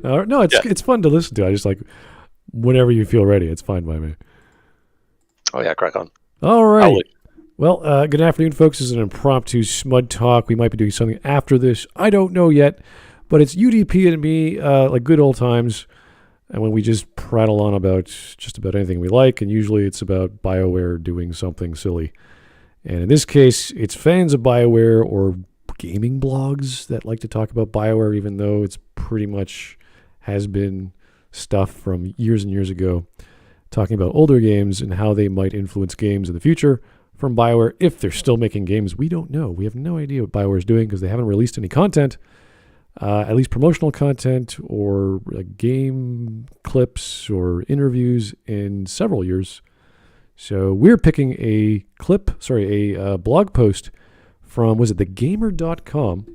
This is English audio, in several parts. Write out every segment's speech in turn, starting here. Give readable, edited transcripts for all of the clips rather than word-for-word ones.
No, it's fun to listen to. I just like whenever you feel ready. It's fine by me. Oh yeah, crack on. All right. Well, good afternoon, folks. This is an impromptu Smudtalk. We might be doing something after this. I don't know yet, but it's UDP and me, like good old times, and when we just prattle on about just about anything we like, and usually it's about Bioware doing something silly. And in this case, it's fans of Bioware or gaming blogs that like to talk about Bioware, even though it's pretty much has been stuff from years and years ago, talking about older games and how they might influence games in the future from Bioware. If they're still making games, we don't know. We have no idea what Bioware is doing because they haven't released any content, at least promotional content or game clips or interviews in several years. So we're picking a blog post from, was it thegamer.com?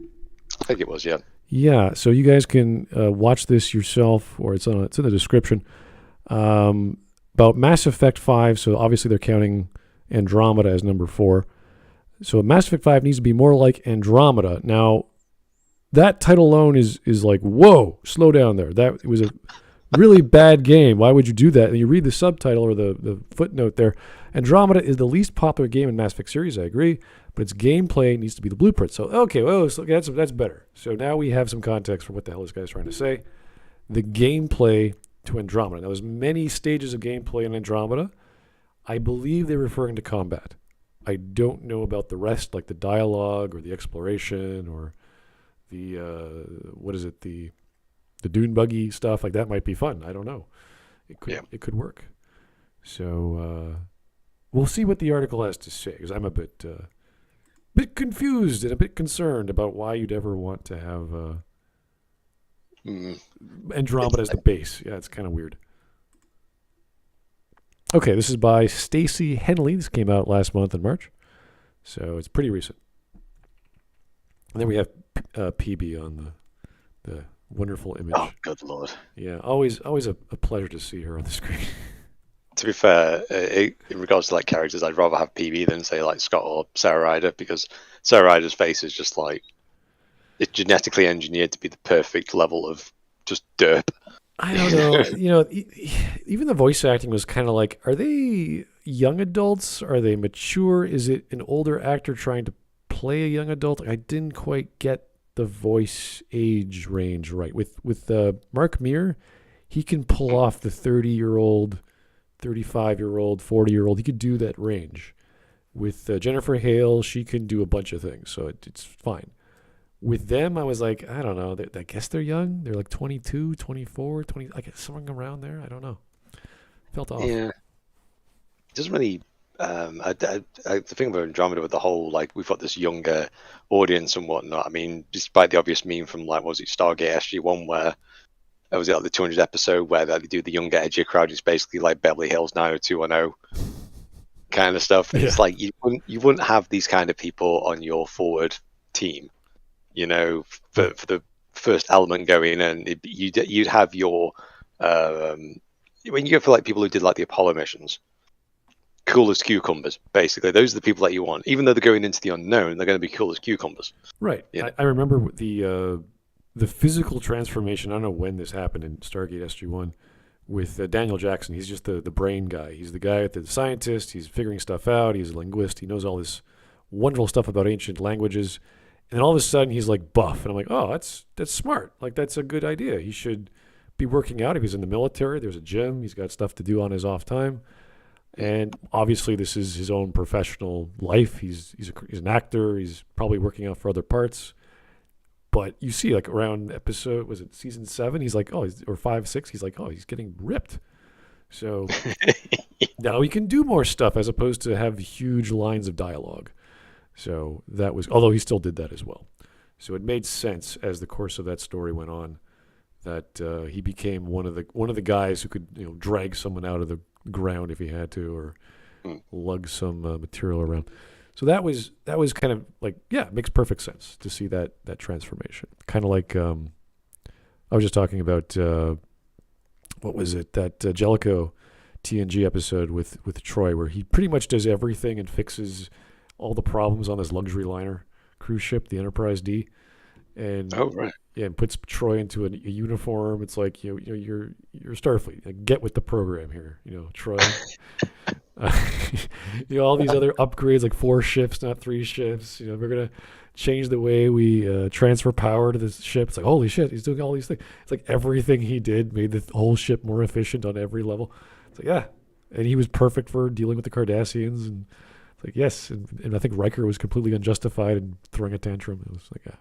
I think it was, yeah. Yeah, so you guys can watch this yourself, or it's in the description, about Mass Effect 5. So obviously they're counting Andromeda as number 4. So Mass Effect 5 needs to be more like Andromeda. Now, that title alone is like, whoa, slow down there. That was a really bad game. Why would you do that? And you read the subtitle or the footnote there. Andromeda is the least popular game in Mass Effect series, I agree, but its gameplay needs to be the blueprint. So, okay, well, that's better. So now we have some context for what the hell this guy's trying to say. The gameplay to Andromeda. Now, there's many stages of gameplay in Andromeda. I believe they're referring to combat. I don't know about the rest, like the dialogue or the exploration or the, the dune buggy stuff. Like that might be fun. I don't know. It could work. So we'll see what the article has to say, because I'm a bit confused and a bit concerned about why you'd ever want to have Andromeda as the base. Yeah, it's kind of weird. Okay, this is by Stacy Henley. This came out last month in March, so it's pretty recent. And then we have PB on the wonderful image. Oh, good lord! Yeah, always a pleasure to see her on the screen. To be fair, in regards to like characters, I'd rather have PB than say like Scott or Sarah Ryder, because Sarah Ryder's face is just like it's genetically engineered to be the perfect level of just derp. I don't know. Even the voice acting was kind of like, are they young adults? Are they mature? Is it an older actor trying to play a young adult? I didn't quite get the voice age range right. With Mark Meer, he can pull off the 30-year-old, 35-year-old, 40-year-old. He could do that range. With Jennifer Hale, she can do a bunch of things, so it's fine. With them, I was like, I don't know. I guess they're young. They're like 22, 24, 20, like something around there. I don't know. Felt off. Yeah. It doesn't really... the thing about Andromeda with the whole, like, we've got this younger audience and whatnot. I mean, despite the obvious meme from, like, was it Stargate SG-1, where it was like the 200th episode where they do the younger, edgier crowd. It's basically like Beverly Hills 90210 kind of stuff. Yeah. It's like you wouldn't have these kind of people on your forward team, for the first element going in. You'd have your when you go for like people who did like the Apollo missions, cool as cucumbers, basically. Those are the people that you want. Even though they're going into the unknown, they're going to be cool as cucumbers. Right. I remember the physical transformation. I don't know when this happened in Stargate SG-1 with Daniel Jackson. He's just the brain guy. He's the guy, the scientist. He's figuring stuff out. He's a linguist. He knows all this wonderful stuff about ancient languages. And then all of a sudden, he's like buff. And I'm like, oh, that's smart. Like, that's a good idea. He should be working out. If he's in the military, there's a gym. He's got stuff to do on his off time. And obviously, this is his own professional life. He's an actor. He's probably working out for other parts. But you see, like around episode, was it season 7? He's like, or 5, 6. He's like, he's getting ripped. So now he can do more stuff as opposed to have huge lines of dialogue. So that was, although he still did that as well. So it made sense as the course of that story went on that he became one of the guys who could drag someone out of the ground if he had to, or lug some material around. So that was kind of like, it makes perfect sense to see that transformation. Kind of like I was just talking about what was it, that Jellicoe TNG episode with Troy, where he pretty much does everything and fixes all the problems on this luxury liner cruise ship, the Enterprise D. and Oh, right. yeah, and puts Troy into a uniform. It's like you're Starfleet. Like, get with the program here, Troy. Uh, all these other upgrades, like 4 shifts, not 3 shifts. We're gonna change the way we transfer power to this ship. It's like, holy shit, he's doing all these things. It's like everything he did made the whole ship more efficient on every level. It's like, yeah, and he was perfect for dealing with the Cardassians. And it's like, yes, and I think Riker was completely unjustified in throwing a tantrum. It was like, yeah.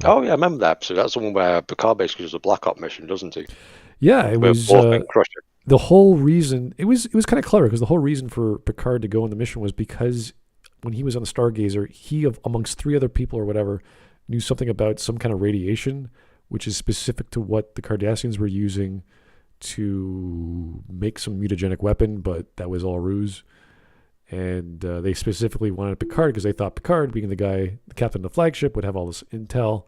So, Oh, yeah, I remember that episode. That's the one where Picard basically does a Black Op mission, doesn't he? yeah, it Where was. Worf and Crusher. The whole reason it was kind of clever, because the whole reason for Picard to go on the mission was because when he was on the Stargazer, he, amongst 3 other people or whatever, knew something about some kind of radiation, which is specific to what the Cardassians were using to make some mutagenic weapon, but that was all ruse. And they specifically wanted Picard because they thought Picard, being the captain of the flagship, would have all this intel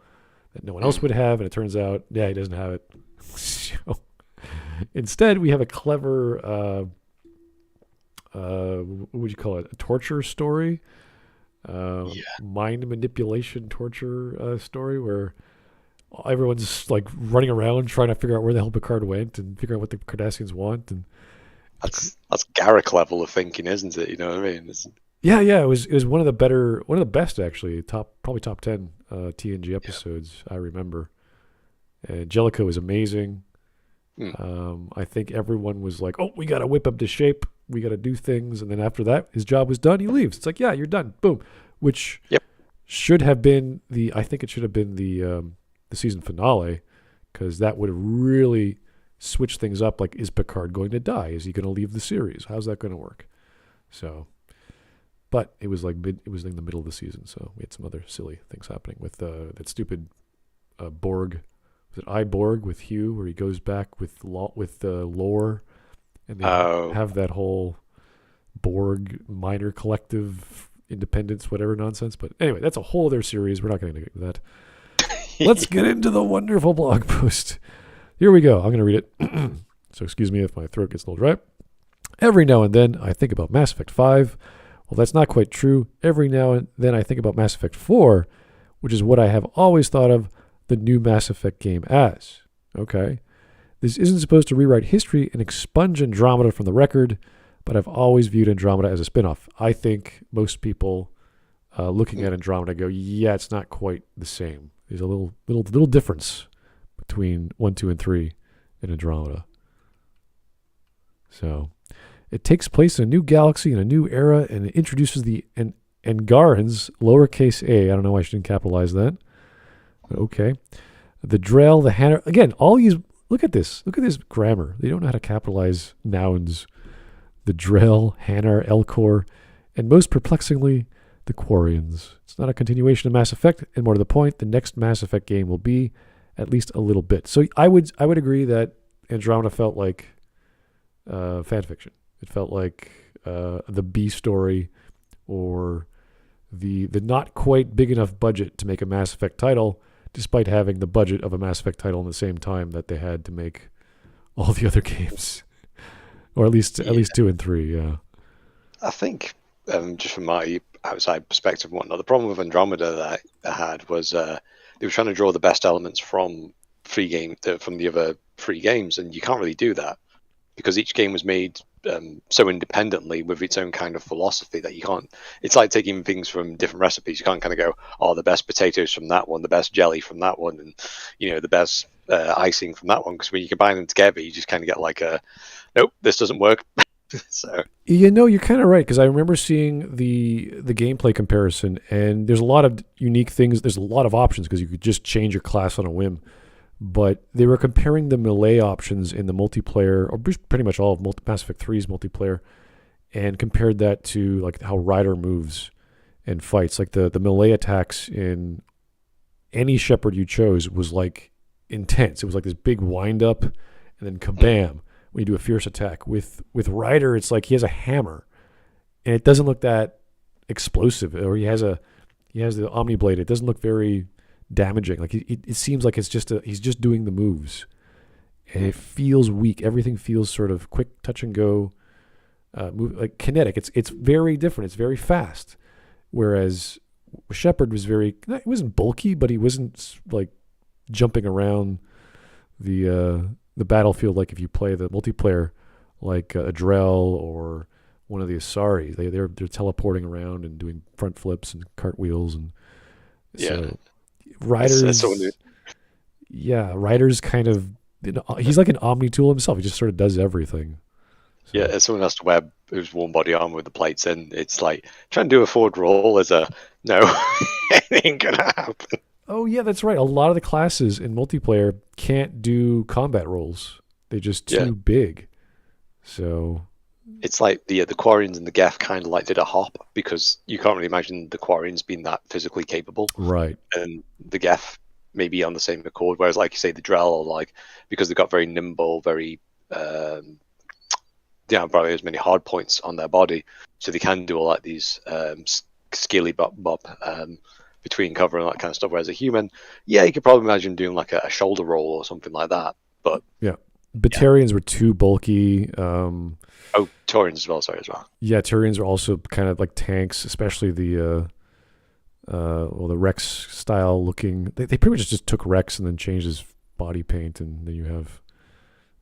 that no one else would have. And it turns out, yeah, he doesn't have it. So, instead, we have a clever, what would you call it? A torture story, mind manipulation torture story, where everyone's like running around trying to figure out where the hell Picard went and figure out what the Cardassians want. And That's Garrick level of thinking, isn't it? You know what I mean? yeah, it was one of the best actually. Probably top 10 TNG episodes I remember. Jellicoe was amazing. I think everyone was like, "Oh, we got to whip up the shape. We got to do things." And then after that, his job was done. He leaves. It's like, yeah, you're done. Boom. Which should have been I think it should have been the season finale, because that would have really switched things up. Like, is Picard going to die? Is he going to leave the series? How's that going to work? So, but it was in the middle of the season, so we had some other silly things happening with that stupid Borg. Was it Borg with Hugh, where he goes back with Lore, and they have that whole Borg minor collective independence, whatever nonsense. But anyway, that's a whole other series. We're not going to get into that. Let's get into the wonderful blog post. Here we go. I'm going to read it. So excuse me if my throat gets a little dry. Every now and then, I think about Mass Effect 5. Well, that's not quite true. Every now and then, I think about Mass Effect 4, which is what I have always thought of the new Mass Effect game as. Okay. This isn't supposed to rewrite history and expunge Andromeda from the record, but I've always viewed Andromeda as a spin-off. I think most people looking at Andromeda go, yeah, it's not quite the same. There's a little difference between 1, 2, and 3 in Andromeda. So it takes place in a new galaxy in a new era, and it introduces the Angarans, lowercase a. I don't know why I shouldn't capitalize that. But okay. The Drell, the Hanner. Again, all these. Look at this. Look at this grammar. They don't know how to capitalize nouns. The Drell, Hanar, Elcor, and most perplexingly, the Quarians. It's not a continuation of Mass Effect, and more to the point, the next Mass Effect game will be at least a little bit. So I would agree that Andromeda felt like fan fiction. It felt like the B story, or the not quite big enough budget to make a Mass Effect title, despite having the budget of a Mass Effect title in the same time that they had to make all the other games, or at least 2 and 3. Yeah, I think just from my outside perspective and whatnot, the problem with Andromeda that I had was they were trying to draw the best elements from the other 3 games, and you can't really do that because each game was made so independently with its own kind of philosophy that you can't. It's like taking things from different recipes. You can't kind of go, oh, the best potatoes from that one, the best jelly from that one, and the best icing from that one. Because when you combine them together, you just kind of get like nope, this doesn't work. So you're kind of right, because I remember seeing the gameplay comparison, and there's a lot of unique things. There's a lot of options because you could just change your class on a whim. But they were comparing the melee options in the multiplayer, or pretty much all of Mass Effect 3's multiplayer, and compared that to like how Ryder moves and fights. Like the melee attacks in any Shepard you chose was like intense. It was like this big wind up, and then kabam when you do a fierce attack. With Ryder, it's like he has a hammer, and it doesn't look that explosive. Or he has the Omni Blade. It doesn't look very damaging. Like it seems like it's just he's just doing the moves, and it feels weak. Everything feels sort of quick, touch and go, move, like kinetic. It's very different. It's very fast. Whereas Shepard was he wasn't bulky, but he wasn't like jumping around the battlefield like if you play the multiplayer like a Drell or one of the Asari. They're teleporting around and doing front flips and cartwheels and so Ryder's Ryder's kind of he's like an omni tool himself. He just sort of does everything. So. Yeah, as someone has to wear who's worn body armor with the plates in, it's like trying to do a forward roll as a no, it ain't gonna happen. Oh yeah, that's right. A lot of the classes in multiplayer can't do combat rolls. They're just too big. So it's like the Quarians and the Geth kind of like did a hop because you can't really imagine the Quarians being that physically capable. Right. And the Geth maybe on the same accord, whereas like you say the Drell, like because they got very nimble, very probably as many hard points on their body, so they can do all like these skilly bop between cover and that kind of stuff. Whereas a human, you could probably imagine doing like a shoulder roll or something like that. But Batarians were too bulky. Taurians as well. Sorry, as well. Yeah, Taurians are also kind of like tanks, especially the Rex style looking. They pretty much just took Rex and then changed his body paint, and then you have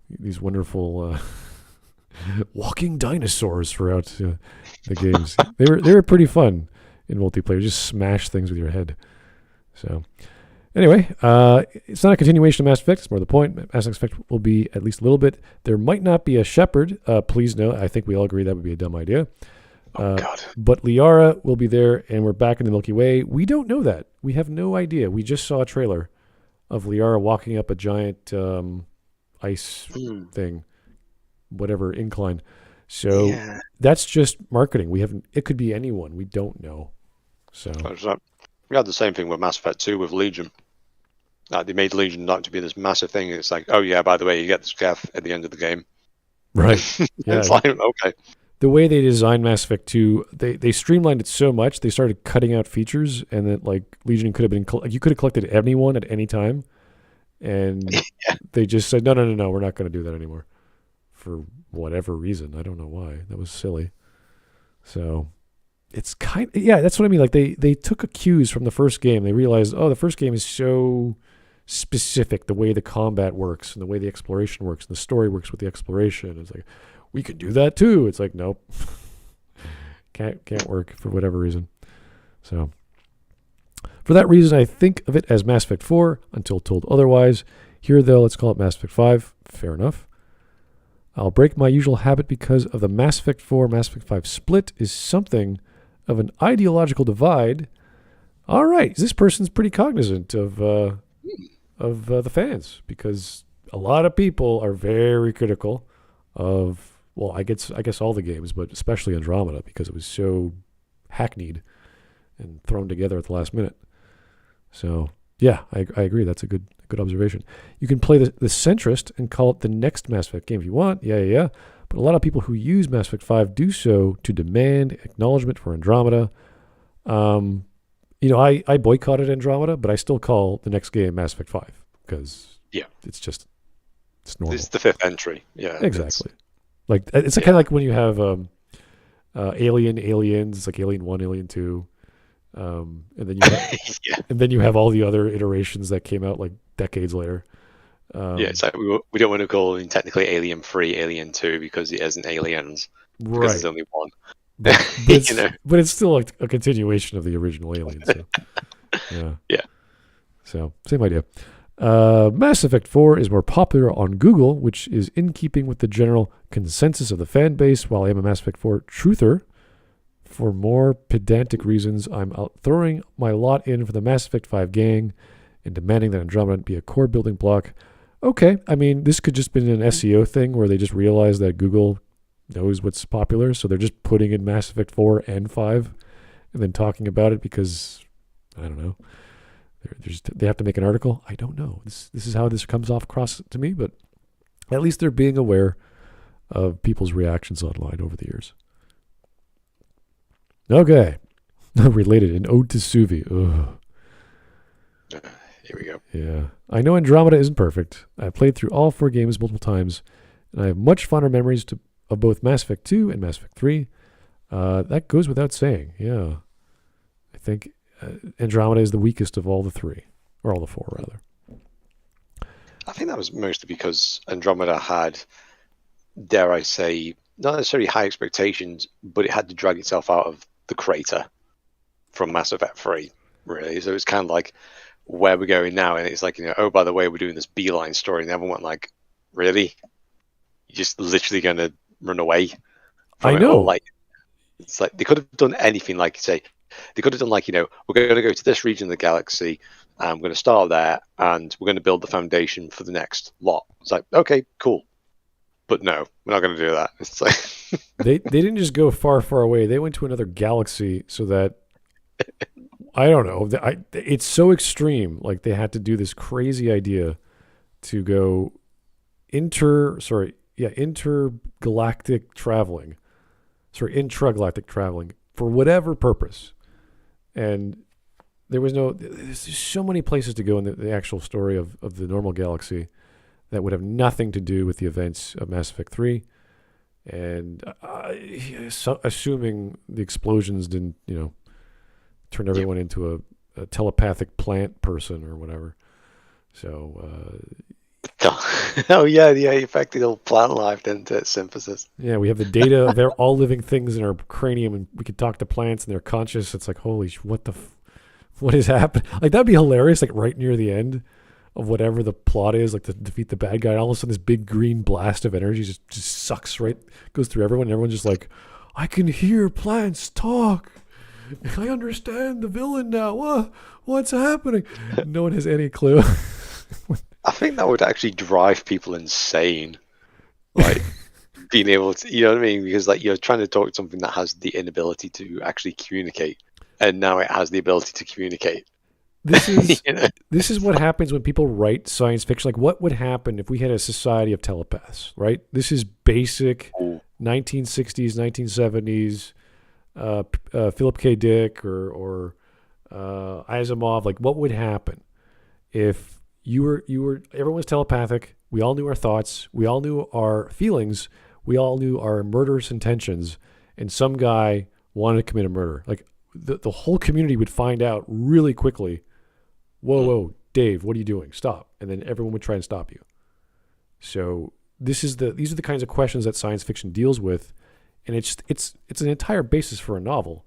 these wonderful walking dinosaurs throughout the games. They were pretty fun in multiplayer. Just smash things with your head. So. Anyway, it's not a continuation of Mass Effect. It's more the point. Mass Effect will be at least a little bit. There might not be a Shepard. Please note, I think we all agree that would be a dumb idea. God. But Liara will be there, and we're back in the Milky Way. We don't know that. We have no idea. We just saw a trailer of Liara walking up a giant ice thing, whatever, incline. So that's just marketing. It could be anyone. We don't know. So we had the same thing with Mass Effect 2 with Legion. They made Legion not to be this massive thing. It's like, oh yeah, by the way, you get this Geth at the end of the game. Right. Yeah. It's like, okay. The way they designed Mass Effect 2, they streamlined it so much, they started cutting out features, and that like Legion could have been, you could have collected anyone at any time, and they just said, no, we're not going to do that anymore. For whatever reason. I don't know why. That was silly. So it's that's what I mean. Like they took cues from the first game. They realized, the first game is so specific, the way the combat works and the way the exploration works and the story works with the exploration. It's like, we could do that too. It's like, nope. Can't work for whatever reason. So for that reason, I think of it as Mass Effect 4 until told otherwise. Here though, let's call it Mass Effect 5. Fair enough. I'll break my usual habit because of the Mass Effect 4, Mass Effect 5 split is something of an ideological divide. All right, this person's pretty cognizant of the fans, because a lot of people are very critical of, well, I guess all the games, but especially Andromeda, because it was so hackneyed and thrown together at the last minute. So yeah, I agree. That's a good observation. You can play the centrist and call it the next Mass Effect game if you want. Yeah. But a lot of people who use Mass Effect 5 do so to demand acknowledgement for Andromeda. I boycotted Andromeda, but I still call the next game Mass Effect 5 because it's normal. It's the fifth entry. Yeah, exactly. It's kind of like when you have Aliens, it's like Alien 1, Alien 2. And then you have, and then you have all the other iterations that came out like decades later. It's like we don't want to call it technically Alien 3, Alien 2 because it isn't Aliens. Because right. there's only one. But it's still like a continuation of the original Alien. So. Yeah. So same idea. Mass Effect 4 is more popular on Google, which is in keeping with the general consensus of the fan base. While I am a Mass Effect 4 truther, for more pedantic reasons, I'm throwing my lot in for the Mass Effect 5 gang and demanding that Andromeda be a core building block. Okay, I mean, this could just been an SEO thing where they just realized that Google knows what's popular, so they're just putting in Mass Effect 4 and 5 and then talking about it because, I don't know, they have to make an article. I don't know. This is how this comes off across to me, but at least they're being aware of people's reactions online over the years. Okay. Related, an ode to Suvi. Ugh. Here we go. Yeah. I know Andromeda isn't perfect. I played through all 4 games multiple times, and I have much fonder memories of both Mass Effect 2 and Mass Effect 3. That goes without saying. Yeah. I think Andromeda is the weakest of all the three, or all the four, rather. I think that was mostly because Andromeda had, dare I say, not necessarily high expectations, but it had to drag itself out of the crater from Mass Effect 3, really. So it's kind of like where we're going now, and it's like, oh, by the way, we're doing this beeline story, and everyone went like, really? You're just literally going to run away from I it know. all? Like, it's like they could have done anything, like you say. They could have done like, we're going to go to this region of the galaxy, and we're going to start there, and we're going to build the foundation for the next lot. It's like, okay, cool. But no, we're not going to do that. It's like they didn't just go far, far away. They went to another galaxy so that, I don't know. It's so extreme. Like they had to do this crazy idea to go intergalactic traveling. Intragalactic traveling for whatever purpose. And there's so many places to go in the actual story of the normal galaxy that would have nothing to do with the events of Mass Effect 3. And assuming the explosions didn't, turn everyone into a telepathic plant person or whatever. So, oh yeah, it affected all plant life, didn't it? Synthesis. Yeah, we have the data of all living things in our cranium, and we can talk to plants, and they're conscious. It's like, holy, what is happening? Like that'd be hilarious. Like right near the end of whatever the plot is, like to defeat the bad guy, and all of a sudden this big green blast of energy just sucks goes through everyone, and everyone's just like, I can hear plants talk. I understand the villain now. What's happening? No one has any clue. I think that would actually drive people insane. Like being able to, you know what I mean? Because like you're trying to talk something that has the inability to actually communicate, and now it has the ability to communicate. This is this is what happens when people write science fiction. Like, what would happen if we had a society of telepaths? Right? This is basic 1960s, 1970s. Philip K. Dick or Asimov. Like, what would happen if you were everyone's telepathic? We all knew our thoughts. We all knew our feelings. We all knew our murderous intentions. And some guy wanted to commit a murder. Like the whole community would find out really quickly. Whoa, Dave, what are you doing? Stop! And then everyone would try and stop you. So these are the kinds of questions that science fiction deals with, and it's an entire basis for a novel.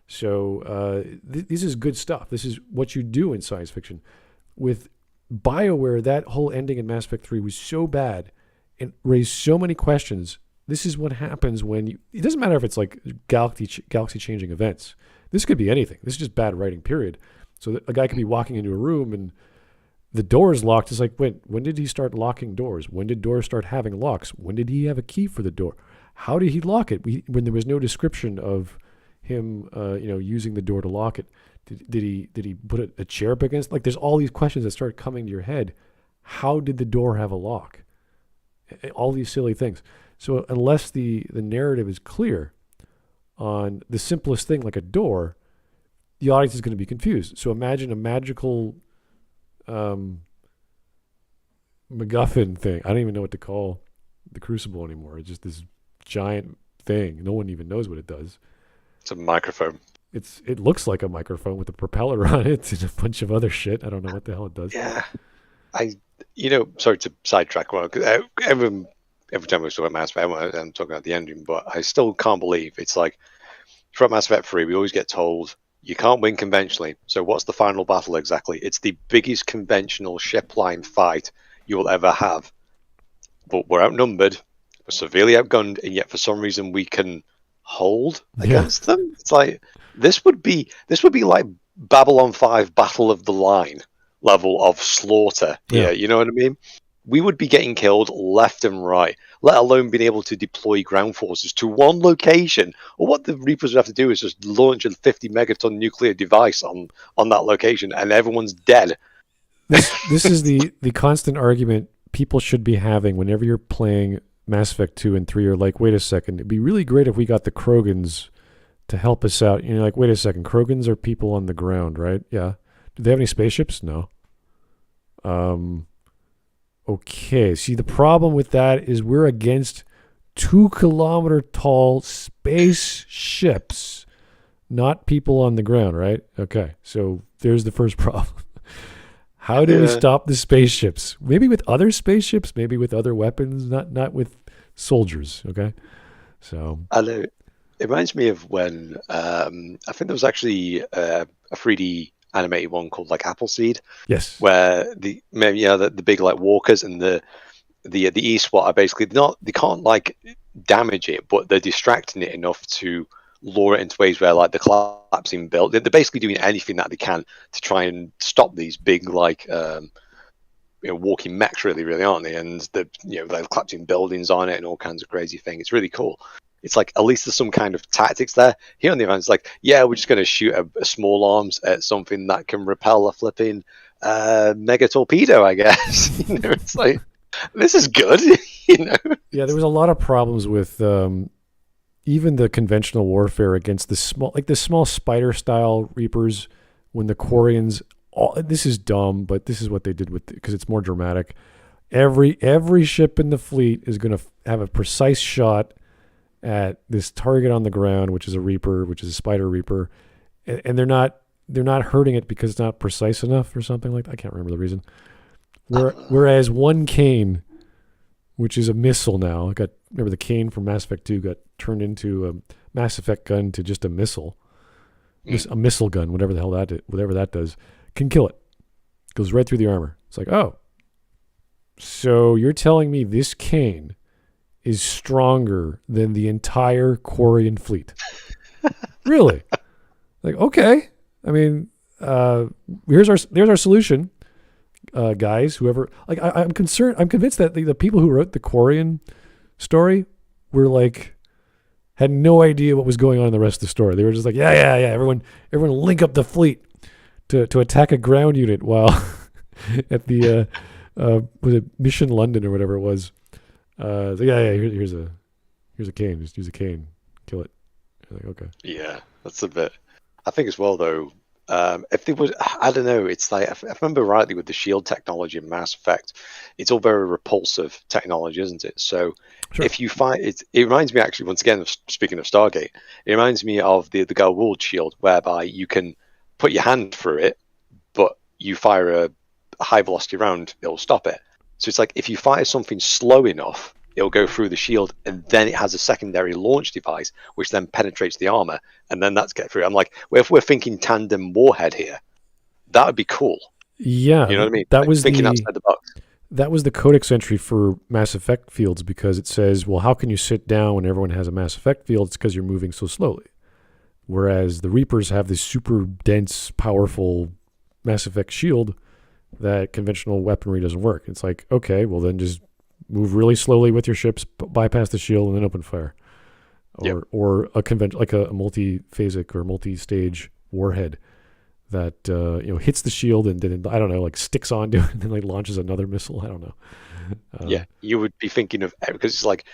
So this is good stuff. This is what you do in science fiction. With Bioware, that whole ending in Mass Effect 3 was so bad and raised so many questions. This is what happens when it doesn't matter if it's like galaxy changing events. This could be anything. This is just bad writing, period. So a guy could be walking into a room and the door is locked. It's like, when did he start locking doors? When did doors start having locks? When did he have a key for the door? How did he lock it? When there was no description of him, using the door to lock it. Did he put a chair up against? Like, there's all these questions that start coming to your head. How did the door have a lock? All these silly things. So unless the narrative is clear on the simplest thing, like a door, the audience is going to be confused. So imagine a magical MacGuffin thing. I don't even know what to call the Crucible anymore. It's just this giant thing. No one even knows what it does. It's a microphone. It looks like a microphone with a propeller on it and a bunch of other shit. I don't know what the hell it does. Yeah. Sorry to sidetrack one, because every time we talk about Mass Effect, I'm talking about the engine, but I still can't believe it's like, throughout Mass Effect 3, we always get told, you can't win conventionally. So what's the final battle exactly? It's the biggest conventional ship line fight you will ever have. But we're outnumbered, we're severely outgunned, and yet for some reason we can hold against them. It's like, this would be like Babylon 5 Battle of the Line level of slaughter here. You know what I mean? We would be getting killed left and right, let alone being able to deploy ground forces to one location. Or what the Reapers would have to do is just launch a 50 megaton nuclear device on that location, and everyone's dead. This is the constant argument people should be having whenever you're playing Mass Effect 2 and 3. You're like, wait a second, it'd be really great if we got the Krogans to help us out. You're like, wait a second, Krogans are people on the ground, right? Yeah. Do they have any spaceships? No. Okay, see, the problem with that is we're against 2 kilometer tall spaceships, not people on the ground, right? Okay, so there's the first problem. How do we stop the spaceships? Maybe with other spaceships, maybe with other weapons, not with soldiers, okay? So I know. It reminds me of when I think there was actually a 3D animated one called like Appleseed, yes. where the big like walkers and the E-SWAT are basically they can't like damage it, but they're distracting it enough to lure it into ways where like the collapsing build. They're basically doing anything that they can to try and stop these big like walking mechs, really, aren't they? And they're collapsing buildings on it and all kinds of crazy things. It's really cool. It's like at least there's some kind of tactics there. Here on the event, it's like, yeah, we're just going to shoot a small arms at something that can repel a flipping mega torpedo, I guess. It's like, this is good. Yeah, there was a lot of problems with even the conventional warfare against the small spider-style Reapers when the Quarians. This is dumb, but this is what they did because it's more dramatic. Every ship in the fleet is going to have a precise shot at this target on the ground, which is a Reaper, which is a Spider Reaper, and they're not hurting it because it's not precise enough or something like that. I can't remember the reason. Whereas one Kane, which is a missile now, remember the Kane from Mass Effect 2 got turned into a Mass Effect gun to just a missile, a missile gun, whatever that does, can kill it. Goes right through the armor. It's like, oh, so you're telling me this Kane is stronger than the entire Quarian fleet? Really? Like, okay. I mean, there's our solution, guys. Whoever, like, I'm convinced that the people who wrote the Quarian story were like, had no idea what was going on in the rest of the story. They were just like, yeah. Everyone link up the fleet to attack a ground unit while at the was it Mission London or whatever it was. Here's a cane. Just use a cane, kill it. Like, okay. Yeah, that's a bit. I think as well though. If there was, I don't know. It's like if I remember rightly with the shield technology in Mass Effect, it's all very repulsive technology, isn't it? So sure. If you find it reminds me actually once again of speaking of Stargate. It reminds me of the Goa'uld shield, whereby you can put your hand through it, but you fire a high velocity round, it'll stop it. So it's like if you fire something slow enough, it'll go through the shield, and then it has a secondary launch device, which then penetrates the armor, and then that's get through. I'm like, well, if we're thinking tandem warhead here, that would be cool. Yeah, you know what I mean. That like was thinking outside the box. That was the codex entry for Mass Effect fields, because it says, well, how can you sit down when everyone has a Mass Effect field? It's because you're moving so slowly. Whereas the Reapers have this super dense, powerful Mass Effect shield that conventional weaponry doesn't work. It's like, okay, well then just move really slowly with your ships, bypass the shield, and then open fire. Or a like a multi-phasic or multi-stage warhead that hits the shield and then, I don't know, like sticks onto it and then like launches another missile. I don't know. You would be thinking of, because it's like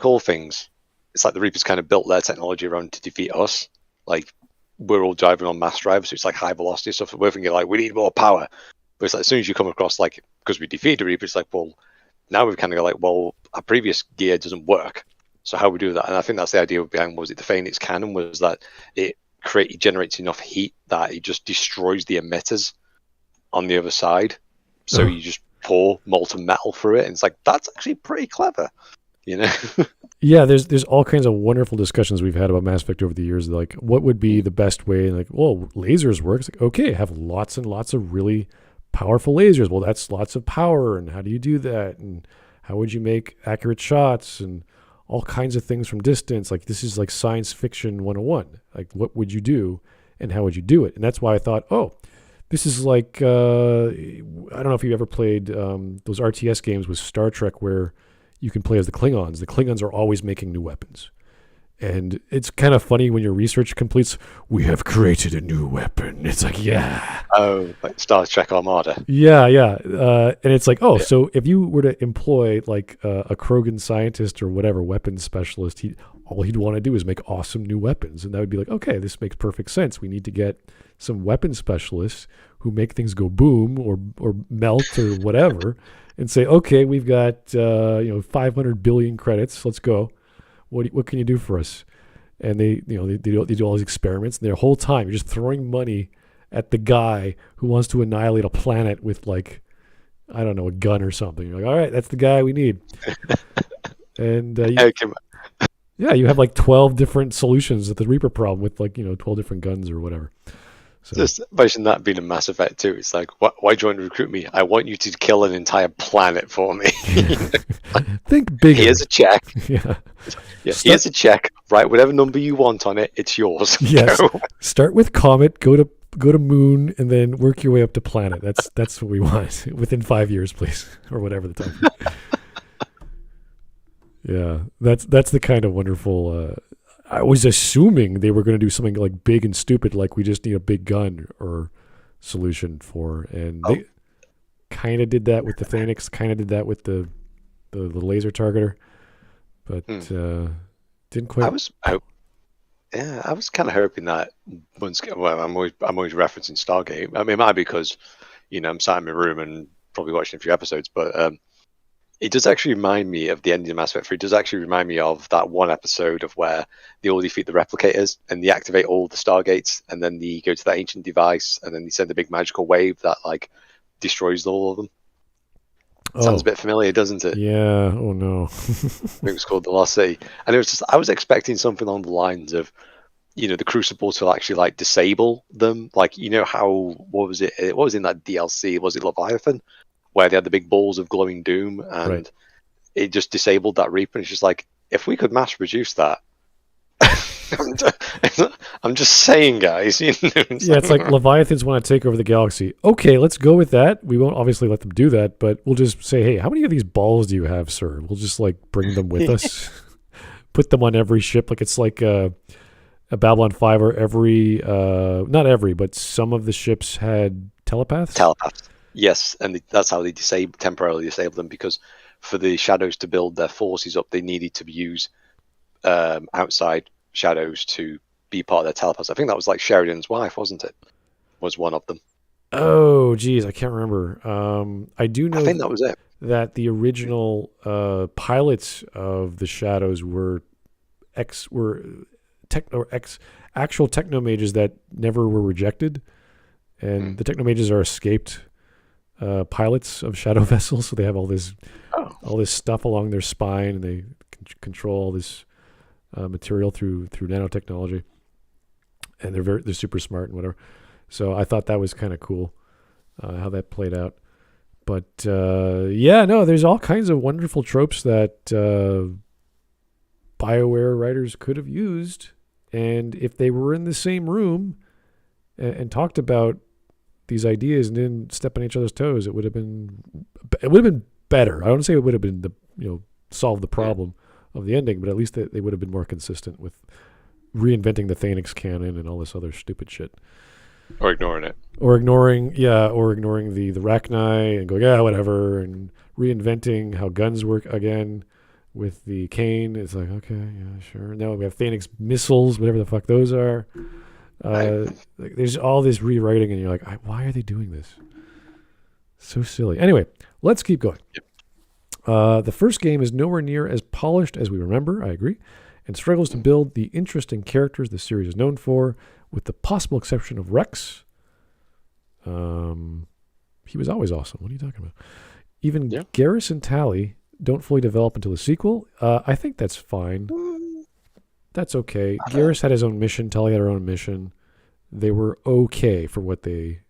all things, it's like the Reapers kind of built their technology around to defeat us. Like we're all driving on mass drive, so it's like high velocity stuff. We're thinking like we need more power. But it's like as soon as you come across, like, because we defeated the Reaper, it's like, well, now we've kind of go like, well, our previous gear doesn't work, so how we do that? And I think that's the idea behind, was it the Phoenix cannon, was that it generates enough heat that it just destroys the emitters on the other side. So you just pour molten metal through it, and it's like, that's actually pretty clever, Yeah, there's all kinds of wonderful discussions we've had about Mass Effect over the years, like what would be the best way, like, well, lasers work. It's like, okay, have lots and lots of really powerful lasers. Well, that's lots of power, and how do you do that, and how would you make accurate shots, and all kinds of things from distance. Like, this is like science fiction 101. Like, what would you do and how would you do it? And that's why I thought, this is like I don't know if you ever played those RTS games with Star Trek where you can play as the Klingons. The Klingons are always making new weapons. And it's kind of funny when your research completes, we have created a new weapon. It's like, yeah. Oh, like Star Trek Armada. Yeah. And it's like, so if you were to employ like a Krogan scientist or whatever weapons specialist, all he'd want to do is make awesome new weapons. And that would be like, okay, this makes perfect sense. We need to get some weapons specialists who make things go boom or melt or whatever and say, okay, we've got 500 billion credits. Let's go. What can you do for us? and they do all these experiments, and their whole time you're just throwing money at the guy who wants to annihilate a planet with like, I don't know, a gun or something. You're like, all right, that's the guy we need. And you have like 12 different solutions at the Reaper problem with like 12 different guns or whatever. So. Just imagine that being a Mass Effect too. It's like, why do you want to recruit me? I want you to kill an entire planet for me. Think bigger. Here's a check. Yeah. Here's a check. Write whatever number you want on it. It's yours. Yes. Start with Comet. Go to Moon, and then work your way up to Planet. That's what we want within 5 years, please, or whatever the time. Yeah, that's the kind of wonderful. I was assuming they were going to do something like big and stupid, like we just need a big gun or solution for, and they kind of did that with the Thanix, kind of did that with the laser targeter, but didn't quite. I was kind of hoping that I'm always referencing Stargate. I mean, it might be because I'm sat in my room and probably watching a few episodes, but it does actually remind me of the ending of Mass Effect 3. It does actually remind me of that one episode of where they all defeat the replicators and they activate all the Stargates, and then they go to that ancient device, and then they send a big magical wave that like destroys all of them. Sounds a bit familiar, doesn't it? Yeah. Oh no. I think it was called The Lost City, and it was just I was expecting something along the lines of, the Crucible to actually like disable them, like how what was it? What was in that DLC? Was it Leviathan? Where they had the big balls of glowing doom, and it just disabled that Reaper. And it's just like, if we could mass produce that, I'm just saying, guys. It's like Leviathans want to take over the galaxy. Okay, let's go with that. We won't obviously let them do that, but we'll just say, hey, how many of these balls do you have, sir? We'll just like bring them with us, put them on every ship. Like it's like a Babylon 5 where not every, but some of the ships had telepaths. Yes, and that's how they temporarily disabled them, because for the shadows to build their forces up, they needed to use outside shadows to be part of their telepaths. I think that was like Sheridan's wife, wasn't it? Was one of them. Oh, geez, I can't remember. I do know. I think that was it. That the original pilots of the shadows were actual technomages that never were rejected, and the technomages are escaped pilots of shadow vessels, so they have all this stuff along their spine, and they control all this material through nanotechnology, and they're super smart and whatever. So I thought that was kind of cool how that played out. But there's all kinds of wonderful tropes that Bioware writers could have used, and if they were in the same room and talked about these ideas and didn't step on each other's toes, it would have been better. I don't say it would have been solve the problem of the ending, but at least they would have been more consistent with reinventing the Thanix canon and all this other stupid shit. Or ignoring it. Or ignoring the Rachni and going, whatever, and reinventing how guns work again with the Kane. It's like, okay, yeah, sure. Now we have Thanix missiles, whatever the fuck those are. There's all this rewriting, and you're like, why are they doing this? So silly. Anyway, let's keep going. Yep. The first game is nowhere near as polished as we remember, I agree, and struggles to build the interesting characters the series is known for, with the possible exception of Rex. He was always awesome. What are you talking about? Even Garrus and Tali don't fully develop until the sequel. I think that's fine. That's okay. Garrus had his own mission. Tali had her own mission. They were okay for what they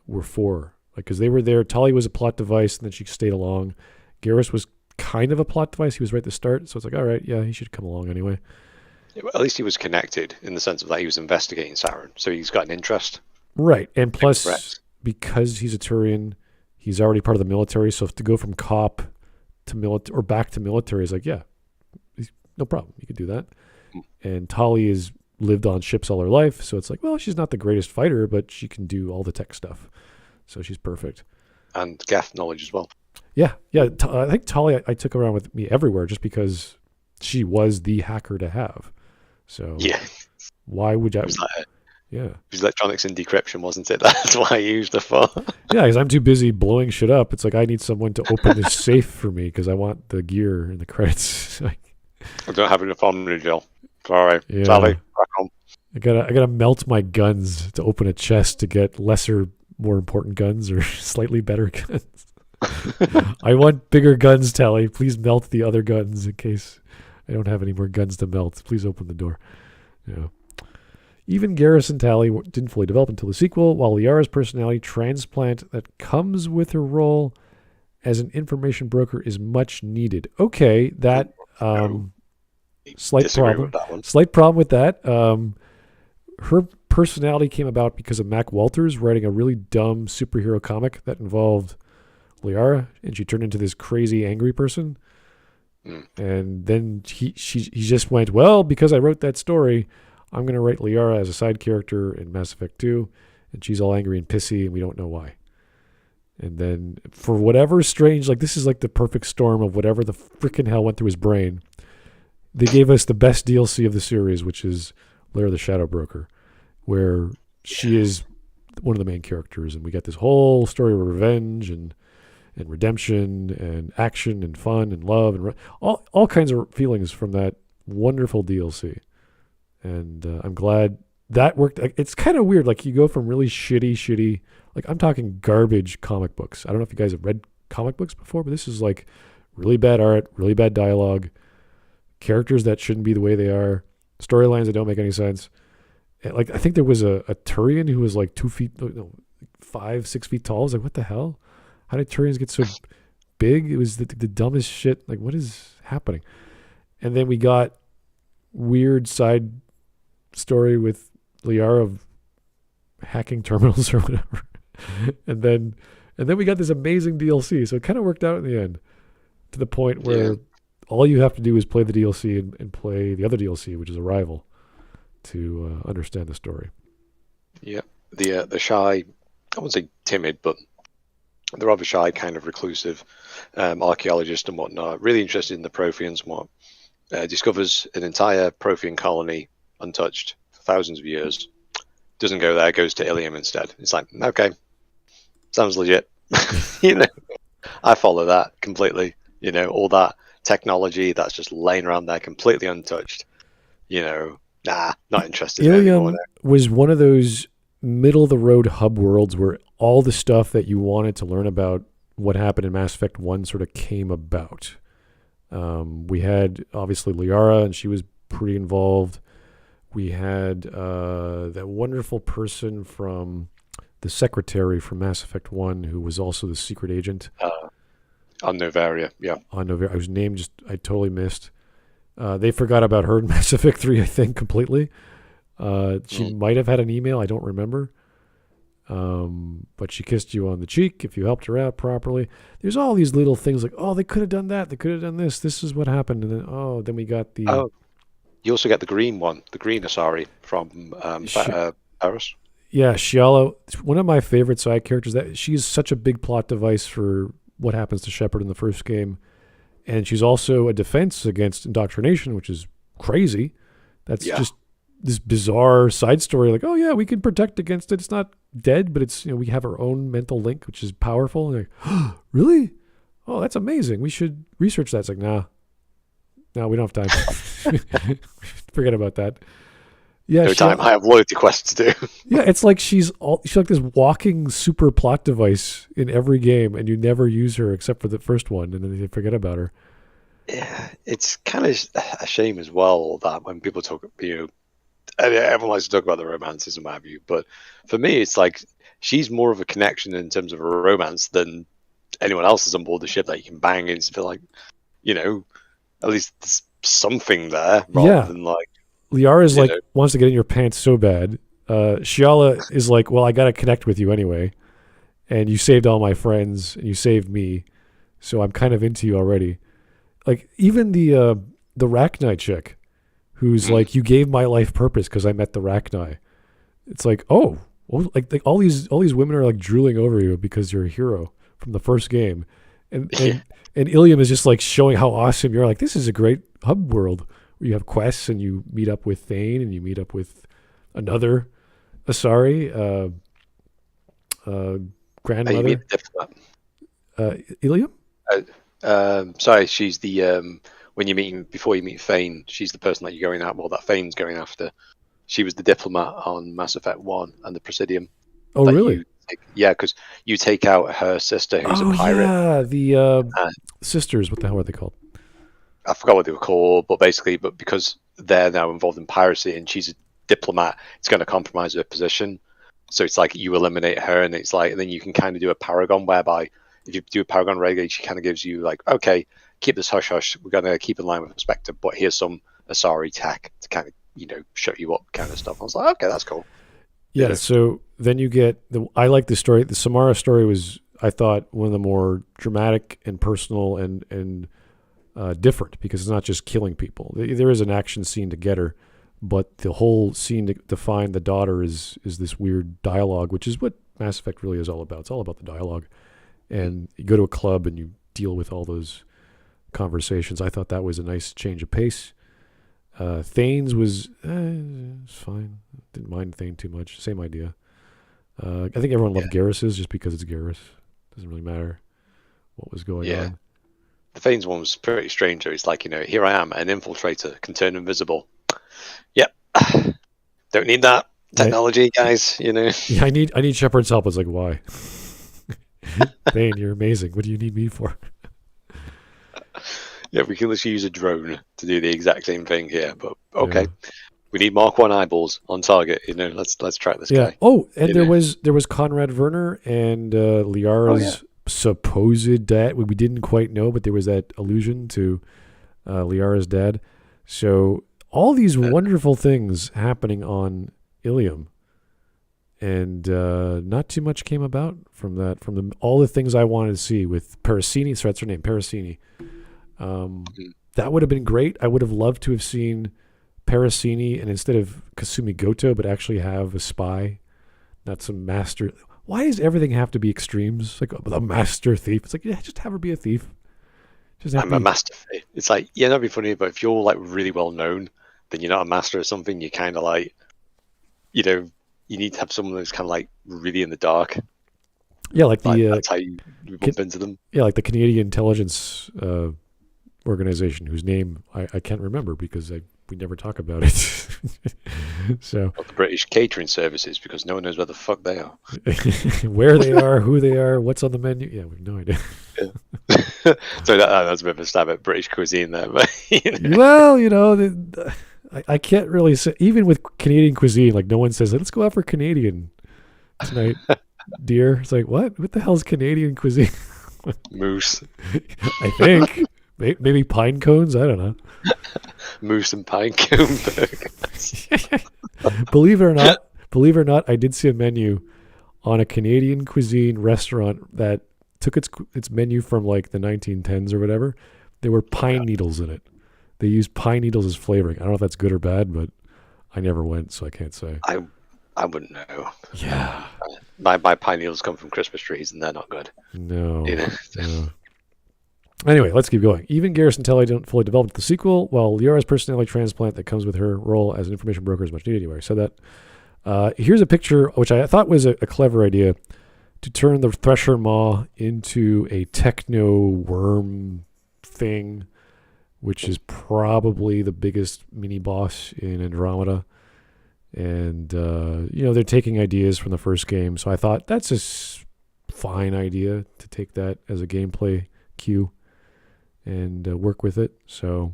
were for. Because they were there. Tali was a plot device, and then she stayed along. Garrus was kind of a plot device. He was right at the start, so it's like, all right, yeah, he should come along anyway. At least he was connected in the sense of that he was investigating Saren, so he's got an interest. Right, and plus, because he's a Turian, he's already part of the military, so to go from cop to military or back to military is like, yeah, no problem. You could do that. And Tali has lived on ships all her life, so it's like, well, she's not the greatest fighter, but she can do all the tech stuff. So she's perfect. And Geth knowledge as well. Yeah. I think Tali I took around with me everywhere just because she was the hacker to have. So why would I? It was electronics and decryption, wasn't it? That's why I used her for. Yeah, because I'm too busy blowing shit up. It's like I need someone to open this safe for me because I want the gear and the credits. I don't have enough omni gel. Sorry, Yeah. Sally, crack on. I gotta melt my guns to open a chest to get lesser, more important guns or slightly better guns. I want bigger guns, Tally. Please melt the other guns in case I don't have any more guns to melt. Please open the door. Yeah. Even Garrison Tally didn't fully develop until the sequel, while Liara's personality transplant that comes with her role as an information broker is much needed. Okay, that slight Disagree problem. with that one. Slight problem with that. Her personality came about because of Mac Walters writing a really dumb superhero comic that involved Liara, and she turned into this crazy angry person. And then he just went, well, because I wrote that story, I'm going to write Liara as a side character in Mass Effect 2, and she's all angry and pissy, and we don't know why. And then, for whatever strange, like, this is like the perfect storm of whatever the freaking hell went through his brain, they gave us the best DLC of the series, which is Lara the Shadow Broker, where she is one of the main characters, and we get this whole story of revenge and redemption and action and fun and love and all kinds of feelings from that wonderful DLC. And I'm glad that worked. It's kind of weird. Like, you go from really shitty, like, I'm talking garbage comic books. I don't know if you guys have read comic books before, but this is like really bad art, really bad dialogue, characters that shouldn't be the way they are, storylines that don't make any sense. And, like, I think there was a Turian who was like 5, 6 feet tall. I was like, what the hell? How did Turians get so big? It was the dumbest shit. Like, what is happening? And then we got weird side story with Liara of hacking terminals or whatever. and then we got this amazing DLC. So it kind of worked out in the end, to the point where all you have to do is play the DLC and play the other DLC, which is Arrival, to understand the story. Yeah, the shy, I wouldn't say timid, but the rather shy, kind of reclusive archaeologist and whatnot, really interested in the Protheans and what, discovers an entire Prothean colony untouched for thousands of years. Doesn't go there, goes to Ilium instead. It's like, okay, sounds legit. I follow that completely. All that technology that's just laying around there completely untouched. Not interested. Ilium was one of those middle-of-the-road hub worlds where all the stuff that you wanted to learn about what happened in Mass Effect 1 sort of came about. We had, obviously, Liara, and she was pretty involved. We had that wonderful person from the secretary from Mass Effect 1 who was also the secret agent. On Novaria, yeah. On Novaria, whose name I totally missed. They forgot about her in Mass Effect 3, I think, completely. She might have had an email, I don't remember. But she kissed you on the cheek if you helped her out properly. There's all these little things like, oh, they could have done that, they could have done this. This is what happened, and then we got the. Oh, you also get the green one, the green Asari from Paris. Yeah, Shiala, one of my favorite side characters. That she's such a big plot device for what happens to Shepard in the first game, and she's also a defense against indoctrination, which is crazy. That's just this bizarre side story. Like, oh yeah, we can protect against it. It's not dead, but it's we have our own mental link, which is powerful. And like, oh, really? Oh, that's amazing. We should research that. It's like, no, we don't have time. Forget about that. Yeah, no time. I have loyalty quests to do. Yeah, it's like she's like this walking super plot device in every game, and you never use her except for the first one, and then you forget about her. Yeah, it's kind of a shame as well that when people talk, everyone likes to talk about the romances and what have you, but for me, it's like she's more of a connection in terms of a romance than anyone else is on board the ship that you can bang and feel like, at least there's something there rather than like. Liara is like wants to get in your pants so bad. Shiala is like, well, I got to connect with you anyway, and you saved all my friends and you saved me, so I'm kind of into you already. Like even the Rachni chick, who's like, you gave my life purpose because I met the Rachni. It's like, oh, well, like all these women are like drooling over you because you're a hero from the first game, and Ilium is just like showing how awesome you're. Like, this is a great hub world where you have quests and you meet up with Thane and you meet up with another Asari grandmother. Ilium? Sorry, she's the when you meet before you meet Thane, she's the person that you're going out. Well, that Thane's going after. She was the diplomat on Mass Effect 1 and the Presidium. Oh, really? Yeah, because you take out her sister, who's a pirate. Yeah, the sisters. What the hell are they called? I forgot what they were called, but because they're now involved in piracy and she's a diplomat, it's going to compromise her position. So it's like you eliminate her, and it's like then you can kind of do a paragon whereby if you do a paragon regularly, she kind of gives you like, okay, keep this hush hush. We're going to keep in line with Spectre, but here's some Asari tech to kind of shut you up, kind of stuff. I was like, okay, that's cool. Yeah. So then you get I like the story. The Samara story was, I thought, one of the more dramatic and personal and different, because it's not just killing people. There is an action scene to get her, but the whole scene to find the daughter is this weird dialogue, which is what Mass Effect really is all about. It's all about the dialogue. And you go to a club and you deal with all those conversations. I thought that was a nice change of pace. Thane's was fine. Didn't mind Thane too much. Same idea. I think everyone loved Garrus's just because it's Garrus. Doesn't really matter what was going on. The Thane's one was pretty strange. It's like, here I am, an infiltrator, can turn invisible. Yep. Don't need that technology, guys. Yeah, I need Shepard's help. It's like, why? Thane, you're amazing. What do you need me for? Yeah, we can literally use a drone to do the exact same thing here. But okay, we need Mark 1 eyeballs on target. Let's track this guy. Oh, and there was Conrad Werner and Liara's supposed dad. We didn't quite know, but there was that allusion to Liara's dad. So all these wonderful things happening on Ilium, and not too much came about from that. From all the things I wanted to see with Parasini. So that's her name, Parasini. That would have been great. I would have loved to have seen Parasini, and instead of Kasumi Goto, but actually have a spy, not some master. Why does everything have to be extremes? Like a master thief. It's like, just have her be a thief. I'm a master thief. It's like, that'd be funny, but if you're like really well known, then you're not a master of something. You're kind of like, you need to have someone who's kind of like really in the dark. Yeah, like that's how you bump into them. Yeah, like the Canadian intelligence organization, whose name I can't remember because we never talk about it. So the British catering services, because no one knows where the fuck they are, where they are, who they are, what's on the menu. Yeah, we have no idea. So that's a bit of a stab at British cuisine there. But, Well, I can't really say, even with Canadian cuisine, like no one says, let's go out for Canadian tonight, dear. It's like, what the hell's Canadian cuisine? Moose. I think. Maybe pine cones? I don't know. Moose and pine cone burgers. Believe it or not, I did see a menu on a Canadian cuisine restaurant that took its menu from like the 1910s or whatever. There were pine needles in it. They used pine needles as flavoring. I don't know if that's good or bad, but I never went, so I can't say. I wouldn't know. Yeah. My pine needles come from Christmas trees, and they're not good. No. No. Anyway, let's keep going. Even Garrus and Telly don't fully develop the sequel, while Liara's personality transplant that comes with her role as an information broker is much needed. Anyway, I said that. Here's a picture, which I thought was a clever idea, to turn the Thresher Maw into a techno worm thing, which is probably the biggest mini boss in Andromeda. And, they're taking ideas from the first game, so I thought that's a fine idea to take that as a gameplay cue and work with it. So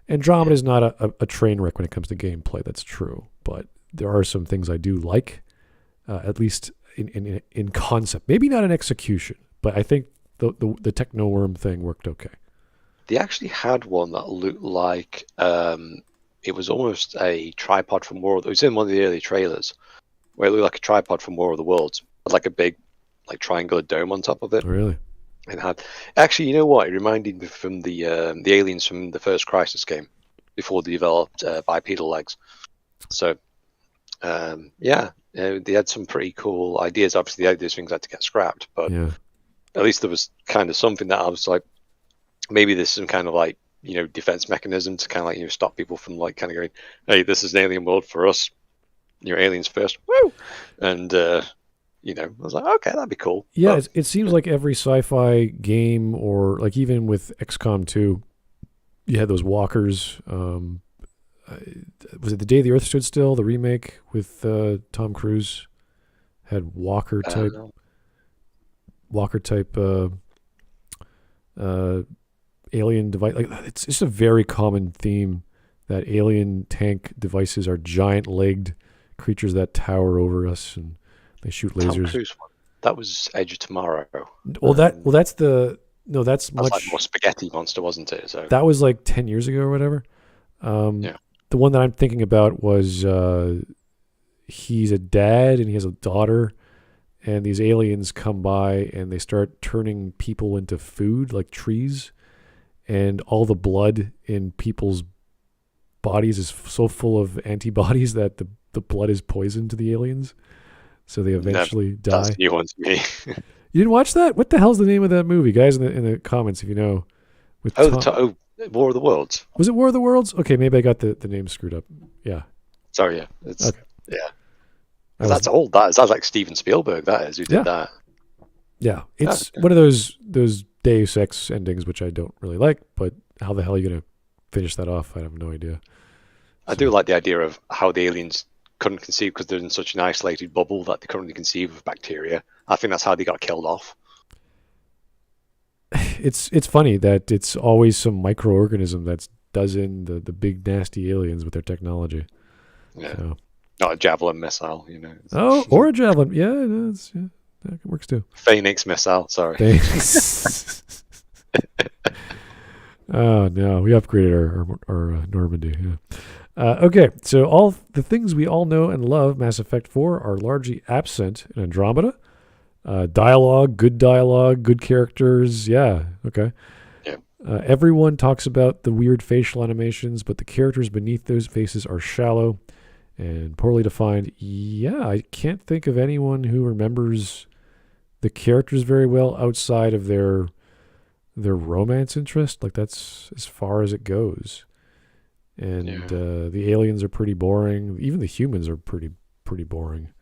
Andromeda is not a train wreck when it comes to gameplay. That's true. But there are some things I do like, at least in concept. Maybe not in execution, but I think the techno worm thing worked okay. They actually had one that looked like it was almost a tripod from War of the... It was in one of the early trailers, where it looked like a tripod from War of the Worlds. It had like a big triangular dome on top of it. Really? It had, actually, you know what? It reminded me from the aliens from the first Crisis game, before they developed bipedal legs. So, they had some pretty cool ideas. Obviously, these things had to get scrapped, but at least there was kind of something that I was like, maybe there's some kind of defense mechanism to kind of stop people from kind of going, hey, this is an alien world for us. You're aliens first, woo! And I was like, okay, that'd be cool. Yeah, it seems like every sci-fi game, or like even with XCOM 2, you had those walkers. Was it The Day the Earth Stood Still? The remake with Tom Cruise had walker type alien device. Like it's just a very common theme that alien tank devices are giant-legged creatures that tower over us and they shoot lasers. Tom Cruise one. That was Edge of Tomorrow. That's That's much like more spaghetti monster, wasn't it? So that was like 10 years ago or whatever. The one that I'm thinking about was he's a dad and he has a daughter, and these aliens come by and they start turning people into food like trees, and all the blood in people's bodies is so full of antibodies that the blood is poison to the aliens, so they eventually die. That's a new one to me. You didn't watch that? What the hell's the name of that movie, guys? In the comments, if you know. With War of the Worlds. Was it War of the Worlds? Okay, maybe I got the name screwed up. Yeah. Sorry, yeah. Okay. Yeah. That's old. That's like Steven Spielberg. That is who did that. Yeah, it's one of those Deus Ex endings which I don't really like. But how the hell are you gonna finish that off? I have no idea. I do like the idea of how the aliens couldn't conceive because they're in such an isolated bubble that they couldn't conceive of bacteria. I think that's how they got killed off. It's funny that it's always some microorganism that does in the big nasty aliens with their technology. Yeah. So. Not a javelin missile, you know. Oh, or a javelin. Yeah, that works too. Phoenix missile, sorry. Oh, no. We upgraded our Normandy. Yeah. Okay, so all the things we all know and love Mass Effect 4 are largely absent in Andromeda. Dialogue, good characters. Yeah, okay. Yeah. Everyone talks about the weird facial animations, but the characters beneath those faces are shallow and poorly defined. Yeah, I can't think of anyone who remembers the characters very well outside of their romance interest. Like that's as far as it goes. And the aliens are pretty boring. Even the humans are pretty boring.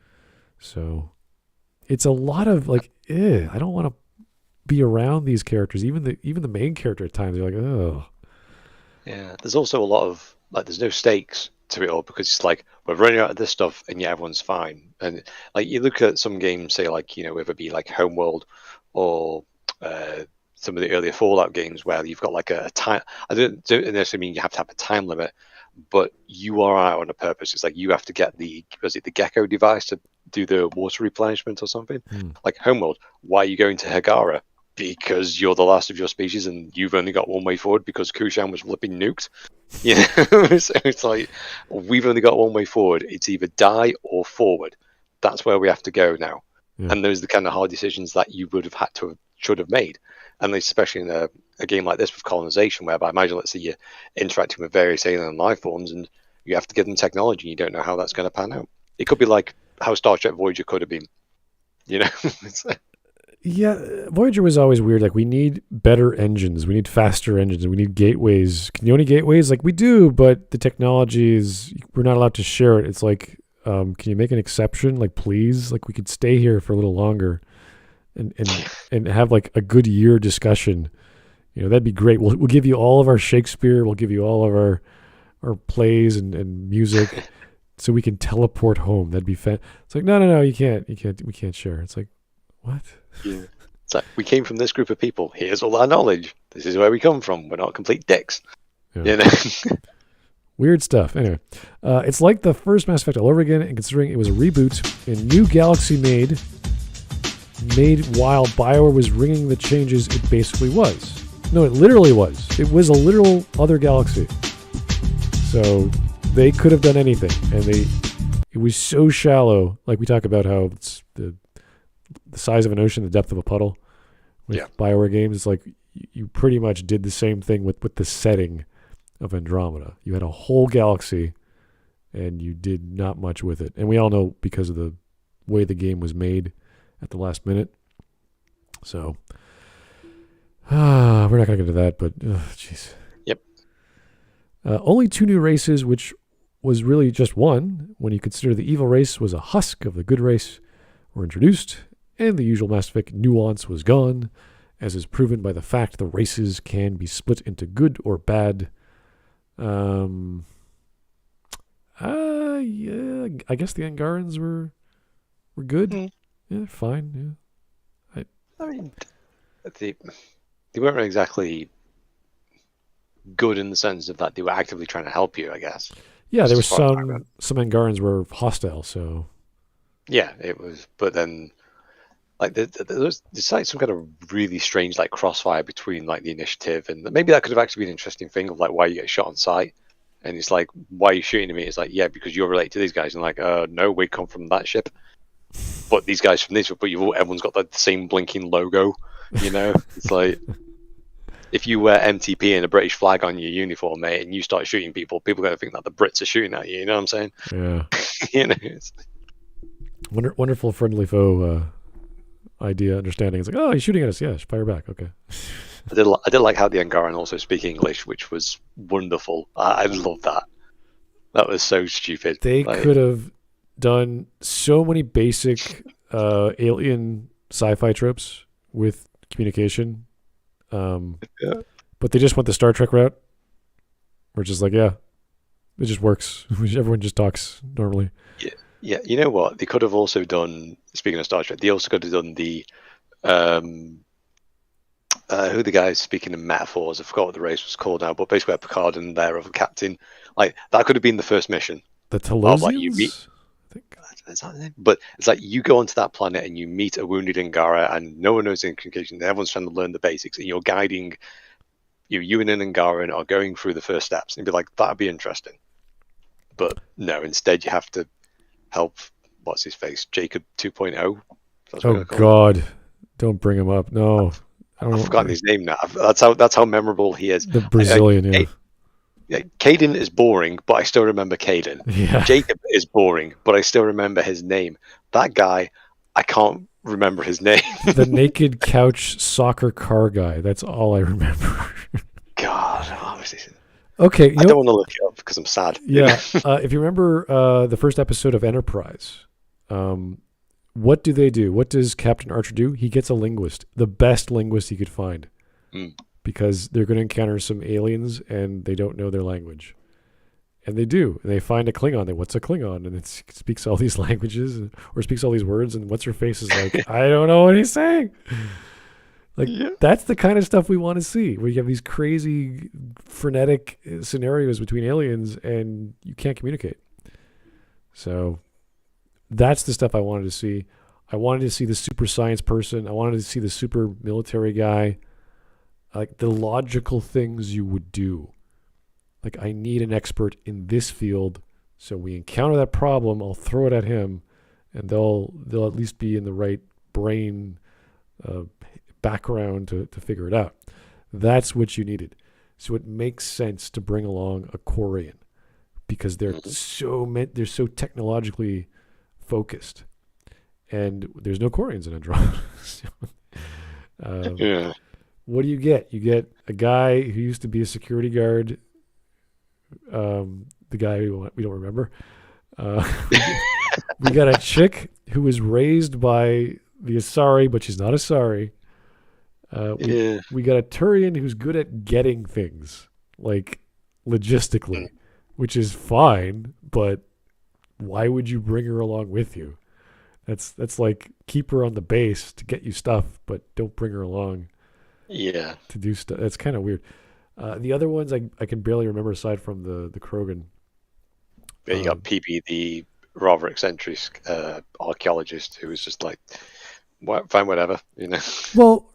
So it's a lot of like, I don't want to be around these characters. Even the main character at times, you're like, oh. Yeah, there's also a lot of like, there's no stakes to it all because it's like we're running out of this stuff and yet everyone's fine. And like you look at some games, say like whether it be like Homeworld or some of the earlier Fallout games where you've got like a time. I don't necessarily mean you have to have a time limit, but you are out on a purpose. It's like you have to get the Gecko device to do the water replenishment or something. Like Homeworld, why are you going to Hagara? Because you're the last of your species and you've only got one way forward because Kushan was flipping nuked. So it's like we've only got one way forward. It's either die or forward. That's where we have to go now. Yeah. And those are the kind of hard decisions that you would have should have made. And especially in a game like this with colonization, whereby imagine, let's say you're interacting with various alien life forms and you have to give them technology and you don't know how that's going to pan out. It could be like how Star Trek Voyager could have been, Yeah, Voyager was always weird. Like, we need better engines. We need faster engines. We need gateways. Can you own gateways? Like, we do, but the technology is, we're not allowed to share it. It's like, can you make an exception? Like, please? Like, we could stay here for a little longer and have, like, a good year discussion. That'd be great. We'll give you all of our Shakespeare. We'll give you all of our plays and music so we can teleport home. That'd be fun. It's like, no, you can't. We can't share. It's like, what? Yeah. It's like, we came from this group of people. Here's all our knowledge. This is where we come from. We're not complete dicks. Yeah. Weird stuff. Anyway, it's like the first Mass Effect all over again, and considering it was a reboot, a new galaxy made while Bioware was ringing the changes, it basically was. No, it literally was. It was a literal other galaxy. So they could have done anything, and it was so shallow. Like we talk about how it's the size of an ocean, the depth of a puddle with Bioware games. It's like you pretty much did the same thing with the setting of Andromeda. You had a whole galaxy and you did not much with it. And we all know because of the way the game was made at the last minute. So we're not going to get into that, but jeez. Yep. Only 2 new races, which was really just one when you consider the evil race was a husk of the good race, were introduced, and the usual Mass Effect nuance was gone, as is proven by the fact the races can be split into good or bad. Yeah, I guess the Angarans were good. Mm. Yeah, fine. Yeah. I mean, they weren't exactly good in the sense of that they were actively trying to help you, I guess. Yeah, there Just were as far as I remember. some Angarans were hostile, so Yeah, it was. But then, like, there's like some kind of really strange like crossfire between like the initiative, and maybe that could have actually been an interesting thing of like why you get shot on sight. And it's like, why are you shooting at me? It's like, yeah, because you're related to these guys. And like, no, we come from that ship. But these guys from this, but everyone's got the same blinking logo, you know? It's like, if you wear MTP and a British flag on your uniform, mate, and you start shooting people, people are going to think that the Brits are shooting at you, you know what I'm saying? yeah. You know? Wonderful friendly foe idea, understanding. It's like, oh, he's shooting at us. Yeah, fire back. Okay. I did like how the Angaran also speak English, which was wonderful. I love that. That was so stupid. They could have done so many basic alien sci-fi tropes with communication, Yeah. but they just went the Star Trek route. We're just like, yeah, it just works. Everyone just talks normally. Yeah, you know what? They could have also done, speaking of Star Trek, they also could have done the who the guy speaking in metaphors, I forgot what the race was called now, but basically a Picard and there of a captain. Like that could have been the first mission. The Telosians? You meet, I think. is that the name? But it's like you go onto that planet and you meet a wounded Angara and no one knows the communication. Everyone's trying to learn the basics and you're guiding you and an Angaran are going through the first steps and you'd be like, that'd be interesting. But no, instead you have to help what's his face? Jacob 2.0. Oh God. Don't bring him up. No. I've forgotten his name now. That's how memorable he is. The Brazilian, yeah. Caden is boring, but I still remember Caden. Yeah. Jacob is boring, but I still remember his name. That guy, I can't remember his name. The naked couch soccer car guy. That's all I remember. God, obviously. Okay, I don't want to look it up because I'm sad. Yeah. If you remember the first episode of Enterprise, what do they do? What does Captain Archer do? He gets a linguist, the best linguist he could find, because they're going to encounter some aliens and they don't know their language. And they do. And they find a Klingon. What's a Klingon? And it speaks all these languages or speaks all these words. And what's her face is like, I don't know what he's saying. Like, that's the kind of stuff we want to see, where you have these crazy, frenetic scenarios between aliens and you can't communicate. So that's the stuff I wanted to see. I wanted to see the super science person. I wanted to see the super military guy. Like, the logical things you would do. Like, I need an expert in this field, so we encounter that problem, I'll throw it at him, and they'll at least be in the right brain background to figure it out. That's what you needed. So it makes sense to bring along a Quarian because they're so technologically focused, and there's no Quarians in Andromeda. What do you get? You get a guy who used to be a security guard. The guy we don't remember. We got a chick who was raised by the Asari, but she's not Asari. We got a Turian who's good at getting things, like logistically, which is fine, but why would you bring her along with you? That's like keep her on the base to get you stuff, but don't bring her along. Yeah. To do stuff. That's kind of weird. The other ones I can barely remember aside from the Krogan. Yeah, you got PB, the rather eccentric archaeologist who was just like, fine, whatever, you know. Well,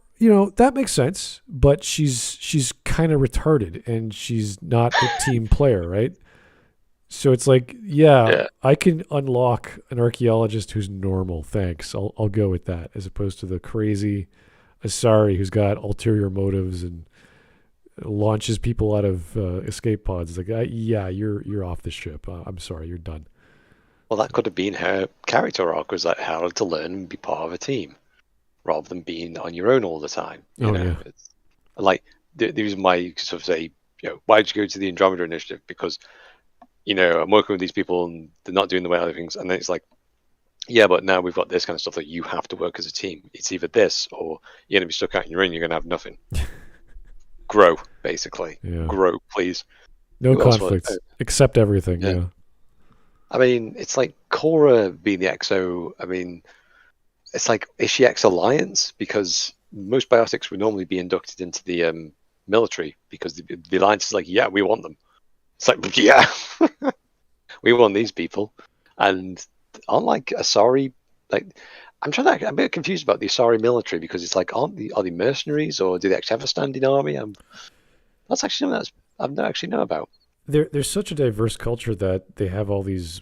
that makes sense, but she's kind of retarded and she's not a team player, right? So it's like, yeah, I can unlock an archaeologist who's normal. Thanks, I'll go with that, as opposed to the crazy Asari who's got ulterior motives and launches people out of escape pods. It's like, you're off the ship. I'm sorry, you're done. Well, that could have been her character arc, was like how to learn and be part of a team, rather than being on your own all the time. You know, it's, like the reason why you sort of say, why'd you go to the Andromeda Initiative? Because I'm working with these people and they're not doing the way other things, and then it's like, Yeah, but now we've got this kind of stuff that you have to work as a team. It's either this or you're going to be stuck out in your own. You're going to have nothing. Grow, basically. Yeah. Grow, please. No Who else conflicts. Accept everything. Yeah. I mean, it's like Cora being the XO. I mean, it's like, is she ex-Alliance? Because most biotics would normally be inducted into the military because the Alliance is like, yeah, we want them. It's like, yeah, we want these people. And unlike Asari, like, I'm a bit confused about the Asari military because it's like, are they mercenaries or do they actually have a standing army? That's actually something I've not actually know about. There's such a diverse culture that they have all these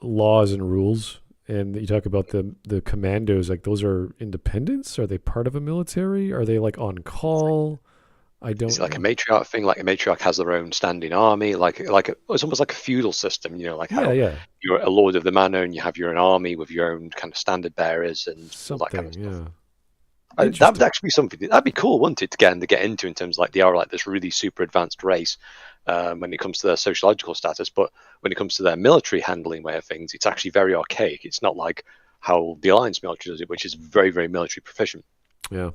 laws and rules. And you talk about the commandos, like those are independents? Are they part of a military? Are they like on call? I don't Is it like know. a matriarch thing? Like a matriarch has their own standing army, it's almost like a feudal system. Like Yeah, how yeah. you're a lord of the manor and you have your own army with your own kind of standard bearers and all that kind Something, of stuff. yeah. That would Interesting. actually be something that'd be cool, wouldn't it, to get into in terms of like they are like this really super advanced race when it comes to their sociological status, but when it comes to their military handling way of things, it's actually very archaic. It's not like how the Alliance military does it, which is very, very military proficient. Yeah.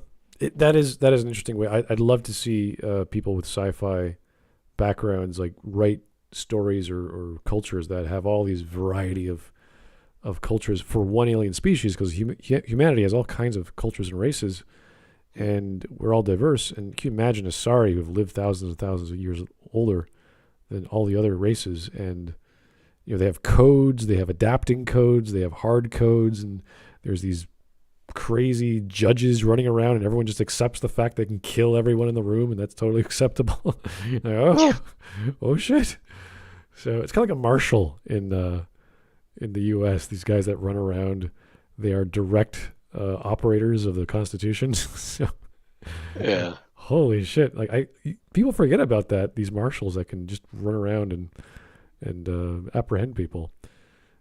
That is an interesting way. I'd love to see people with sci-fi backgrounds like write stories or cultures that have all these variety of cultures for one alien species because humanity has all kinds of cultures and races and we're all diverse. And can you imagine Asari who have lived thousands and thousands of years older than all the other races? And they have codes, they have adapting codes, they have hard codes, and there's these crazy judges running around and everyone just accepts the fact they can kill everyone in the room and that's totally acceptable. Like, oh shit. So it's kind of like a marshal in the US, these guys that run around, they are direct operators of the Constitution. So Yeah. holy shit. Like people forget about that, these marshals that can just run around and apprehend people.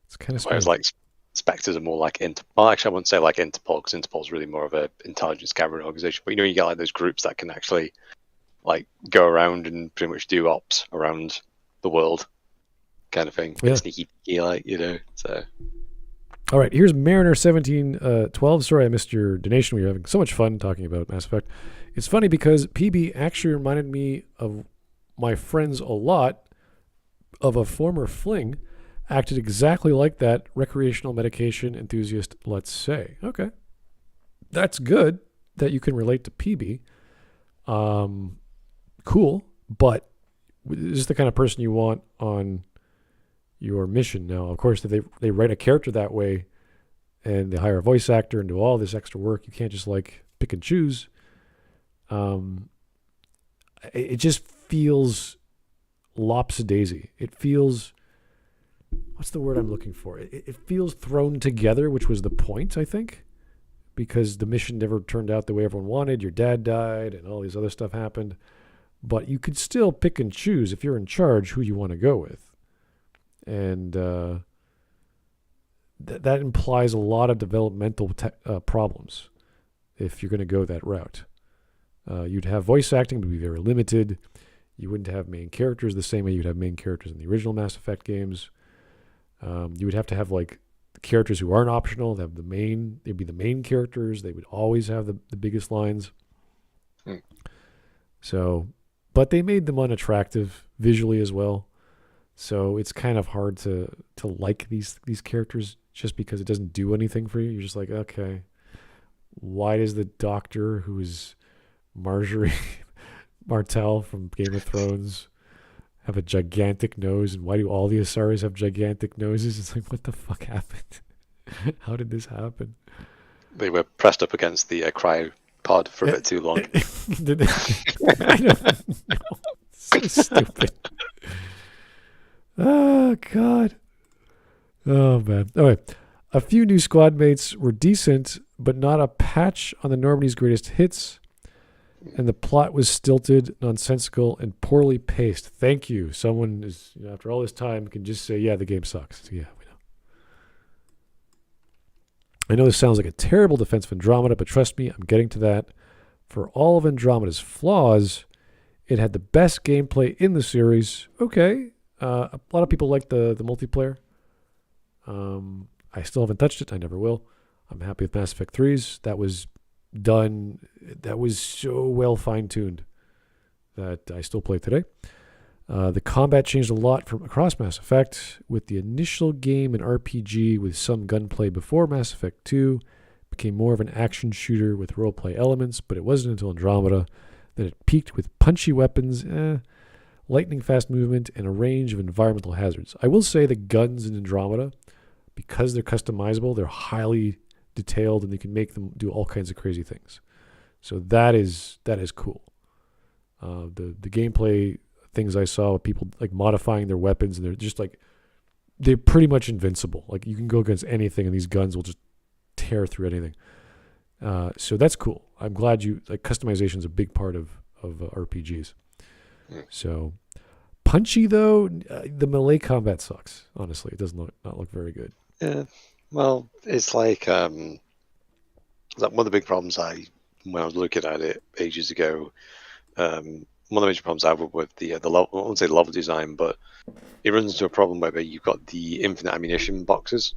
It's kind of Whereas strange. like Spectres are more like well, actually I wouldn't say like Interpol because Interpol's really more of a intelligence gathering organization. But you get like those groups that can actually like go around and pretty much do ops around the world, kind of thing. Yeah. Sneaky, So All right, here's Mariner 1712. Sorry I missed your donation. We were having so much fun talking about Mass Effect. It's funny because PB actually reminded me of my friends a lot of a former fling. Acted exactly like that recreational medication enthusiast, let's say. Okay. That's good that you can relate to PB. Cool, but is this the kind of person you want on your mission? Now, of course, if they write a character that way and they hire a voice actor and do all this extra work, you can't just like pick and choose. It just feels lopsidasy. It feels, what's the word I'm looking for? It feels thrown together, which was the point, I think, because the mission never turned out the way everyone wanted. Your dad died and all these other stuff happened. But you could still pick and choose if you're in charge who you want to go with. And that implies a lot of developmental problems if you're going to go that route. You'd have voice acting, but be very limited. You wouldn't have main characters the same way you'd have main characters in the original Mass Effect games. You would have to have like characters who aren't optional. They'd be the main characters. They would always have the biggest lines. So, but they made them unattractive visually as well. So it's kind of hard to like these characters just because it doesn't do anything for you. You're just like, okay, why does the doctor who is Marjorie Martell from Game of Thrones have a gigantic nose, and why do all the Asaris have gigantic noses? It's like, what the fuck happened? How did this happen? they were pressed up against the cryo pod for a bit too long. Did they? I don't know. So stupid. Oh, God. Oh, man. All right. A few new squad mates were decent, but not a patch on the Normandy's greatest hits. And the plot was stilted, nonsensical, and poorly paced. Thank you. Someone is, after all this time, can just say, yeah, the game sucks. So, yeah, we know. I know this sounds like a terrible defense of Andromeda, but trust me, I'm getting to that. For all of Andromeda's flaws, it had the best gameplay in the series. Okay. A lot of people like the multiplayer. I still haven't touched it. I never will. I'm happy with Mass Effect 3's. That was done. That was so well fine-tuned that I still play today. The combat changed a lot from across Mass Effect, with the initial game an RPG with some gunplay before Mass Effect 2 became more of an action shooter with roleplay elements, but it wasn't until Andromeda that it peaked with punchy weapons, lightning-fast movement, and a range of environmental hazards. I will say the guns in Andromeda, because they're customizable, they're highly detailed, and you can make them do all kinds of crazy things. So that is cool. The gameplay things I saw with people like modifying their weapons, and they're just like, they're pretty much invincible. Like you can go against anything, and these guns will just tear through anything. So that's cool. I'm glad customization is a big part of RPGs. So punchy though, the melee combat sucks. Honestly, it does not look very good. Yeah. Well, it's like one of the big problems when I was looking at it ages ago. One of the major problems I have with the level, I won't say level design, but it runs into a problem where you've got the infinite ammunition boxes.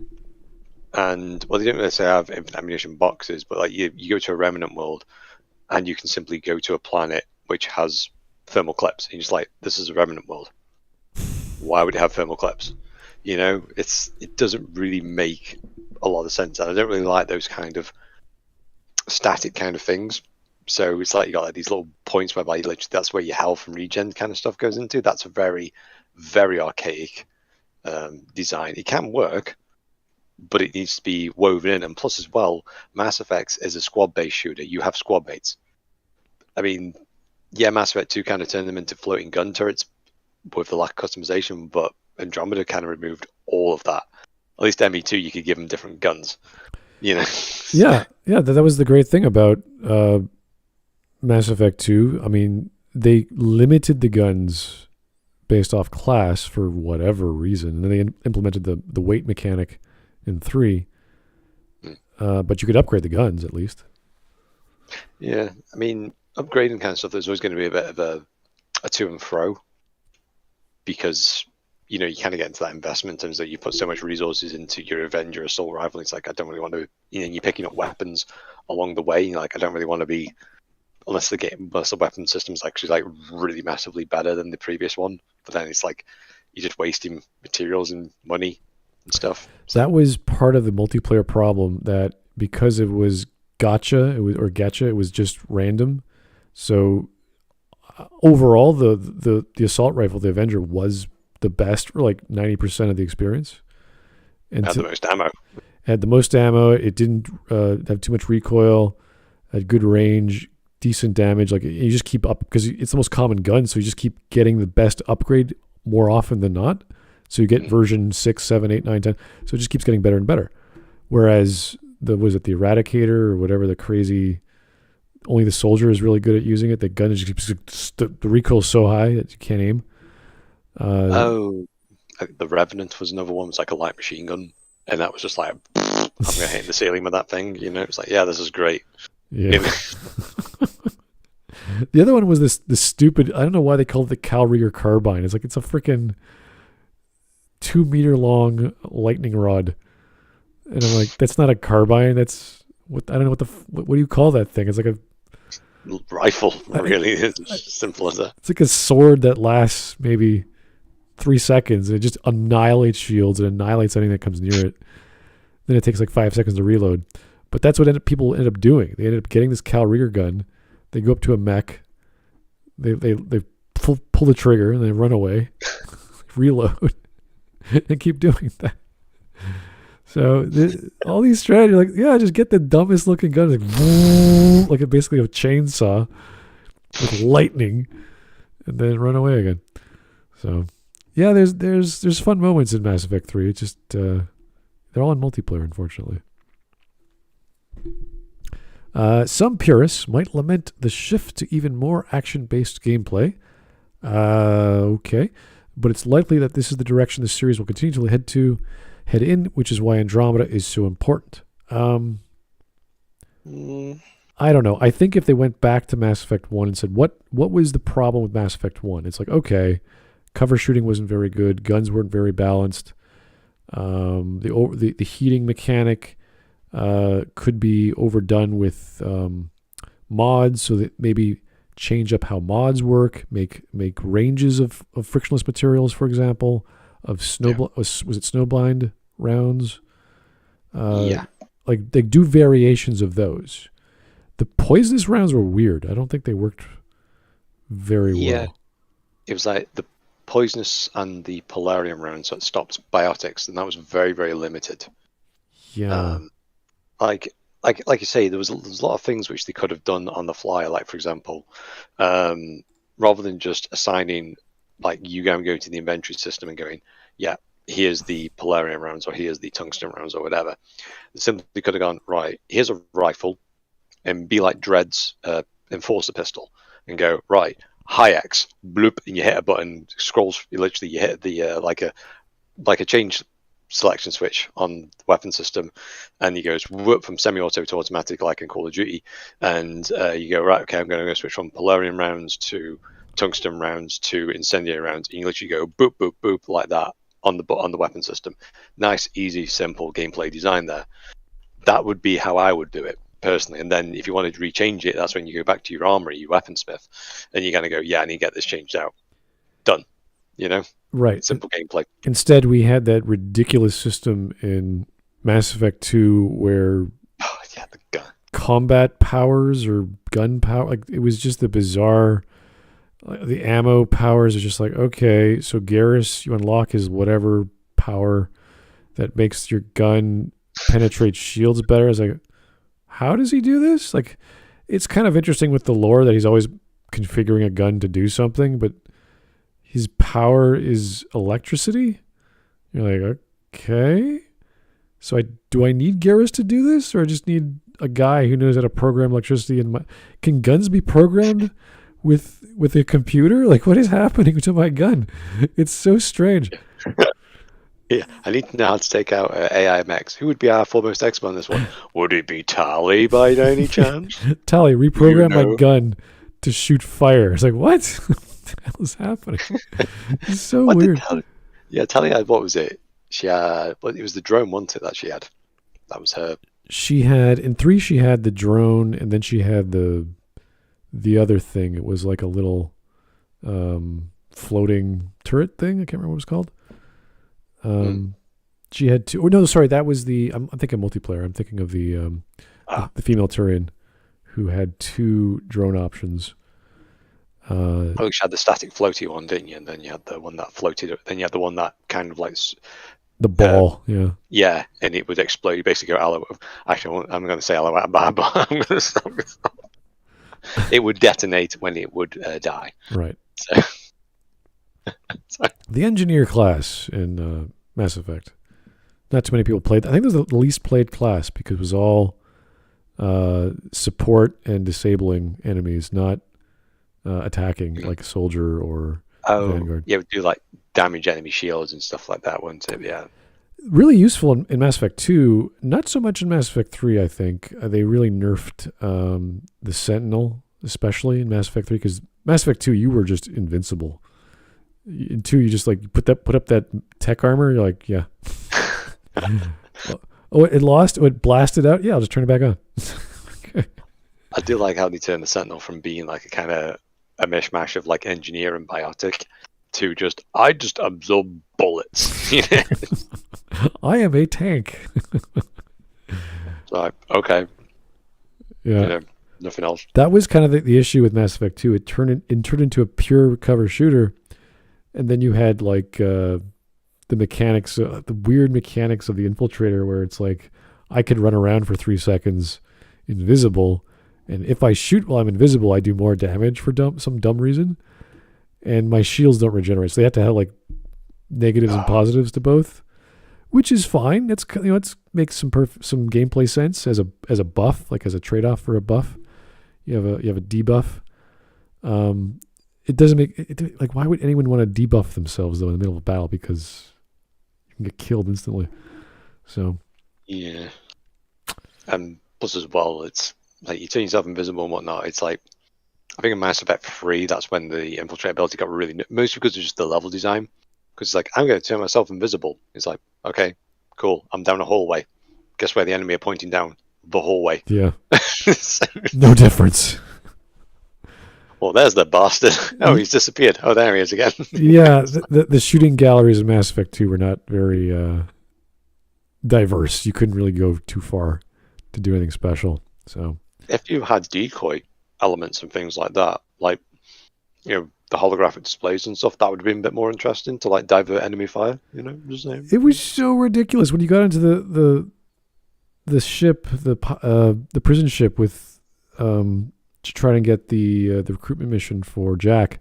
And, well, they don't really say have infinite ammunition boxes, but like you go to a remnant world and you can simply go to a planet which has thermal clips. And you're just like, this is a remnant world. Why would it have thermal clips? You know, it doesn't really make a lot of sense. And I don't really like those kind of static kind of things. So it's like you got like these little points whereby you literally, that's where your health and regen kind of stuff goes into. That's a very, very archaic design. It can work, but it needs to be woven in. And plus as well, Mass Effect is a squad-based shooter. You have squad mates. I mean, yeah, Mass Effect 2 kind of turned them into floating gun turrets with the lack of customization, but Andromeda kind of removed all of that. At least ME2, you could give them different guns, you know? Yeah, that was the great thing about Mass Effect 2. I mean, they limited the guns based off class for whatever reason, and then they implemented the weight mechanic in 3. But you could upgrade the guns at least. Yeah, I mean, upgrading kind of stuff, there's always going to be a bit of a to and fro, because you know, you kind of get into that investment in terms that you put so much resources into your Avenger assault rifle. It's like, I don't really want to, you know, you're picking up weapons along the way. Like, I don't really want to be, unless the weapon system's actually like really massively better than the previous one. But then it's like, you're just wasting materials and money and stuff. So that was part of the multiplayer problem, that because it was gacha, it was just random. So overall, the assault rifle, the Avenger, was the best for like 90% of the experience. And had the most ammo. Had the most ammo. It didn't have too much recoil. Had good range, decent damage. Like, you just keep up, because it's the most common gun, so you just keep getting the best upgrade more often than not. So you get version 6, 7, 8, 9, 10. So it just keeps getting better and better. Whereas the Eradicator or whatever, the crazy, only the soldier is really good at using it. The gun just keeps, the recoil is so high that you can't aim. The Revenant was another one. It was like a light machine gun, and that was just like, I'm gonna hit the ceiling with that thing. You know, it's like, yeah, this is great. Yeah. The other one was this stupid, I don't know why they called it the Cal Rieger carbine. It's like, it's a freaking 2 meter long lightning rod, and I'm like, that's not a carbine. That's what, I don't know what do you call that thing? It's like a rifle. Really, it's simple as that. It's like a sword that lasts maybe 3 seconds, and it just annihilates shields and annihilates anything that comes near it. Then it takes like 5 seconds to reload. But that's what people end up doing. They ended up getting this Cal Rieger gun. They go up to a mech. They pull the trigger and they run away, reload, and keep doing that. So all these strategies, like, yeah, just get the dumbest looking gun, like basically a chainsaw with lightning, and then run away again. So yeah, there's fun moments in Mass Effect 3. It's just they're all in multiplayer, unfortunately. Some purists might lament the shift to even more action-based gameplay. Okay, but it's likely that this is the direction the series will continue to head in, which is why Andromeda is so important. I don't know. I think if they went back to Mass Effect 1 and said, what was the problem with Mass Effect 1? It's like, okay, cover shooting wasn't very good. Guns weren't very balanced. The heating mechanic could be overdone with mods, so that maybe change up how mods work, make ranges of frictionless materials, for example, of was it snowblind rounds? Like they do variations of those. The poisonous rounds were weird. I don't think they worked very well. It was like the poisonous and the polarium rounds that stopped biotics, and that was very, very limited. Yeah. Like you say, there was a lot of things which they could have done on the fly. Like, for example, rather than just assigning, like, you go to the inventory system and going, yeah, here's the polarium rounds or here's the tungsten rounds or whatever. They simply could have gone, right, here's a rifle, and be like Dread's enforcer pistol, and go, right, high X, bloop, and you hit a button, scrolls, you hit the like a change selection switch on the weapon system, and you goes whoop from semi-auto to automatic, like in Call of Duty, and you go, right, okay, I'm going to go switch from polarium rounds to tungsten rounds to incendiary rounds, and you literally go boop boop boop like that on the weapon system. Nice, easy, simple gameplay design there. That would be how I would do it personally. And then if you wanted to rechange it, that's when you go back to your armory, your weaponsmith, and you're going to go, yeah, I need to get this changed out. Done. You know? Right. Simple gameplay. Instead, we had that ridiculous system in Mass Effect 2 where the gun. Combat powers or gun power, like it was just the bizarre. The ammo powers are just like, okay, so Garrus, you unlock his whatever power that makes your gun penetrate shields better. I was like, how does he do this? Like, it's kind of interesting with the lore that he's always configuring a gun to do something, but his power is electricity. You're like, okay, so do I need Garrus to do this, or I just need a guy who knows how to program electricity? Can guns be programmed with a computer? Like, what is happening to my gun? It's so strange. Yeah, I need to know how to take out AIMX. Who would be our foremost expert on this one? Would it be Tali by any chance? Tali, reprogram my gun to shoot fire. It's like, what? What the hell is happening? It's so weird. Tali had, what was it? She had, well, it was the drone, wasn't it, that she had? That was her. She had, in 3, she had the drone, and then she had the other thing. It was like a little floating turret thing. I can't remember what it was called. She had 2. Oh no, sorry, that was the. I'm thinking multiplayer. I'm thinking of the female Turian who had 2 drone options. You had the static floaty one, didn't you? And then you had the one that floated. Then you had the one that kind of like the ball, yeah, and it would explode. You basically go, actually, I'm going to say Aloe Akbar, but I'm going to stop. It would detonate when it would die. Right. So. The engineer class in Mass Effect. Not too many people played. I think it was the least played class because it was all support and disabling enemies, not attacking like a soldier or Vanguard. Yeah, it would do like damage enemy shields and stuff like that, wouldn't it? Yeah. Really useful in Mass Effect 2. Not so much in Mass Effect 3, I think. They really nerfed the Sentinel, especially in Mass Effect 3, because Mass Effect 2, you were just invincible. In 2, you just like put up that tech armor. You're like, yeah. Oh, it lost. Oh, it blasted out. Yeah, I'll just turn it back on. Okay. I do like how they turned the Sentinel from being like a kind of a mishmash of like engineer and biotic to I just absorb bullets. I am a tank. Like, okay. Yeah. Nothing else. That was kind of the issue with Mass Effect 2. It turned into a pure cover shooter, and then you had like the mechanics, the weird mechanics of the infiltrator, where it's like I could run around for 3 seconds invisible, and if I shoot while I'm invisible, I do more damage for some dumb reason, and my shields don't regenerate. So they have to have like negatives and positives to both, which is fine. It's it makes some gameplay sense as a buff, like as a trade off for a buff. You have a debuff. It doesn't make it like, why would anyone want to debuff themselves though in the middle of a battle, because you can get killed instantly. So yeah, and plus as well, it's like you turn yourself invisible and whatnot. It's like, I think in Mass Effect 3, that's when the infiltrate ability got really, mostly because of just the level design. because it's like, I'm going to turn myself invisible. It's like, okay, cool. I'm down a hallway. Guess where the enemy are pointing down? The hallway. Yeah. So, No difference. well, there's the bastard. Oh, he's disappeared. Oh, there he is again. Yeah, the shooting galleries in Mass Effect 2 were not very diverse. You couldn't really go too far to do anything special. So if you had decoy elements and things like that, like, you know, the holographic displays and stuff, that would have been a bit more interesting to like divert enemy fire. You know, just saying. it was so ridiculous when you got into the ship, the prison ship with to try and get the recruitment mission for Jack.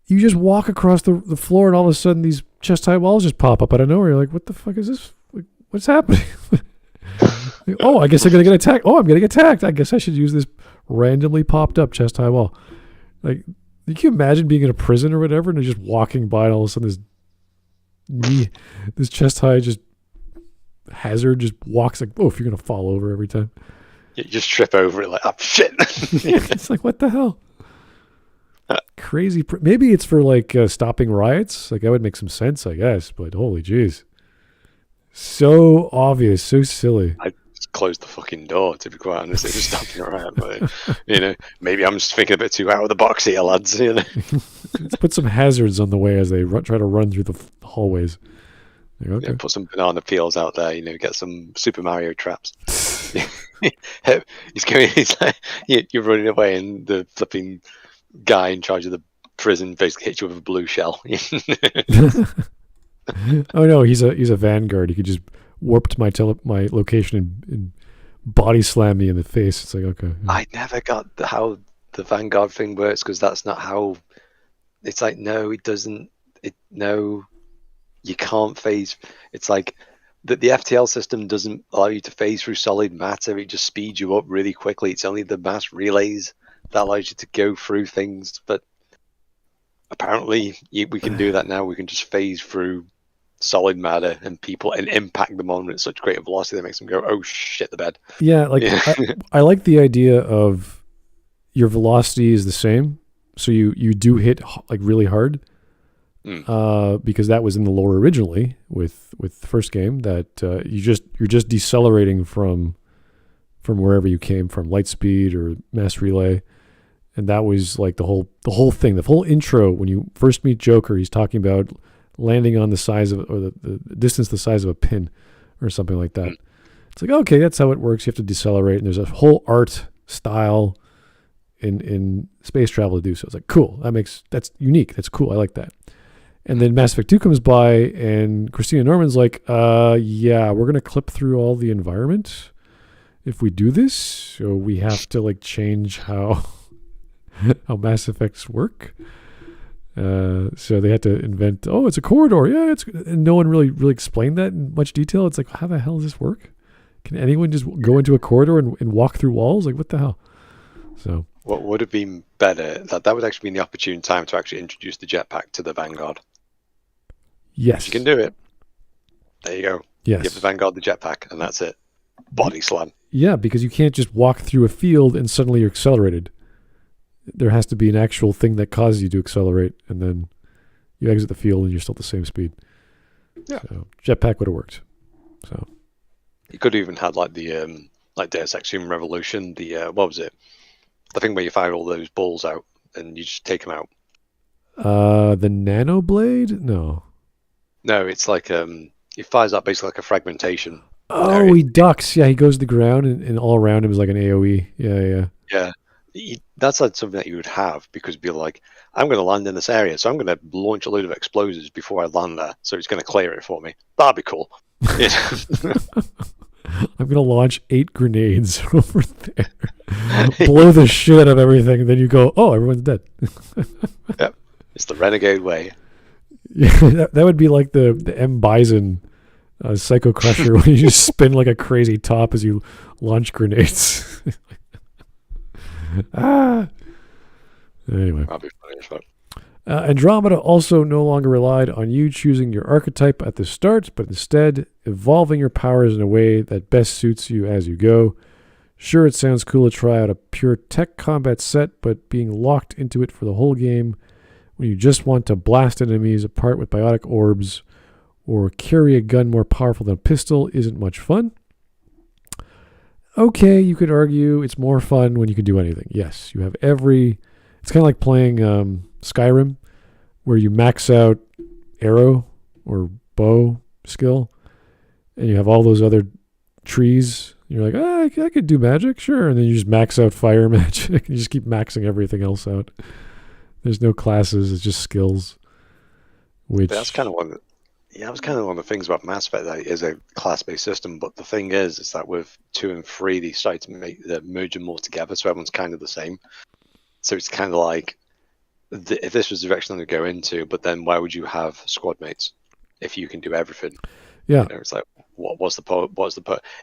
You just walk across the floor and all of a sudden these chest high walls just pop up out of nowhere. You're like, what the fuck is this? Like, what's happening? Oh, I guess I'm gonna get attacked. Oh, I'm getting attacked. I guess I should use this randomly popped up chest high wall. Like, you can imagine being in a prison or whatever, and they're just walking by, and all of a sudden this chest high just hazard just walks like, oh, if you're gonna fall over every time. You just trip over it like, oh shit. It's like, what the hell? Crazy. Maybe it's for like stopping riots. Like, that would make some sense, I guess. But holy jeez, so obvious, so silly. I just closed the fucking door, to be quite honest. It's just stopping around. But, you know, maybe I'm just thinking a bit too out of the box here, lads. You know? Let's put some hazards on the way as they try to run through the hallways. Like, okay. Yeah, put some banana peels out there. You know, get some Super Mario traps. He's like, you're running away, and the flipping guy in charge of the prison basically hits you with a blue shell. Oh no, he's a vanguard. He could just warp to my location and body slam me in the face. It's like, okay. I never got how the vanguard thing works, because that's not how. It's like, no, it doesn't. No, you can't phase. It's like the FTL system doesn't allow you to phase through solid matter. It just speeds you up really quickly. It's only the mass relays that allows you to go through things. But apparently, we can do that now. We can just phase through solid matter and people and impact them on at such great velocity that makes them go, oh shit, the bed. Yeah, like I like the idea of your velocity is the same, so you do hit like really hard. Because that was in the lore originally with the first game, that you're just decelerating from wherever you came from, light speed or mass relay, and that was like the whole thing. The whole intro, when you first meet Joker, he's talking about landing on the size of, or the distance the size of a pin or something like that. It's like, okay, that's how it works. You have to decelerate, and there's a whole art style in space travel to do so. It's like, cool. That's unique. That's cool. I like that. And then Mass Effect 2 comes by, and Christina Norman's like, yeah, we're going to clip through all the environment if we do this. So we have to like change how Mass Effects work. So they had to invent, oh, it's a corridor. Yeah, and no one really explained that in much detail. It's like, how the hell does this work? Can anyone just go into a corridor and walk through walls? Like, what the hell? So what would have been better, that would actually be the opportune time to actually introduce the jetpack to the Vanguard. Yes. You can do it. There you go. Yes. Give the Vanguard the jetpack, and that's it. Body slam. Yeah, because you can't just walk through a field and suddenly you're accelerated. There has to be an actual thing that causes you to accelerate, and then you exit the field and you're still at the same speed. Yeah. So jetpack would have worked. So you could have even had like the like Deus Ex Human Revolution, the what was it? The thing where you fire all those balls out and you just take them out. The nano blade? No. No, it's like he fires out basically like a fragmentation. Oh, he ducks. Yeah, he goes to the ground, and all around him is like an AoE. Yeah. That's like something that you would have, because it'd be like, I'm going to land in this area, so I'm going to launch a load of explosives before I land there, so it's going to clear it for me. That'd be cool. I'm going to launch 8 grenades over there, blow the shit out of everything, and then you go, oh, everyone's dead. Yep, it's the renegade way. Yeah, that would be like the M. Bison Psycho Crusher, when you just spin like a crazy top as you launch grenades. Anyway. That'd be funny as well. Andromeda also no longer relied on you choosing your archetype at the start, but instead evolving your powers in a way that best suits you as you go. Sure, it sounds cool to try out a pure tech combat set, but being locked into it for the whole game when you just want to blast enemies apart with biotic orbs or carry a gun more powerful than a pistol isn't much fun. Okay, you could argue it's more fun when you can do anything. Yes, you have it's kind of like playing Skyrim, where you max out arrow or bow skill, and you have all those other trees. You're like, I could do magic, sure. And then you just max out fire magic. You just keep maxing everything else out. There's no classes, it's just skills. Which that's kind of one of the things about Mass Effect, that it is a class-based system. But the thing is that with 2 and 3, they started to merge them more together, so everyone's kind of the same. So it's kind of like, if this was the direction to go into, but then why would you have squad mates if you can do everything? Yeah, It's like, what's the point?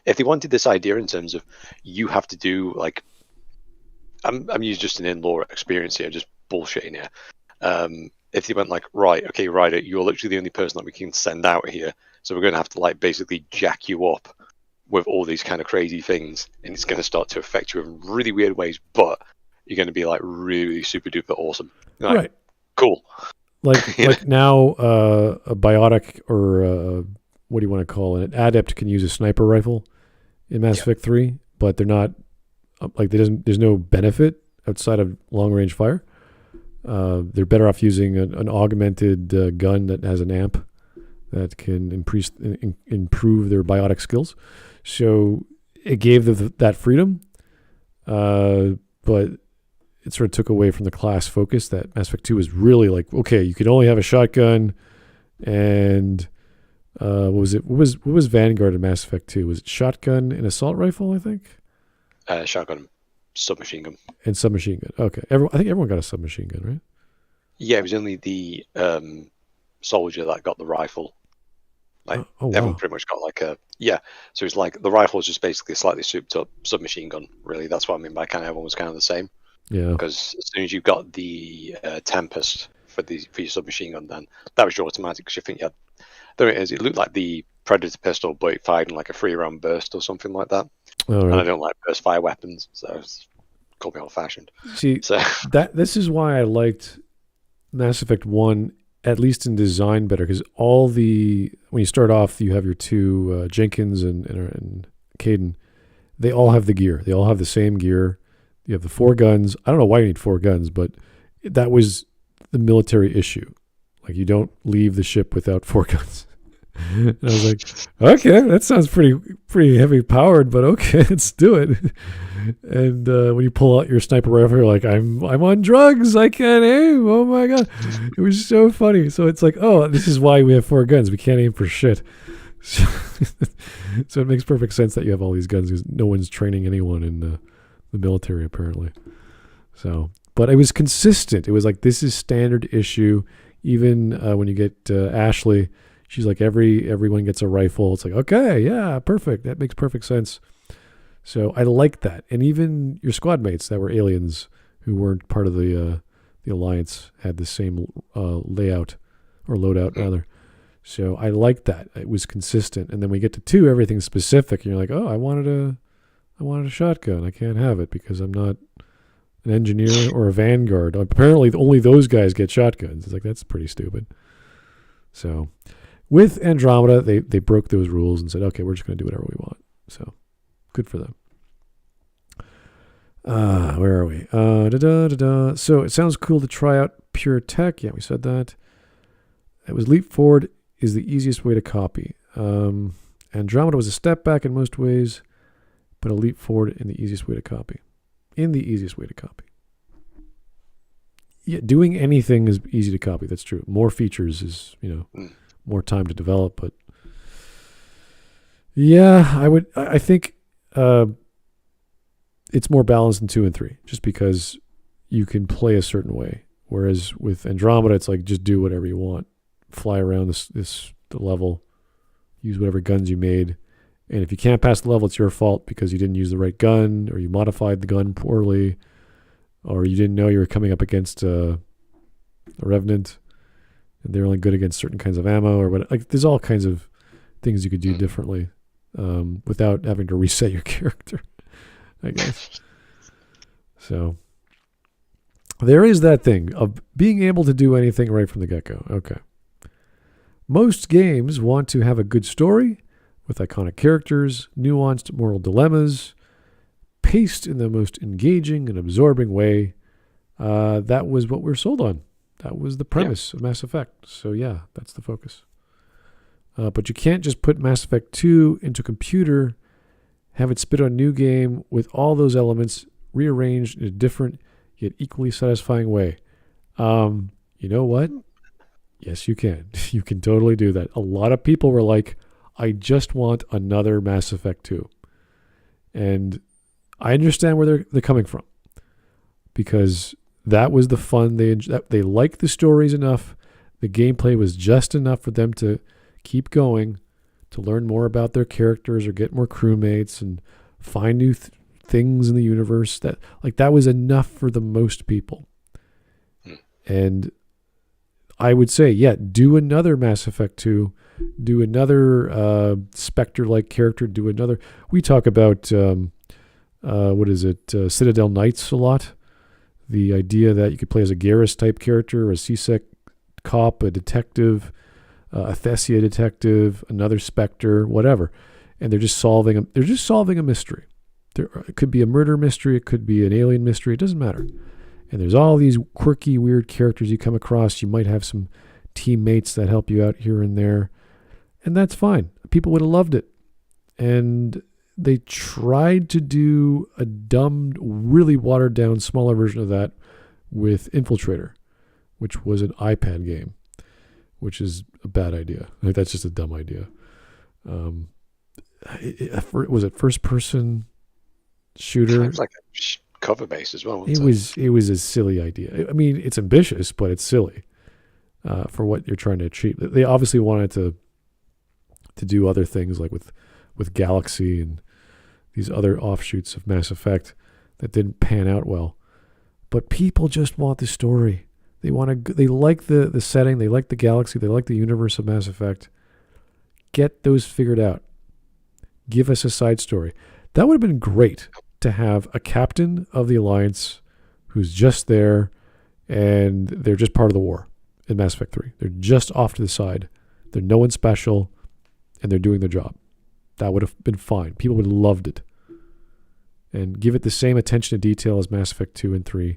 If they wanted this idea in terms of you have to do like, I'm using just an in-law experience here, just bullshitting here. If they went like, right, okay, Ryder, you're literally the only person that we can send out here, so we're going to have to like basically jack you up with all these kind of crazy things, and it's going to start to affect you in really weird ways, but you're going to be like really super duper awesome. Like, right. Cool. Like now, a biotic or what do you want to call it? An adept can use a sniper rifle in Mass Effect 3, but they're not like there's no benefit outside of long range fire. They're better off using an augmented gun that has an amp that can improve their biotic skills. So it gave them that freedom, but it sort of took away from the class focus that Mass Effect 2 was really like, okay, you can only have a shotgun and what was it? What was Vanguard in Mass Effect 2? Was it shotgun and assault rifle, I think? Shotgun, submachine gun. And submachine gun. Okay. I think everyone got a submachine gun, right? Yeah, it was only the soldier that got the rifle. Like everyone pretty much got like a So it's like the rifle was just basically a slightly souped up submachine gun. Really, that's what I mean by kind of everyone was kind of the same. Yeah. Because as soon as you got the Tempest for your submachine gun, then that was your automatic. Because you think there it is. It looked like the Predator pistol, but it fired in like a 3-round burst or something like that. Oh, right. And I don't like burst fire weapons, so it's called me old fashioned. See, this is why I liked Mass Effect 1, at least in design, better, because when you start off, you have your 2 Jenkins and Caden. They all have the gear. They all have the same gear. You have the 4 guns. I don't know why you need 4 guns, but that was the military issue. Like, you don't leave the ship without 4 guns. And I was like, okay, that sounds pretty heavy powered, but okay, let's do it. And when you pull out your sniper rifle, you're like, I'm on drugs. I can't aim. Oh my god, it was so funny. So it's like, oh, this is why we have 4 guns. We can't aim for shit. So it makes perfect sense that you have all these guns because no one's training anyone in the military apparently. So, but it was consistent. It was like, this is standard issue. Even when you get Ashley, she's like, everyone gets a rifle. It's like, okay, yeah, perfect. That makes perfect sense. So I like that. And even your squad mates that were aliens who weren't part of the Alliance had the same layout or loadout rather. So I like that. It was consistent. And then we get to 2, everything's specific. And you're like, oh, I wanted a shotgun. I can't have it because I'm not an engineer or a Vanguard. Apparently only those guys get shotguns. It's like, that's pretty stupid. So with Andromeda, they broke those rules and said, okay, we're just going to do whatever we want. So good for them. Where are we? So it sounds cool to try out pure tech. Yeah, we said that. It was leap forward is the easiest way to copy. Andromeda was a step back in most ways, but a leap forward in the easiest way to copy. Yeah, doing anything is easy to copy. That's true. More features is, more time to develop. But yeah, I think it's more balanced than 2 and 3, just because you can play a certain way. Whereas with Andromeda, it's like, just do whatever you want. Fly around the level, use whatever guns you made. And if you can't pass the level, it's your fault because you didn't use the right gun, or you modified the gun poorly, or you didn't know you were coming up against a Revenant, and they're only good against certain kinds of ammo, or what. Like, there's all kinds of things you could do differently without having to reset your character, I guess. So, There is that thing of being able to do anything right from the get-go. Okay. Most games want to have a good story with iconic characters, nuanced moral dilemmas, paced in the most engaging and absorbing way. That was what we're sold on. That was the premise of Mass Effect. So yeah, that's the focus. But you can't just put Mass Effect 2 into a computer, have it spit out a new game with all those elements rearranged in a different yet equally satisfying way. You know what? Yes, you can. You can totally do that. A lot of people were like, I just want another Mass Effect 2. And I understand where they're coming from, because that was the fun. They liked the stories enough. The gameplay was just enough for them to keep going, to learn more about their characters or get more crewmates and find new things in the universe. That was enough for the most people. And I would say, do another Mass Effect 2, do another Spectre-like character, do another. We talk about Citadel Knights a lot. The idea that you could play as a Garrus type character, a CSEC cop, a detective, a Thessia detective, another Spectre, whatever, and they're just solving a mystery. It could be a murder mystery, it could be an alien mystery, it doesn't matter. And there's all these quirky, weird characters you come across. You might have some teammates that help you out here and there, and that's fine. People would have loved it. And they tried to do a dumb, really watered down, smaller version of that with Infiltrator, which was an iPad game, which is a bad idea. That's just a dumb idea. Was it first person shooter? It's like a cover base as well. It was a silly idea. I mean, it's ambitious, but it's silly for what you're trying to achieve. They obviously wanted to do other things, like with Galaxy and these other offshoots of Mass Effect that didn't pan out well. But people just want the story. They like the setting, they like the galaxy, they like the universe of Mass Effect. Get those figured out. Give us a side story. That would have been great to have a captain of the Alliance who's just there, and they're just part of the war in Mass Effect 3. They're just off to the side. They're no one special, and they're doing their job. That would have been fine. People would have loved it. And give it the same attention to detail as Mass Effect 2 and 3.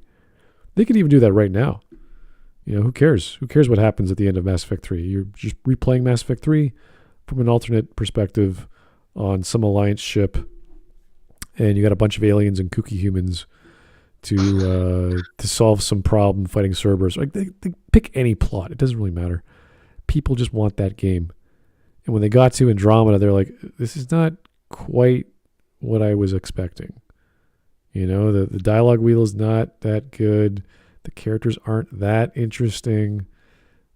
They could even do that right now. Who cares? Who cares what happens at the end of Mass Effect 3? You're just replaying Mass Effect 3 from an alternate perspective on some Alliance ship, and you got a bunch of aliens and kooky humans to solve some problem fighting Cerberus. Like they pick any plot. It doesn't really matter. People just want that game. And when they got to Andromeda, they're like, this is not quite what I was expecting. The dialogue wheel is not that good. The characters aren't that interesting.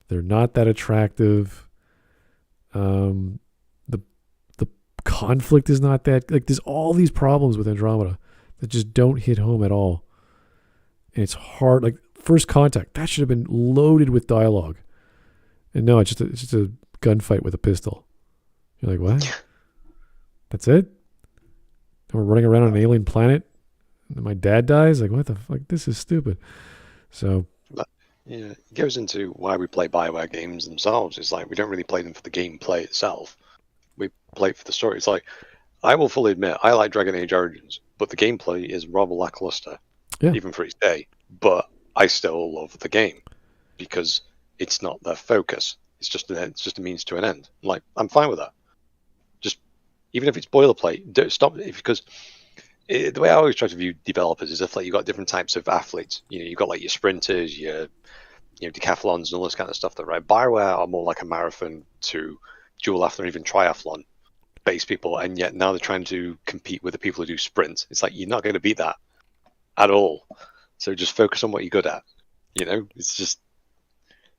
They're not that attractive. The conflict is not that, there's all these problems with Andromeda that just don't hit home at all. And it's hard. Like First Contact, that should have been loaded with dialogue. And no, it's just a gunfight with a pistol. You're like, what? That's it? And we're running around on an alien planet and my dad dies? Like, what the fuck? This is stupid. So it goes into why we play Bioware games themselves. It's like we don't really play them for the gameplay itself. We play it for the story. It's like, I will fully admit, I like Dragon Age Origins, but the gameplay is rather lackluster, even for its day. But I still love the game because it's not their focus. It's just a means to an end. Like, I'm fine with that. Just even if it's boilerplate, don't stop it, because the way I always try to view developers is if you've got different types of athletes. You've got your sprinters, your decathlons and all this kind of stuff. That right, Bioware are more like a marathon to duathlon or even triathlon based people, and yet now they're trying to compete with the people who do sprints. It's like, you're not going to beat that at all. So just focus on what you're good at. It's just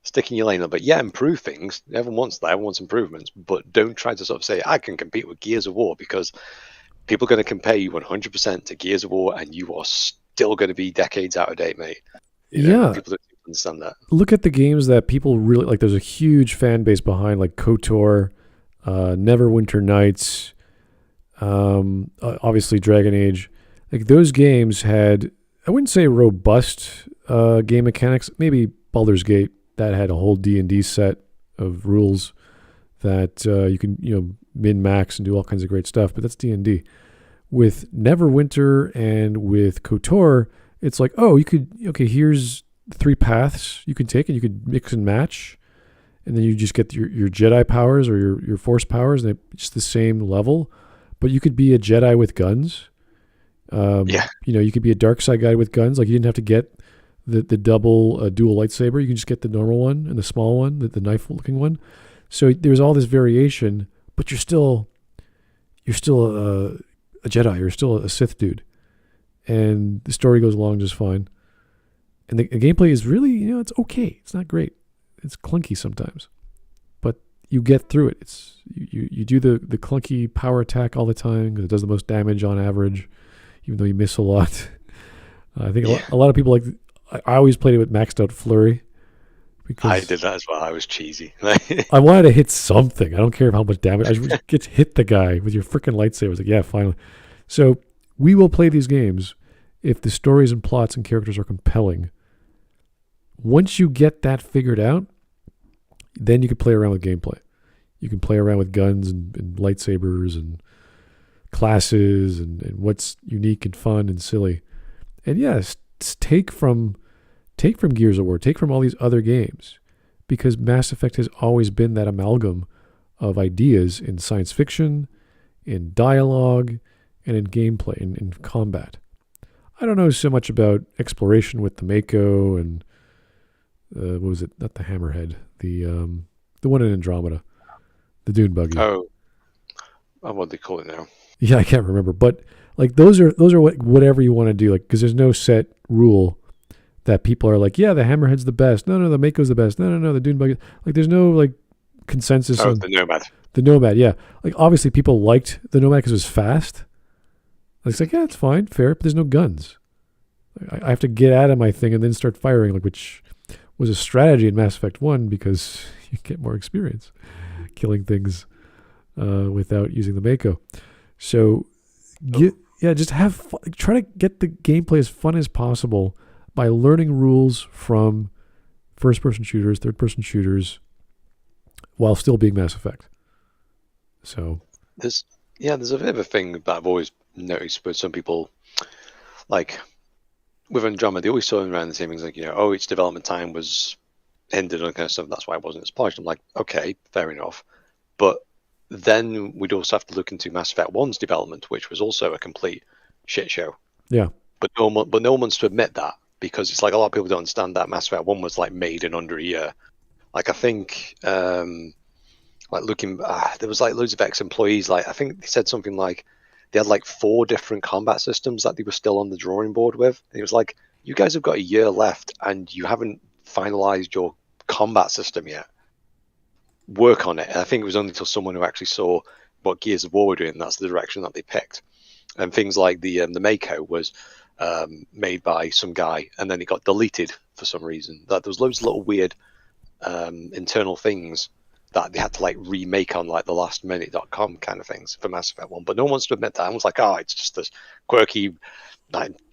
stick in your lane. But improve things. Everyone wants that. Everyone wants improvements. But don't try to sort of say, I can compete with Gears of War, because people are going to compare you 100% to Gears of War, and you are still going to be decades out of date, mate. People don't understand that. Look at the games that people really like. There's a huge fan base behind, like KOTOR, Neverwinter Nights, obviously Dragon Age. Like, those games had, I wouldn't say robust game mechanics. Maybe Baldur's Gate, that had a whole D&D set of rules that you can min-max and do all kinds of great stuff, but that's D&D. With Neverwinter and with KOTOR, it's like, oh, here's 3 paths you can take, and you could mix and match, and then you just get your Jedi powers or your Force powers, and it's the same level, but you could be a Jedi with guns. You could be a dark side guy with guns. Like, you didn't have to get the dual lightsaber. You can just get the normal one and the small one, the knife-looking one. So there's all this variation, but you're still a Jedi. You're still a Sith dude, and the story goes along just fine. And the gameplay is really, it's okay. It's not great. It's clunky sometimes, but you get through it. It's you do the clunky power attack all the time because it does the most damage on average, even though you miss a lot. I think a lot of people like. I always played it with maxed out flurry. Because I did that as well. I was cheesy. I wanted to hit something. I don't care how much damage. I just get to hit the guy with your freaking lightsaber. I was like, yeah, finally. So we will play these games if the stories and plots and characters are compelling. Once you get that figured out, then you can play around with gameplay. You can play around with guns and lightsabers and classes and what's unique and fun and silly. And yes, take from Gears of War, take from all these other games, because Mass Effect has always been that amalgam of ideas in science fiction, in dialogue, and in gameplay, in combat. I don't know so much about exploration with the Mako and what was it? Not the Hammerhead, the one in Andromeda, the Dune buggy. Oh, what do they call it now? Yeah, I can't remember, but like those are whatever you want to do, like, because there's no set rule that people are like, yeah, the Hammerhead's the best. No, the Mako's the best. No, the Dune buggy. Like, there's no like consensus on the Nomad. The Nomad, yeah. Like, obviously people liked the Nomad because it was fast. It's like, yeah, it's fine, fair, but there's no guns. I have to get out of my thing and then start firing, like, which was a strategy in Mass Effect 1 because you get more experience killing things without using the Mako. So, just have fun. Try to get the gameplay as fun as possible by learning rules from first-person shooters, third-person shooters, while still being Mass Effect. So there's a bit of a thing that I've always noticed with some people, like with Andromeda, they always saw around the same things, like, its development time was ended and kind of stuff. That's why it wasn't as polished. I'm like, okay, fair enough. But then we'd also have to look into Mass Effect 1's development, which was also a complete shit show. Yeah. But no one wants to admit that, because it's like a lot of people don't understand that Mass Effect 1 was like made in under a year. Like, I think, like looking, there was like loads of ex-employees. Like, I think they said something like they had like 4 different combat systems that they were still on the drawing board with. And it was like, you guys have got a year left and you haven't finalized your combat system yet. Work on it. And I think it was only until someone who actually saw what Gears of War were doing, that's the direction that they picked. And things like the Mako was made by some guy, and then it got deleted for some reason. That there was loads of little weird internal things that they had to like remake on like the lastminute.com kind of things for Mass Effect 1. But no one wants to admit that. I was like, it's just this quirky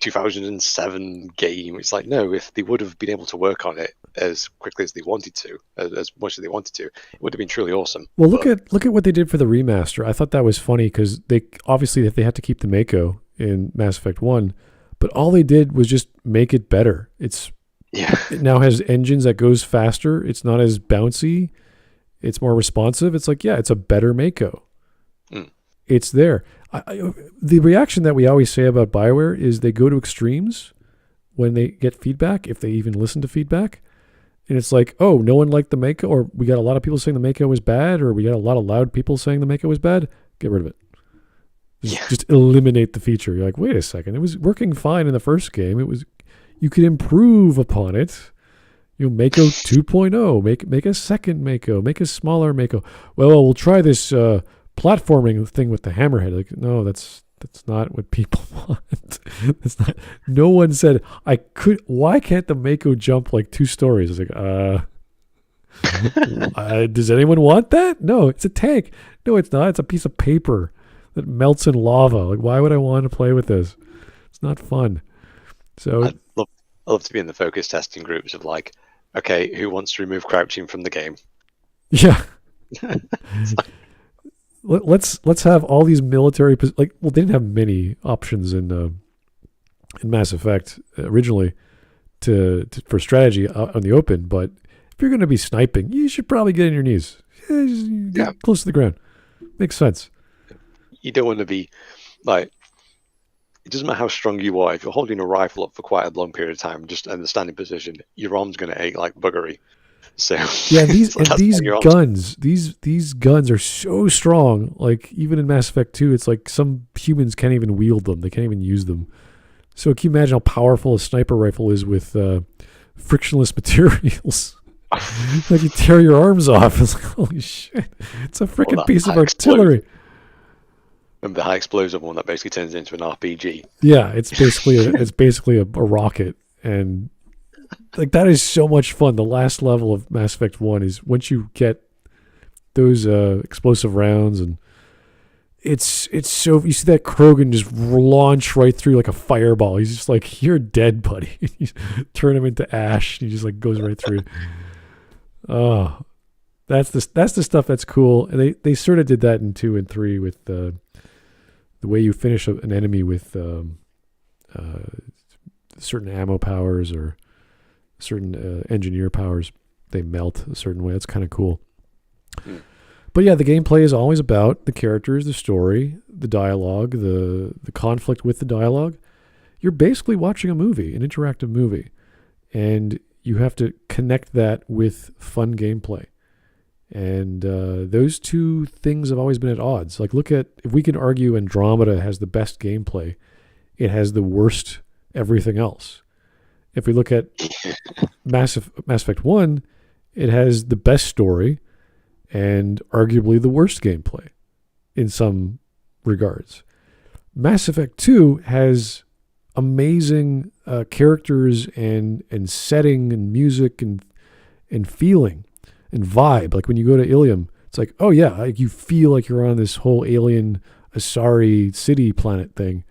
2007 game. It's like, no, if they would have been able to work on it as quickly as they wanted to, as much as they wanted to, it would have been truly awesome. Well, look at what they did for the remaster. I thought that was funny because they had to keep the Mako in Mass Effect 1, but all they did was just make it better. It now has engines that goes faster. It's not as bouncy. It's more responsive. It's like, it's a better Mako. It's there. The reaction that we always say about Bioware is they go to extremes when they get feedback, if they even listen to feedback. And it's like, oh, no one liked the Mako, or we got a lot of people saying the Mako was bad, or we got a lot of loud people saying the Mako was bad. Get rid of it. Just eliminate the feature. You're like, wait a second. It was working fine in the first game. You could improve upon it. Mako 2.0, make a second Mako, make a smaller Mako. Well, we'll try this platforming thing with the Hammerhead. Like, no, that's not what people want. That's not. No one said why can't the Mako jump like 2 stories? It's like, does anyone want that? No, it's a tank. No, it's not. It's a piece of paper that melts in lava. Like, why would I want to play with this? It's not fun. So I love to be in the focus testing groups of like, okay, who wants to remove crouching from the game? Yeah. Let's have all these military they didn't have many options in Mass Effect originally for strategy out on the open, but if you're going to be sniping, you should probably get on your knees. Just get close to the ground. Makes sense. You don't want to be like, it doesn't matter how strong you are. If you're holding a rifle up for quite a long period of time, just in the standing position, your arm's going to ache like buggery. So yeah, these guns are so strong. Like even in Mass Effect 2, it's like some humans can't even wield them. They can't even use them. So can you imagine how powerful a sniper rifle is with frictionless materials? Like you tear your arms off. It's like, holy shit! It's a freaking piece of artillery. And the high explosive one that basically turns into an RPG. Yeah, it's basically a rocket, and like that is so much fun. The last level of Mass Effect 1 is once you get those explosive rounds, and it's so you see that Krogan just launch right through like a fireball. He's just like, you're dead, buddy. You turn him into ash. He just like goes right through. Oh, that's the stuff that's cool. And they sort of did that in 2 and 3 with the way you finish an enemy with certain ammo powers or certain engineer powers. They melt a certain way. That's kind of cool. But yeah, the gameplay is always about the characters, the story, the dialogue, the conflict with the dialogue. You're basically watching a movie, an interactive movie. And you have to connect that with fun gameplay. And those two things have always been at odds. Like look at, if we can argue Andromeda has the best gameplay, it has the worst everything else. If we look at Mass Effect 1, it has the best story and arguably the worst gameplay in some regards. Mass Effect 2 has amazing characters and setting and music and feeling and vibe. Like when you go to Ilium, it's like, oh yeah, like you feel like you're on this whole alien Asari city planet thing.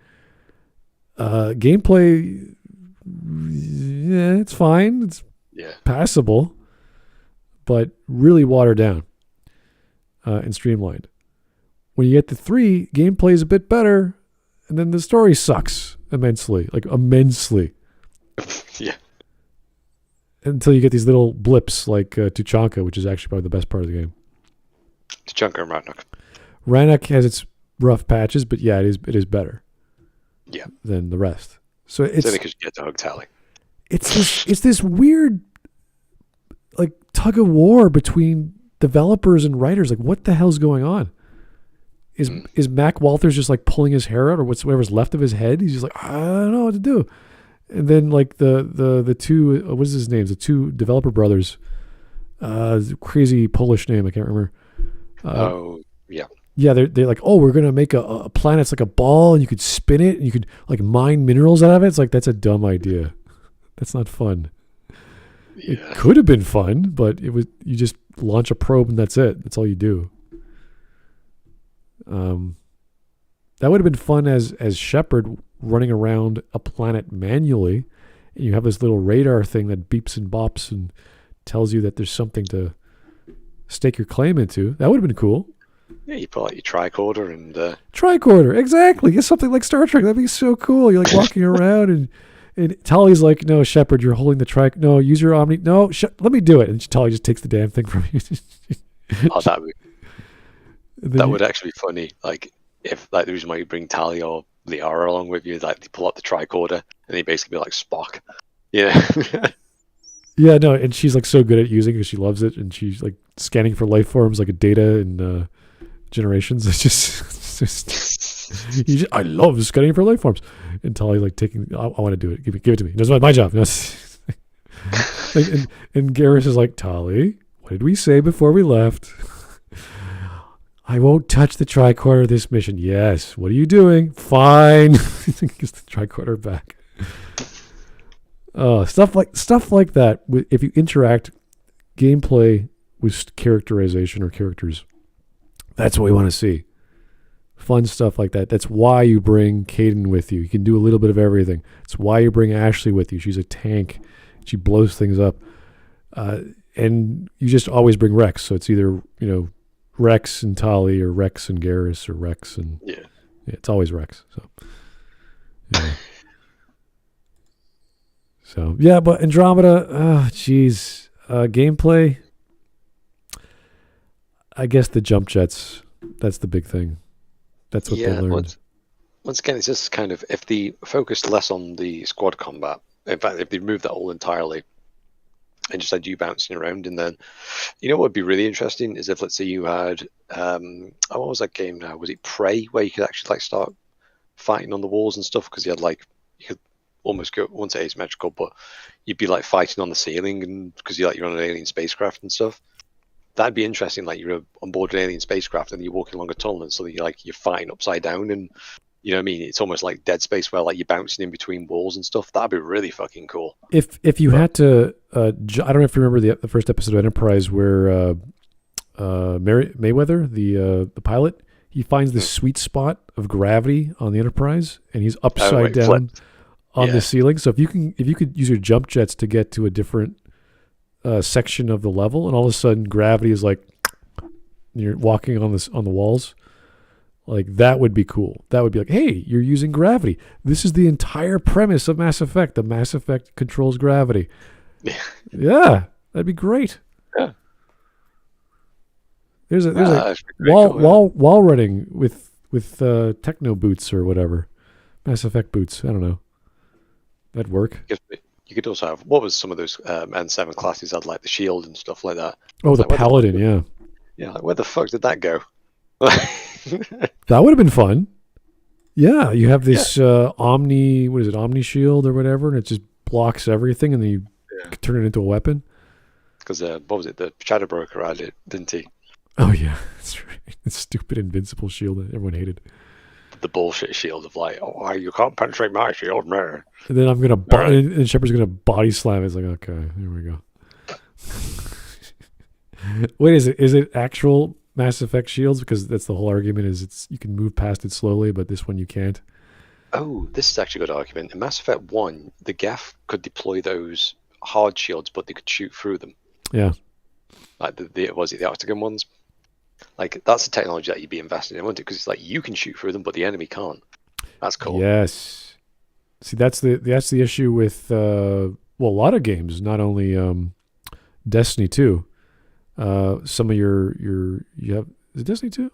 Gameplay, yeah, it's fine. It's passable, but really watered down and streamlined. When you get to 3, gameplay is a bit better, and then the story sucks immensely. Yeah. Until you get these little blips like Tuchanka, which is actually probably the best part of the game. Tuchanka and Rannoch. Rannoch has its rough patches, but yeah, it is better. Yeah. Than the rest. So it's only because you get to hug Tally. It's this weird like tug of war between developers and writers. Like what the hell's going on? Is Mac Walters just like pulling his hair out or whatever's left of his head? He's just like, I don't know what to do. And then like the two, what is his name? The 2 developer brothers, crazy Polish name. I can't remember. Yeah. They're like, oh, we're going to make a planet. It's like a ball and you could spin it and you could like mine minerals out of it. It's like, that's a dumb idea. That's not fun. Yeah. It could have been fun, but you just launch a probe and that's it. That's all you do. That would have been fun as Shepard running around a planet manually, and you have this little radar thing that beeps and bops and tells you that there's something to stake your claim into. That would have been cool. Yeah, you pull out your tricorder and tricorder, exactly. It's something like Star Trek. That'd be so cool. You're like walking around and Tali's like, no, Shepard, you're holding the no, use your Omni. No, let me do it. And Tali just takes the damn thing from you. Oh, that would actually be funny. Like if like the reason why you bring Tali or Liara along with you is like they pull out the tricorder and they basically be like Spock. Yeah. Yeah, no, and she's like so good at using it because she loves it, and she's like scanning for life forms like a Data in Generations. It's just I love scanning for life forms. And Tali like taking, I want to do it. Give it to me. That's my job. Like, and Garrus is like, Tali, what did we say before we left? I won't touch the tricorder this mission. Yes. What are you doing? Fine. Gives the tricorder back. Stuff like that. If you interact gameplay with characterization or characters, that's what we want to see. fun stuff like that. That's why you bring Caden with you. You can do a little bit of everything. It's why you bring Ashley with you. She's a tank. She blows things up. And you just always bring Rex. So it's either, Rex and Tali or Rex and Garrus or Rex and... Yeah, it's always Rex. So, yeah. But Andromeda, geez. Gameplay, I guess the jump jets, that's the big thing. That's what they learned. Once again, it's just kind of, if they focused less on the squad combat, in fact, if they removed that all entirely and just had you bouncing around, and then, what would be really interesting is if, let's say, you had, what was that game now? Was it Prey, where you could actually start fighting on the walls and stuff? Because you could almost go, I won't say asymmetrical, but you'd be fighting on the ceiling, and because you're on an alien spacecraft and stuff. That'd be interesting. You're on board an alien spacecraft and you're walking along a tunnel, and so you're fighting upside down, and you know what I mean. It's almost like Dead Space, where you're bouncing in between walls and stuff. That'd be really fucking cool. If you had to, I don't know if you remember the first episode of Enterprise where Mayweather, the pilot, he finds this sweet spot of gravity on the Enterprise, and he's upside down on the ceiling. So if you could use your jump jets to get to a different section of the level, and all of a sudden gravity is you're walking on the walls, that would be cool. That would be hey, you're using gravity. This is the entire premise of Mass Effect. The Mass Effect controls gravity. Yeah, that'd be great. Yeah. There's a wall running with techno boots or whatever, Mass Effect boots. I don't know. That'd work. You could also have, what was some of those N7 classes had, the shield and stuff like that. Oh, the Paladin, yeah. Yeah, where the fuck did that go? That would have been fun. Yeah, you have this Omni shield or whatever, and it just blocks everything, and then you turn it into a weapon. Because, what was it, the Shadow Broker had it, didn't he? Oh, yeah, that's right. The stupid invincible shield that everyone hated. The bullshit shield of you can't penetrate my shield, man. And then I'm gonna and Shepard's gonna body slam. It's okay, here we go. Wait, is it actual Mass Effect shields? Because that's the whole argument. Is you can move past it slowly, but this one you can't. Oh, this is actually a good argument. In Mass Effect 1, the Geth could deploy those hard shields, but they could shoot through them. Yeah. The Octagon ones? That's the technology that you'd be investing in, wouldn't it? Because it's you can shoot through them, but the enemy can't. That's cool. Yes. See, that's the issue with a lot of games, not only Destiny 2. Some of you have, is it Destiny 2?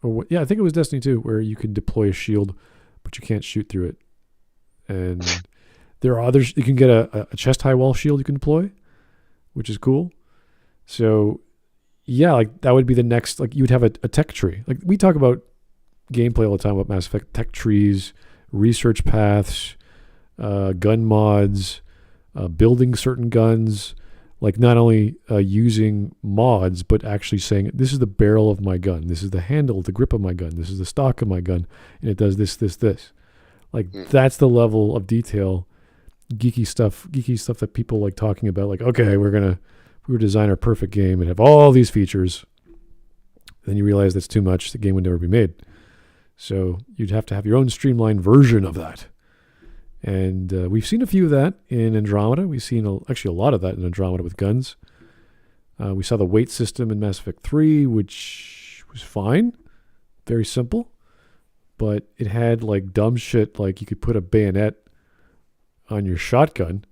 Or what? Yeah, I think it was Destiny 2, where you can deploy a shield, but you can't shoot through it. And there are others. You can get a chest high wall shield you can deploy, which is cool. So yeah, that would be the next, you would have a tech tree. We talk about gameplay all the time about Mass Effect, tech trees, research paths, gun mods, building certain guns, not only using mods, but actually saying, this is the barrel of my gun, this is the handle, the grip of my gun, this is the stock of my gun, and it does this. That's the level of detail, geeky stuff that people like talking about, okay, we would design our perfect game and have all these features. Then you realize that's too much. The game would never be made. So you'd have to have your own streamlined version of that. And we've seen a few of that in Andromeda. We've seen actually a lot of that in Andromeda with guns. We saw the weight system in Mass Effect 3, which was fine. Very simple. But it had dumb shit, you could put a bayonet on your shotgun.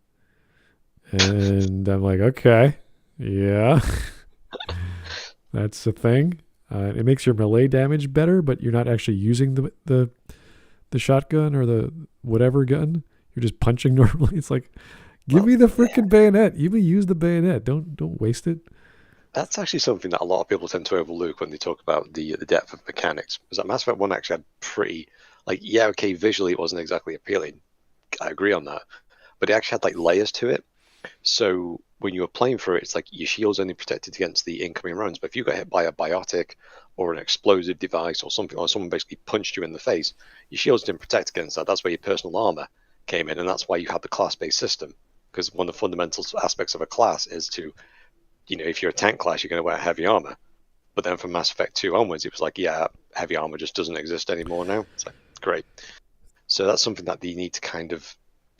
And I'm okay. Yeah, that's a thing. It makes your melee damage better, but you're not actually using the shotgun or the whatever gun. You're just punching normally. It's give me the freaking bayonet. You may use the bayonet. Don't waste it. That's actually something that a lot of people tend to overlook when they talk about the depth of mechanics. Because Mass Effect 1 actually had pretty, visually it wasn't exactly appealing. I agree on that. But it actually had layers to it. So when you were playing through it, it's your shield's only protected against the incoming rounds. But if you got hit by a biotic or an explosive device or something, or someone basically punched you in the face, your shields didn't protect against that. That's where your personal armor came in, and that's why you had the class-based system. Because one of the fundamental aspects of a class is to, if you're a tank class, you're going to wear heavy armor. But then from Mass Effect 2 onwards, it was heavy armor just doesn't exist anymore now. It's like, great. So that's something that they need to kind of,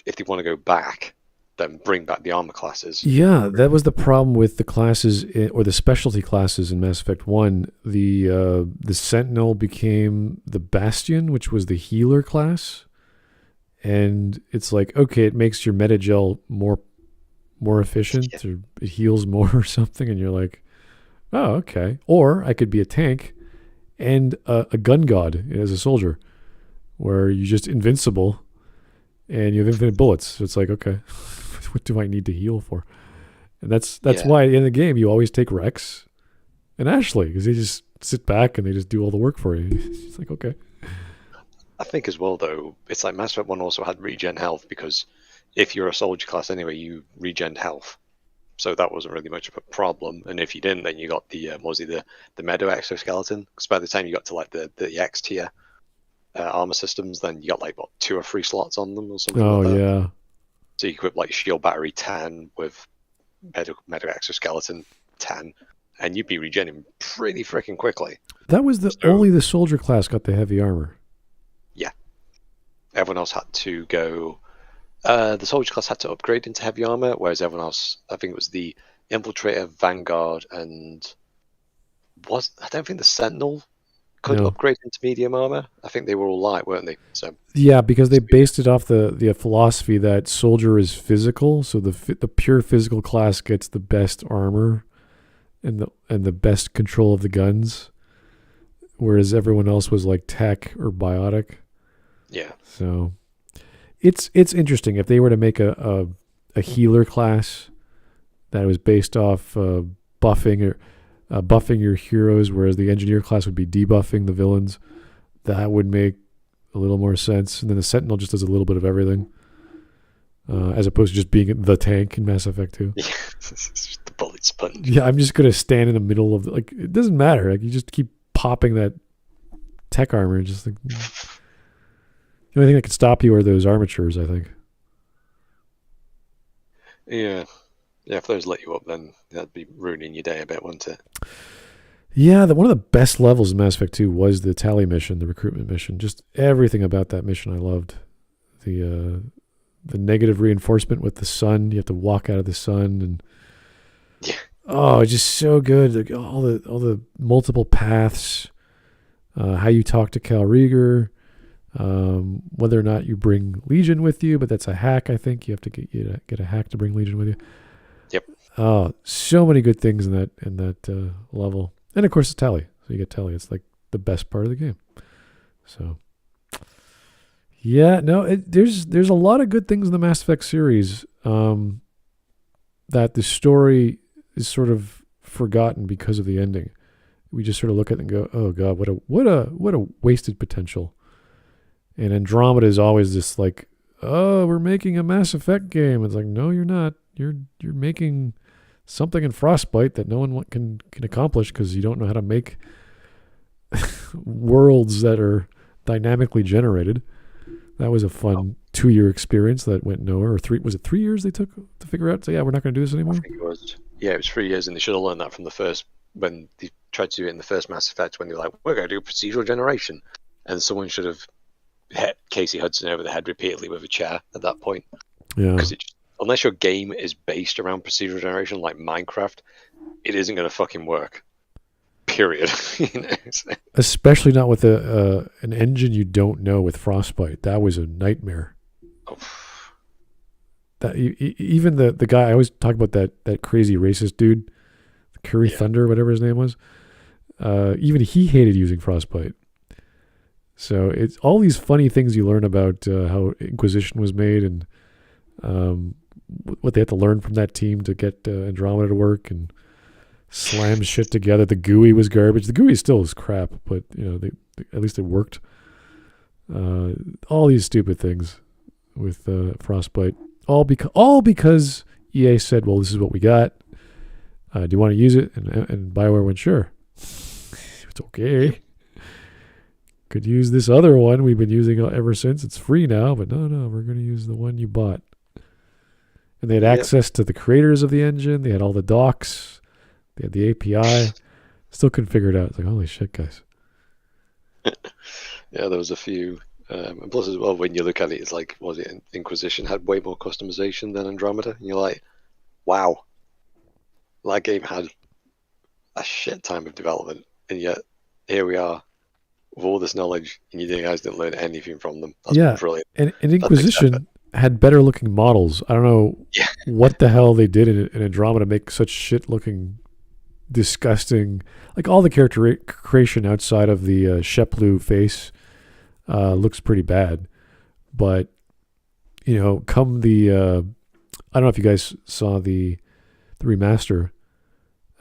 if they want to go back, then bring back the armor classes. Yeah, that was the problem with the classes or the specialty classes in Mass Effect 1. The Sentinel became the Bastion, which was the healer class. And it's like, okay, it makes your metagel more efficient, or it heals more or something, and you're like, oh, okay. Or I could be a tank and a gun god as a soldier, where you're just invincible and you have infinite bullets. So it's like, okay, what do I need to heal for? And that's why in the game you always take Rex and Ashley, because they just sit back and they just do all the work for you. It's like, okay. I think as well, though, it's like Mass Effect 1 also had regen health, because if you're a soldier class anyway, you regen health. So that wasn't really much of a problem. And if you didn't, then you got the Meadow exoskeleton. Because by the time you got to like the X tier armor systems, then you got like, what, 2 or 3 slots on them or something like that. Oh, yeah. So you equip like Shield Battery 10 with Meadow exoskeleton 10, and you'd be regenerating pretty freaking quickly. That was only the soldier class got the heavy armor. Yeah. Everyone else had to go... the soldier class had to upgrade into heavy armor, whereas everyone else, I think it was the Infiltrator, Vanguard, and... I don't think the Sentinel could upgrade into medium armor. I think they were all light, weren't they? So yeah, because they based it off the philosophy that soldier is physical, so the pure physical class gets the best armor and the best control of the guns, whereas everyone else was like tech or biotic. Yeah. So it's interesting if they were to make a healer class that was based off buffing your heroes, whereas the engineer class would be debuffing the villains. That would make a little more sense. And then the Sentinel just does a little bit of everything, as opposed to just being the tank in Mass Effect 2. Yeah, the bullet sponge. Yeah, I'm just gonna stand in the middle of it doesn't matter. Like, you just keep popping that tech armor. Just like, the only thing that could stop you are those armatures, I think. Yeah. Yeah, if those lit you up, then that'd be ruining your day a bit, wouldn't it? Yeah, one of the best levels in Mass Effect 2 was the Tally mission, the recruitment mission. Just everything about that mission I loved. The negative reinforcement with the sun. You have to walk out of the sun, and it's just so good. Like, all the multiple paths, how you talk to Cal Rieger, whether or not you bring Legion with you, but that's a hack. I think you have to get a hack to bring Legion with you. Yep. Oh, so many good things in that level, and of course it's Tally. So you get Tally. It's like the best part of the game. So, yeah, no, there's a lot of good things in the Mass Effect series. That the story is sort of forgotten because of the ending. We just sort of look at it and go, "Oh God, what a wasted potential." And Andromeda is always this like, "Oh, we're making a Mass Effect game." It's like, no, you're not. You're making something in Frostbite that no one can accomplish, because you don't know how to make worlds that are dynamically generated. That was a fun 2-year experience that went nowhere. Or 3 years they took to figure out? So yeah, we're not going to do this anymore. I think it was. Yeah, it was 3 years, and they should have learned that from the first, when they tried to do it in the first Mass Effect, when they were like, we're going to do procedural generation, and someone should have hit Casey Hudson over the head repeatedly with a chair at that point. Yeah. Because unless your game is based around procedural generation like Minecraft, it isn't going to fucking work. Period. Especially not with an engine you don't know with Frostbite. That was a nightmare. Oh. That even the guy, I always talk about that crazy racist dude, Curry Thunder, whatever his name was. Even he hated using Frostbite. So it's all these funny things you learn about how Inquisition was made, and what they had to learn from that team to get Andromeda to work and slam shit together. The GUI was garbage. The GUI still is crap, but they at least it worked. All these stupid things with Frostbite, all because EA said, "Well, this is what we got. Do you want to use it?" And Bioware went, "Sure, it's okay. Could use this other one we've been using ever since. It's free now, but no, we're going to use the one you bought." And they had access to the creators of the engine. They had all the docs. They had the API. Still couldn't figure it out. It's like, holy shit, guys. Yeah, there was a few. And plus, as well, when you look at it, it's like, was it Inquisition had way more customization than Andromeda? And you're like, wow, that game had a shit time of development, and yet here we are with all this knowledge, and you guys didn't learn anything from them. That's Yeah, brilliant. and That's Inquisition had better looking models. I don't know Yeah. what the hell they did in Andromeda to make such shit looking disgusting. Like all the character creation outside of the Sheplu face looks pretty bad. But come the I don't know if you guys saw the remaster.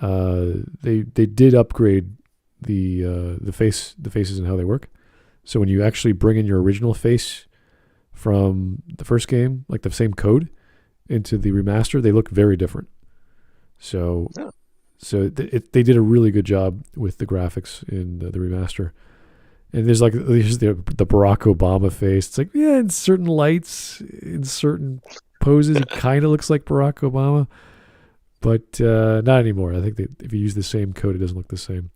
They did upgrade the faces and how they work. So when you actually bring in your original face from the first game, like the same code, into the remaster, they look very different. So, Yeah. They did a really good job with the graphics in the remaster. And there's the Barack Obama face. It's like, yeah, in certain lights, in certain poses, it kind of looks like Barack Obama, but not anymore. I think that if you use the same code, it doesn't look the same.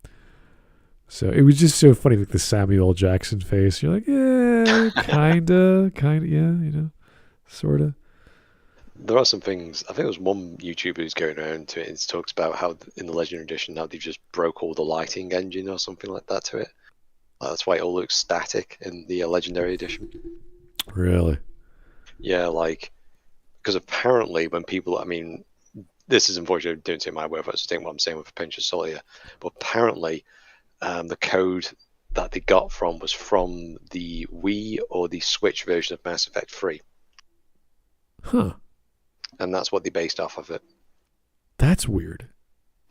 So it was just so funny, like the Samuel Jackson face. You're like, yeah, kinda, yeah, sorta. There are some things. I think there was one YouTuber who's going around to it and talks about how in the Legendary Edition now they've just broke all the lighting engine or something like that to it. That's why it all looks static in the Legendary Edition. Really? Yeah, because apparently when people, this is unfortunately don't take my word for it, so take what I'm saying with a pinch of salt here, but apparently the code that they got was from the Wii or the Switch version of Mass Effect 3. Huh. And that's what they based off of it. That's weird.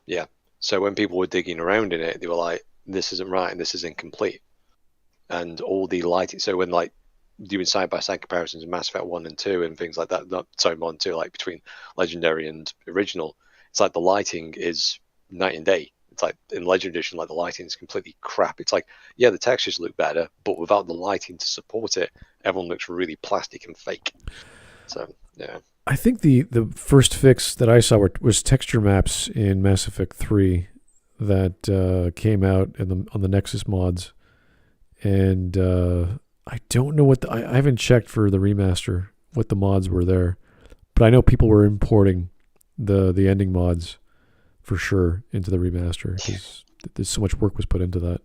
Yeah. So when people were digging around in it, they were like, this isn't right and this is incomplete. And all the lighting, so when doing side-by-side comparisons of Mass Effect 1 and 2 and things like that, 1 and 2, like between Legendary and Original, it's like the lighting is night and day. It's like in Legendary Edition, like the lighting is completely crap. It's like, yeah, the textures look better, but without the lighting to support it, everyone looks really plastic and fake. So, yeah. I think the first fix that I saw was texture maps in Mass Effect 3 that came out on the Nexus mods. And I don't know I haven't checked for the remaster what the mods were there. But I know people were importing the ending mods for sure into the remaster because there's so much work was put into that.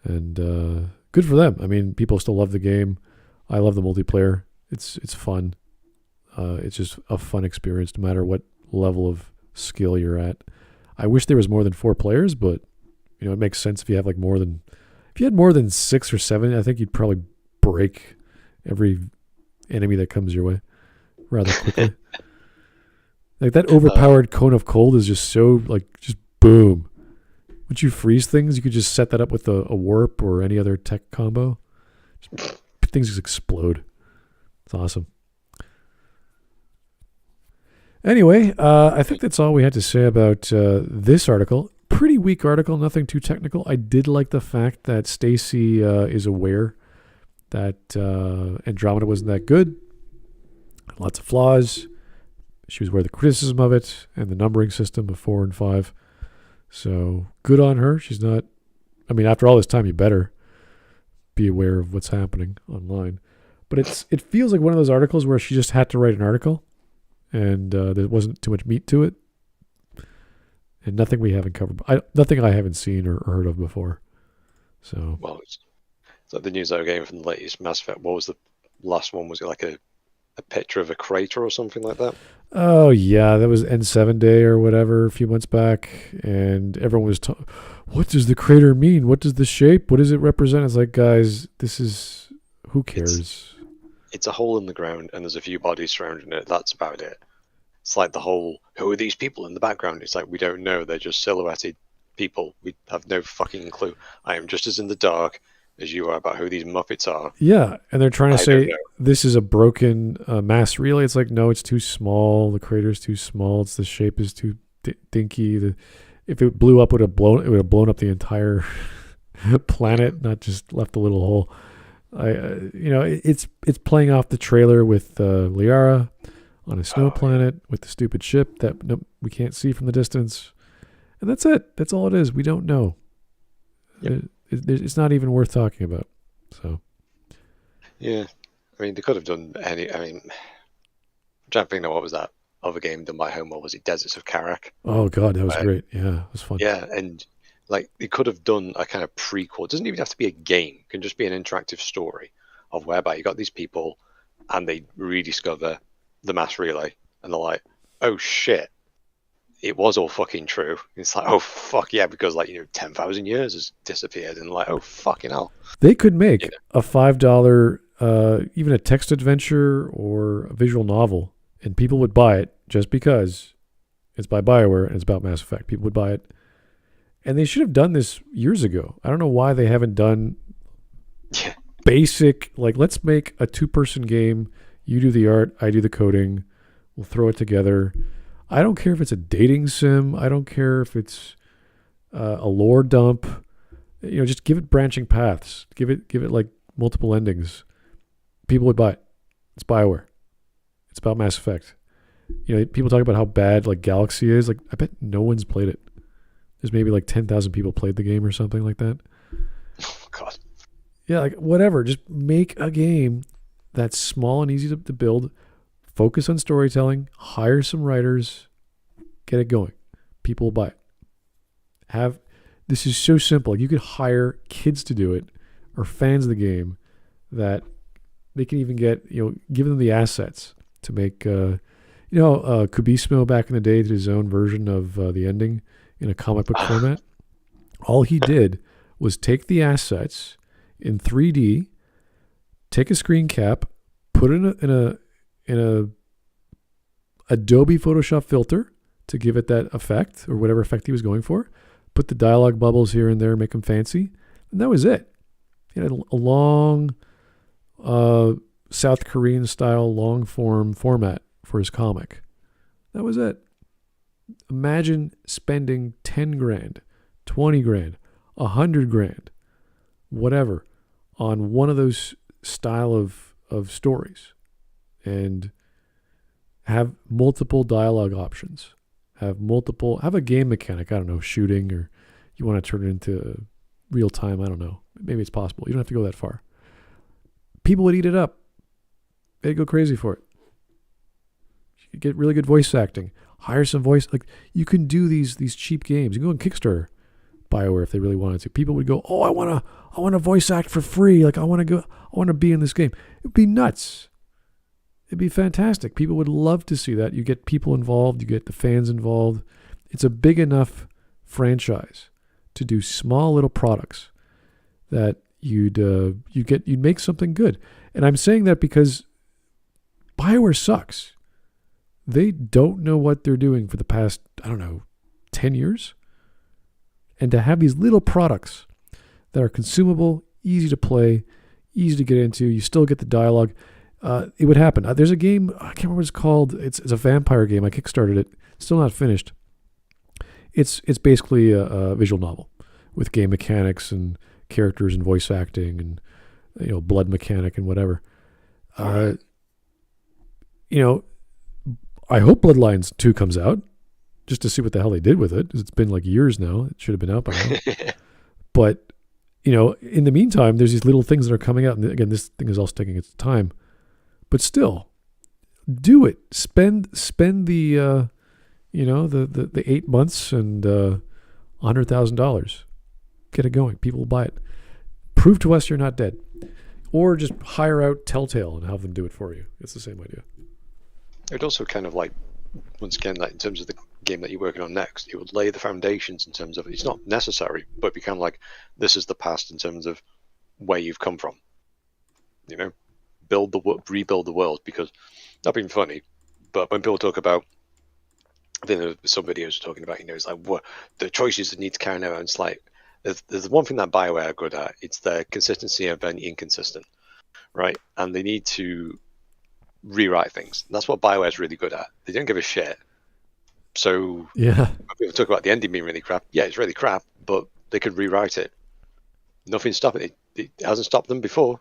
And good for them. I mean, people still love the game. I love the multiplayer. It's fun. It's just a fun experience no matter what level of skill you're at. I wish there was more than 4 players, but it makes sense if you have if you had more than 6 or 7, I think you'd probably break every enemy that comes your way rather quickly. Like that overpowered cone of cold is just so just boom. Once you freeze things, you could just set that up with a warp or any other tech combo. Things just explode. It's awesome. Anyway, I think that's all we had to say about this article. Pretty weak article, nothing too technical. I did like the fact that Stacy is aware that Andromeda wasn't that good. Lots of flaws. She was aware of the criticism of it and the numbering system of 4 and 5. So good on her. She's not. I mean, after all this time, you better be aware of what's happening online. But it feels like one of those articles where she just had to write an article, and there wasn't too much meat to it, and nothing we haven't covered. Nothing I haven't seen or heard of before. So well, it's like the news I was getting from the latest Mass Effect. What was the last one? Was it like a picture of a crater or something like that? Oh yeah, that was N7 Day or whatever a few months back, and everyone was what does the crater mean? What does the shape? What does it represent? It's like, guys, this is who cares? It's a hole in the ground, and there's a few bodies surrounding it. That's about it. It's like the whole, who are these people in the background? It's like, we don't know. They're just silhouetted people. We have no fucking clue. I am just as in the dark as you are about who these Muppets are. Yeah, and they're trying to say this is a broken mass relay. It's like, no, it's too small. The crater's too small. The shape is too dinky. If it blew up, it would have blown up the entire planet, not just left a little hole. It's playing off the trailer with Liara on a snow planet with the stupid ship that we can't see from the distance, and that's it. That's all it is. We don't know. Yep. It's not even worth talking about. So. Yeah, I mean, they could have done any. I mean, I'm trying to think of what was that other game done by Homer? Was it Deserts of Karak? Oh God, that was great. Yeah, it was fun. Yeah, and like they could have done a kind of prequel. It doesn't even have to be a game. It can just be an interactive story of whereby you got these people and they rediscover the mass relay and they're like, oh shit, it was all fucking true. It's like, oh fuck yeah, because 10,000 years has disappeared, and like, oh fucking hell. They could make a $5, even a text adventure or a visual novel, and people would buy it just because it's by Bioware and it's about Mass Effect. People would buy it. And they should have done this years ago. I don't know why they haven't done basic, let's make a 2-person game. You do the art, I do the coding. We'll throw it together. I don't care if it's a dating sim. I don't care if it's a lore dump. Just give it branching paths. Give it multiple endings. People would buy it. It's Bioware. It's about Mass Effect. People talk about how bad Galaxy is. I bet no one's played it. There's maybe 10,000 people played the game or something like that. Oh God. Yeah, whatever. Just make a game that's small and easy to build. Focus on storytelling. Hire some writers. Get it going. People will buy it. This is so simple. You could hire kids to do it, or fans of the game, that they can even get. Give them the assets to make. Kubismo back in the day did his own version of the ending in a comic book format. All he did was take the assets in 3D, take a screen cap, put it in a Adobe Photoshop filter to give it that effect or whatever effect he was going for, put the dialogue bubbles here and there, make them fancy, and that was it. He had a long South Korean style long form format for his comic. That was it. Imagine spending 10 grand, 20 grand, 100 grand, whatever, on one of those style of stories, and have multiple dialogue options, have a game mechanic, I don't know, shooting, or you want to turn it into real time, I don't know. Maybe it's possible. You don't have to go that far. People would eat it up. They'd go crazy for it. You could get really good voice acting. Hire some voice. You can do these cheap games. You can go on Kickstarter, Bioware, if they really wanted to. People would go, oh, I want to voice act for free. I want to be in this game. It'd be nuts. It'd be fantastic. People would love to see that. You get people involved. You get the fans involved. It's a big enough franchise to do small little products that you'd make something good. And I'm saying that because Bioware sucks. They don't know what they're doing for the past, 10 years. And to have these little products that are consumable, easy to play, easy to get into, you still get the dialogue. It would happen. There's a game, I can't remember what it's called. It's a vampire game. I kickstarted it. Still not finished. It's basically a visual novel with game mechanics and characters and voice acting and blood mechanic and whatever. I hope Bloodlines 2 comes out just to see what the hell they did with it. 'Cause it's been years now. It should have been out by now. But, in the meantime, there's these little things that are coming out. And again, this thing is all taking its time. But still, do it. Spend the, the 8 months and $100,000. Get it going. People will buy it. Prove to us you're not dead. Or just hire out Telltale and have them do it for you. It's the same idea. It would also kind of once again, in terms of the game that you're working on next, it would lay the foundations in terms of, it's not necessary, but be kind of this is the past in terms of where you've come from. Rebuild the world, because not being funny, but when people talk about, I think there's some videos talking about, it's what the choices that need to carry out. It's there's one thing that Bioware are good at. It's their consistency of being inconsistent, right? And they need to rewrite things. That's what Bioware's really good at. They don't give a shit. So yeah, when people talk about the ending being really crap, yeah, it's really crap, but they could rewrite it. Nothing's stopping it. It hasn't stopped them before.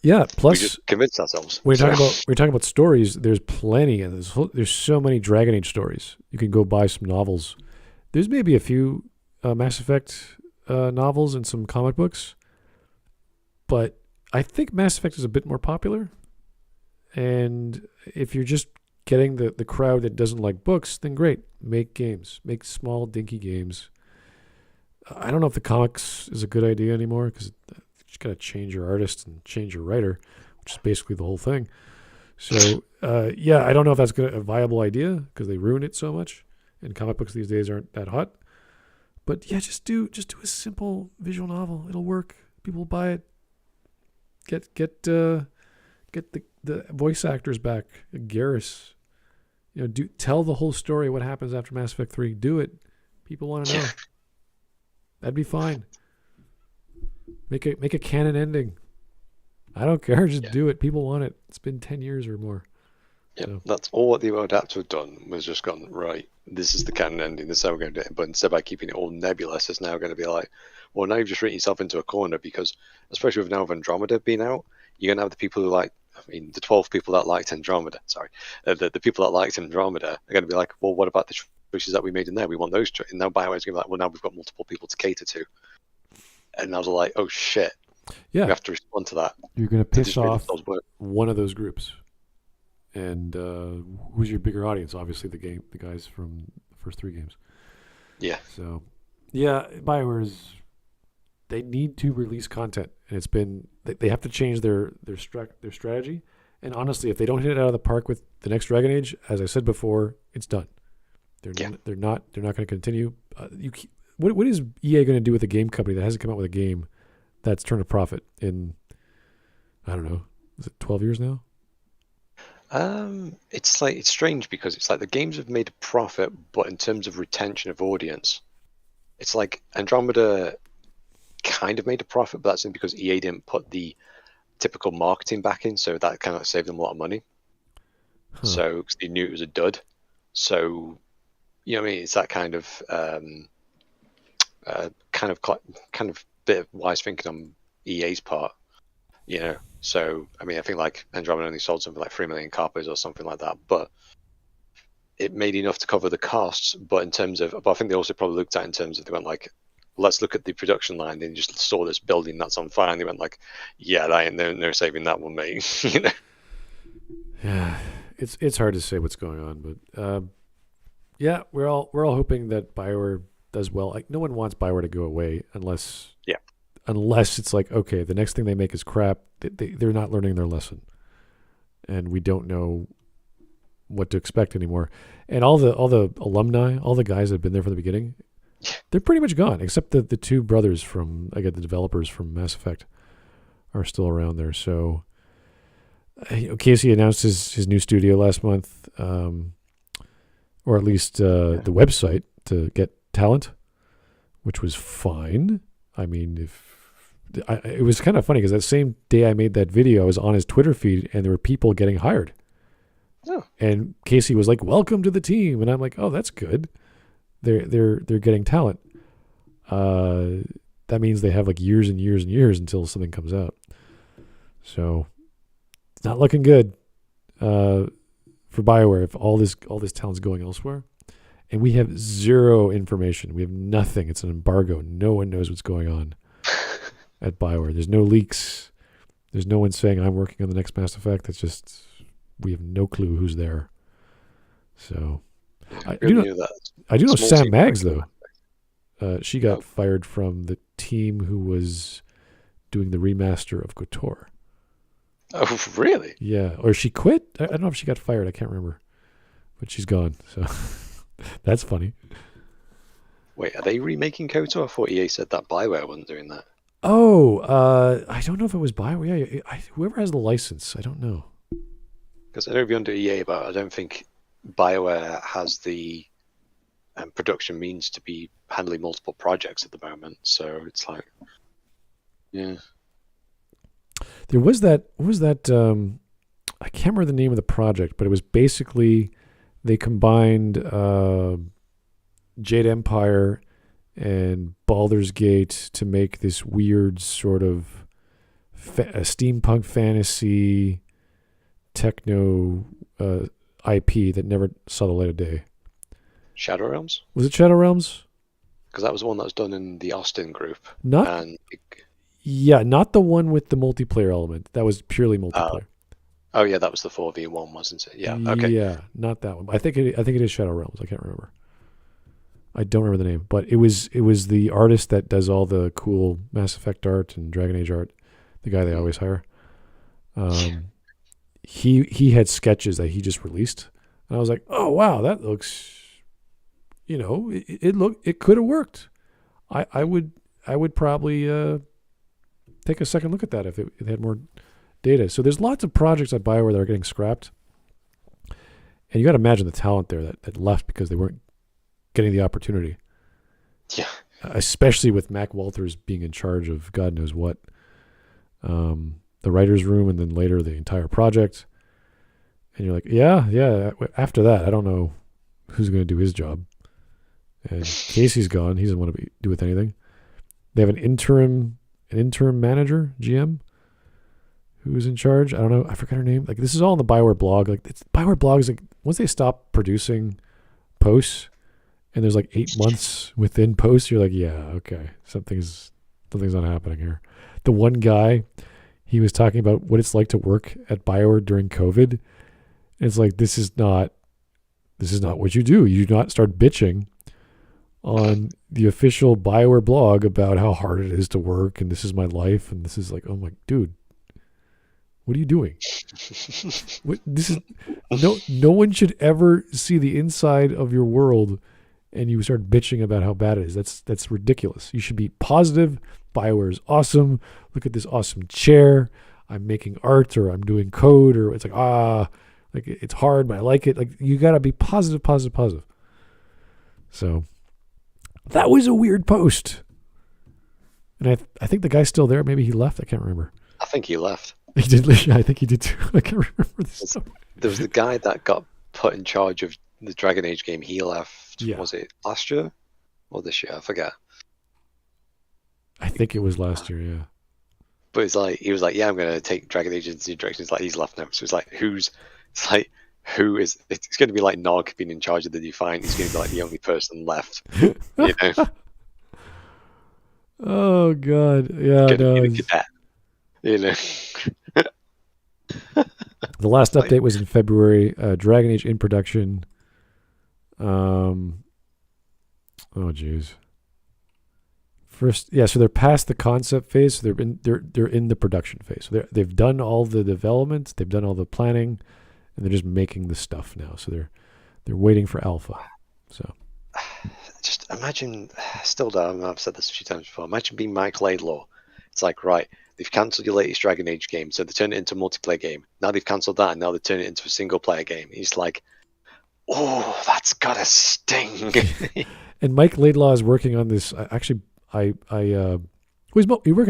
Yeah. Plus, we just convinced ourselves. We're talking about stories. There's plenty, and there's so many Dragon Age stories. You can go buy some novels. There's maybe a few Mass Effect novels and some comic books, but I think Mass Effect is a bit more popular. And if you're just getting the crowd that doesn't like books, then great. Make games. Make small, dinky games. I don't know if the comics is a good idea anymore because you just got to change your artist and change your writer, which is basically the whole thing. So, I don't know if that's a viable idea because they ruin it so much. And comic books these days aren't that hot. But yeah, just do a simple visual novel. It'll work. People will buy it. Get the voice actors back. Garrus. Tell the whole story. What happens after Mass Effect 3? Do it. People want to know. That'd be fine. Make a canon ending. I don't care. Just do it. People want it. It's been 10 years or more. Yeah, So. That's all what the world had to have done was just gone, right, this is the canon ending, this is how we're going to do it. But instead by keeping it all nebulous, it's now going to be like, well, now you've just written yourself into a corner because, especially with now with Andromeda being out, you're going to have the people who the 12 people that liked Andromeda, the people that liked Andromeda are going to be like, well, what about the choices that we made in there? We want those. And now Bioware's going to be like, well, now we've got multiple people to cater to. And now they're like, oh, shit. Yeah. We have to respond to that. You're going to piss off one of those groups. And who's your bigger audience? Obviously, the guys from the first 3 games. Yeah. So, yeah, Bioware's they need to release content, and it's been they have to change their strategy. And honestly, if they don't hit it out of the park with the next Dragon Age, as I said before, it's done. They're not going to continue. What is EA going to do with a game company that hasn't come out with a game that's turned a profit in, I don't know, is it 12 years now? It's strange because it's like the games have made a profit, but in terms of retention of audience, it's like Andromeda kind of made a profit, but that's because EA didn't put the typical marketing back in, so that kind of saved them a lot of money. Huh. So cause they knew it was a dud. So, you know what I mean? It's that kind of kind of bit of wise thinking on EA's part, you know. So, I mean, I think like Andromeda only sold something like 3 million copies or something like that, but it made enough to cover the costs. But I think they also probably looked at in terms of, they went like, let's look at the production line. They just saw this building that's on fire, and they went like, yeah, that ain't no saving that one, mate. You know? Yeah, it's hard to say what's going on, but yeah, we're all hoping that Bioware does well. Like, no one wants Bioware to go away unless it's like, okay, the next thing they make is crap. They're not learning their lesson, and we don't know what to expect anymore. And all the alumni, all the guys that have been there from the beginning, they're pretty much gone, except the 2 brothers from, the developers from Mass Effect are still around there. So Casey announced his new studio last month, or at least the website to get talent, which was fine. I mean, it was kind of funny because that same day I made that video, I was on his Twitter feed, and there were people getting hired. Oh. And Casey was like, "Welcome to the team," and I'm like, "Oh, that's good. They're getting talent. That means they have like years and years and years until something comes out. So it's not looking good for Bioware if all this talent's going elsewhere, and we have zero information. We have nothing. It's an embargo. No one knows what's going on at Bioware. There's no leaks. There's no one saying I'm working on the next Mass Effect. It's just we have no clue who's there. So I do know Sam Maggs though. She got fired from the team who was doing the remaster of KOTOR. Oh, really? Yeah, or she quit. I don't know if she got fired. I can't remember, but she's gone. So that's funny. Wait, are they remaking KOTOR? I thought EA said that Bioware wasn't doing that. Oh, I don't know if it was Bioware. Yeah, whoever has the license, I don't know. Because I know it'd be under EA, but I don't think Bioware has the production means to be handling multiple projects at the moment. So it's like, yeah. There was that. What was that? I can't remember the name of the project, but it was basically they combined Jade Empire and Baldur's Gate to make this weird sort of steampunk fantasy techno IP that never saw the light of day. Shadow Realms? Was it Shadow Realms? because that was the one that was done in the Austin group. Not And not the one with the multiplayer element. That was purely multiplayer. oh yeah, that was the 4v1, wasn't it? Yeah. Okay. Yeah, not that one. I think it is Shadow Realms. I can't remember. I don't remember the name, but it was the artist that does all the cool Mass Effect art and Dragon Age art. The guy they always hire. He had sketches that he just released, and I was like, oh wow, that looks, it could have worked. I would probably take a second look at that if it had more data. So there's lots of projects at Bioware that are getting scrapped, and you got to imagine the talent there that left because they weren't getting the opportunity. Yeah. Especially with Mac Walters being in charge of God knows what, the writer's room, and then later the entire project. And you're like, yeah. After that, I don't know who's going to do his job. And Casey's gone. He doesn't want to do with anything. They have an interim manager, GM, who's in charge. I don't know. I forgot her name. Like, this is all on the Bioware blog. Like, Bioware blog is like, once they stop producing posts, and there's like 8 months within posts, you're like, yeah, okay, something's not happening here. The one guy, he was talking about what it's like to work at Bioware during COVID. And it's like, this is not what you do. You do not start bitching on the official Bioware blog about how hard it is to work, and this is my life, and this is like, oh my dude, what are you doing? This is no one should ever see the inside of your world and you start bitching about how bad it is. That's ridiculous. You should be positive. Bioware is awesome. Look at this awesome chair. I'm making art, or I'm doing code, or it's like, it's hard, but I like it. Like, you got to be positive. So that was a weird post. And I think the guy's still there. Maybe he left. I can't remember. I think he left. He did. Yeah, I think he did too. I can't remember this. There was the guy that got put in charge of the Dragon Age game. He left. Yeah. Was it last year or this year? I forget. I think it was last year. Yeah. But he was like, yeah, I'm going to take Dragon Age into the direction. It's like, he's left now. So it's like, who is? It's going to be like Nog being in charge of the Defiant. He's going to be like the only person left. Oh God, yeah. Cadet. The last update was in February. Dragon Age in production. Oh geez. First, yeah. So they're past the concept phase. So they're in the production phase. So they've done all the development. They've done all the planning, and they're just making the stuff now. So they're waiting for alpha. So just imagine. Still, I've said this a few times before. Imagine being Mike Laidlaw. It's like, right, they've cancelled your latest Dragon Age game, so they turn it into a multiplayer game. Now they've cancelled that, and now they turn it into a single player game. He's like, oh, that's gotta sting. And Mike Laidlaw is working on this. He's working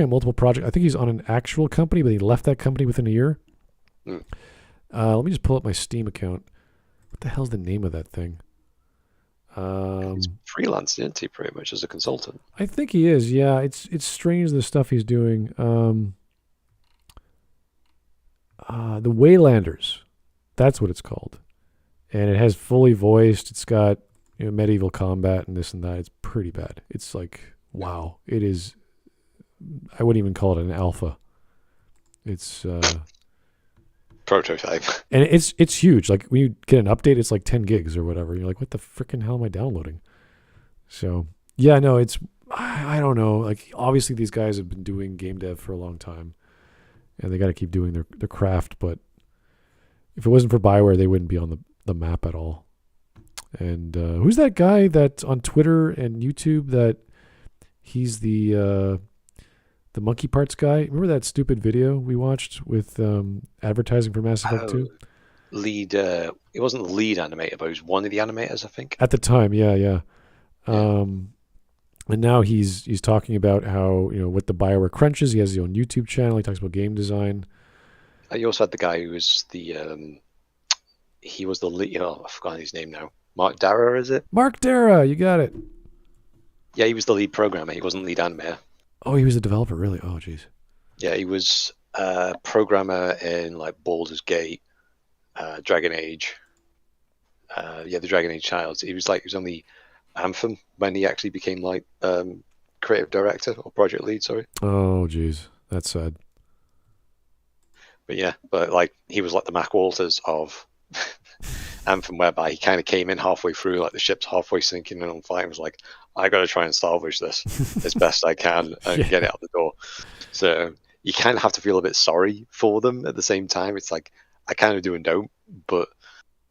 on multiple projects. I think he's on an actual company, but he left that company within a year. Let me just pull up my Steam account. What the hell's the name of that thing? He's freelance, isn't he, pretty much, as a consultant? I think he is, yeah. It's strange, the stuff he's doing. The Waylanders. That's what it's called. And it has fully voiced. It's got medieval combat and this and that. It's pretty bad. It's like, wow. It is. I wouldn't even call it an alpha. It's prototype. And it's huge. Like, when you get an update, it's like 10 gigs or whatever. You're like, what the freaking hell am I downloading? So, yeah, no, I don't know. Like, obviously these guys have been doing game dev for a long time, and they got to keep doing their craft. But if it wasn't for Bioware, they wouldn't be on the map at all. And who's that guy that's on Twitter and YouTube that he's the monkey parts guy? Remember that stupid video we watched with advertising for Mass Effect 2? Lead. It wasn't the lead animator, but he was one of the animators, I think. At the time, yeah. And now he's talking about how, what the Bioware crunches. He has his own YouTube channel. He talks about game design. You also had the guy who was he was the lead. I've forgotten his name now. Mark Darrah, is it? Mark Darrah, you got it. Yeah, he was the lead programmer. He wasn't lead animator. Oh, he was a developer, really? Oh, jeez. Yeah, he was a programmer in like Baldur's Gate, Dragon Age. The Dragon Age titles. He was only Anthem when he actually became like creative director or project lead. Sorry. Oh, geez, that's sad. But yeah, but like he was like the Mac Walters of Anthem, whereby he kind of came in halfway through, like the ship's halfway sinking and on fire, and was like, I got to try and salvage this as best I can and get it out the door. So you kind of have to feel a bit sorry for them at the same time. It's like, I kind of do and don't, but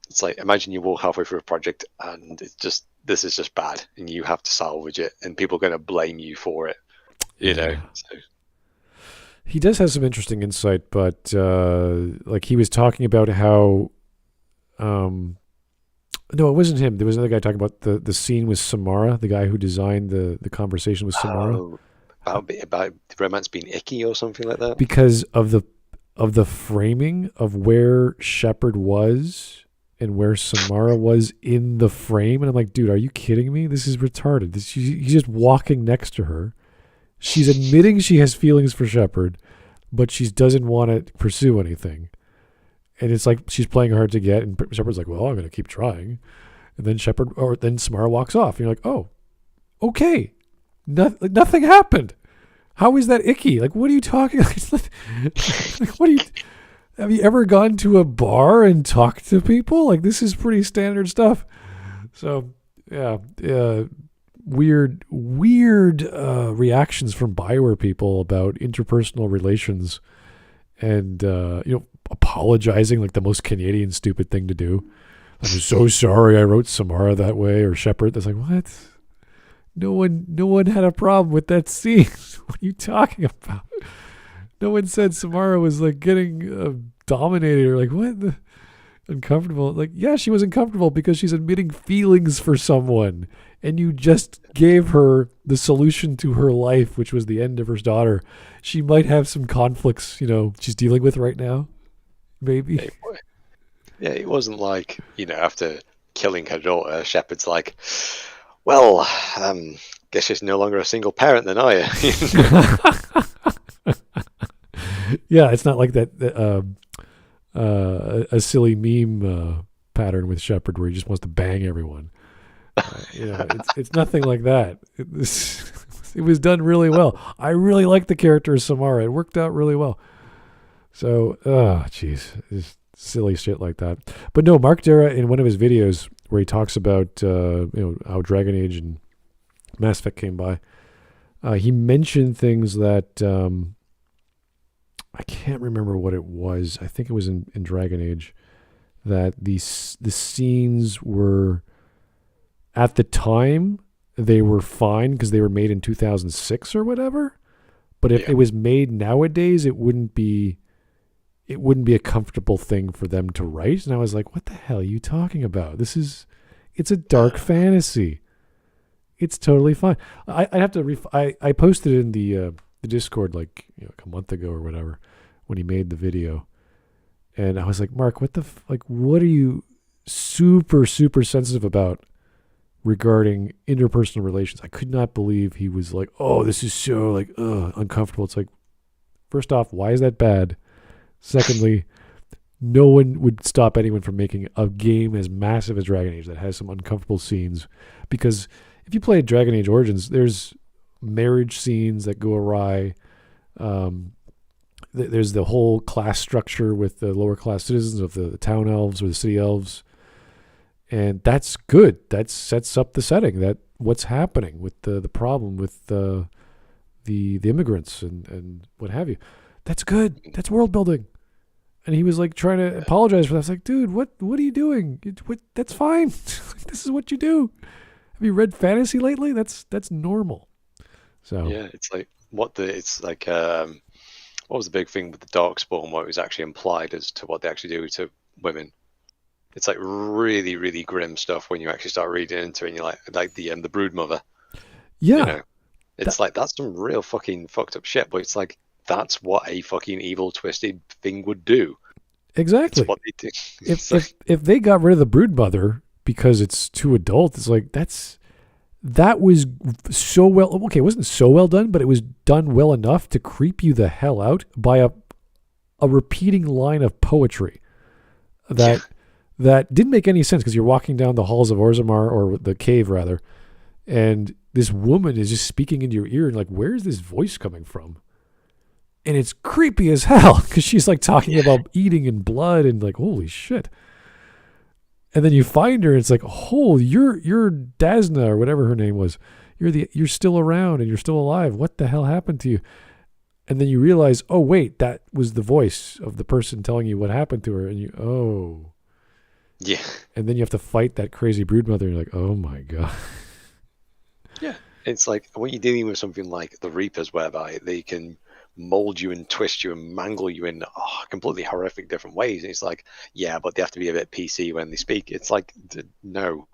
it's like, imagine you walk halfway through a project and it's just, this is just bad and you have to salvage it and people are going to blame you for it, you know? So. He does have some interesting insight, but like he was talking about how, no, it wasn't him. There was another guy talking about the scene with Samara, the guy who designed the conversation with Samara. Oh, about the romance being icky or something like that? Because of the framing of where Shepard was and where Samara was in the frame. And I'm like, dude, are you kidding me? This is retarded. He's just walking next to her. She's admitting she has feelings for Shepard, but she doesn't want to pursue anything. And it's like she's playing hard to get, and Shepard's like, well, I'm going to keep trying. And then Samara walks off. And you're like, oh, okay. Nothing happened. How is that icky? Like, what are you talking about? Like, what are you... Have you ever gone to a bar and talked to people? Like, this is pretty standard stuff. So, yeah. Weird reactions from Bioware people about interpersonal relations and, apologizing like the most Canadian stupid thing to do. I'm so sorry I wrote Samara that way, or Shepard. That's like, what? No one had a problem with that scene. What are you talking about? No one said Samara was like getting dominated or like what? Uncomfortable. Like, yeah, she was uncomfortable because she's admitting feelings for someone, and you just gave her the solution to her life, which was the end of her daughter. She might have some conflicts, she's dealing with right now. Maybe. Yeah, it wasn't like, after killing her daughter, Shepard's like, well, guess she's no longer a single parent then, are you? Yeah, it's not like that a silly meme pattern with Shepard where he just wants to bang everyone. It's nothing like that. It was done really well. I really like the character of Samara. It worked out really well. So, just silly shit like that. But no, Mark Dara in one of his videos where he talks about how Dragon Age and Mass Effect came by, he mentioned things that I can't remember what it was. I think it was in Dragon Age that the scenes were, at the time, they were fine because they were made in 2006 or whatever. But if it was made nowadays, it wouldn't be a comfortable thing for them to write. And I was like, what the hell are you talking about? It's a dark fantasy. It's totally fine. I have to I posted it in the Discord like a month ago or whatever when he made the video, and I was like, Mark, what are you super sensitive about regarding interpersonal relations? I could not believe he was like, oh, this is so uncomfortable. It's like, first off, why is that bad? Secondly, no one would stop anyone from making a game as massive as Dragon Age that has some uncomfortable scenes, because if you play Dragon Age Origins, there's marriage scenes that go awry. There's the whole class structure with the lower class citizens of the town elves or the city elves, and that's good. That sets up the setting, that what's happening with the problem with the immigrants and what have you. That's good. That's world building. And he was like trying to apologize for that. I was like, dude, what are you doing? That's fine. This is what you do. Have you read fantasy lately? That's normal. So yeah, it's like what was the big thing with the Darkspawn, what was actually implied as to what they actually do to women. It's like really, really grim stuff when you actually start reading into it, and you're like the Broodmother. Yeah. It's like that's some real fucking fucked up shit, but it's like that's what a fucking evil, twisted thing would do. Exactly. It's what they do. If they got rid of the Broodmother because it's too adult, it's like that was so well. Okay, it wasn't so well done, but it was done well enough to creep you the hell out by a repeating line of poetry that didn't make any sense, because you're walking down the halls of Orzammar, or the cave rather, And this woman is just speaking into your ear and like, where's this voice coming from? And it's creepy as hell because she's like talking about eating and blood and like, holy shit. And then you find her and it's like, oh, you're Dasna or whatever her name was. You're still around and you're still alive. What the hell happened to you? And then you realize, oh wait, that was the voice of the person telling you what happened to her. And you, yeah. And then you have to fight that crazy broodmother. And you're like, oh my god. Yeah, it's like when you're dealing with something like the Reapers, whereby they can mold you and twist you and mangle you in completely horrific different ways. And it's like, yeah, but they have to be a bit PC when they speak. It's like, no,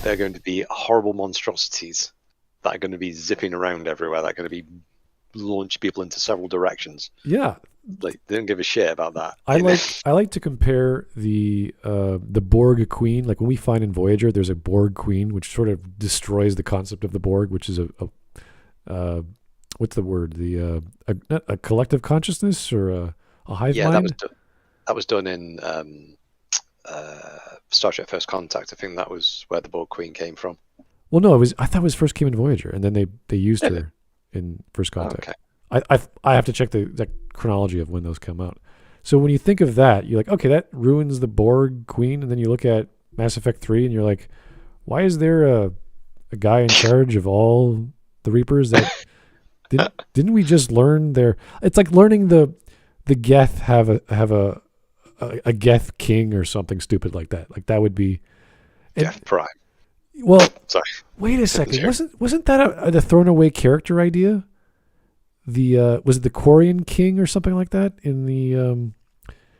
they're going to be horrible monstrosities that are going to be zipping around everywhere. That are going to be launch people into several directions. Yeah, like they don't give a shit about that. I like to compare the Borg queen. Like when we find in Voyager, there's a Borg queen, which sort of destroys the concept of the Borg, which is a what's the word? Not a collective consciousness or a hive mind. That was done in Star Trek First Contact. I think that was where the Borg queen came from. Well, no, I thought it was first came in Voyager, and then they used her in First Contact. Okay. I have to check the chronology of when those come out. So when you think of that, you're like, okay, that ruins the Borg queen, and then you look at Mass Effect 3, and you're like, why is there a guy in charge of all the Reapers that didn't we just learn their? It's like learning the Geth have a Geth king or something stupid like that. Like that would be Geth Prime. Well, sorry. Wait a second. Wasn't that a thrown away character idea? Was it the Quarian King or something like that in the?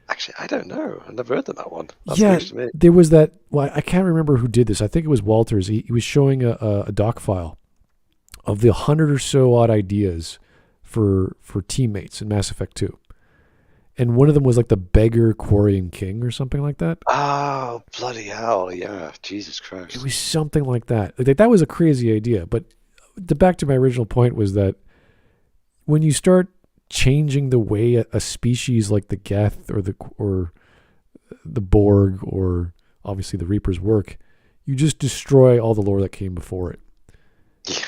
Actually, I don't know. I've never heard of that one. That's yeah, news to me. There was that. Well, I can't remember who did this. I think it was Walters. He was showing a doc file of the 100 or so odd ideas for teammates in Mass Effect 2. And one of them was like the beggar Quarian King or something like that. Oh, bloody hell. Yeah. Jesus Christ. It was something like that. Like that was a crazy idea. But back to my original point was that when you start changing the way a species like the Geth or the Borg or obviously the Reapers work, you just destroy all the lore that came before it. Yeah.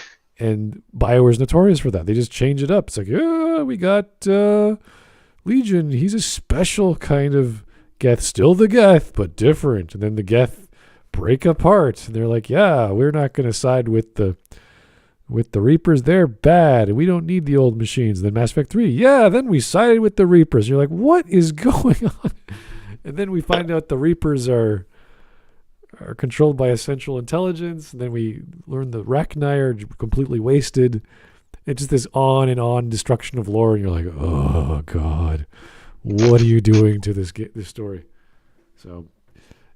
And BioWare is notorious for that. They just change it up. It's like, yeah, we got Legion. He's a special kind of Geth, still the Geth, but different. And then the Geth break apart, and they're like, yeah, we're not going to side with the Reapers. They're bad, and we don't need the old machines. And then Mass Effect 3, yeah, then we sided with the Reapers. And you're like, what is going on? And then we find out the Reapers are controlled by a central intelligence, and then we learn the Rachni are completely wasted. It's just this on and on destruction of lore, and you're like, oh god, what are you doing to this story? So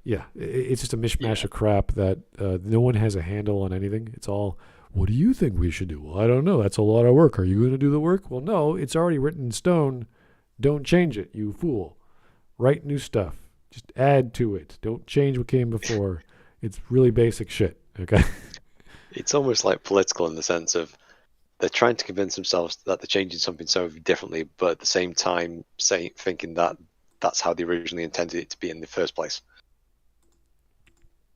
yeah, it's just a mishmash of crap that no one has a handle on anything. It's all, what do you think we should do? Well, I don't know, that's a lot of work. Are you going to do the work? Well, no, it's already written in stone. Don't change it, you fool. Write new stuff. Just add to it. Don't change what came before. It's really basic shit, okay? It's almost like political in the sense of they're trying to convince themselves that they're changing something so differently, but at the same time thinking that that's how they originally intended it to be in the first place.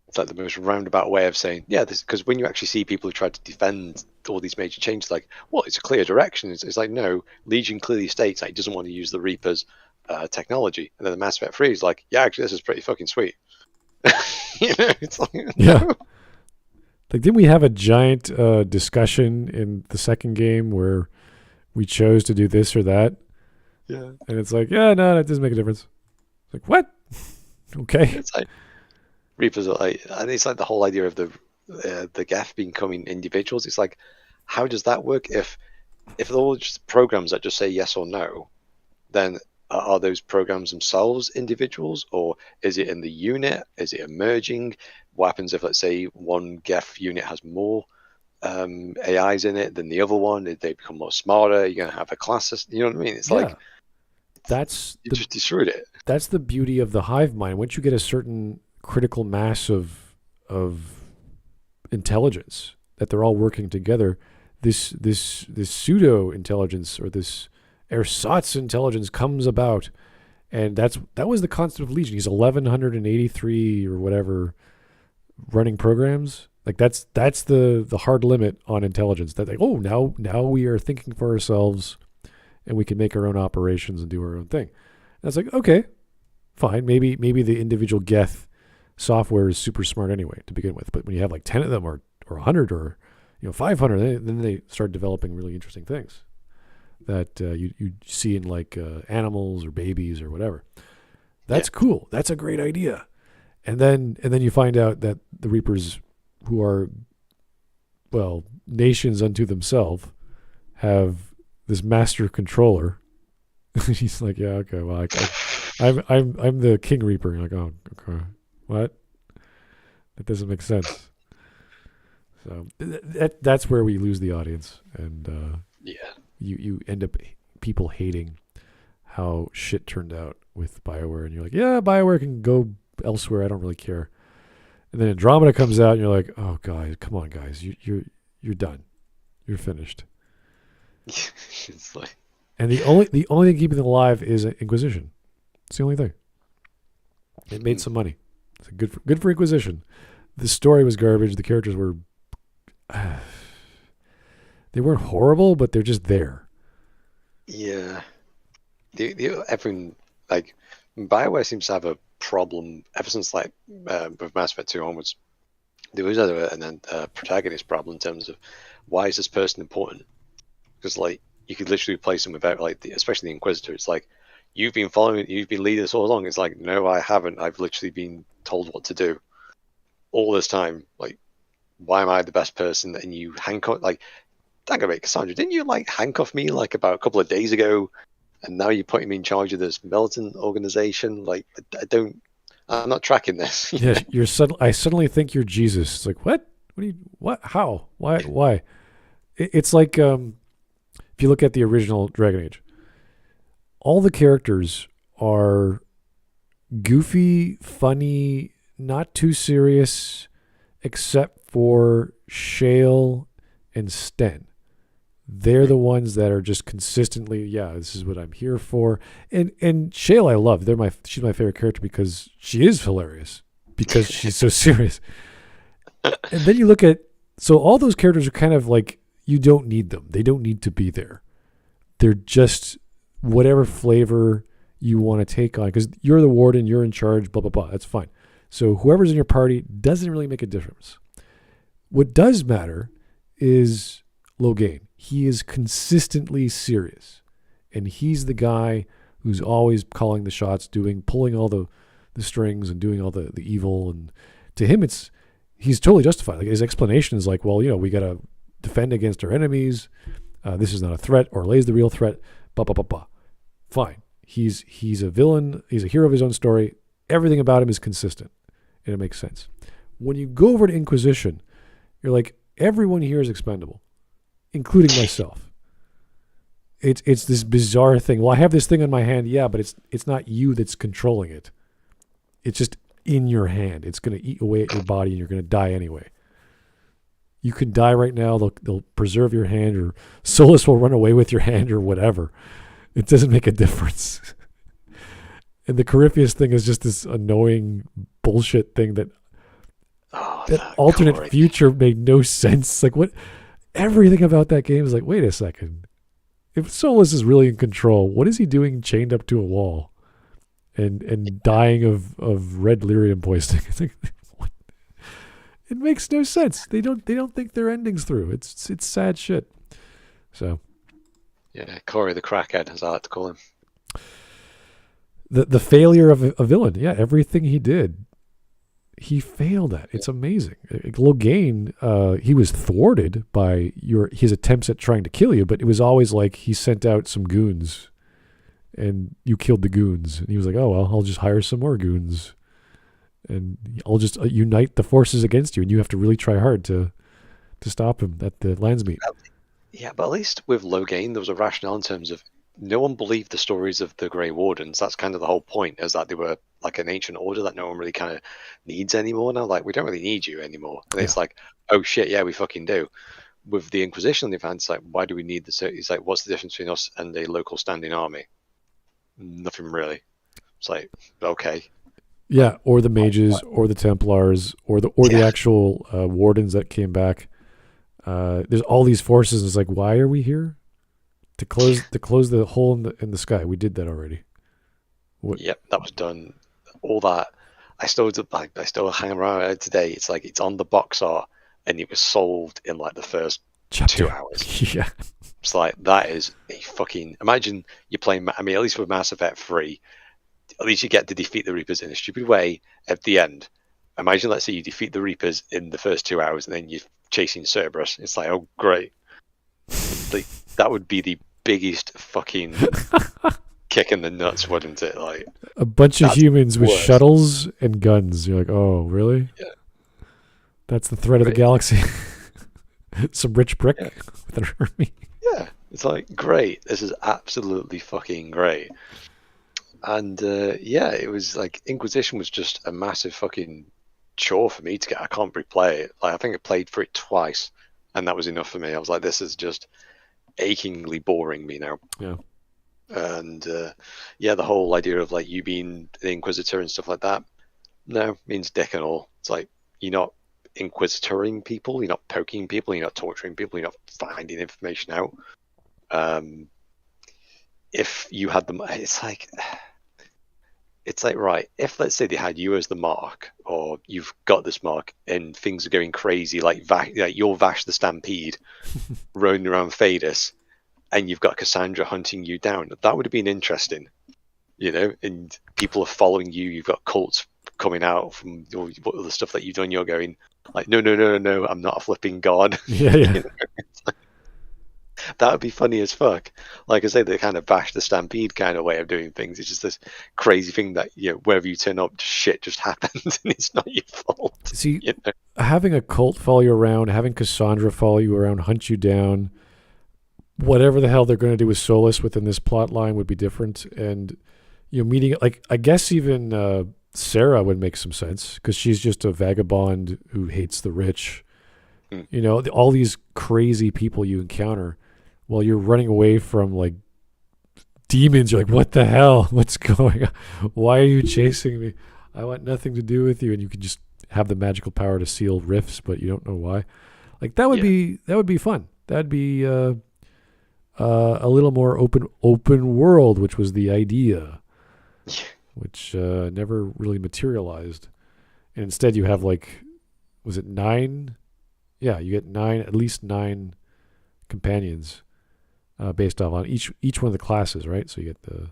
It's like the most roundabout way of saying, yeah, this, because when you actually see people who try to defend all these major changes, like, well, it's a clear direction. It's like, no, Legion clearly states that he doesn't want to use the Reapers technology. And then the Mass Effect 3 is like, yeah, actually, this is pretty fucking sweet. It's like, yeah. Like, didn't we have a giant discussion in the second game where we chose to do this or that? Yeah. And it's like, yeah, no, that doesn't make a difference. It's like, what? Okay. It's like Reapers are like, and it's like the whole idea of the Geth becoming individuals. It's like, how does that work? If they're all just programs that just say yes or no, then are those programs themselves individuals, or is it in the unit? Is it emerging? What happens if, let's say, one Geth unit has more AIs in it than the other one? They become more smarter. You're going to have a class. You know what I mean? It's like you just destroyed it. That's the beauty of the hive mind. Once you get a certain critical mass of intelligence, that they're all working together, this pseudo intelligence or this ersatz intelligence comes about, and that was the concept of Legion. He's 1183 or whatever running programs Like that's the hard limit on intelligence. That like, oh, now we are thinking for ourselves, and we can make our own operations and do our own thing. And it's like, okay, fine. Maybe the individual Geth software is super smart anyway to begin with. But when you have like 10 of them or 100 or 500, then they start developing really interesting things that you see in like animals or babies or whatever. That's cool. That's a great idea. And then you find out that the Reapers, who are, well, nations unto themselves, have this master controller. He's like, yeah, okay, well, I'm the King Reaper. You're like, oh, okay, what? That doesn't make sense. So that's where we lose the audience, and you end up people hating how shit turned out with Bioware, and you're like, yeah, Bioware can go elsewhere. I don't really care. And then Andromeda comes out, and you're like, oh, guys, come on, guys, you're done, you're finished. It's like... And the only thing keeping them alive is Inquisition. It's the only thing. It made some money. It's good for Inquisition. The story was garbage. The characters were they weren't horrible, but they're just there. Yeah. Everything, like, Bioware seems to have a problem ever since, like, with Mass Effect 2 onwards. There was a protagonist problem in terms of, why is this person important? Because, like, you could literally replace them without, like, especially the Inquisitor. It's like, you've been leading us all along. It's like, no, I haven't. I've literally been told what to do all this time. Like, why am I the best person? And you handcuff, like, dang it, Cassandra, didn't you, like, handcuff me, like, about a couple of days ago? And now you're putting me in charge of this militant organization? Like, I'm not tracking this. Yeah, I suddenly think you're Jesus. It's like, what? What? How? Why? It's like, if you look at the original Dragon Age, all the characters are goofy, funny, not too serious, except for Shale and Sten. They're the ones that are just consistently, yeah, this is what I'm here for. And Shale I love. She's my favorite character because she is hilarious, because she's so serious. And then you look at, so all those characters are kind of like, you don't need them. They don't need to be there. They're just whatever flavor you want to take on, because you're the warden, you're in charge, blah, blah, blah. That's fine. So whoever's in your party doesn't really make a difference. What does matter is Loghain. He is consistently serious, and he's the guy who's always calling the shots, pulling all the strings and doing all the evil. And to him, he's totally justified. Like, his explanation is like, well, we got to defend against our enemies. This is not a threat. Orlay's the real threat. Blah, blah, blah, blah. Fine. He's a villain. He's a hero of his own story. Everything about him is consistent, and it makes sense. When you go over to Inquisition, you're like, everyone here is expendable, including myself. It's this bizarre thing. Well, I have this thing on my hand, yeah, but it's not you that's controlling it. It's just in your hand. It's going to eat away at your body, and you're going to die anyway. You can die right now. They'll preserve your hand, or Solus will run away with your hand, or whatever. It doesn't make a difference. And the Corypheus thing is just this annoying bullshit thing that alternate future made no sense. Like, what? Everything about that game is like, wait a second. If Solus is really in control, what is he doing chained up to a wall and dying of red lyrium poisoning? It's like, what? It makes no sense. They don't think their ending's through. It's sad shit. So, yeah, Corey the crackhead, as I like to call him. The failure of a villain. Yeah, everything he did, he failed at. It's amazing. Loghain, he was thwarted by his attempts at trying to kill you, but it was always like he sent out some goons, and you killed the goons. And he was like, oh, well, I'll just hire some more goons, and I'll just unite the forces against you, and you have to really try hard to stop him at the Landsmeet. Yeah, but at least with Loghain, there was a rationale in terms of, no one believed the stories of the Grey Wardens. That's kind of the whole point, is that they were like an ancient order that no one really kind of needs anymore now. Like, we don't really need you anymore. And it's like, oh shit, yeah, we fucking do. With the Inquisition, they've had, it's like, why do we need this? It's like, what's the difference between us and a local standing army? Nothing really. It's like, okay. Yeah, or the mages, or the Templars, or the actual wardens that came back. There's all these forces. It's like, why are we here? To close the hole in the sky. We did that already. What? Yep, that was done. All that. I still hang around it today. It's like it's on the box art, and it was solved in like the first Chapter. 2 hours. Yeah. It's like that is a fucking. Imagine you're playing. I mean, at least with Mass Effect 3, at least you get to defeat the Reapers in a stupid way at the end. Imagine, let's say you defeat the Reapers in the first 2 hours, and then you're chasing Cerberus. It's like, oh great, like that would be the biggest fucking kick in the nuts, wouldn't it? Like a bunch of humans with worse. shuttles and guns. You're like, oh, really? Yeah. That's the threat of the galaxy. Some rich prick with an army. Yeah, it's like, great. This is absolutely fucking great. And it was like Inquisition was just a massive fucking chore for me to get. I can't replay it. Like I think I played for it twice, and that was enough for me. I was like, this is just achingly boring me now. Yeah. And the whole idea of like you being the Inquisitor and stuff like that, no, means dick and all. It's like you're not inquisitoring people, you're not poking people, you're not torturing people, you're not finding information out. If you had them, it's like right. If let's say they had you as the Mark, or you've got this Mark, and things are going crazy, like you're Vash the Stampede, roaming around Phadis, and you've got Cassandra hunting you down. That would have been interesting, and people are following you. You've got cults coming out from all the stuff that you've done. You're going like, no, I'm not a flipping god. Yeah. That would be funny as fuck. Like I say, the kind of Bash the Stampede kind of way of doing things. It's just this crazy thing that, wherever you turn up, shit just happens and it's not your fault. See, having a cult follow you around, having Cassandra follow you around, hunt you down, whatever the hell they're going to do with Solus within this plot line would be different. And, meeting, like, I guess even Sarah would make some sense because she's just a vagabond who hates the rich. All these crazy people you encounter while you're running away from like demons. You're like, what the hell? What's going on? Why are you chasing me? I want nothing to do with you. And you can just have the magical power to seal rifts, but you don't know why. Like that would be fun. That'd be a little more open world, which was the idea, which never really materialized. And instead you have like, was it 9? Yeah, you get at least 9 companions based off on each one of the classes, right? So you get the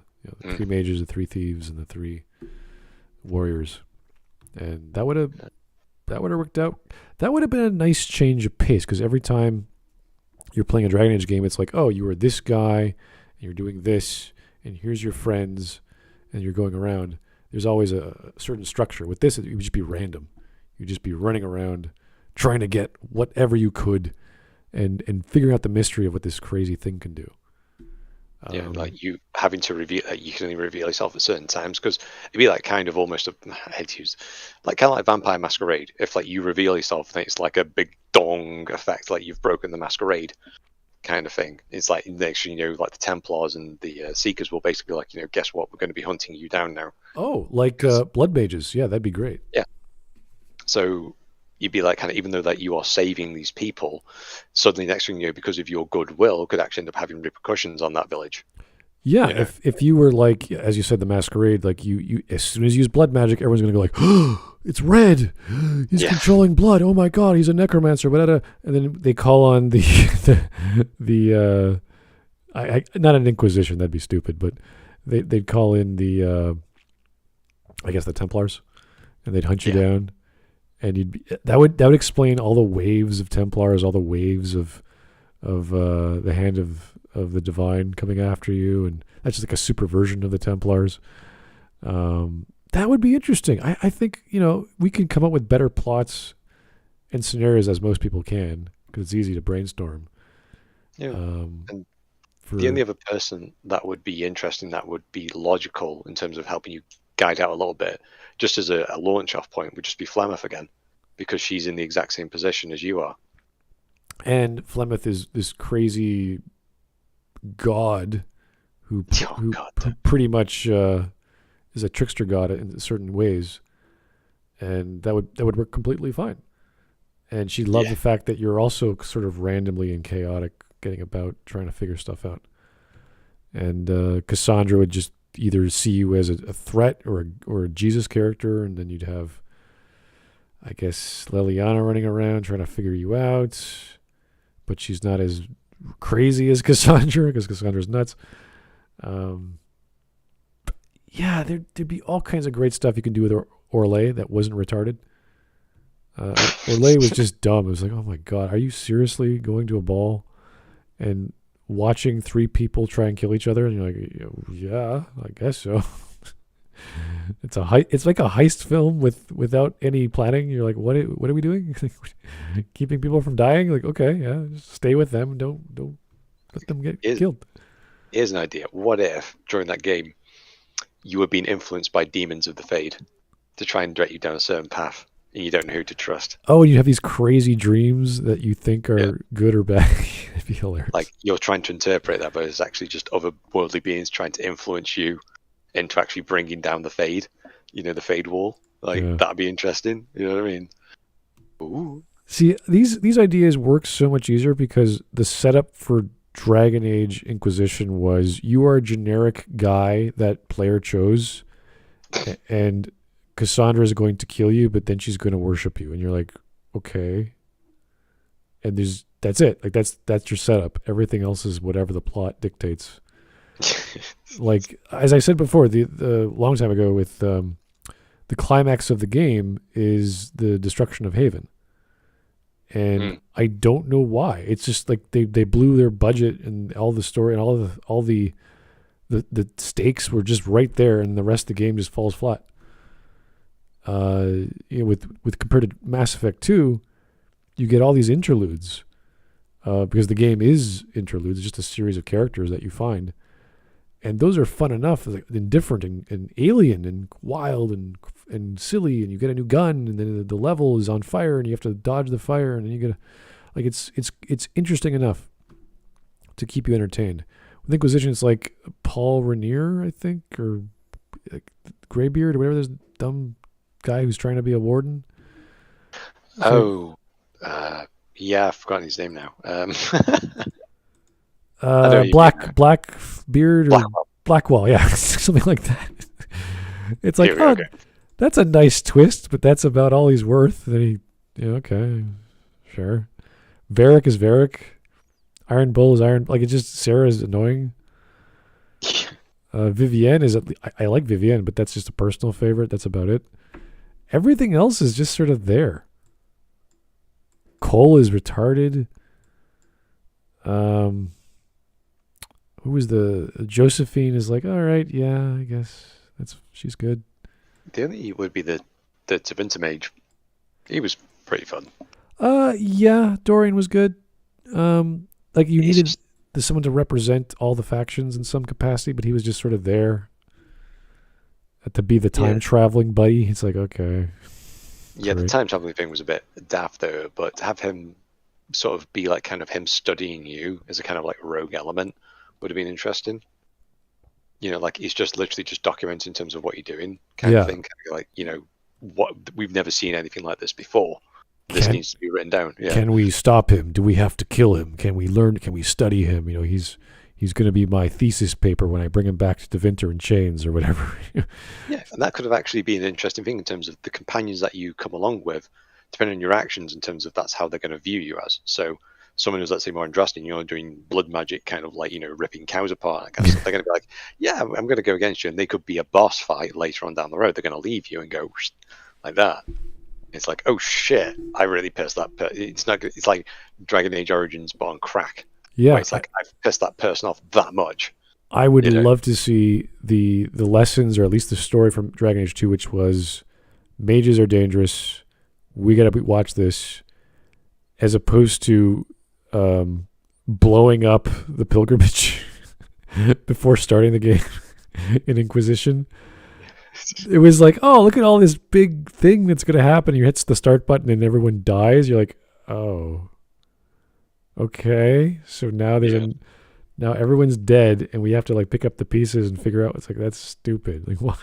3 mages, the 3 thieves, and the 3 warriors, and that would have worked out. That would have been a nice change of pace because every time you're playing a Dragon Age game, it's like, oh, you were this guy, and you're doing this, and here's your friends, and you're going around. There's always a certain structure. With this, it would just be random. You'd just be running around trying to get whatever you could and figuring out the mystery of what this crazy thing can do. Like you having to reveal, you can only reveal yourself at certain times because it'd be like kind of almost I hate to use, like kind of like Vampire Masquerade. If like you reveal yourself, then it's like a big dong effect, like you've broken the masquerade kind of thing. It's like next like the Templars and the Seekers will basically like, guess what? We're going to be hunting you down now. Oh, like Blood Mages. Yeah, that'd be great. Yeah. So you'd be like, kind of, even though that you are saving these people, suddenly next thing you know, because of your goodwill, could actually end up having repercussions on that village. Yeah, if you were like, as you said, the masquerade, like you as soon as you use blood magic, everyone's gonna go like, oh, it's red. He's controlling blood. Oh my god, he's a necromancer. And then they call on the not an inquisition, that'd be stupid, but they'd call in the I guess the Templars, and they'd hunt you down. And that would explain all the waves of Templars, all the waves of the hand of the divine coming after you, and that's just like a super version of the Templars. That would be interesting. I think we can come up with better plots and scenarios as most people can because it's easy to brainstorm. Yeah. And the only other person that would be interesting, that would be logical in terms of helping you guide out a little bit, just as a launch off point, would just be Flemeth again, because she's in the exact same position as you are. And Flemeth is this crazy god who pretty much is a trickster god in certain ways. and that would work completely fine. And she loved the fact that you're also sort of randomly and chaotic, getting about trying to figure stuff out. And Cassandra would just either see you as a threat or a Jesus character, and then you'd have, I guess, Leliana running around trying to figure you out, but she's not as crazy as Cassandra because Cassandra's nuts. Yeah, there'd be all kinds of great stuff you can do with Orlais that wasn't retarded. Orlais was just dumb. It was like, oh my god, are you seriously going to a ball and watching 3 people try and kill each other? And you're like, yeah, I guess so. It's like a heist film without any planning. You're like, what are we doing? Keeping people from dying? Like, okay, yeah, just stay with them. Don't let them get killed. Here's an idea. What if during that game you were being influenced by demons of the Fade to try and direct you down a certain path, and you don't know who to trust? Oh, and you have these crazy dreams that you think are good or bad. It'd be hilarious. Like, you're trying to interpret that, but it's actually just otherworldly beings trying to influence you into actually bringing down the Fade. The Fade wall. Like, that'd be interesting. You know what I mean? Ooh. See, these ideas work so much easier because the setup for Dragon Age Inquisition was you are a generic guy that player chose, and Cassandra is going to kill you, but then she's going to worship you, and you're like, okay. And that's it. Like that's your setup. Everything else is whatever the plot dictates. Like, as I said before, the long time ago, with the climax of the game is the destruction of Haven. And I don't know why. It's just like they blew their budget and all the story and all the stakes were just right there, and the rest of the game just falls flat. With compared to Mass Effect 2, you get all these interludes because the game is interludes, just a series of characters that you find, and those are fun enough, like, and different and alien and wild and silly, and you get a new gun, and then the level is on fire, and you have to dodge the fire, and then you get like it's interesting enough to keep you entertained. With Inquisition, it's like Paul Renier, I think, or like Greybeard or whatever. This dumb guy who's trying to be a warden. Yeah, I've forgotten his name now. Blackbeard or Blackwell, yeah, something like that. It's like, that's a nice twist, but that's about all he's worth. Then okay, sure. Varric is Varric. Iron Bull is Iron. Like, it's just, Sarah is annoying. Vivienne is, I like Vivienne, but that's just a personal favorite. That's about it. Everything else is just sort of there. Cole is retarded. Who was Josephine is like, all right, yeah, I guess she's good. The only would be the Tevinter mage. He was pretty fun. Yeah, Dorian was good. Like, you needed someone to represent all the factions in some capacity, but he was just sort of there to be the time traveling buddy. It's like, okay. Yeah, the time traveling thing was a bit daft though, but to have him sort of be like kind of him studying you as a kind of like rogue element would have been interesting. Like, he's just literally just documenting in terms of what you're doing, kind of thing. Kind of like, what we've never seen anything like this before. This needs to be written down. Yeah. Can we stop him? Do we have to kill him? Can we learn? Can we study him? He's going to be my thesis paper when I bring him back to Tevinter in chains or whatever. Yeah, and that could have actually been an interesting thing in terms of the companions that you come along with, depending on your actions, in terms of that's how they're going to view you as. So someone who's, let's say, more interesting, doing blood magic, kind of like, ripping cows apart, they're going to be like, yeah, I'm going to go against you. And they could be a boss fight later on down the road. They're going to leave you and go like that. It's like, oh shit, I really pissed that person. It's like Dragon Age Origins but on crack. Yeah. It's like, I've pissed that person off that much. I would love to see the lessons, or at least the story from Dragon Age 2, which was mages are dangerous. We got to watch this, as opposed to blowing up the pilgrimage before starting the game in Inquisition. It was like, oh, look at all this big thing that's going to happen. You hit the start button and everyone dies. You're like, oh, okay. So now now everyone's dead and we have to like pick up the pieces and figure out. It's like, that's stupid. Like, what?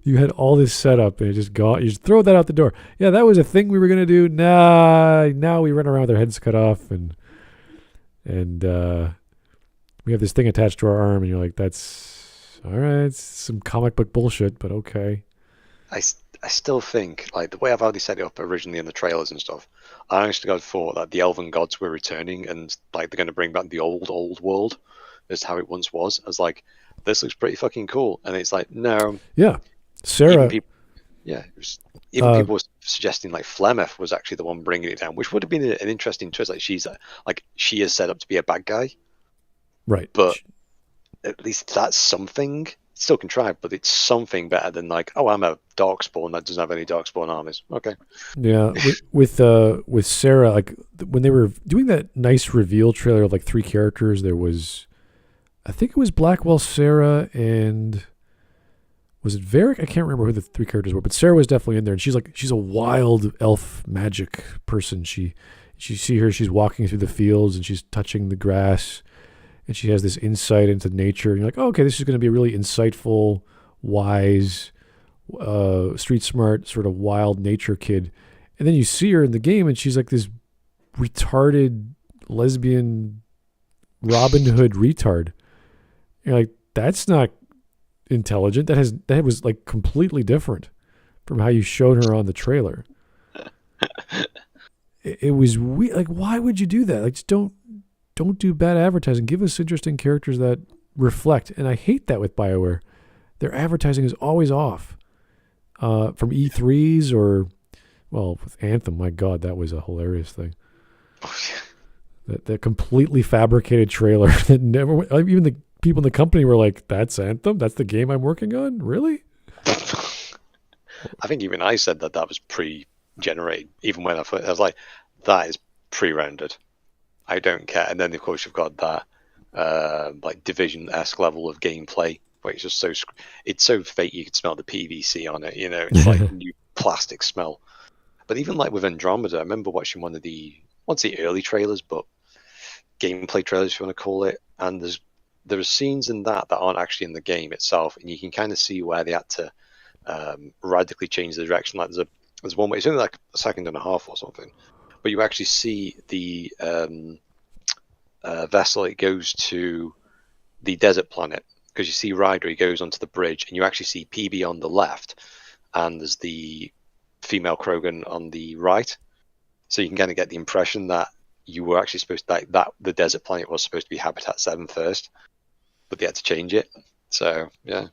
You had all this setup and it just gone. You just throw that out the door. Yeah, that was a thing we were gonna do. Nah, now we run around with our heads cut off and we have this thing attached to our arm, and you're like, that's all right. It's some comic book bullshit, but okay. I still think, like, the way I've already set it up originally in the trailers and stuff, I honestly God thought that the elven gods were returning and, like, they're going to bring back the old world as how it once was. I was like, this looks pretty fucking cool. And it's like, no. Yeah. Sarah. People were suggesting, like, Flemeth was actually the one bringing it down, which would have been an interesting twist. Like, she is set up to be a bad guy. Right. But at least that's something. Still contrived, but it's something better than like, oh, I'm a darkspawn that doesn't have any darkspawn armors. Okay. Yeah, with Sarah, like when they were doing that nice reveal trailer of like 3 characters, there was, I think it was Blackwell, Sarah, and was it Varric? I can't remember who the 3 characters were, but Sarah was definitely in there, and she's a wild elf magic person. You see her, she's walking through the fields and she's touching the grass. And she has this insight into nature. And you're like, oh, okay, this is going to be a really insightful, wise, street smart, sort of wild nature kid. And then you see her in the game, and she's like this retarded lesbian Robin Hood retard. You're like, that's not intelligent. That was like completely different from how you showed her on the trailer. It was weird. Like, why would you do that? Like, just don't do bad advertising. Give us interesting characters that reflect. And I hate that with Bioware. Their advertising is always off. From E3s or, well, with Anthem, my God, that was a hilarious thing. That completely fabricated trailer that never, even the people in the company were like, that's Anthem? That's the game I'm working on? Really? I think even I said that was pre-generated. Even when I was like, that is pre-rendered. I don't care. And then, of course, you've got that like Division-esque level of gameplay where it's just it's so fake you can smell the PVC on it. You know, it's like new plastic smell. But even like with Andromeda, I remember watching one of the early trailers, but gameplay trailers, if you want to call it. And there are scenes in that aren't actually in the game itself, and you can kind of see where they had to radically change the direction. Like there's one way, it's only like a second and a half or something. But you actually see the vessel, it goes to the desert planet, because you see Ryder, he goes onto the bridge, and you actually see PB on the left, and there's the female Krogan on the right. So you can kind of get the impression that you were actually supposed to, that the desert planet was supposed to be Habitat 7 first, but they had to change it. So, yeah.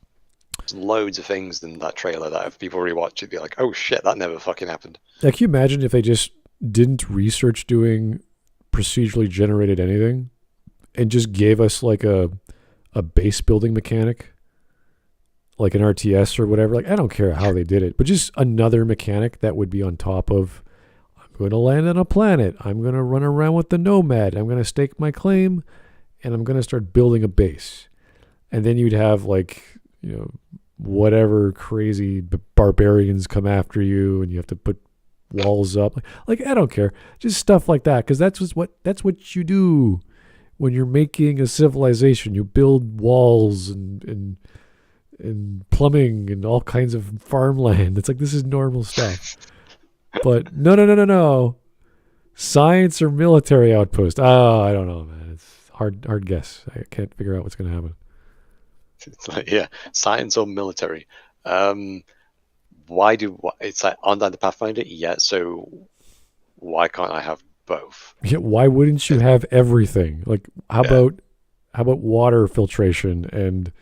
There's loads of things in that trailer that if people rewatch it, be like, oh shit, that never fucking happened. Like, can you imagine if they just didn't research doing procedurally generated anything and just gave us like a base building mechanic, like an RTS or whatever? Like, I don't care how they did it, but just another mechanic that would be on top of, I'm going to land on a planet, I'm going to run around with the Nomad, I'm going to stake my claim, and I'm going to start building a base. And then you'd have like, you know, whatever crazy barbarians come after you, and you have to put walls up. Like, I don't care. Just stuff like that, because that's what you do when you're making a civilization. You build walls and plumbing and all kinds of farmland. It's like, this is normal stuff. But no. Science or military outpost. I don't know, man. It's hard guess. I can't figure out what's going to happen. It's like, yeah, science or military. It's like on the Pathfinder? Yeah, so why can't I have both? Yeah, why wouldn't you have everything? Like, how about water filtration and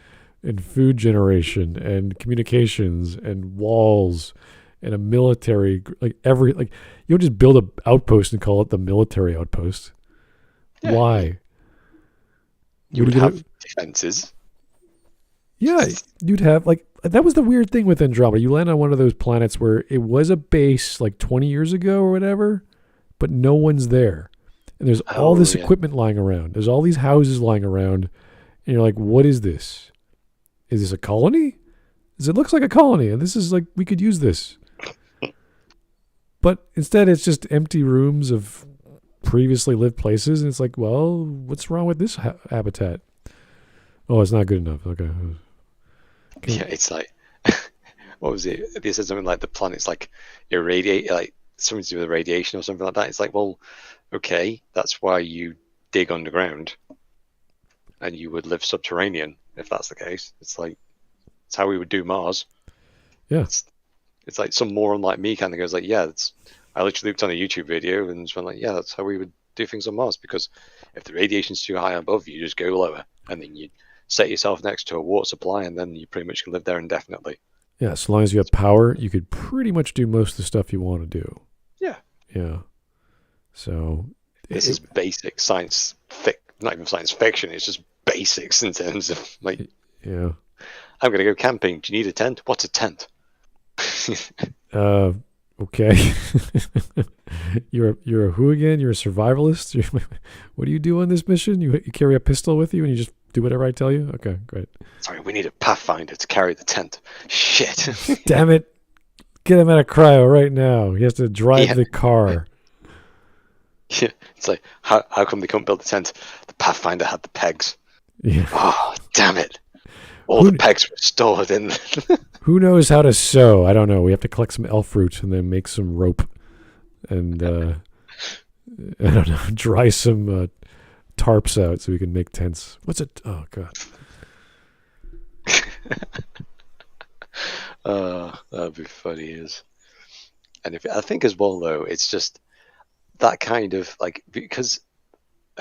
food generation and communications and walls and a military, like you don't just build an outpost and call it the military outpost. Yeah. Why? You would have defenses. Yeah, you'd have, like, that was the weird thing with Andromeda. You land on one of those planets where it was a base like 20 years ago or whatever, but no one's there. And there's all this equipment lying around. There's all these houses lying around. And you're like, what is this? Is this a colony? It looks like a colony, and this is like, we could use this. But instead, it's just empty rooms of previously lived places. And it's like, well, what's wrong with this habitat? Oh, it's not good enough. Okay. Yeah, it's like, what was it? They said something like the planet's like irradiate, like something to do with radiation or something like that. It's like, well, okay, that's why you dig underground, and you would live subterranean if that's the case. It's like it's how we would do Mars. Yeah. It's like some moron like me kind of goes like, yeah, I literally looked on a YouTube video and just went like, yeah, that's how we would do things on Mars, because if the radiation's too high above, you just go lower, and then you set yourself next to a water supply, and then you pretty much can live there indefinitely. Yeah, as long as you have power, you could pretty much do most of the stuff you want to do. Yeah. Yeah. So this is basic science not even science fiction, it's just basics in terms of like, yeah. I'm gonna go camping. Do you need a tent? What's a tent? Okay. You're a who again? You're a survivalist? What do you do on this mission? You carry a pistol with you and you just do whatever I tell you? Okay, great. Sorry, we need a pathfinder to carry the tent. Shit. Damn it. Get him out of cryo right now. He has to drive the car. Yeah, it's like, how come they couldn't build the tent? The pathfinder had the pegs. Yeah. Oh, damn it. All the pegs were stored in. Who knows how to sew? I don't know. We have to collect some elf fruit and then make some rope and I don't know, dry some tarps out so we can make tents. What's it? Oh god. That'd be funny as. And I think as well though, it's just that kind of like, because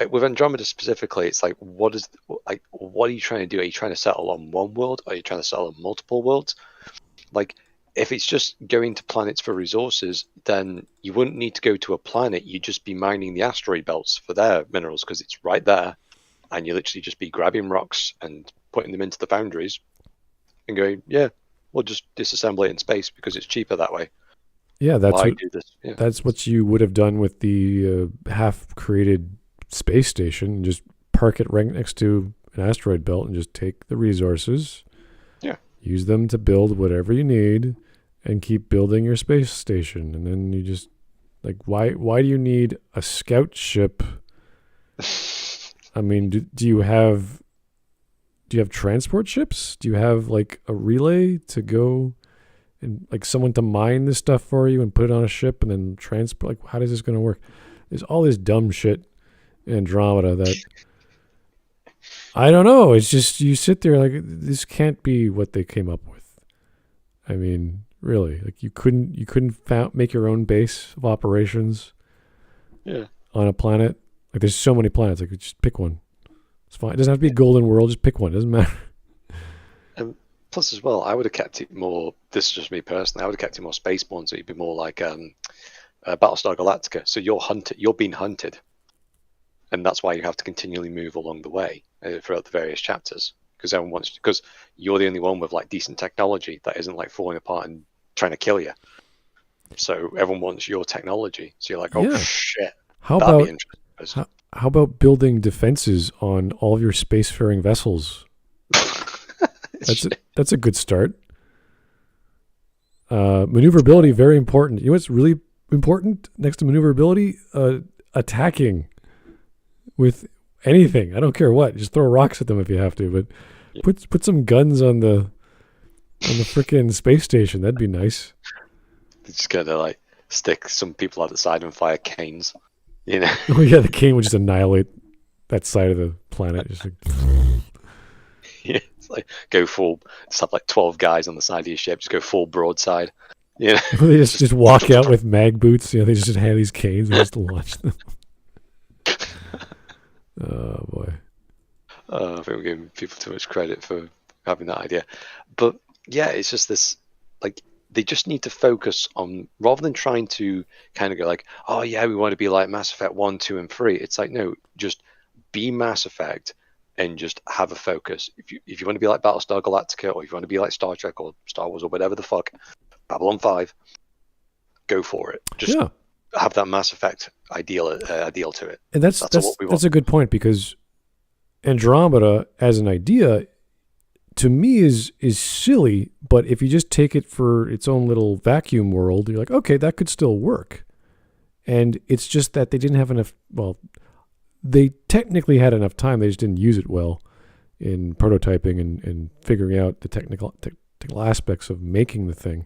with Andromeda specifically, it's like, what are you trying to do? Are you trying to settle on one world? Are you trying to settle on multiple worlds? Like, if it's just going to planets for resources, then you wouldn't need to go to a planet. You'd just be mining the asteroid belts for their minerals because it's right there, and you literally just be grabbing rocks and putting them into the foundries and going, yeah, we'll just disassemble it in space because it's cheaper that way. Yeah, that's what you would have done with the half-created space station, and just park it right next to an asteroid belt and just take the resources, use them to build whatever you need, and keep building your space station. And then you just like, why do you need a scout ship? I mean, do you have transport ships? Do you have like a relay to go and like someone to mine this stuff for you and put it on a ship and then transport? Like, how is this going to work? There's all this dumb shit in Andromeda that I don't know. It's just, you sit there like, this can't be what they came up with. I mean, really, like you couldn't make your own base of operations on a planet. Like, there's so many planets. Like, just pick one. It's fine. It doesn't have to be a golden world. Just pick one. It doesn't matter. Plus, as well, I would have kept it more. This is just me personally. I would have kept it more spaceborne, so it'd be more like Battlestar Galactica. So you're being hunted, and that's why you have to continually move along the way throughout the various chapters. Because you're the only one with like decent technology that isn't like falling apart and trying to kill you. So everyone wants your technology. So you're like, oh shit. How about building defenses on all of your spacefaring vessels? That's a good start. Maneuverability, very important. You know what's really important next to maneuverability? Attacking with anything. I don't care what. Just throw rocks at them if you have to, but put some guns on the frickin' space station. That'd be nice. Just gotta like stick some people out the side and fire canes. You know? Oh yeah, the cane would just annihilate that side of the planet. Just like, yeah, it's like go full. Just have like 12 guys on the side of your ship. Just go full broadside. Yeah, they just walk out with mag boots. You know, they just have these canes and just launch them. Oh boy. I think we're giving people too much credit for having that idea, but yeah, it's just this like. They just need to focus on, rather than trying to kind of go like, oh yeah, we want to be like Mass Effect 1, 2, and 3. It's like, no, just be Mass Effect and just have a focus. If you want to be like Battlestar Galactica, or if you want to be like Star Trek or Star Wars or whatever the fuck, Babylon 5, go for it. Just have that Mass Effect ideal to it. And that's what we want. That's a good point, because Andromeda as an idea, to me, is silly, but if you just take it for its own little vacuum world, you're like, okay, that could still work. And it's just that they didn't have enough, well, they technically had enough time, they just didn't use it well in prototyping and figuring out the technical aspects of making the thing,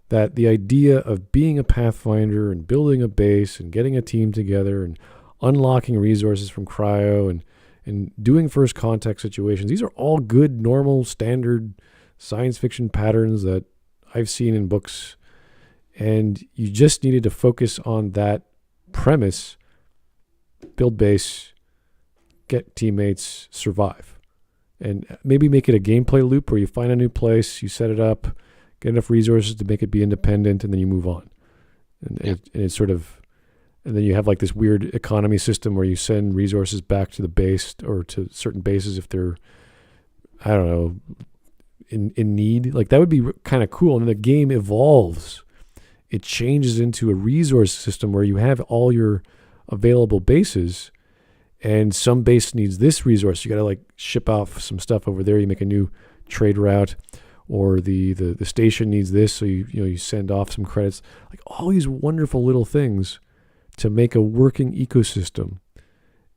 that the idea of being a Pathfinder and building a base and getting a team together and unlocking resources from cryo and doing first contact situations, these are all good, normal, standard science fiction patterns that I've seen in books. And you just needed to focus on that premise, build base, get teammates, survive. And maybe make it a gameplay loop where you find a new place, you set it up, get enough resources to make it be independent, and then you move on. And it's sort of, and then you have like this weird economy system where you send resources back to the base or to certain bases if they're, I don't know, in need. Like that would be kind of cool. And the game evolves. It changes into a resource system where you have all your available bases, and some base needs this resource. You got to like ship off some stuff over there. You make a new trade route, or the station needs this, so you send off some credits. Like all these wonderful little things to make a working ecosystem.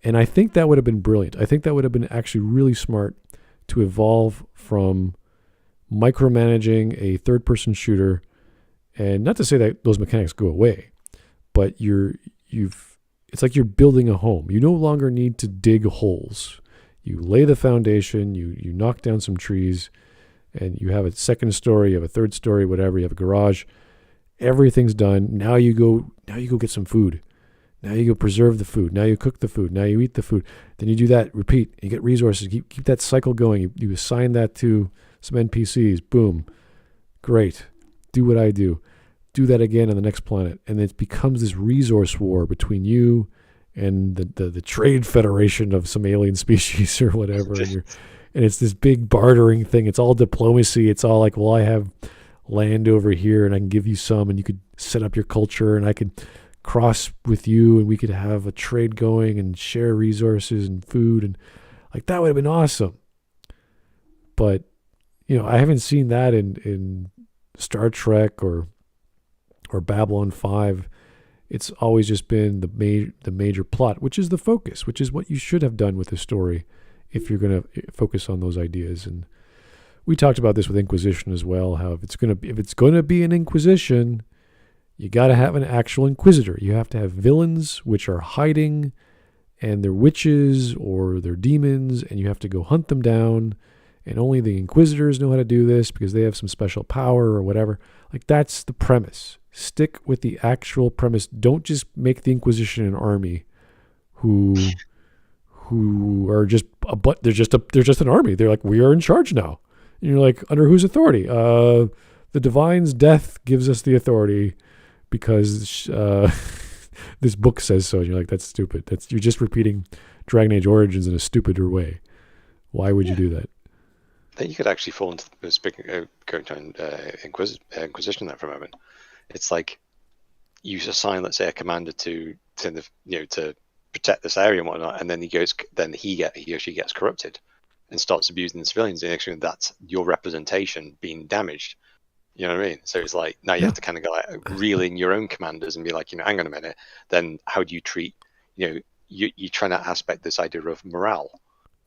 And I think that would have been brilliant. I think that would have been actually really smart to evolve from micromanaging a third-person shooter. And not to say that those mechanics go away, but it's like you're building a home. You no longer need to dig holes. You lay the foundation, you knock down some trees, and you have a second story, you have a third story, whatever, you have a garage. Everything's done. Now you go get some food. Now you go preserve the food. Now you cook the food. Now you eat the food. Then you do that, repeat. You get resources. Keep that cycle going. You assign that to some NPCs. Boom. Great. Do what I do. Do that again on the next planet. And it becomes this resource war between you and the trade federation of some alien species or whatever. And it's this big bartering thing. It's all diplomacy. It's all like, well, I have land over here and I can give you some, and you could set up your culture, and I could cross with you, and we could have a trade going and share resources and food, and like that would have been awesome. But I haven't seen that in Star Trek or Babylon 5. It's always just been the major plot, which is the focus, which is what you should have done with the story if you're going to focus on those ideas. And we talked about this with Inquisition as well, how if it's going to be an Inquisition, you got to have an actual Inquisitor. You have to have villains which are hiding, and they're witches or they're demons, and you have to go hunt them down. And only the Inquisitors know how to do this because they have some special power or whatever. Like, that's the premise. Stick with the actual premise. Don't just make the Inquisition an army who are just they're just an army. They're like, we are in charge now. And you're like, under whose authority? The Divine's death gives us the authority because this book says so. And you're like, that's stupid. You're just repeating Dragon Age Origins in a stupider way. Why would you do that? Then you could actually fall into going down Inquisition there for a moment. It's like you assign, let's say, a commander to protect this area and whatnot, and then he or she gets corrupted and starts abusing the civilians. And actually, that's your representation being damaged. You know what I mean? So it's like now you have to kind of go like, reel in your own commanders and be like, hang on a minute. Then how do you treat? You're trying to aspect this idea of morale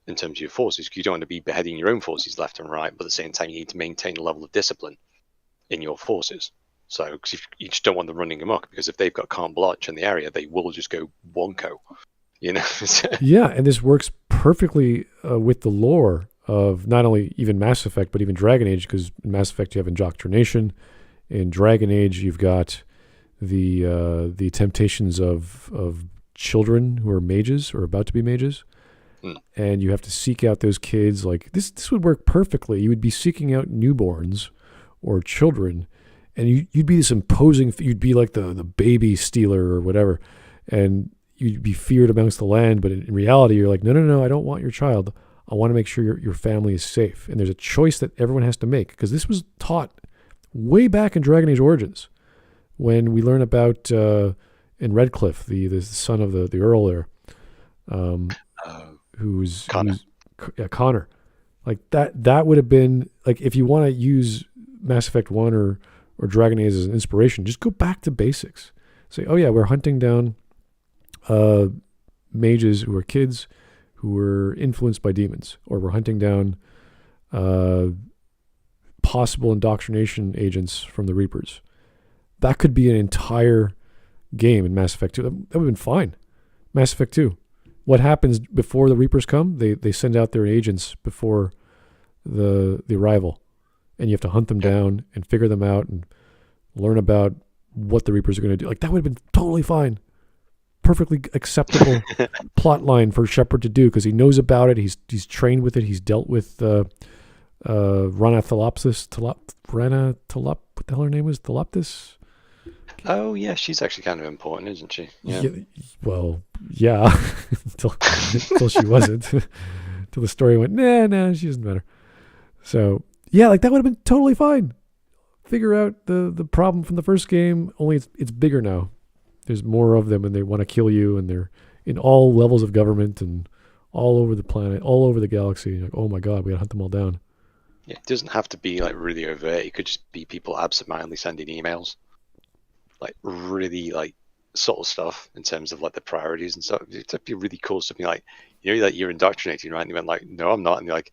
in terms of your forces, because you don't want to be beheading your own forces left and right, but at the same time you need to maintain a level of discipline in your forces. So because you just don't want them running amok, because if they've got carte blanche in the area, they will just go wonko. Yeah, and this works perfectly with the lore of not only even Mass Effect, but even Dragon Age, because in Mass Effect you have indoctrination. In Dragon Age you've got the temptations of children who are mages or about to be mages. And you have to seek out those kids. Like this would work perfectly. You would be seeking out newborns or children, and you'd be this imposing. You'd be like the baby stealer or whatever, and you'd be feared amongst the land. But in reality, you're like, no, I don't want your child. I want to make sure your family is safe. And there's a choice that everyone has to make, because this was taught way back in Dragon Age Origins, when we learn about in Redcliffe, the son of the Earl there. Who's Connor. Like that would have been like, if you want to use Mass Effect 1 or Dragon Age as an inspiration, just go back to basics. Say, oh yeah, we're hunting down mages who are kids who were influenced by demons, or we're hunting down possible indoctrination agents from the Reapers. That could be an entire game in Mass Effect 2. That would have been fine. Mass Effect 2. What happens before the Reapers come? They send out their agents before the arrival. And you have to hunt them down and figure them out and learn about what the Reapers are going to do. Like, that would have been totally fine. Perfectly acceptable plot line for Shepard to do because he knows about it. He's trained with it. He's dealt with Rana Thalopsis. Rana Thalop, what the hell her name was? Thaloptis? Oh, yeah, she's actually kind of important, isn't she? Yeah. Well, yeah, until she wasn't. Until the story went, nah, she doesn't matter. So, yeah, like that would have been totally fine. Figure out the problem from the first game, only it's bigger now. There's more of them, and they want to kill you, and they're in all levels of government and all over the planet, all over the galaxy. You're like, oh my god, we gotta hunt them all down. Yeah, it doesn't have to be like really overt. It could just be people absentmindedly sending emails, like really like subtle stuff in terms of like the priorities and stuff. It'd be really cool stuff. Like, you know, like you're indoctrinating, right? And you went like, no, I'm not. And you're like,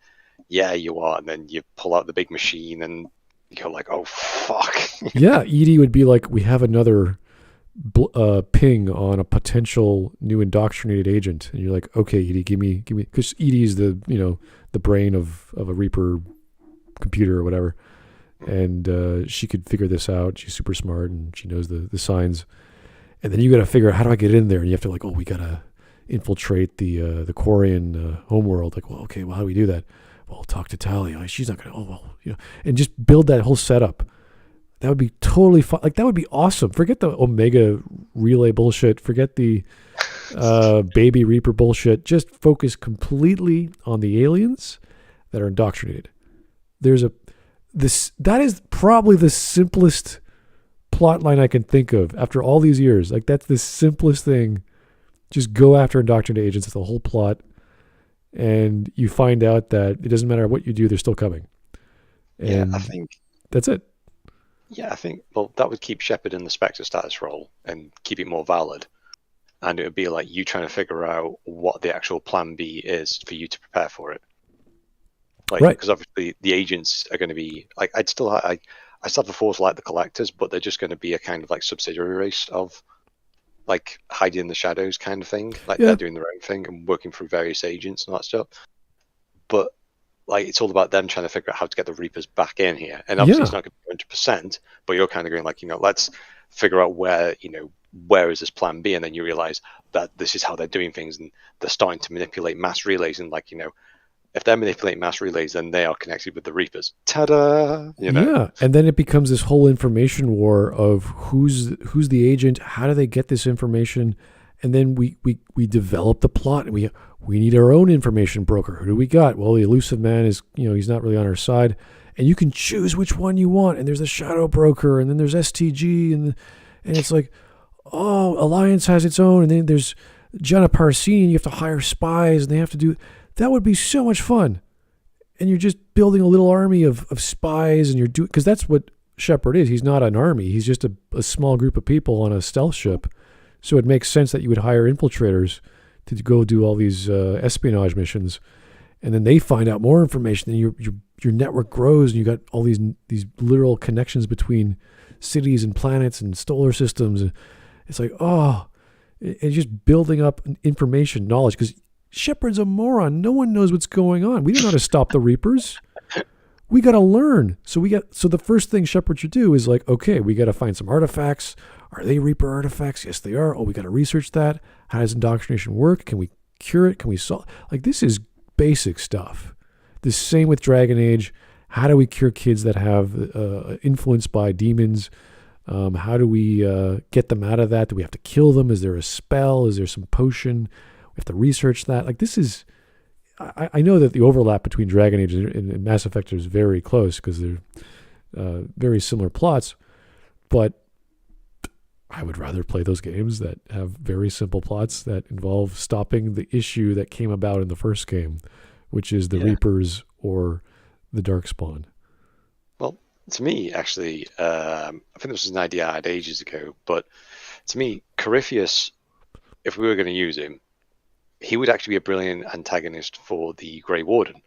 yeah, you are. And then you pull out the big machine, and you're like, oh fuck. Yeah, EDI would be like, we have another ping on a potential new indoctrinated agent, and you're like, okay, EDI, give me, because EDI is the brain of a Reaper computer or whatever, and she could figure this out. She's super smart and she knows the signs. And then you got to figure out, how do I get in there? And you have to like, oh, we got to infiltrate the Quarian homeworld. Like, well, okay, well, how do we do that? Well, talk to Talia. She's not gonna. Oh, well, and just build that whole setup. That would be totally fun. Like, that would be awesome. Forget the Omega relay bullshit. Forget the baby Reaper bullshit. Just focus completely on the aliens that are indoctrinated. That is probably the simplest plot line I can think of after all these years. Like, that's the simplest thing. Just go after indoctrinated agents. It's the whole plot. And you find out that it doesn't matter what you do, they're still coming. And yeah, I think that's it. Yeah, I think, well, that would keep Shepard in the Spectre status role and keep it more valid. And it would be like you trying to figure out what the actual plan B is for you to prepare for it. Like, right. Because obviously the agents are going to be, like, I still have the Force like the Collectors, but they're just going to be a kind of like subsidiary race of like hiding in the shadows kind of thing. Like, they're doing their own thing and working through various agents and that stuff. But like, it's all about them trying to figure out how to get the Reapers back in here. And obviously it's not going to be 100%, but you're kind of going like, let's figure out where is this plan B? And then you realize that this is how they're doing things, and they're starting to manipulate mass relays. And like, if they're manipulating mass relays, then they are connected with the Reapers. Ta-da! Yeah, and then it becomes this whole information war of who's the agent, how do they get this information? And then we develop the plot, and we need our own information broker. Who do we got? Well, the elusive man is, he's not really on our side. And you can choose which one you want. And there's the shadow broker, and then there's STG, and it's like, oh, Alliance has its own. And then there's Jenna Parsini, and you have to hire spies, and they have to do. That would be so much fun. And you're just building a little army of spies, and you're doing, because that's what Shepard is. He's not an army. He's just a small group of people on a stealth ship. So it makes sense that you would hire infiltrators to go do all these espionage missions, and then they find out more information, and your network grows, and you got all these literal connections between cities and planets and solar systems. And it's like, it's just building up information, knowledge, because Shepard's a moron. No one knows what's going on. We don't know how to stop the Reapers. We got to learn. So the first thing Shepard should do is like, okay, we got to find some artifacts. Are they Reaper artifacts? Yes, they are. Oh, we got to research that. How does indoctrination work? Can we cure it? Can we solve? Like, this is basic stuff. The same with Dragon Age. How do we cure kids that have influenced by demons? How do we get them out of that? Do we have to kill them? Is there a spell? Is there some potion? We have to research that. Like, this is... I know that the overlap between Dragon Age and Mass Effect is very close because they're very similar plots, but I would rather play those games that have very simple plots that involve stopping the issue that came about in the first game, which is the Reapers or the Darkspawn. Well, to me, actually, I think this was an idea I had ages ago, but to me, Corypheus, if we were going to use him, he would actually be a brilliant antagonist for the Grey Warden,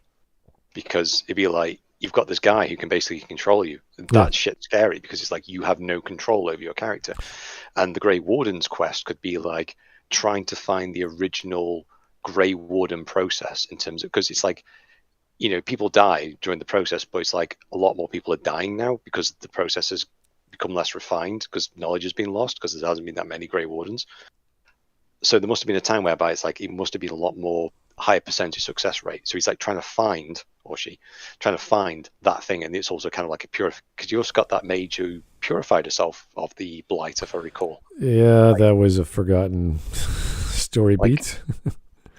because it'd be like, you've got this guy who can basically control you. That shit's scary because it's like you have no control over your character. And the Grey Warden's quest could be like trying to find the original Grey Warden process in terms of, because it's like, people die during the process, but it's like a lot more people are dying now because the process has become less refined because knowledge has been lost because there hasn't been that many Grey Wardens. So there must have been a time whereby it's like it must have been a lot more higher percentage success rate. So he's like trying to find, or she, trying to find that thing. And it's also kind of like a because you also got that mage who purified herself of the blight, if I recall. Yeah, that was a forgotten story beat.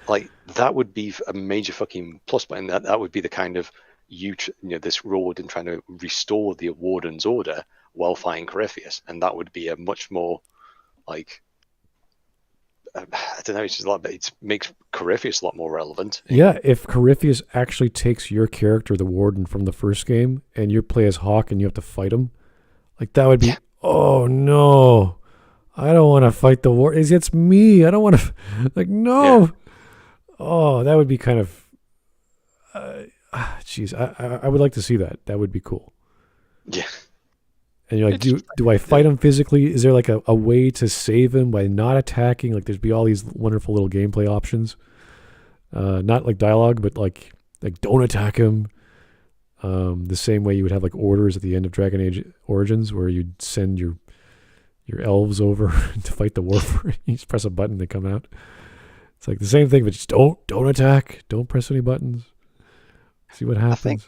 Like that would be a major fucking plus point. And that would be the kind of this Warden trying to restore the Warden's order while fighting Corypheus, and that would be a much more like. I don't know. It's just a lot, but it makes Corypheus a lot more relevant. Yeah, if Corypheus actually takes your character, the Warden from the first game, and you play as Hawk and you have to fight him, like that would be. Yeah. Oh no, I don't want to fight the Warden. It's me. I don't want to. Like no. Yeah. Oh, that would be kind of. Jeez, I would like to see that. That would be cool. Yeah. And you're like, do I fight him physically? Is there like a way to save him by not attacking? Like there's be all these wonderful little gameplay options. Not like dialogue, but like don't attack him. The same way you would have like orders at the end of Dragon Age Origins where you'd send your elves over to fight the Warfare. You just press a button, they come out. It's like the same thing, but just don't attack. Don't press any buttons. See what happens.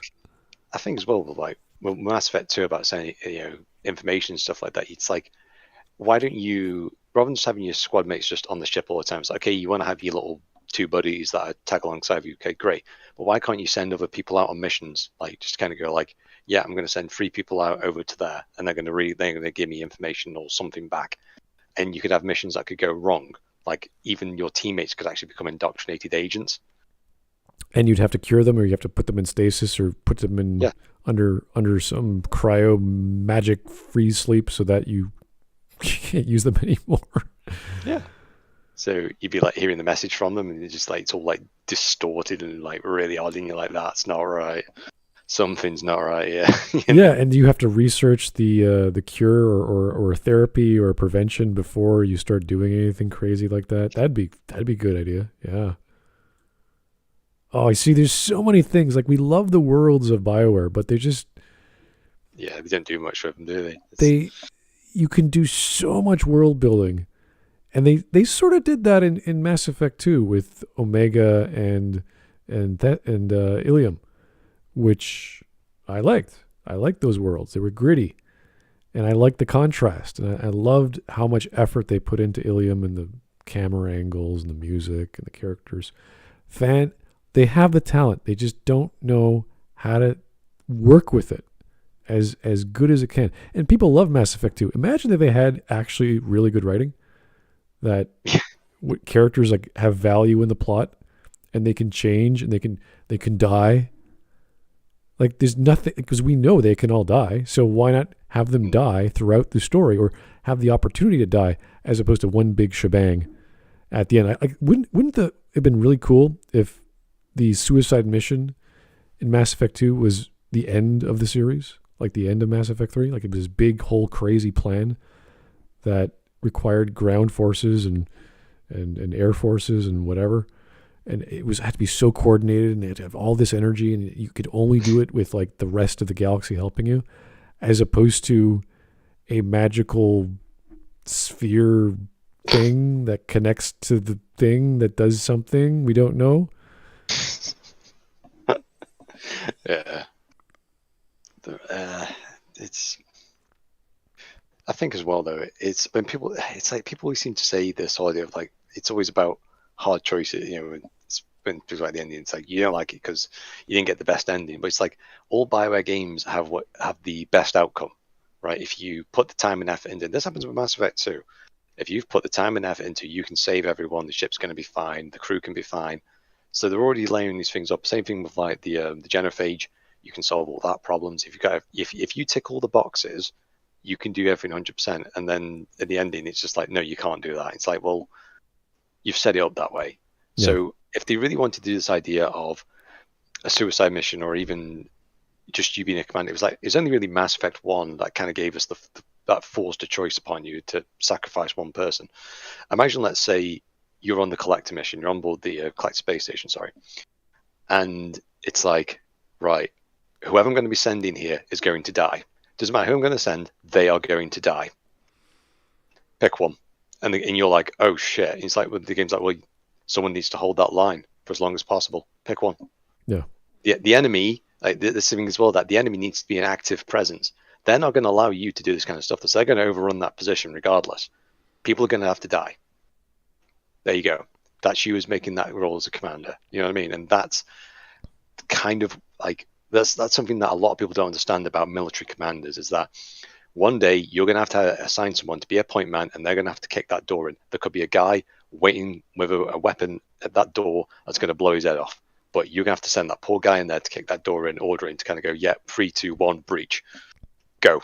I think as well, like Mass Effect 2 about saying information and stuff like that. It's like, why don't you, rather than just having your squad mates just on the ship all the time, it's like, okay, you want to have your little two buddies that tag alongside you, okay, great, but why can't you send other people out on missions? Like just kind of go like, yeah, I'm going to send 3 people out over to there, and they're going to give me information or something back, and you could have missions that could go wrong. Like even your teammates could actually become indoctrinated agents. And you'd have to cure them, or you have to put them in stasis, or put them in under some cryo magic freeze sleep, so that you can't use them anymore. Yeah. So you'd be like hearing the message from them, and it's just like it's all like distorted and like really odd, and you're like, that's not right. Something's not right. Yeah. Yeah, and you have to research the cure or therapy or prevention before you start doing anything crazy like that. That'd be a good idea. Yeah. Oh, I see. There's so many things. Like we love the worlds of Bioware, but they're just they don't do much with them, do they? You can do so much world building, and they sort of did that in Mass Effect 2 with Omega and Ilium, which I liked. I liked those worlds. They were gritty, and I liked the contrast, and I loved how much effort they put into Ilium and the camera angles and the music and the characters. They have the talent. They just don't know how to work with it as good as it can. And people love Mass Effect 2. Imagine if they had actually really good writing, that characters like have value in the plot, and they can change, and they can die. Like there's nothing, because we know they can all die. So why not have them die throughout the story, or have the opportunity to die as opposed to one big shebang at the end? Wouldn't it have been really cool if the suicide mission in Mass Effect 2 was the end of the series, like the end of Mass Effect 3? Like it was this big whole crazy plan that required ground forces and air forces and whatever. And it had to be so coordinated, and they had to have all this energy, and you could only do it with like the rest of the galaxy helping you, as opposed to a magical sphere thing that connects to the thing that does something we don't know. Yeah. It's. I think as well though. It's when people. It's like people always seem to say this idea of like it's always about hard choices. When people like the ending, it's like you don't like it because you didn't get the best ending. But it's like all Bioware games have the best outcome, right? If you put the time and effort into. This happens with Mass Effect 2. If you've put the time and effort into, you can save everyone. The ship's going to be fine. The crew can be fine. So they're already laying these things up. Same thing with like the genophage. You can solve all that problems. If you tick all the boxes, you can do everything 100%. And then at the ending, it's just like, no, you can't do that. It's like, well, you've set it up that way. Yeah. So if they really want to do this idea of a suicide mission, or even just you being a commander. It was like, it's only really Mass Effect 1 that kind of gave us that forced a choice upon you to sacrifice one person. Imagine, let's say you're on the Collector mission, you're on board the Collector space station, sorry, and it's like, right, whoever I'm going to be sending here is going to die. Doesn't matter who I'm going to send, they are going to die. Pick one. And you're like, oh shit. And it's like, the game's like, well, someone needs to hold that line for as long as possible. Pick one. Yeah. The enemy, like this thing as well, that the enemy needs to be an active presence. They're not going to allow you to do this kind of stuff. So they're going to overrun that position regardless. People are going to have to die. There you go. That's you as making that role as a commander. You know what I mean? And that's kind of like, that's something that a lot of people don't understand about military commanders, is that one day you're going to have to assign someone to be a point man, and they're going to have to kick that door in. There could be a guy waiting with a weapon at that door that's going to blow his head off. But you're going to have to send that poor guy in there to kick that door in, ordering to kind of go, yeah, 3, 2, 1, breach. Go.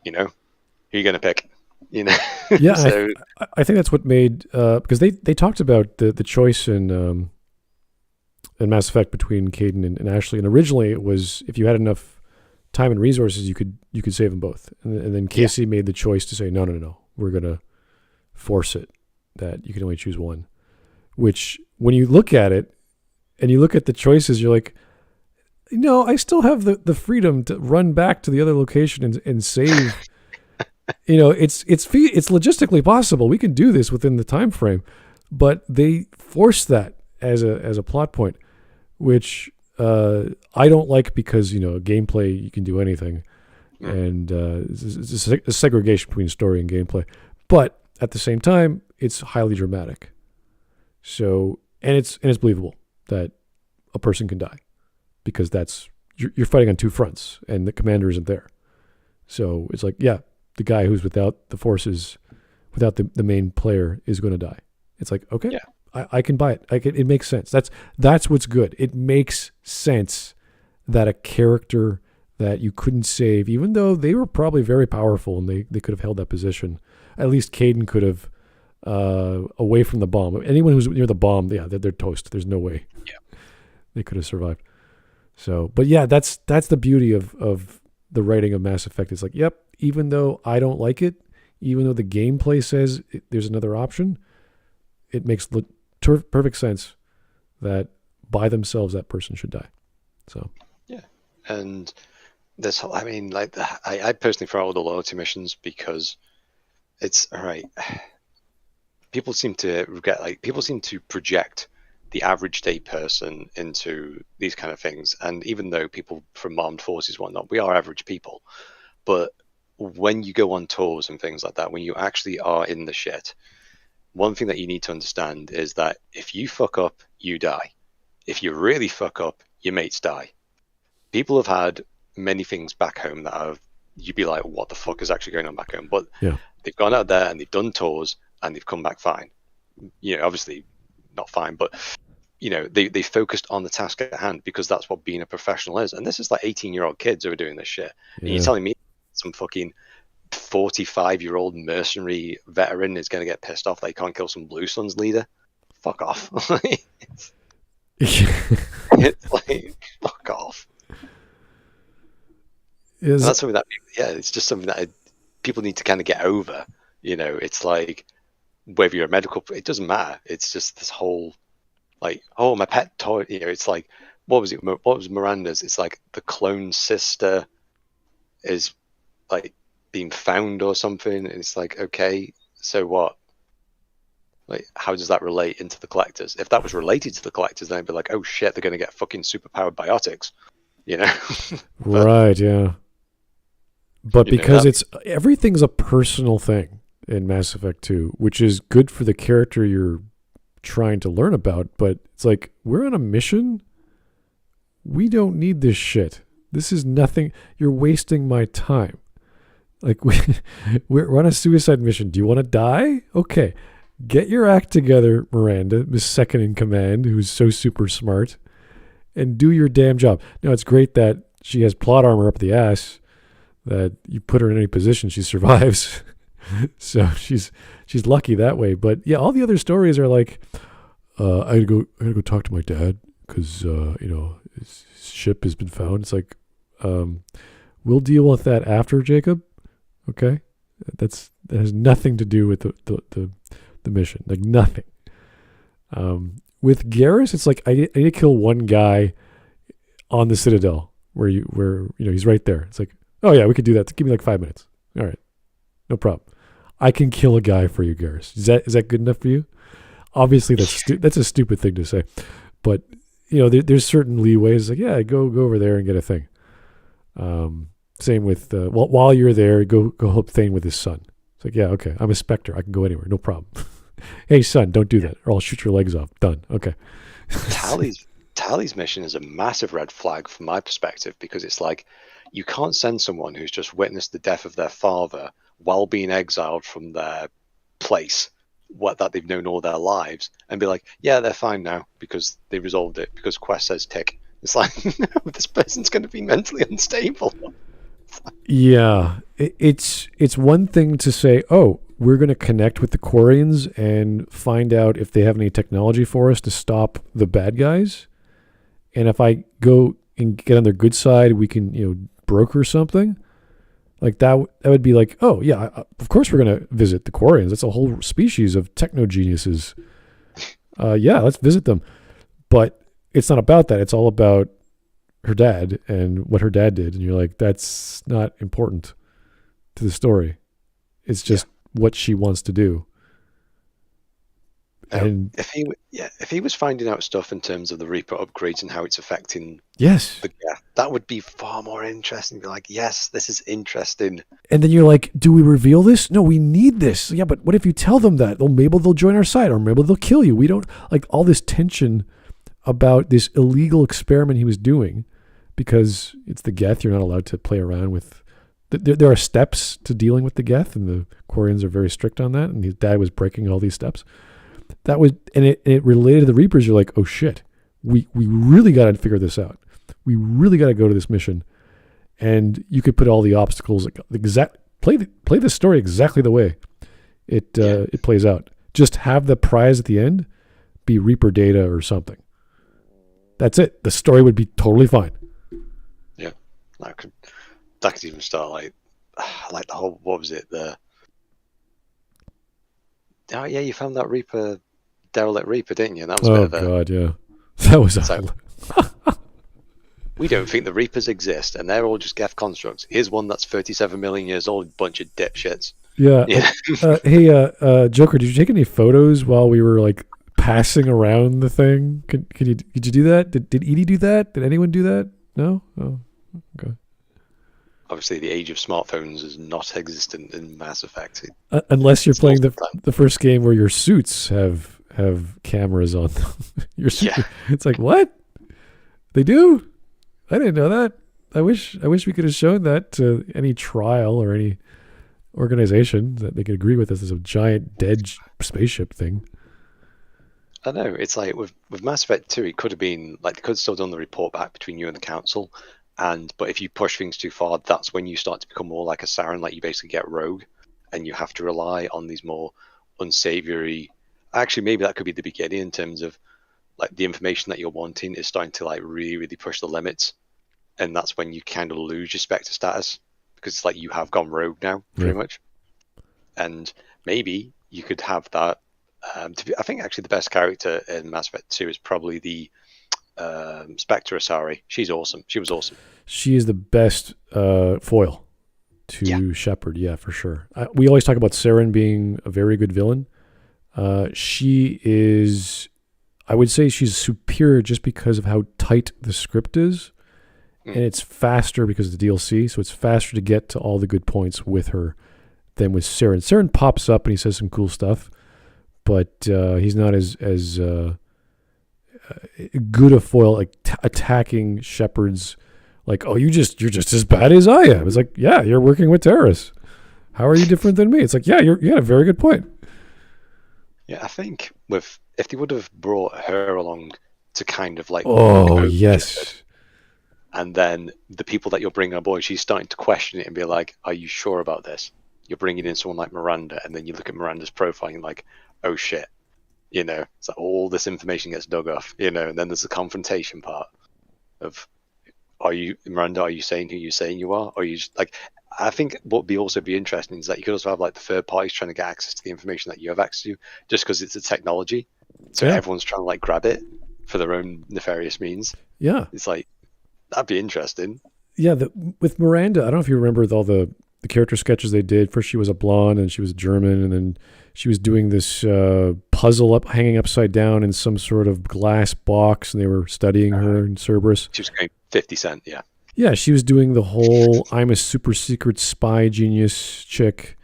You know? Who are you going to pick? You know? Yeah, So, I think that's what made, because they talked about the choice in Mass Effect between Caden and Ashley, and originally it was, if you had enough time and resources, you could save them both, and then Casey made the choice to say no, we're gonna force it that you can only choose one. Which, when you look at it and you look at the choices, you're like, no, I still have the freedom to run back to the other location and save. You know, it's logistically possible. We can do this within the time frame, but they force that as a plot point, which I don't like, because, you know, gameplay, you can do anything, and it's a segregation between story and gameplay. But at the same time, it's highly dramatic. So, and it's believable that a person can die, because that's you're fighting on two fronts, and the commander isn't there. So it's like, yeah, the guy who's without the forces, without the main player, is going to die. It's like, okay. Yeah. I can buy it. It makes sense. That's what's good. It makes sense that a character that you couldn't save, even though they were probably very powerful and they could have held that position, at least Caden could have, away from the bomb. Anyone who's near the bomb, yeah, they're toast. There's no way they could have survived. So, but yeah, that's the beauty of the writing of Mass Effect. It's like, yep, even though I don't like it, even though the gameplay says there's another option, it makes perfect sense that by themselves that person should die. So yeah, and this, I mean, like, I personally throw out the loyalty missions, because it's all right. People seem to project the average day person into these kind of things, and even though people from armed forces and whatnot, we are average people, but when you go on tours and things like that, when you actually are in the shit, one thing that you need to understand is that if you fuck up, you die. If you really fuck up, your mates die. People have had many things back home that you'd be like, what the fuck is actually going on back home? But they've gone out there and they've done tours and they've come back fine. You know, obviously not fine, but, you know, they focused on the task at hand, because that's what being a professional is. And this is like 18-year-old kids who are doing this shit. And you're telling me some fucking 45-year-old mercenary veteran is going to get pissed off they can't kill some Blue Suns leader? Fuck off. It's like, fuck off. That's something that, it's just something that people need to kind of get over. You know, it's like, whether you're a medical, it doesn't matter. It's just this whole, like, oh, my pet toy. You know, it's like, what was Miranda's? It's like the clone sister is like being found or something, and it's like, okay, so what? Like, how does that relate into the collectors? If that was related to the collectors, then I'd be like, oh shit, they're going to get fucking superpowered biotics, you know? But, right, yeah. But because everything's a personal thing in Mass Effect 2, which is good for the character you're trying to learn about, but it's like, we're on a mission. We don't need this shit. This is nothing. You're wasting my time. Like, we're on a suicide mission. Do you want to die? Okay. Get your act together, Miranda, the second in command, who's so super smart, and do your damn job. Now, it's great that she has plot armor up the ass, that you put her in any position, she survives. So she's lucky that way. But yeah, all the other stories are like, I gotta go talk to my dad, because his ship has been found. It's like, We'll deal with that after, Jacob. Okay, that has nothing to do with the mission. Like nothing. With Garrus, it's like I need to kill one guy on the Citadel where he's right there. It's like, oh yeah, we could do that. Give me like 5 minutes. All right, no problem. I can kill a guy for you, Garrus. Is that good enough for you? Obviously, that's a stupid thing to say, but there's certain leeways. Like, yeah, go over there and get a thing. Same with while you're there, go help Thane with his son. It's like, yeah, okay, I'm a Spectre. I can go anywhere, no problem. Hey, son, don't do that, or I'll shoot your legs off. Done. Okay. Tally's mission is a massive red flag from my perspective, because it's like you can't send someone who's just witnessed the death of their father while being exiled from their place, that they've known all their lives, and be like, yeah, they're fine now because they resolved it, because quest says tick. It's like, no, this person's going to be mentally unstable. Yeah, it's one thing to say, oh, we're going to connect with the Quarians and find out if they have any technology for us to stop the bad guys. And if I go and get on their good side, we can, broker something. Like that would be like, oh yeah, of course we're going to visit the Quarians. That's a whole species of techno geniuses. Yeah, let's visit them. But it's not about that. It's all about her dad and what her dad did. And you're like, that's not important to the story. It's just what she wants to do. And if he was finding out stuff in terms of the Reaper upgrades and how it's affecting that would be far more interesting. Be like, yes, this is interesting. And then you're like, do we reveal this? No, we need this. Yeah, but what if you tell them that? Maybe they'll join our side, or maybe they'll kill you. We don't like all this tension about this illegal experiment he was doing, because it's the Geth. You're not allowed to play around with. There are steps to dealing with the Geth, and the Quarians are very strict on that. And his dad was breaking all these steps. It related to the Reapers. You're like, oh shit, we really got to figure this out. We really got to go to this mission, and you could put all the obstacles play the story exactly the way it plays out. Just have the prize at the end be Reaper data or something. That's it. The story would be totally fine. Yeah, that could even start like the whole, what was it? Oh yeah, you found that Reaper, derelict Reaper, didn't you? That was a bit of God, yeah. That was we don't think the Reapers exist, and they're all just Geth constructs. Here's one that's 37 million years old, bunch of dipshits. Yeah. Hey, Joker, did you take any photos while we were like passing around the thing? Could you do that? Did Edie do that? Did anyone do that? No. Oh, okay. Obviously, the age of smartphones is not existent in Mass Effect. Unless you're playing the first game where your suits have cameras on them. It's like, what? They do? I didn't know that. I wish we could have shown that to any trial or any organization that they could agree with this as a giant dead spaceship thing. I know. It's like with Mass Effect 2, it could have been like they could have still done the report back between you and the council. But if you push things too far, that's when you start to become more like a Saren. Like you basically get rogue, and you have to rely on these more unsavory. Actually, maybe that could be the beginning in terms of like the information that you're wanting is starting to like really, really push the limits, and that's when you kind of lose your Spectre status, because it's like you have gone rogue now, pretty much. And maybe you could have that. I think actually the best character in Mass Effect 2 is probably the Spectre Asari. She's awesome. She was awesome. She is the best foil to Shepard, for sure. We always talk about Saren being a very good villain. She is, I would say she's superior just because of how tight the script is. And it's faster because of the DLC, so it's faster to get to all the good points with her than with Saren. Saren pops up and he says some cool stuff, but he's not as good a foil, like attacking Shepard's like, oh, you're just as bad as I am. It's like, yeah, you're working with terrorists. How are you different than me? It's like, yeah, you had a very good point. Yeah, I think if they would have brought her along to kind of like, oh yes, and then the people that you're bringing on board, she's starting to question it and be like, are you sure about this? You're bringing in someone like Miranda, and then you look at Miranda's profile and you're like, oh shit. So all this information gets dug off, and then there's the confrontation part of, are you Miranda? Are you saying who you're saying you are? Or are you just, like? I think what would be also be interesting is that you could also have like the third parties trying to get access to the information that you have access to, just because it's a technology. So Yeah. everyone's trying to like grab it for their own nefarious means. Yeah. It's like that'd be interesting. Yeah. With Miranda, I don't know if you remember all the character sketches they did. First, she was a blonde, and she was German, and then she was doing this puzzle hanging upside down in some sort of glass box, and they were studying her in Cerberus. She was going 50 Cent, yeah. Yeah, she was doing the whole I'm a super secret spy genius chick.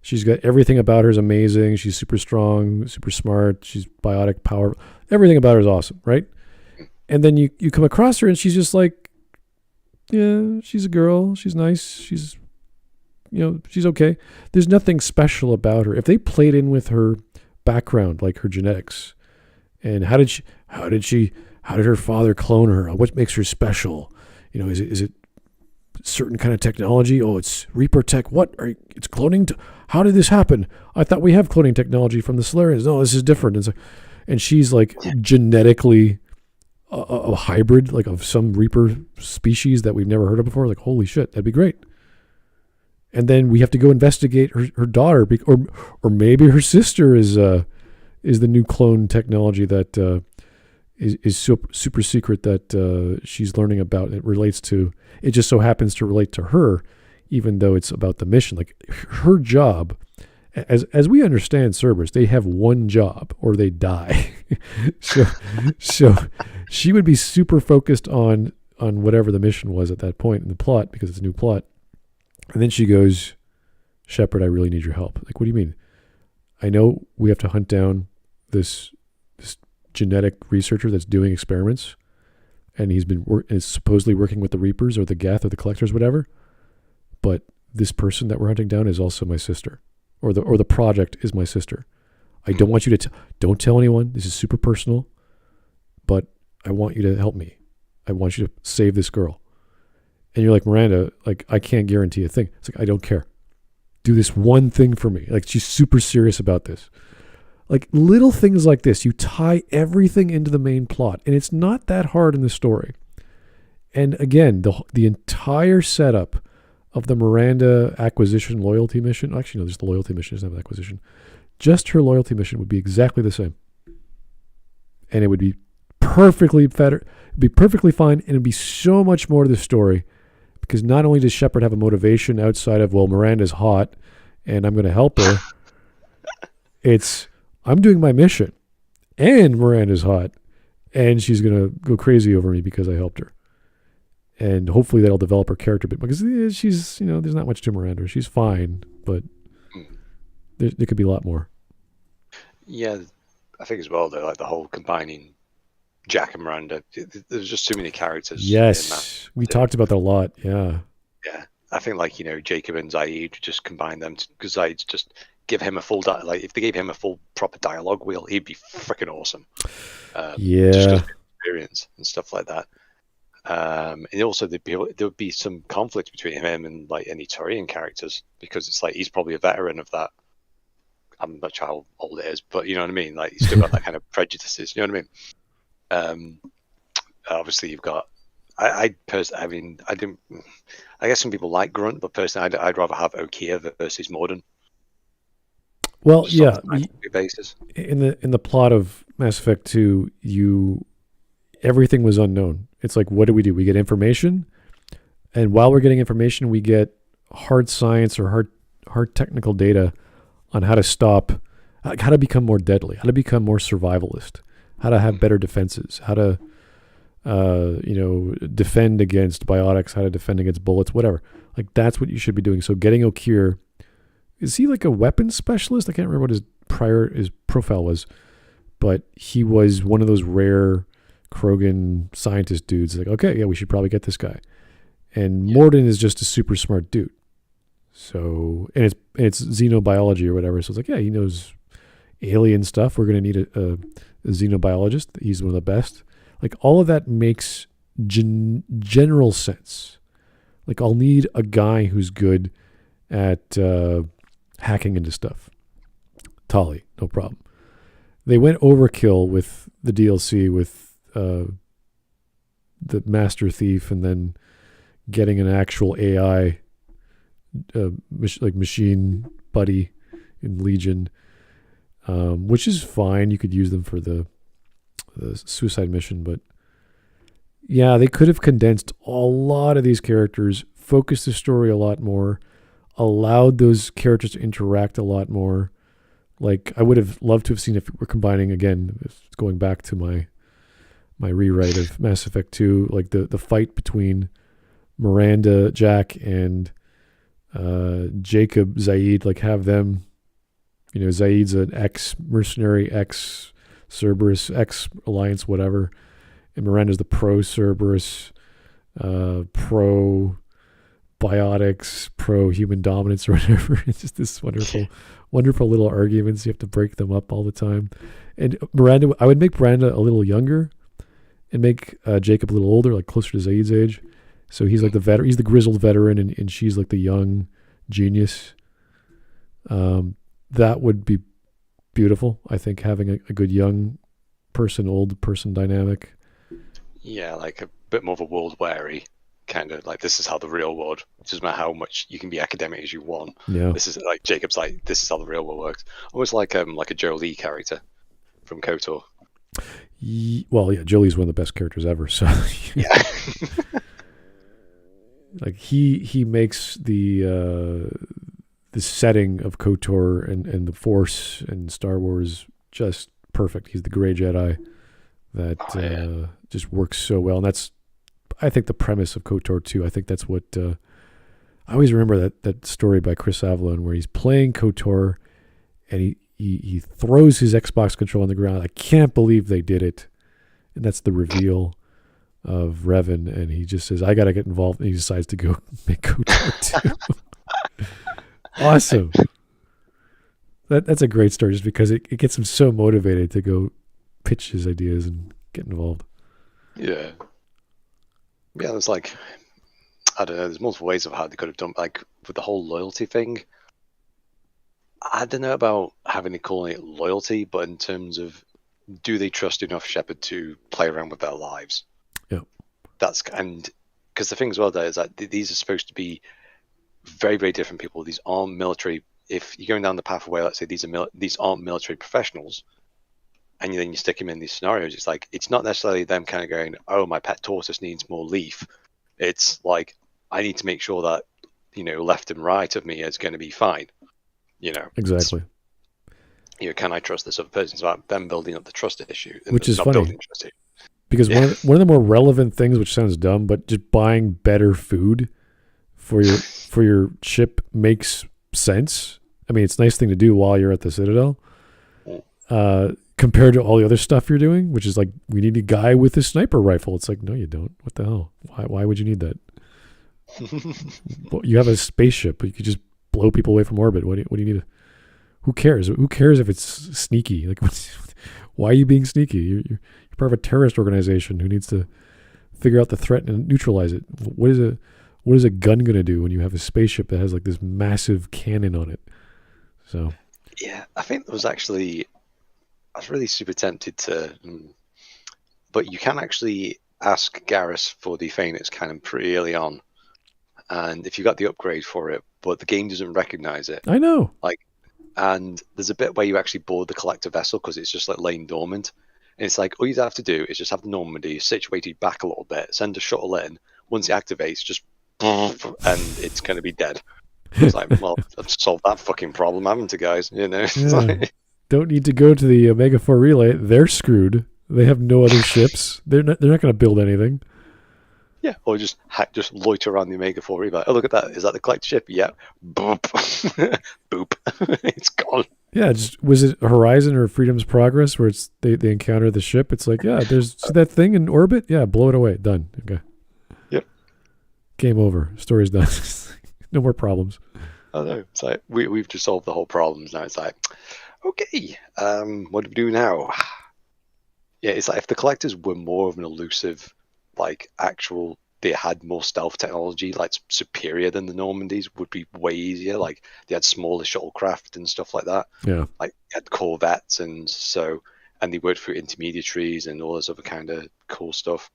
She's got everything about her is amazing. She's super strong, super smart. She's biotic power. Everything about her is awesome, right? And then you come across her and she's just like, yeah, she's a girl. She's nice. She's okay. There's nothing special about her. If they played in with her background, like her genetics, and how did her father clone her? What makes her special? Is it certain kind of technology? Oh, it's Reaper tech. It's cloning? How did this happen? I thought we have cloning technology from the Solarians. No, this is different. And she's like genetically a hybrid, like of some Reaper species that we've never heard of before. Like, holy shit, that'd be great. And then we have to go investigate her daughter, or maybe her sister is the new clone technology that is super secret that she's learning about. It just so happens to relate to her, even though it's about the mission. Like her job, as we understand Cerberus, they have one job or they die. so she would be super focused on whatever the mission was at that point in the plot, because it's a new plot. And then she goes, Shepard, I really need your help. Like, what do you mean? I know we have to hunt down this genetic researcher that's doing experiments, and is supposedly working with the Reapers or the Geth or the Collectors, whatever. But this person that we're hunting down is also my sister, or the project is my sister. I don't want you to don't tell anyone. This is super personal, but I want you to help me. I want you to save this girl. And you're like, Miranda, like, I can't guarantee a thing. It's like, I don't care. Do this one thing for me. Like, she's super serious about this. Like, little things like this, you tie everything into the main plot, and it's not that hard in the story. And again, the entire setup of the Miranda acquisition loyalty mission, actually, no, there's the loyalty mission, doesn't have an acquisition. Just her loyalty mission would be exactly the same. And it would be perfectly better, it'd be perfectly fine, and it'd be so much more to the story, because not only does Shepard have a motivation outside of, well, Miranda's hot, and I'm going to help her, it's, I'm doing my mission, and Miranda's hot, and she's going to go crazy over me because I helped her. And hopefully that'll develop her character a bit, because she's, there's not much to Miranda. She's fine, but there could be a lot more. Yeah, I think as well, though, like the whole combining Jack and Miranda, there's just too many characters. Yes, we talked about that a lot, yeah. Yeah, I think like, Jacob and Zaid, just combine them, because Zaid's just give him a full like if they gave him a full proper dialogue wheel, he'd be freaking awesome. Yeah, just 'cause of experience and stuff like that. And also there would be some conflict between him and like any Turian characters, because it's like he's probably a veteran of that. I'm not sure how old it is, but you know what I mean. Like he's still got that kind of prejudices. You know what I mean? Obviously you've got. I guess some people like Grunt, but personally, I'd rather have Okia versus Morden. Well, yeah. Basis. In the plot of Mass Effect 2, everything was unknown. It's like, what do? We get information, and while we're getting information, we get hard science or hard technical data on how to stop, how to become more deadly, how to become more survivalist, how to have better defenses, how to defend against biotics, how to defend against bullets, whatever. Like that's what you should be doing. So getting Okir, is he like a weapons specialist? I can't remember what his profile was, but he was one of those rare Krogan scientist dudes. Like, okay, yeah, we should probably get this guy. And Morden is just a super smart dude. So, and it's xenobiology or whatever. So it's like, yeah, he knows alien stuff. We're going to need a xenobiologist. He's one of the best. Like all of that makes general sense. Like I'll need a guy who's good at hacking into stuff. Tali, no problem. They went overkill with the DLC with the Master Thief, and then getting an actual AI, like machine buddy in Legion, which is fine. You could use them for the suicide mission, but yeah, they could have condensed a lot of these characters, focused the story a lot more, allowed those characters to interact a lot more. Like, I would have loved to have seen, if we're combining again, going back to my rewrite of Mass Effect 2, like the fight between Miranda, Jack, and Jacob, Zaid, like have them, Zaid's an ex-mercenary, ex-Cerberus, ex-Alliance, whatever, and Miranda's the pro-Cerberus, pro-biotics, pro-human dominance, or whatever. It's just this wonderful little arguments. You have to break them up all the time. And Miranda, I would make Miranda a little younger and make Jacob a little older, like closer to Zaid's age. So he's like the veteran, he's the grizzled veteran, and she's like the young genius. That would be beautiful. I think having a good young person, old person dynamic. Yeah, like a bit more of a world weary kind of, like, this is how the real world, it doesn't matter how much you can be academic as you want. Yeah. This is like Jacob's like, this is how the real world works. Almost like a Joe Lee character from KOTOR. Well, yeah, Jolie's one of the best characters ever. So yeah. Like he makes the setting of KOTOR and the Force and Star Wars just perfect. He's the gray Jedi that just works so well, and that's, I think, the premise of KOTOR too. I think that's what I always remember, that story by Chris Avellone where he's playing KOTOR and he throws his Xbox controller on the ground. I can't believe they did it, and that's the reveal of Revan, and he just says, I gotta get involved, and he decides to go make KOTOR too. Awesome. That's a great story, just because it gets him so motivated to go pitch his ideas and get involved. Yeah, there's like, I don't know, there's multiple ways of how they could have done, like with the whole loyalty thing. I don't know about calling it loyalty, but in terms of, do they trust enough Shepard to play around with their lives? Yeah. And because the thing as well there is that these are supposed to be very, very different people. These aren't military. If you're going down the path where, let's say, these aren't military professionals, and then you stick them in these scenarios, it's like, it's not necessarily them kind of going, oh, my pet tortoise needs more leaf. It's like, I need to make sure that, left and right of me is going to be fine. Exactly. Can I trust this other person? It's about them building up the trust issue. Which is funny, because one of the more relevant things, which sounds dumb, but just buying better food for your ship makes sense. I mean, it's a nice thing to do while you're at the Citadel. Compared to all the other stuff you're doing, which is like, we need a guy with a sniper rifle. It's like, no, you don't. What the hell? Why would you need that? Well, you have a spaceship. You could just blow people away from orbit. What do you need? Who cares? Who cares if it's sneaky? Like, why are you being sneaky? You're part of a terrorist organization who needs to figure out the threat and neutralize it. What is a gun going to do when you have a spaceship that has like this massive cannon on it? So yeah, I think there was actually, I was really super tempted to, but you can actually ask Garrus for the Phoenix cannon pretty early on, and if you got the upgrade for it, but the game doesn't recognize it. I know. And there's a bit where you actually board the collector vessel because it's just like laying dormant, and it's like, all you have to do is just have the Normandy situated back a little bit, send a shuttle in. Once it activates, just and it's going to be dead. It's like, well, I've solved that fucking problem, haven't I, guys? Yeah. Don't need to go to the Omega 4 relay. They're screwed. They have no other ships. They're not going to build anything. Yeah, or just loiter around the Omega 4 relay. Oh, look at that. Is that the collector ship? Yeah. Boop. Boop. It's gone. Yeah, was it Horizon or Freedom's Progress where it's they encounter the ship? It's like, yeah, there's that thing in orbit. Yeah, blow it away. Done. Okay. Yep. Game over. Story's done. No more problems. I know. It's like, we've just solved the whole problems. Now it's like, okay, what do we do now? Yeah, it's like if the collectors were more of an elusive, like they had more stealth technology, like superior than the Normandies, would be way easier. Like they had smaller shuttlecraft and stuff like that. Yeah. Like they had corvettes and they worked through intermediaries and all this other kind of cool stuff.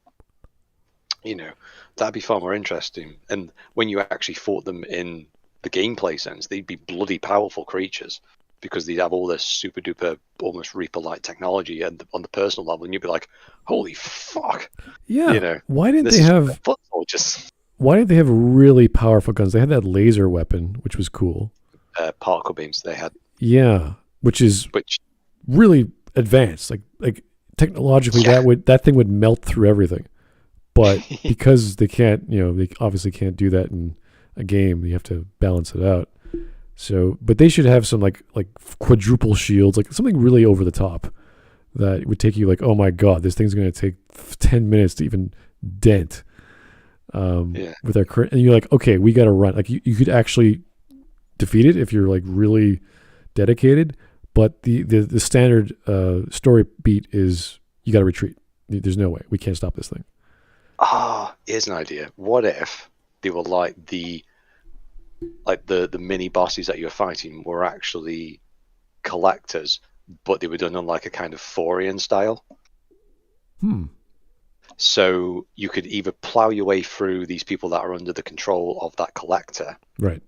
You know, that'd be far more interesting. And when you actually fought them in the gameplay sense, they'd be bloody powerful creatures because they'd have all this super duper, almost Reaper-like technology and on the personal level, and you'd be like, "Holy fuck!" Yeah. You know, Why didn't this they is have foot soldiers. Why did they have really powerful guns? They had that laser weapon, which was cool. Particle beams they had, Yeah, which is which really advanced. Like technologically, that thing would melt through everything. But because they can't, they obviously can't do that in a game. You have to balance it out. So, but they should have some like quadruple shields, like something really over the top that would take you like, oh my god, this thing's going to take 10 minutes to even dent. With our current, and you're like, okay, we got to run. Like you could actually defeat it if you're like really dedicated. But the standard story beat is you got to retreat. There's no way we can't stop this thing. Here's an idea. What if they were like the mini bosses that you're fighting were actually collectors, but they were done on like a kind of Thorian style? So you could either plow your way through these people that are under the control of that collector, right?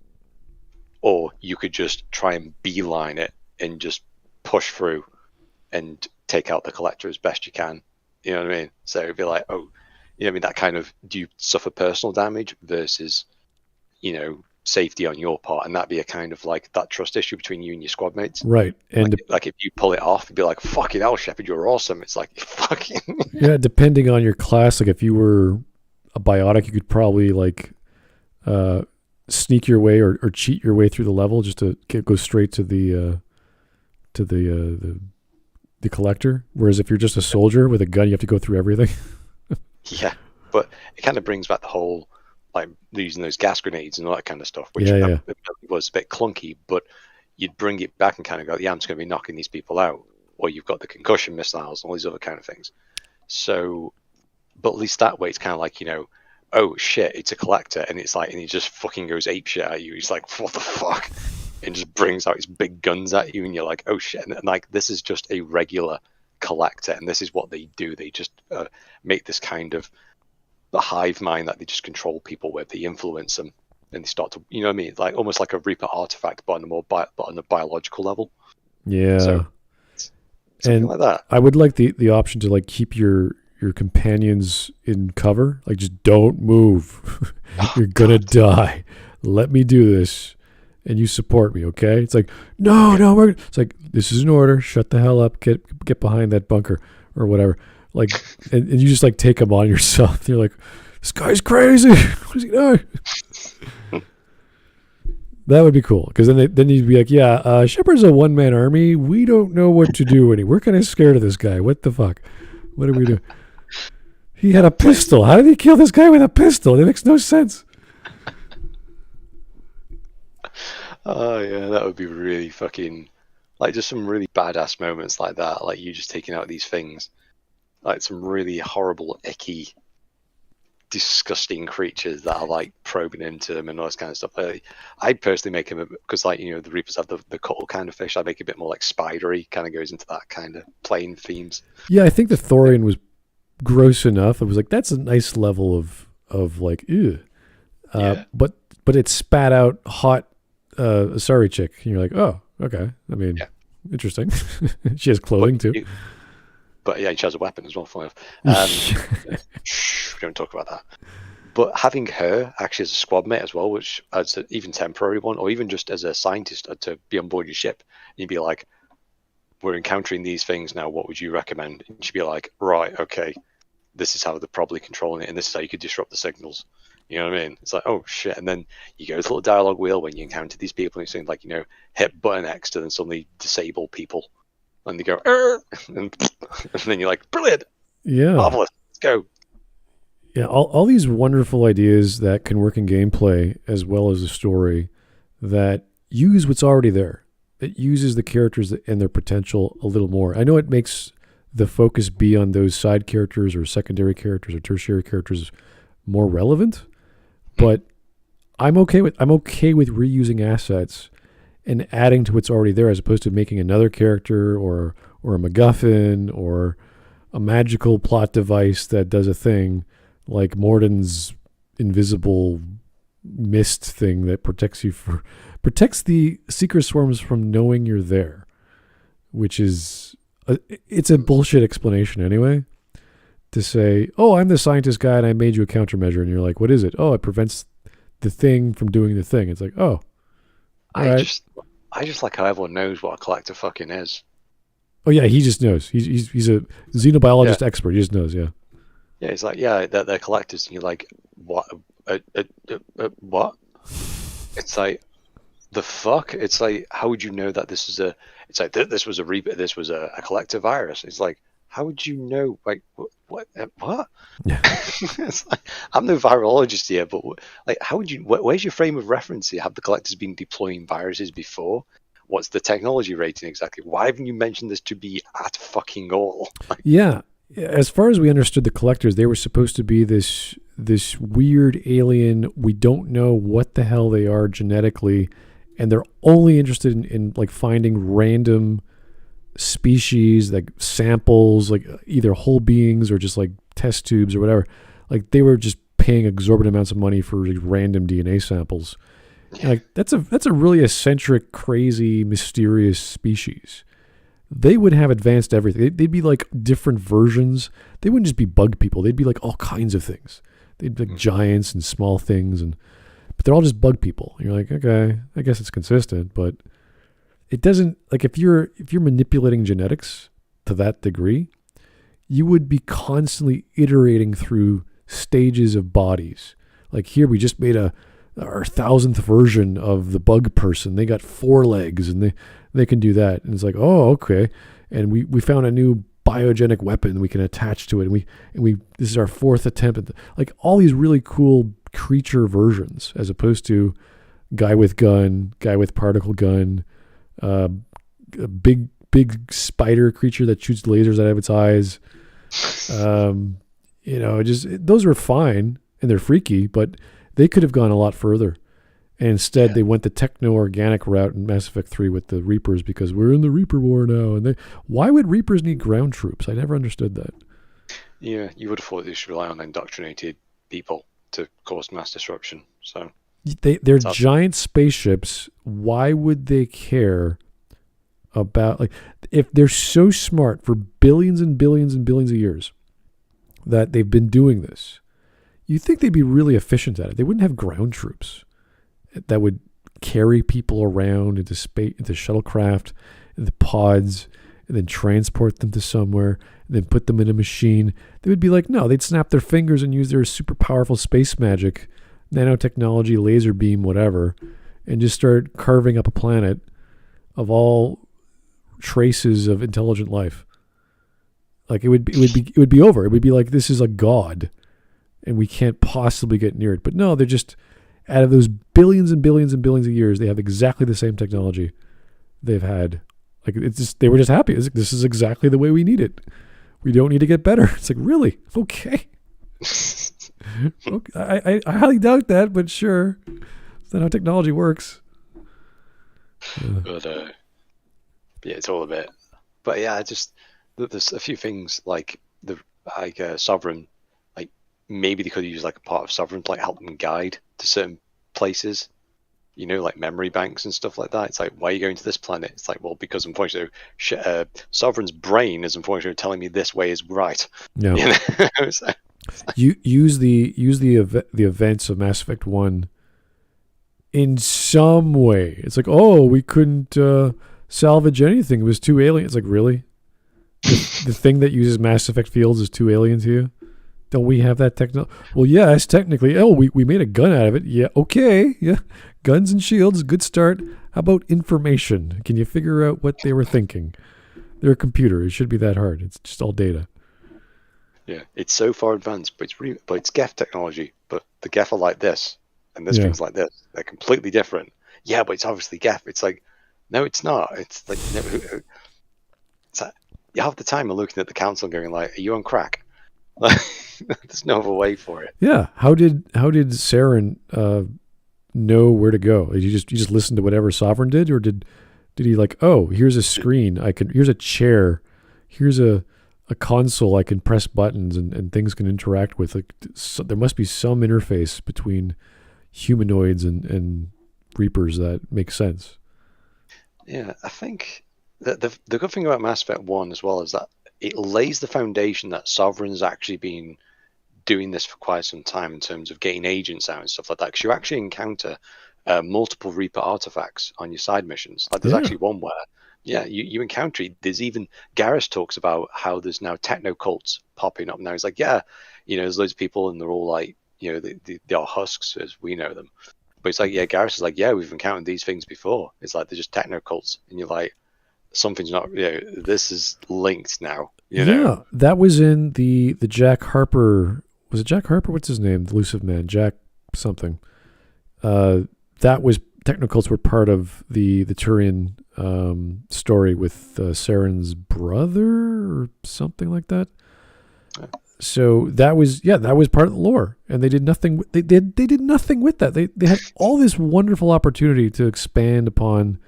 Or you could just try and beeline it and just push through and take out the collector as best you can. You know what I mean? So it'd be like, oh, you know what I mean? That kind of, do you suffer personal damage versus, safety on your part? And that'd be a kind of like that trust issue between you and your squad mates. Right. And like if you pull it off, it'd be like, fucking hell, Shepard, you're awesome. It's like, fucking. Yeah, depending on your class, like if you were a biotic, you could probably like sneak your way or cheat your way through the level just to go straight to the collector. Whereas if you're just a soldier with a gun, you have to go through everything. Yeah, but it kind of brings back the whole like using those gas grenades and all that kind of stuff, which was a bit clunky, but you'd bring it back and kind of go, yeah, I'm just going to be knocking these people out. Or you've got the concussion missiles and all these other kind of things. So, but at least that way it's kind of like, oh shit, it's a collector, and it's like, and he just fucking goes ape shit at you. He's like, what the fuck? And just brings out his big guns at you, and you're like, oh shit. And like, this is just a regular collector, and this is what they do. They just make this kind of the hive mind that they just control people with. They influence them, and they start to, you know what I mean, like almost like a Reaper artifact, but on a biological level. Yeah, so, something like that. I would like the option to like keep your companions in cover. Like, just don't move. You're gonna die. Let me do this, and you support me, okay? It's like, no, it's like, this is an order. Shut the hell up. Get behind that bunker or whatever. Like, and you just like take them on yourself. You're like, this guy's crazy. What is he doing? That would be cool, because then you'd be like, yeah, Shepard's a one-man army. We don't know what to do, and we're kind of scared of this guy. What the fuck? What do we do? He had a pistol. How did he kill this guy with a pistol? It makes no sense. Oh yeah, that would be really fucking, like, just some really badass moments like that. Like you just taking out these things, like some really horrible, icky, disgusting creatures that are like probing into them and all this kind of stuff. I'd personally make him, because like, the Reapers have the cuttle kind of fish. I'd make it a bit more like spidery, kind of goes into that kind of plain themes. Yeah, I think the Thorian was gross enough. It was like, that's a nice level of like, ew. But it spat out hot sorry chick. And you're like, oh, okay. I mean, interesting. She has clothing too. But yeah, she has a weapon as well. Shh, we don't talk about that. But having her actually as a squad mate as well, which as an even temporary one, or even just as a scientist to be on board your ship, and you'd be like, we're encountering these things now, what would you recommend? And she'd be like, right, okay, this is how they're probably controlling it, and this is how you could disrupt the signals. You know what I mean? It's like, oh shit. And then you go to the little dialogue wheel when you encounter these people, and you're saying like, hit button X to then suddenly disable people. And they go, and then you're like, brilliant. Yeah. Marvelous. Let's go. Yeah, all these wonderful ideas that can work in gameplay as well as the story that use what's already there. It uses the characters and their potential a little more. I know it makes the focus be on those side characters or secondary characters or tertiary characters more relevant, but I'm okay with reusing assets and adding to what's already there, as opposed to making another character or a MacGuffin or a magical plot device that does a thing like Morden's invisible mist thing that protects the seeker swarms from knowing you're there, which is it's a bullshit explanation anyway. To say, oh, I'm the scientist guy and I made you a countermeasure, and you're like, what is it? Oh, it prevents the thing from doing the thing. It's like, oh, I just like how everyone knows what a collector fucking is. Oh yeah, he just knows. He's a xenobiologist expert. He just knows. Yeah. Yeah, it's like, yeah, they're collectors, and you're like, what? What? It's like, the fuck? It's like, how would you know that this is a? It's like this was a collector virus. It's like, how would you know? Like, what? Yeah. It's like, I'm no virologist here, but like, how would you? Where's your frame of reference? You have the collectors been deploying viruses before? What's the technology rating exactly? Why haven't you mentioned this to be at fucking all? Yeah. As far as we understood the collectors, they were supposed to be this weird alien. We don't know what the hell they are genetically, and they're only interested in like finding random species, like samples, like either whole beings or just like test tubes or whatever. Like they were just paying exorbitant amounts of money for like, random DNA samples. And, like that's a really eccentric, crazy, mysterious species. They would have advanced everything. They'd be like different versions. They wouldn't just be bug people. They'd be like all kinds of things. They'd be like giants and small things, but they're all just bug people. And you're like, okay, I guess it's consistent, but it doesn't, like if you're manipulating genetics to that degree, you would be constantly iterating through stages of bodies. Like here, we just made our 1000th version of the bug person. They got 4 legs and they can do that. And it's like, oh, okay. And we found a new biogenic weapon we can attach to it. And we this is our 4th attempt at like all these really cool creature versions, as opposed to guy with gun, guy with particle gun, a big spider creature that shoots lasers out of its eyes. Just those were fine and they're freaky, but they could have gone a lot further. And instead, they went the techno-organic route in Mass Effect 3 with the Reapers, because we're in the Reaper War now. And why would Reapers need ground troops? I never understood that. Yeah, you would have thought they should rely on indoctrinated people to cause mass disruption. So they're giant spaceships. Why would they care about, like, if they're so smart for billions and billions and billions of years that they've been doing this? You'd think they'd be really efficient at it. They wouldn't have ground troops that would carry people around into space, into shuttlecraft, into pods, and then transport them to somewhere, and then put them in a machine. They would be like, no, they'd snap their fingers and use their super powerful space magic, nanotechnology, laser beam, whatever, and just start carving up a planet of all traces of intelligent life. Like it would be over. It would be like, this is a god, and we can't possibly get near it. But no, they're just, out of those billions and billions and billions of years, they have exactly the same technology they've had. Like it's just, they were just happy. It's like, this is exactly the way we need it. We don't need to get better. It's like, really? Okay. Okay. I highly doubt that, but sure. That's not how technology works. But yeah, it's all a bit. But yeah, there's a few things like Sovereign. Maybe they could use like a part of Sovereign to like help them guide to certain places, like memory banks and stuff like that. It's like, why are you going to this planet? It's like, well, because unfortunately, Sovereign's brain is unfortunately telling me this way is right. Yeah. You use the events of Mass Effect 1 in some way. It's like, oh, we couldn't salvage anything. It was too alien. It's like, really? The thing that uses Mass Effect fields is too alien to you? Don't we have that technology? Well, yes, technically. Oh, we made a gun out of it. Yeah, okay. Yeah, guns and shields, good start. How about information? Can you figure out what they were thinking? They're a computer. It should be that hard. It's just all data. Yeah, it's so far advanced, but it's Geth technology. But the Geth are like this, and this thing's like this. They're completely different. Yeah, but it's obviously Geth. It's like, no, it's not. It's like, it's like half the time I'm looking at the council going like, are you on crack? There's no other way for it. Yeah. How did Saren know where to go? Did you just listen to whatever Sovereign did, or did he like, oh, here's a screen, here's a chair, here's a a console I can press buttons and things can interact with. Like, so there must be some interface between humanoids and Reapers that makes sense. Yeah, I think that the good thing about Mass Effect 1 as well is that it lays the foundation that Sovereign's actually been doing this for quite some time in terms of getting agents out and stuff like that. Because you actually encounter multiple Reaper artifacts on your side missions. Like there's actually one where, you encounter it. There's even Garrus talks about how there's now techno cults popping up now. He's like, there's loads of people and they're all like, they are husks as we know them. But it's like, Garrus is like, we've encountered these things before. It's like they're just techno cults, and you're like, something's not, this is linked now. You know? That was in the Jack Harper. Was it Jack Harper? What's his name? The Elusive Man, Jack something. That was Technocults were part of the Turian story with Saren's brother or something like that. So that was part of the lore, and they did nothing. They did nothing with that. They had all this wonderful opportunity to expand upon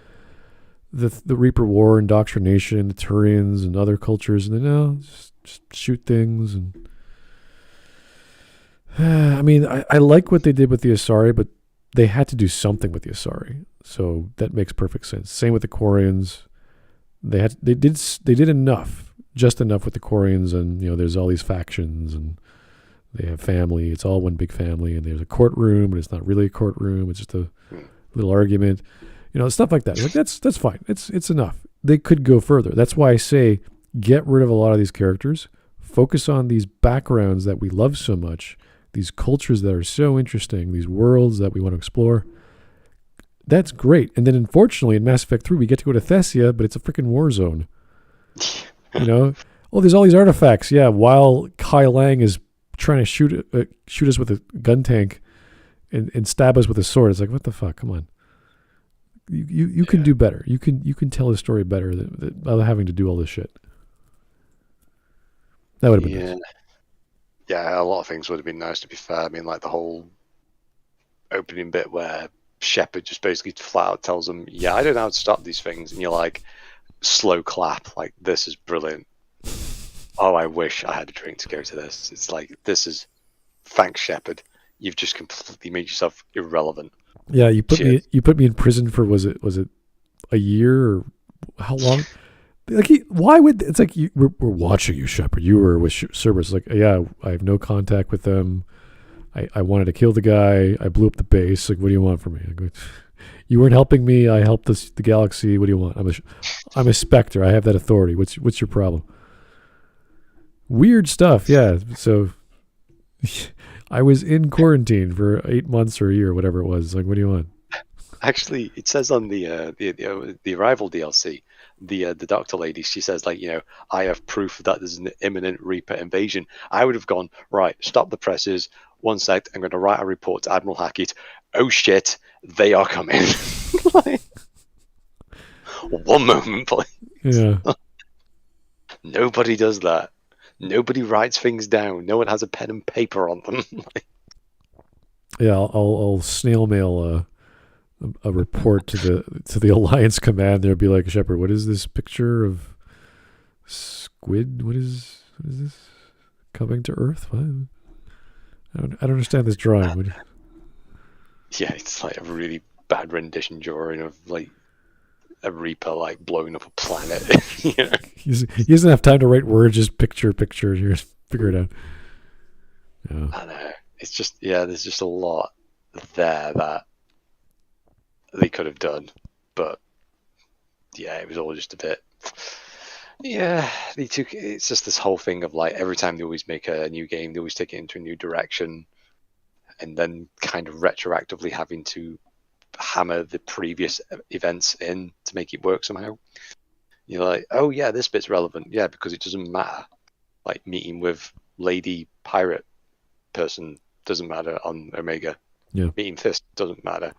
the Reaper War, indoctrination, the Turians and other cultures, and then just shoot things. And I mean, I like what they did with the Asari, but they had to do something with the Asari, so that makes perfect sense. Same with the Quarians. They did enough, just enough with the Quarians, and there's all these factions, and they have family. It's all one big family, and there's a courtroom, but it's not really a courtroom. It's just a little argument. Stuff like that. Like that's fine. It's enough. They could go further. That's why I say get rid of a lot of these characters. Focus on these backgrounds that we love so much, these cultures that are so interesting, these worlds that we want to explore. That's great. And then unfortunately in Mass Effect 3 we get to go to Thessia, but it's a freaking war zone. There's all these artifacts. Yeah, while Kai Lang is trying to shoot us with a gun tank and stab us with a sword. It's like, what the fuck? Come on. You can do better. You can tell a story better without having to do all this shit. That would have been nice. Yeah, a lot of things would have been nice, to be fair. I mean, like the whole opening bit where Shepard just basically flat out tells them, I don't know how to stop these things, and you're like, slow clap, like, this is brilliant. Oh, I wish I had a drink to go to this. It's like, thanks, Shepard. You've just completely made yourself irrelevant. Yeah, you put me in prison for was it a year or how long? Like, why would it's like we're watching you, Shepard. You were with Cerberus. Like, I have no contact with them. I wanted to kill the guy. I blew up the base. Like, what do you want from me? Like, you weren't helping me. I helped the galaxy. What do you want? I'm a Spectre. I have that authority. What's your problem? Weird stuff. Yeah. So I was in quarantine for 8 months or a year, whatever it was. Like, what do you want? Actually, it says on the Arrival DLC, the doctor lady, she says, like, I have proof that there's an imminent Reaper invasion. I would have gone, right, stop the presses. 1 sec, I'm going to write a report to Admiral Hackett. Oh shit, they are coming. Like, one moment, please. Yeah. Nobody does that. Nobody writes things down. No one has a pen and paper on them. Yeah, I'll snail mail a report to the Alliance command. They'll be like, Shepard, what is this picture of squid? What is this coming to Earth? What? I don't understand this drawing. Yeah, it's like a really bad rendition drawing of like a Reaper like blowing up a planet. He doesn't have time to write words, just picture. Here, figure it out. Yeah. I know. It's just there's just a lot there that they could have done, but it was all just a bit. Yeah, it's just this whole thing of like every time they always make a new game, they always take it into a new direction, and then kind of retroactively having to hammer the previous events in to make it work somehow. You're like, oh yeah, this bit's relevant, because it doesn't matter. Like meeting with Lady Pirate person doesn't matter on Omega. Yeah. Meeting Fist doesn't matter.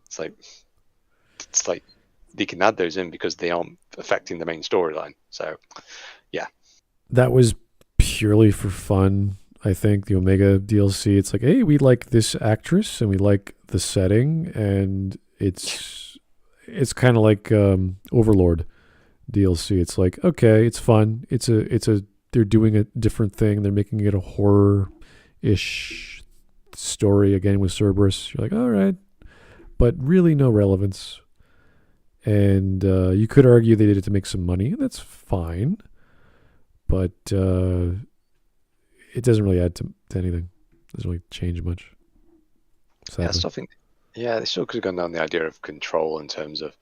It's like they can add those in because they aren't affecting the main storyline. So, yeah. That was purely for fun. I think the Omega DLC, it's like, hey, we like this actress and we like the setting, and it's kind of like Overlord DLC. It's like, okay, it's fun. It's a they're doing a different thing. They're making it a horror-ish story again with Cerberus. You're like, all right, but really no relevance. And you could argue they did it to make some money. That's fine, but it doesn't really add to anything. It doesn't really change much. Sadly. Yeah, I still think. Yeah, they still could have gone down the idea of control in terms of,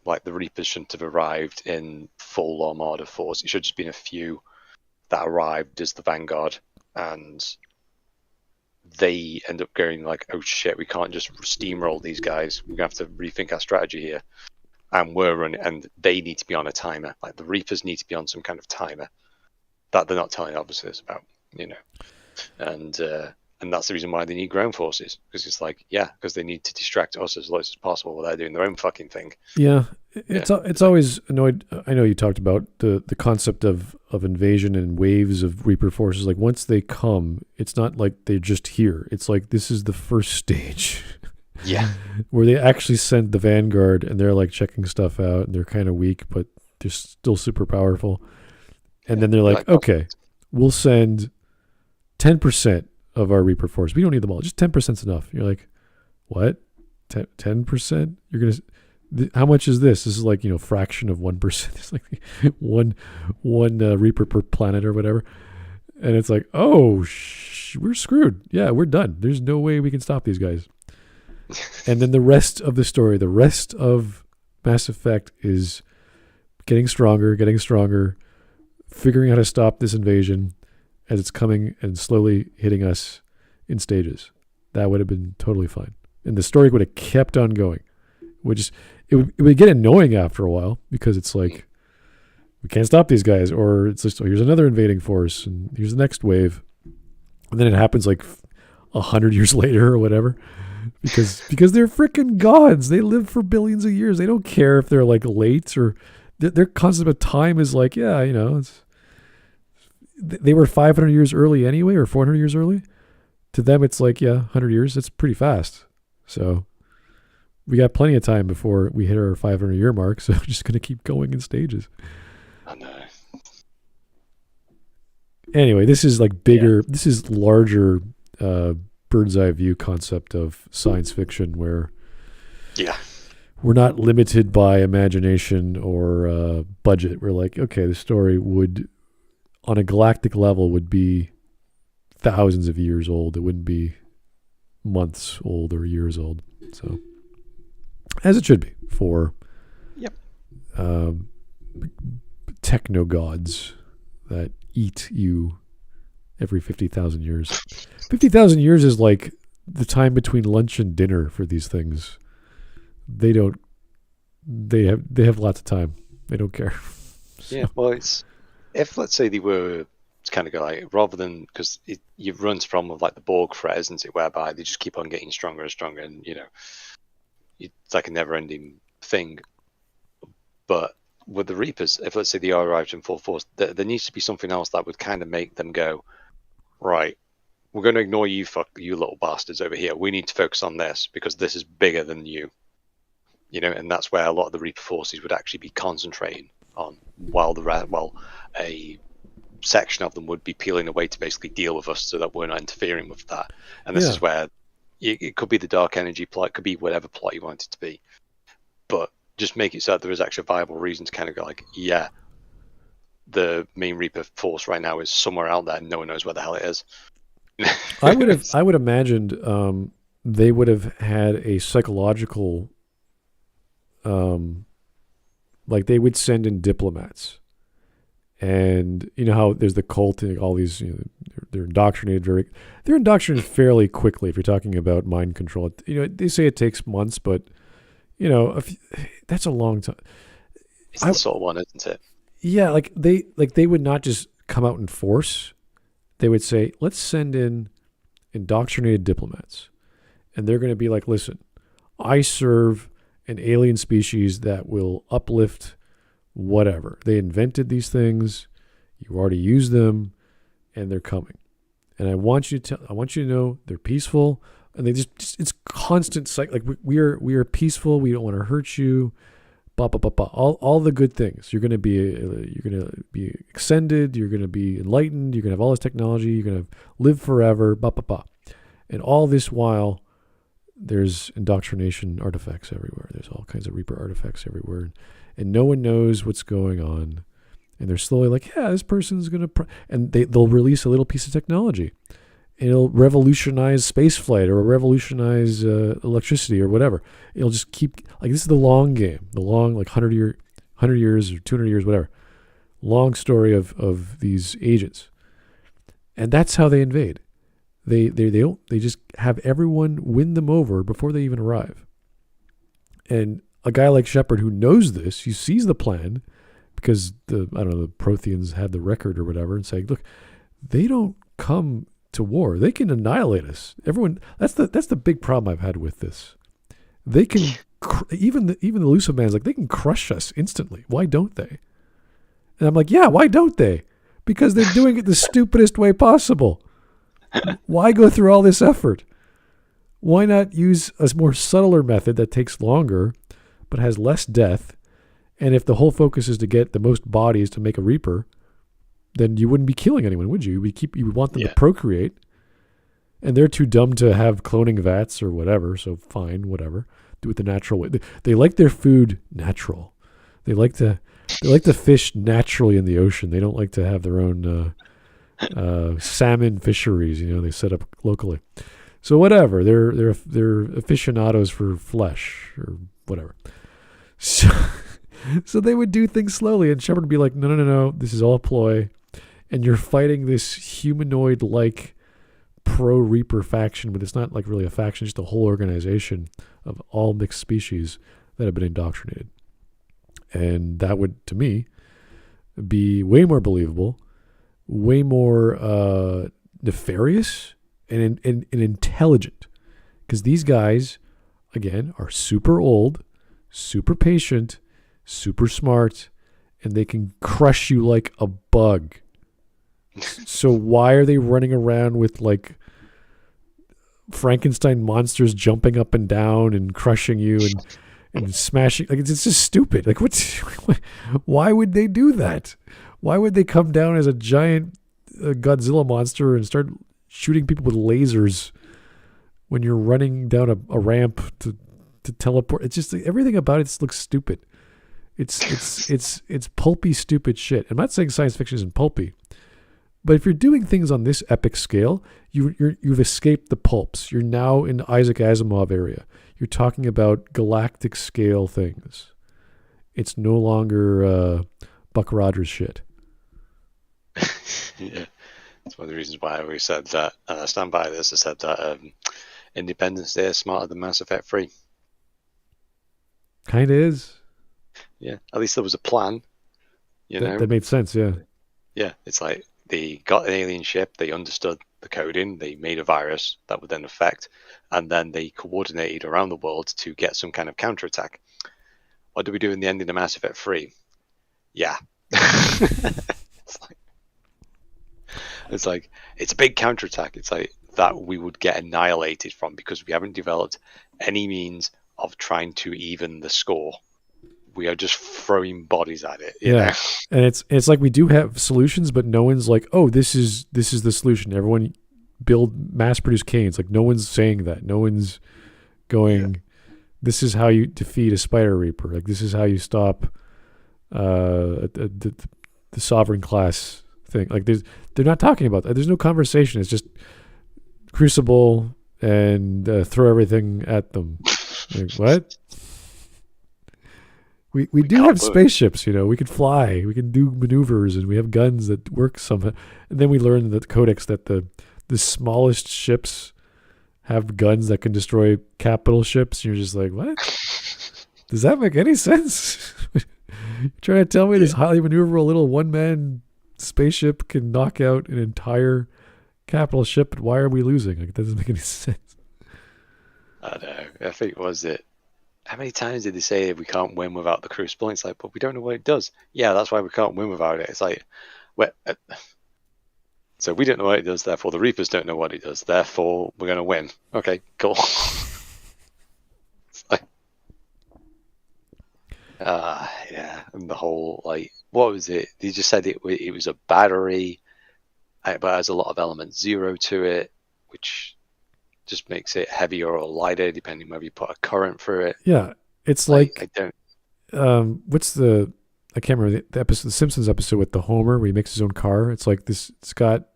like the Reapers shouldn't have arrived in full armada force. It should have just been a few that arrived as the Vanguard, and they end up going like, oh shit, we can't just steamroll these guys. We're gonna have to rethink our strategy here. And and they need to be on a timer. Like the Reapers need to be on some kind of timer that they're not telling obviously us about, and that's the reason why they need ground forces, because it's like, because they need to distract us as much as possible while they're doing their own fucking thing. Yeah, it's always annoyed. I know you talked about the concept of invasion and waves of Reaper forces. Like once they come, it's not like they're just here. It's like this is the first stage. Yeah. Where they actually send the Vanguard and they're like checking stuff out and they're kind of weak, but they're still super powerful. And then they're like, okay, we'll send 10% of our Reaper force. We don't need them all. Just 10% is enough. You're like, what? 10%? You're going to, how much is this? This is like, fraction of 1%. It's like one Reaper per planet or whatever. And it's like, oh, we're screwed. Yeah, we're done. There's no way we can stop these guys. And then the rest of the story, the rest of Mass Effect is getting stronger, figuring out how to stop this invasion as it's coming and slowly hitting us in stages. That would have been totally fine. And the story would have kept on going. It would get annoying after a while because it's like, we can't stop these guys. Or it's just, here's another invading force and here's the next wave. And then it happens like 100 years later or whatever. Because they're freaking gods. They live for billions of years. They don't care if they're like late or their concept of time is like, they were 500 years early anyway, or 400 years early. To them, it's like, 100 years. It's pretty fast. So we got plenty of time before we hit our 500-year mark. So we're just going to keep going in stages. I know. Anyway, this is like bigger. This is larger bird's eye view concept of science fiction where we're not limited by imagination or budget. We're like, okay, the story would, on a galactic level, would be thousands of years old. It wouldn't be months old or years old. So, as it should be for techno gods that eat you every 50,000 years. 50,000 years is like the time between lunch and dinner for these things. They have lots of time. They don't care. So. Yeah, well, if let's say they were kind of like, rather than, because it runs from like the Borg threat, isn't it, whereby they just keep on getting stronger and stronger, and it's like a never-ending thing. But with the Reapers, if let's say they are arrived in full force, there needs to be something else that would kind of make them go, right, we're going to ignore you, you little bastards over here. We need to focus on this because this is bigger than you. And that's where a lot of the Reaper forces would actually be concentrating on, while a section of them would be peeling away to basically deal with us so that we're not interfering with that. And this is where it could be the dark energy plot, it could be whatever plot you want it to be. But just make it so that there is actually a viable reason to kind of go like, the main Reaper force right now is somewhere out there and no one knows where the hell it is. I would imagined they would have had a psychological, like they would send in diplomats, and how there's the cult and all these, they're indoctrinated fairly quickly. If you're talking about mind control, they say it takes months, but that's a long time. It's the sort of one, isn't it? Yeah, they would not just come out in force. They would say, let's send in indoctrinated diplomats. And they're going to be like, listen, I serve an alien species that will uplift whatever. They invented these things. You already use them, and they're coming. And I want you to know they're peaceful. And they just it's constant like we are peaceful. We don't want to hurt you. all the good things. You're going to be extended. You're going to be enlightened. You're going to have all this technology. You're going to live forever. And all this while, there's indoctrination artifacts everywhere. There's all kinds of Reaper artifacts everywhere, and no one knows what's going on. And they're slowly like, yeah, this person's going to... And they'll release a little piece of technology. And it'll revolutionize spaceflight or revolutionize electricity or whatever. It'll just keep... Like, this is the long game. The long, like, 100 years or 200 years, whatever. Long story of these agents. And that's how they invade. They just have everyone win them over before they even arrive. And a guy like Shepard who knows this, he sees the plan... Because the Protheans had the record or whatever, and saying, look, they don't come to war. They can annihilate us. Everyone. That's the big problem I've had with this. They can even the Elusive Man's like they can crush us instantly. Why don't they? And I'm like, yeah, why don't they? Because they're doing it the stupidest way possible. Why go through all this effort? Why not use a more subtler method that takes longer, but has less death? And if the whole focus is to get the most bodies to make a Reaper, then you wouldn't be killing anyone, would you? You would want them to procreate. And they're too dumb to have cloning vats or whatever, so fine, whatever. Do it the natural way. They like their food natural. They like to fish naturally in the ocean. They don't like to have their own salmon fisheries, they set up locally. So whatever. They're aficionados for flesh or whatever. So they would do things slowly, and Shepard would be like, no, this is all a ploy, and you're fighting this humanoid-like pro-Reaper faction, but it's not like really a faction, just a whole organization of all mixed species that have been indoctrinated. And that would, to me, be way more believable, way more nefarious, and intelligent. Because these guys, again, are super old, super patient, super smart, and they can crush you like a bug. So why are they running around with like Frankenstein monsters jumping up and down and crushing you and smashing? Like it's just stupid. Like why would they do that? Why would they come down as a giant Godzilla monster and start shooting people with lasers when you're running down a ramp to teleport? It's just everything about it looks stupid. It's pulpy, stupid shit. I'm not saying science fiction isn't pulpy, but if you're doing things on this epic scale, you've escaped the pulps. You're now in the Isaac Asimov area. You're talking about galactic scale things. It's no longer Buck Rogers shit. Yeah, that's one of the reasons why I always said that, and I stand by this. I said that Independence Day is smarter than Mass Effect 3. Kind of is. Yeah, at least there was a plan. That made sense. Yeah. Yeah, it's like they got an alien ship, they understood the coding, they made a virus that would then affect, and then they coordinated around the world to get some kind of counterattack. What do we do in the ending of Mass Effect 3? Yeah. It's like it's a big counterattack. It's like that we would get annihilated from because we haven't developed any means of trying to even the score. We are just throwing bodies at it. You know? And it's like we do have solutions, but no one's like, oh, this is the solution. Everyone mass produce canes. Like no one's saying that. No one's going, this is how you defeat a Spider Reaper. Like this is how you stop the sovereign class thing. Like they're not talking about that. There's no conversation. It's just Crucible and throw everything at them. Like, what? We do have spaceships, we could fly, we can do maneuvers, and we have guns that work somehow. And then we learn in the codex that the smallest ships have guns that can destroy capital ships. And you're just like, what? Does that make any sense? You're trying to tell me this highly maneuverable little one-man spaceship can knock out an entire capital ship, but why are we losing? Like, it doesn't make any sense. I know. I think, how many times did they say we can't win without the Crucible? It's like, but we don't know what it does. Yeah, that's why we can't win without it. It's like, so we don't know what it does, therefore the Reapers don't know what it does, therefore we're going to win. Okay, cool. Yeah, and the whole like, what was it? They just said it was a battery, but it has a lot of element 0 to it, which just makes it heavier or lighter depending whether you put a current through it. Yeah, it's Like, like I don't. what's the I can't remember the episode, the Simpsons episode with the Homer where he makes his own car. It's like this. It's got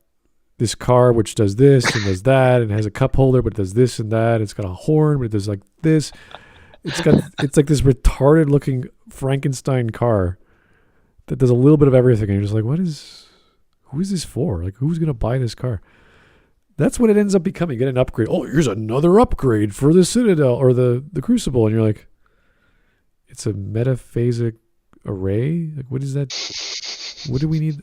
this car which does this and does that, and has a cup holder but it does this and that. It's got a horn but it does like this. It's like this retarded looking Frankenstein car that does a little bit of everything, and you're just like, who is this for? Like, who's gonna buy this car? That's what it ends up becoming. You get an upgrade. Oh, here's another upgrade for the Citadel or the Crucible, and you're like, it's a metaphasic array. Like, what is that? What do we need?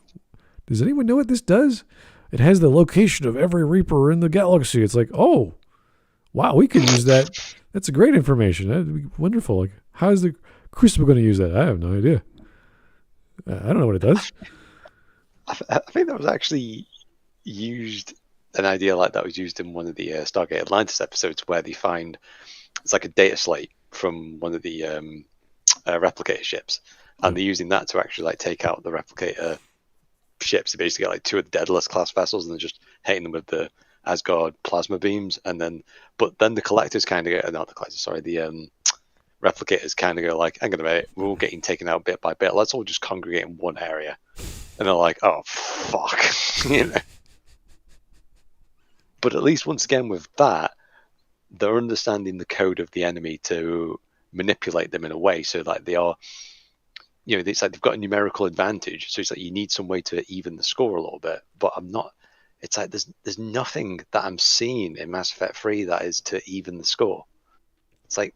Does anyone know what this does? It has the location of every Reaper in the galaxy. It's like, oh, wow, we could use that. That's a great information. That'd be wonderful. Like, how is the Crucible going to use that? I have no idea. I don't know what it does. I think that was actually used. An idea like that was used in one of the Stargate Atlantis episodes, where they find it's like a data slate from one of the replicator ships, and they're using that to actually like take out the replicator ships. They basically get like 2 of the Daedalus class vessels, and they're just hitting them with the Asgard plasma beams, and then the collectors kind of get, not the collectors, sorry, the replicators kind of go like, hang on a minute, we're all getting taken out bit by bit. Let's all just congregate in one area, and they're like, oh fuck, you know. But at least once again with that, they're understanding the code of the enemy to manipulate them in a way so that they are, you know, it's like they've got a numerical advantage. So it's like you need some way to even the score a little bit. But it's like there's nothing that I'm seeing in Mass Effect 3 that is to even the score. It's like,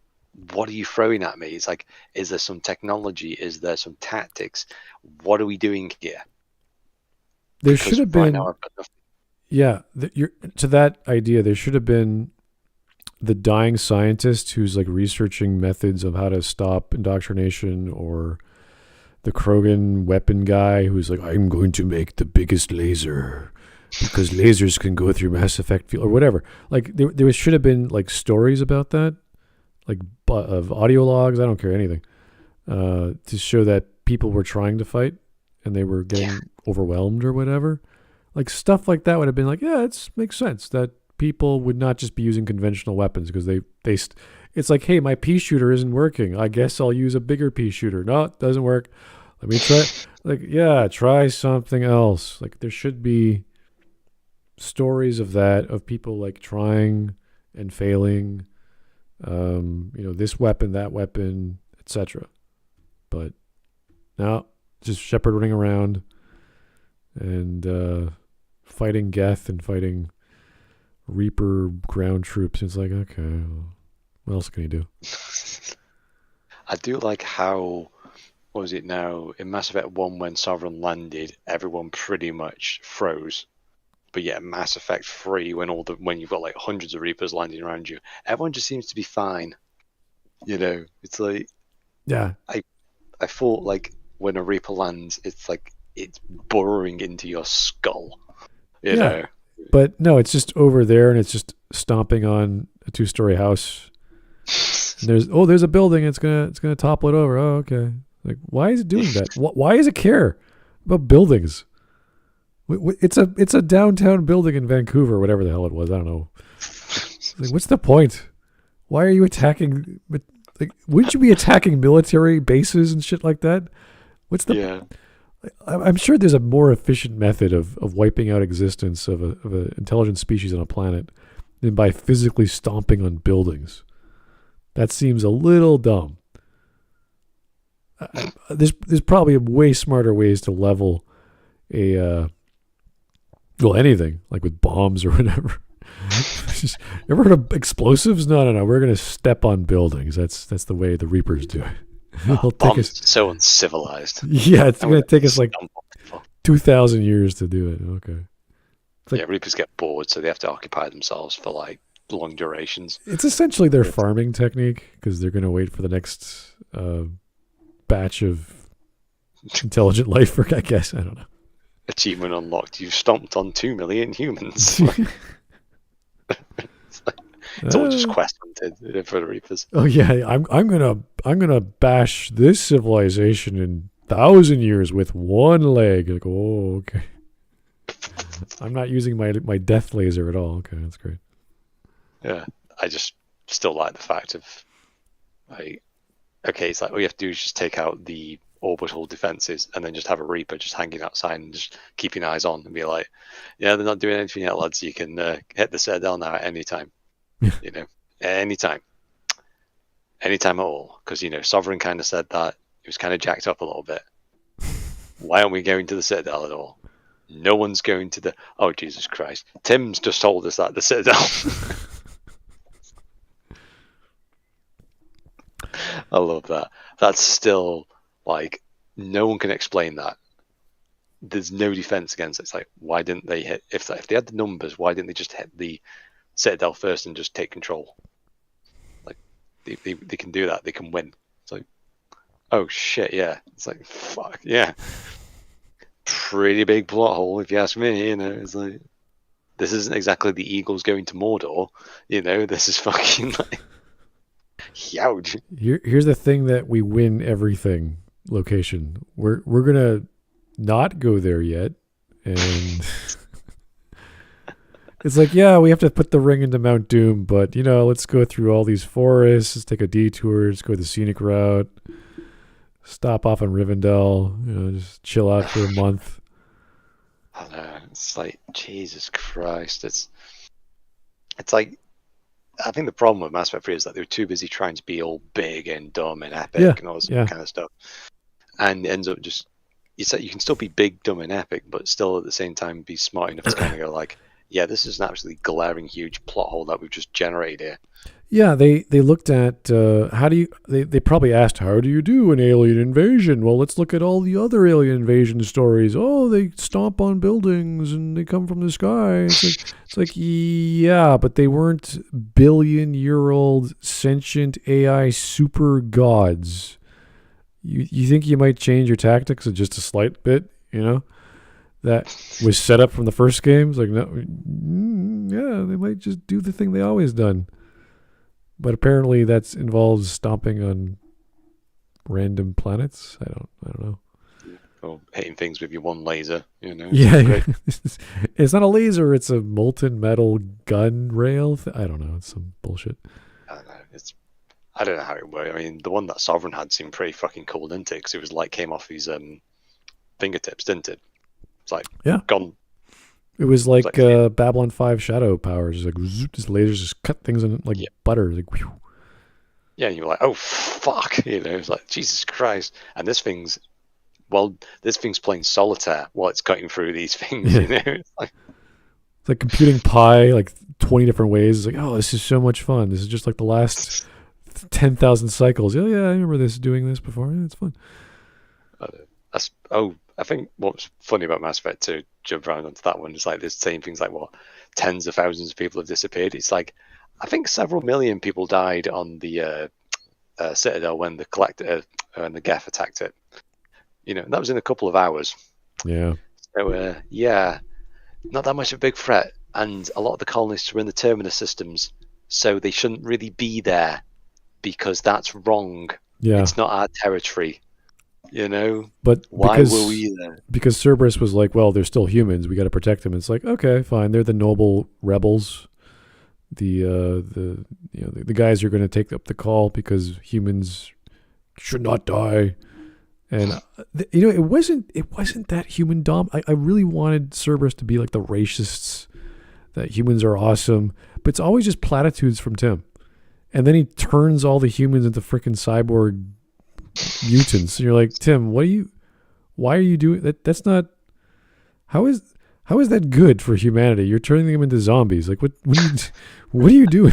what are you throwing at me? It's like, is there some technology? Is there some tactics? What are we doing here? There should have been. Yeah, to that idea, there should have been the dying scientist who's like researching methods of how to stop indoctrination, or the Krogan weapon guy who's like, I'm going to make the biggest laser because lasers can go through Mass Effect field or whatever. Like there should have been like stories about that, like of audio logs. I don't care anything to show that people were trying to fight and they were getting overwhelmed or whatever. Like stuff like that would have been like, yeah, it makes sense that people would not just be using conventional weapons because it's like, hey, my pea shooter isn't working. I guess I'll use a bigger pea shooter. No, it doesn't work. Let me try. Like, yeah, try something else. Like there should be stories of that, of people like trying and failing. You know, this weapon, that weapon, etc. But now just Shepard running around and fighting Geth and fighting Reaper ground troops. It's like, okay, well, what else can you do? I do like how, what was it now, in Mass Effect 1 when Sovereign landed, everyone pretty much froze. But yet Mass Effect 3, when you've got like hundreds of Reapers landing around you, everyone just seems to be fine. You know, it's like, yeah. I thought like when a Reaper lands, it's like it's burrowing into your skull. You know. But no, it's just over there and it's just stomping on a 2-story house. And there's a building. It's gonna topple it over. Oh, okay. Like, why is it doing that? Why does it care about buildings? It's a downtown building in Vancouver, whatever the hell it was. I don't know. Like, what's the point? Why are you attacking? Like, wouldn't you be attacking military bases and shit like that? What's the? Yeah. I'm sure there's a more efficient method of wiping out existence of an intelligent species on a planet than by physically stomping on buildings. That seems a little dumb. There's probably way smarter ways to level anything, like with bombs or whatever. You ever heard of explosives? No. We're gonna step on buildings. That's the way the Reapers do it. So uncivilized. Yeah, it's going to take us like 2,000 years to do it. Okay. Like, Reapers get bored, so they have to occupy themselves for like long durations. It's essentially their farming technique because they're going to wait for the next batch of intelligent life, I guess. I don't know. Achievement unlocked. You've stomped on 2 million humans. It's all just quest hunted for the Reapers. Oh yeah, I'm gonna bash this civilization in 1,000 years with one leg. Like, oh, okay. I'm not using my death laser at all. Okay, that's great. Yeah, I just still like the fact of, like, okay, it's like all you have to do is just take out the orbital defenses and then just have a Reaper just hanging outside and just keeping eyes on and be like, yeah, they're not doing anything yet, lads. You can hit the Citadel now at any time. You know, anytime at all. Because, you know, Sovereign kind of said that. It was kind of jacked up a little bit. Why aren't we going to the Citadel at all? No one's going to the... Oh, Jesus Christ. Tim's just told us that, the Citadel. I love that. That's still, like, no one can explain that. There's no defense against it. It's like, why didn't they hit... If they had the numbers, why didn't they just hit the Citadel first and just take control? Like, they can do that. They can win. It's like, oh, shit, yeah. It's like, fuck, yeah. Pretty big plot hole, if you ask me. You know, it's like, this isn't exactly the Eagles going to Mordor. You know, this is fucking, like, huge. Here's the thing that we win everything location. We're gonna not go there yet, and it's like, yeah, we have to put the ring into Mount Doom, but, you know, let's go through all these forests, let's take a detour, let's go the scenic route, stop off in Rivendell, you know, just chill out for a month. I know, it's like, Jesus Christ, it's like, I think the problem with Mass Effect 3 is that they were too busy trying to be all big and dumb and epic and all this kind of stuff, and it ends up just, you can still be big, dumb, and epic, but still at the same time be smart enough to kind of go like, yeah, this is an absolutely glaring, huge plot hole that we've just generated here. Yeah, they looked at how do you... They probably asked, how do you do an alien invasion? Well, let's look at all the other alien invasion stories. Oh, they stomp on buildings and they come from the sky. It's like, yeah, but they weren't billion-year-old sentient AI super gods. You think you might change your tactics just a slight bit, you know? That was set up from the first game. It's like, no, yeah, they might just do the thing they always done. But apparently that involves stomping on random planets. I don't know. Or hitting things with your one laser, you know. Yeah, it's not a laser. It's a molten metal gun rail. I don't know. It's some bullshit. I don't know. I don't know how it worked. I mean, the one that Sovereign had seemed pretty fucking cool, didn't it? Because it was like came off his fingertips, didn't it? It's like, yeah, gone. It was like Babylon 5 shadow powers. Just like, zoop, these lasers just cut things in like butter. Like, whew. Yeah, and you're like, oh fuck, you know, it's like, Jesus Christ. And this thing's playing solitaire while it's cutting through these things, you know. It's like computing pi like 20 different ways. It's like, oh, this is so much fun. This is just like the last 10,000 cycles. Oh yeah, I remember doing this before. Yeah, it's fun. I think what's funny about Mass Effect 2, jump around onto that one, is like there's saying things like, what, tens of thousands of people have disappeared. It's like, I think several million people died on the Citadel when the Geth attacked it. You know, that was in a couple of hours. Yeah. So, yeah, not that much of a big threat. And a lot of the colonists were in the Terminus systems, so they shouldn't really be there because that's wrong. Yeah. It's not our territory. You know, but why were we there? Because Cerberus was like, well, they're still humans. We got to protect them. It's like, okay, fine. They're the noble rebels. The guys who are going to take up the call because humans should not die. And it wasn't that human dom. I really wanted Cerberus to be like the racists, that humans are awesome, but it's always just platitudes from Tim. And then he turns all the humans into freaking cyborg mutants, and you're like, Tim, why are you doing that? That's not, how is that good for humanity? You're turning them into zombies. Like, what are you doing?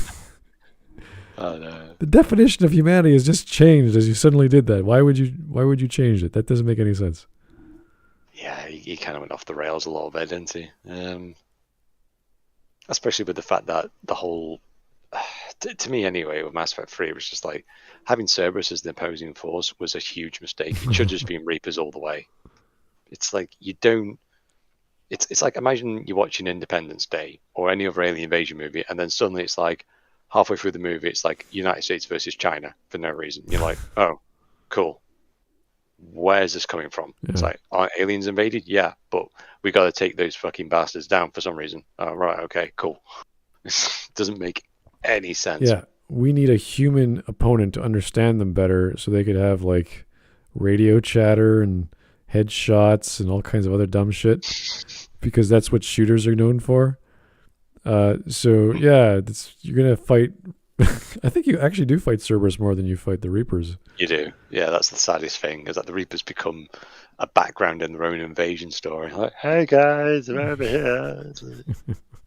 Oh, no. The definition of humanity has just changed as you suddenly did that. Why would you change it? That doesn't make any sense. Yeah, he kind of went off the rails a little bit, didn't he? Especially with the fact that the whole, to me anyway, with Mass Effect 3, it was just like, having Cerberus as the opposing force was a huge mistake. It should just been Reapers all the way. It's like, you don't... It's like, imagine you're watching Independence Day or any other alien invasion movie, and then suddenly it's like, halfway through the movie, it's like United States versus China for no reason. You're like, oh, cool. Where's this coming from? Yeah. It's like, aren't aliens invaded? Yeah, but we got to take those fucking bastards down for some reason. Oh, right, okay, cool. Doesn't make any sense. Yeah, we need a human opponent to understand them better, so they could have like radio chatter and headshots and all kinds of other dumb shit, because that's what shooters are known for. So yeah, you're gonna fight. I think you actually do fight Cerberus more than you fight the Reapers. You do, yeah. That's the saddest thing, is that the Reapers become a background in their own invasion story. Like, hey guys, they're over here.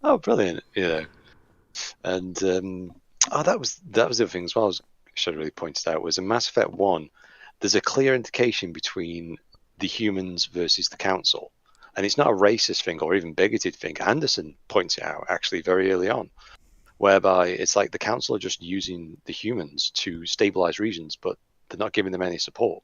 Oh, brilliant, And that was the other thing as well. I should have really pointed out was in Mass Effect 1. There's a clear indication between the humans versus the Council, and it's not a racist thing or even bigoted thing. Anderson points it out actually very early on, whereby it's like the Council are just using the humans to stabilize regions, but they're not giving them any support.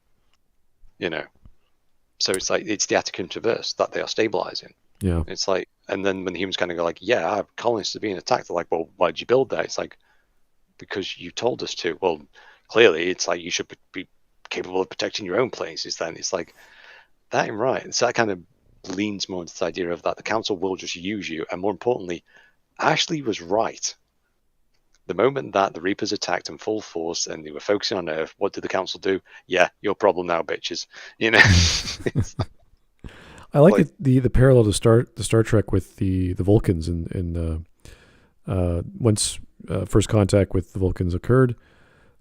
So it's like it's the Attican Traverse that they are stabilizing. Yeah. It's like, and then when the humans kind of go like, yeah, our colonists are being attacked, they're like, well, why'd you build that? It's like, because you told us to. Well, clearly, it's like you should be capable of protecting your own places. Then it's like that ain't right. So that kind of leans more into this idea of that the Council will just use you, and more importantly, Ashley was right. The moment that the Reapers attacked in full force and they were focusing on Earth, what did the Council do? Yeah, your problem now, bitches. I like the parallel to Star Trek with the Vulcans and once first contact with the Vulcans occurred,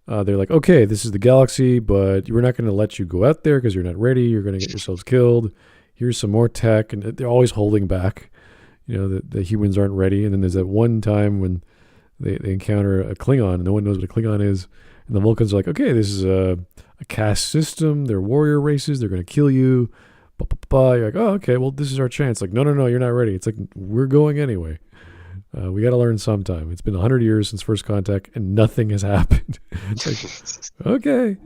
they're like, okay, this is the galaxy, but we're not going to let you go out there because you're not ready. You're going to get yourselves killed. Here's some more tech, and they're always holding back. The humans aren't ready. And then there's that one time when they encounter a Klingon, and no one knows what a Klingon is, and the Vulcans are like, okay, this is a caste system. They're warrior races. They're going to kill you. You're like, oh, okay, well, this is our chance. Like, no, you're not ready. It's like, we're going anyway. We got to learn sometime. It's been 100 years since first contact, and nothing has happened. It's like, okay,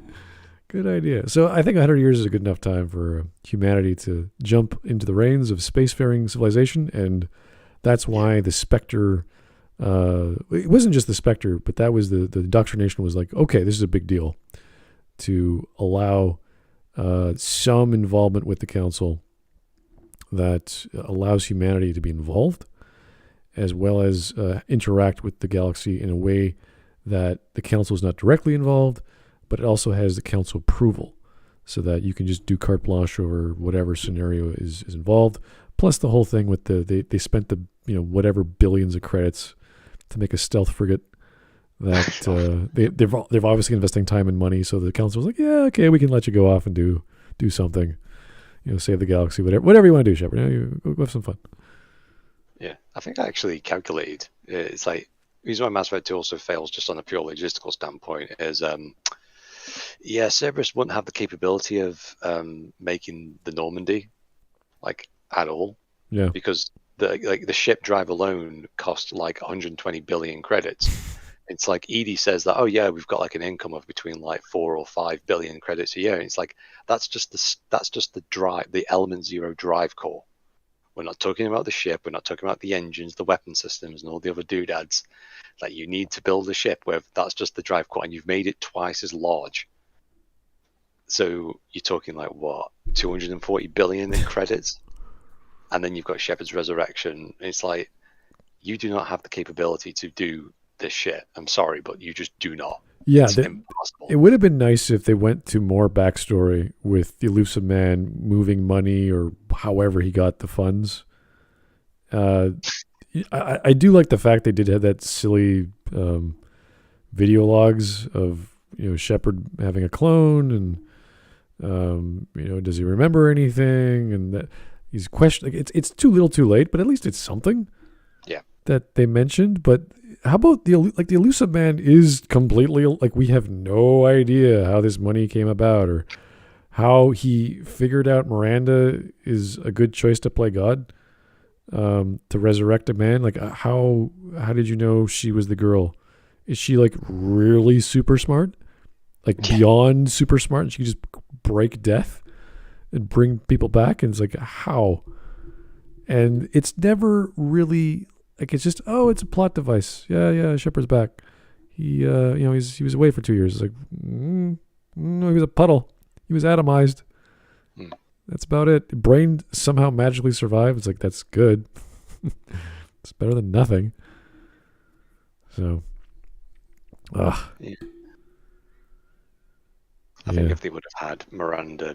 good idea. So I think 100 years is a good enough time for humanity to jump into the reins of spacefaring civilization, and that's why the Spectre, it wasn't just the Spectre, but that was the indoctrination was like, okay, this is a big deal to allow some involvement with the Council that allows humanity to be involved, as well as interact with the galaxy in a way that the Council is not directly involved, but it also has the Council approval, so that you can just do carte blanche over whatever scenario is involved. Plus the whole thing with they spent the whatever billions of credits to make a stealth frigate that they've obviously investing time and money, so the Council was like, yeah, okay, we can let you go off and do something, save the galaxy, whatever you want to do, Shepard. Go have some fun. Yeah, I think I actually calculated. It's like the reason why Mass Effect 2 also fails just on a pure logistical standpoint is, Cerberus wouldn't have the capability of making the Normandy, like at all. Yeah, because the ship drive alone cost like 120 billion credits. It's like Edie says that, oh yeah, we've got like an income of between like 4 or 5 billion credits a year. And it's like that's just the drive, the Element Zero drive core. We're not talking about the ship. We're not talking about the engines, the weapon systems, and all the other doodads. Like, you need to build a ship where that's just the drive core, and you've made it twice as large. So you're talking like what, 240 billion in credits, and then you've got Shepard's Resurrection. It's like, you do not have the capability to do this shit. I'm sorry, but you just do not. Yeah, it's impossible. It would have been nice if they went to more backstory with the elusive man moving money or however he got the funds. I do like the fact they did have that silly video logs of Shepard having a clone, and does he remember anything, and that he's questioning. It's too little, too late, but at least it's something. Yeah, that they mentioned. But how about the elusive man is completely like, we have no idea how this money came about or how he figured out Miranda is a good choice to play God, to resurrect a man. Like, how did you know she was the girl? Is she like really super smart, like beyond super smart, and she can just break death and bring people back? And it's like, how? And it's never really like, it's just, oh, it's a plot device. Yeah, Shepard's back. he was away for 2 years. It's like, no, he was a puddle. He was atomized. That's about it. Brain somehow magically survived. It's like, that's good. It's better than nothing. So, I think if they would have had Miranda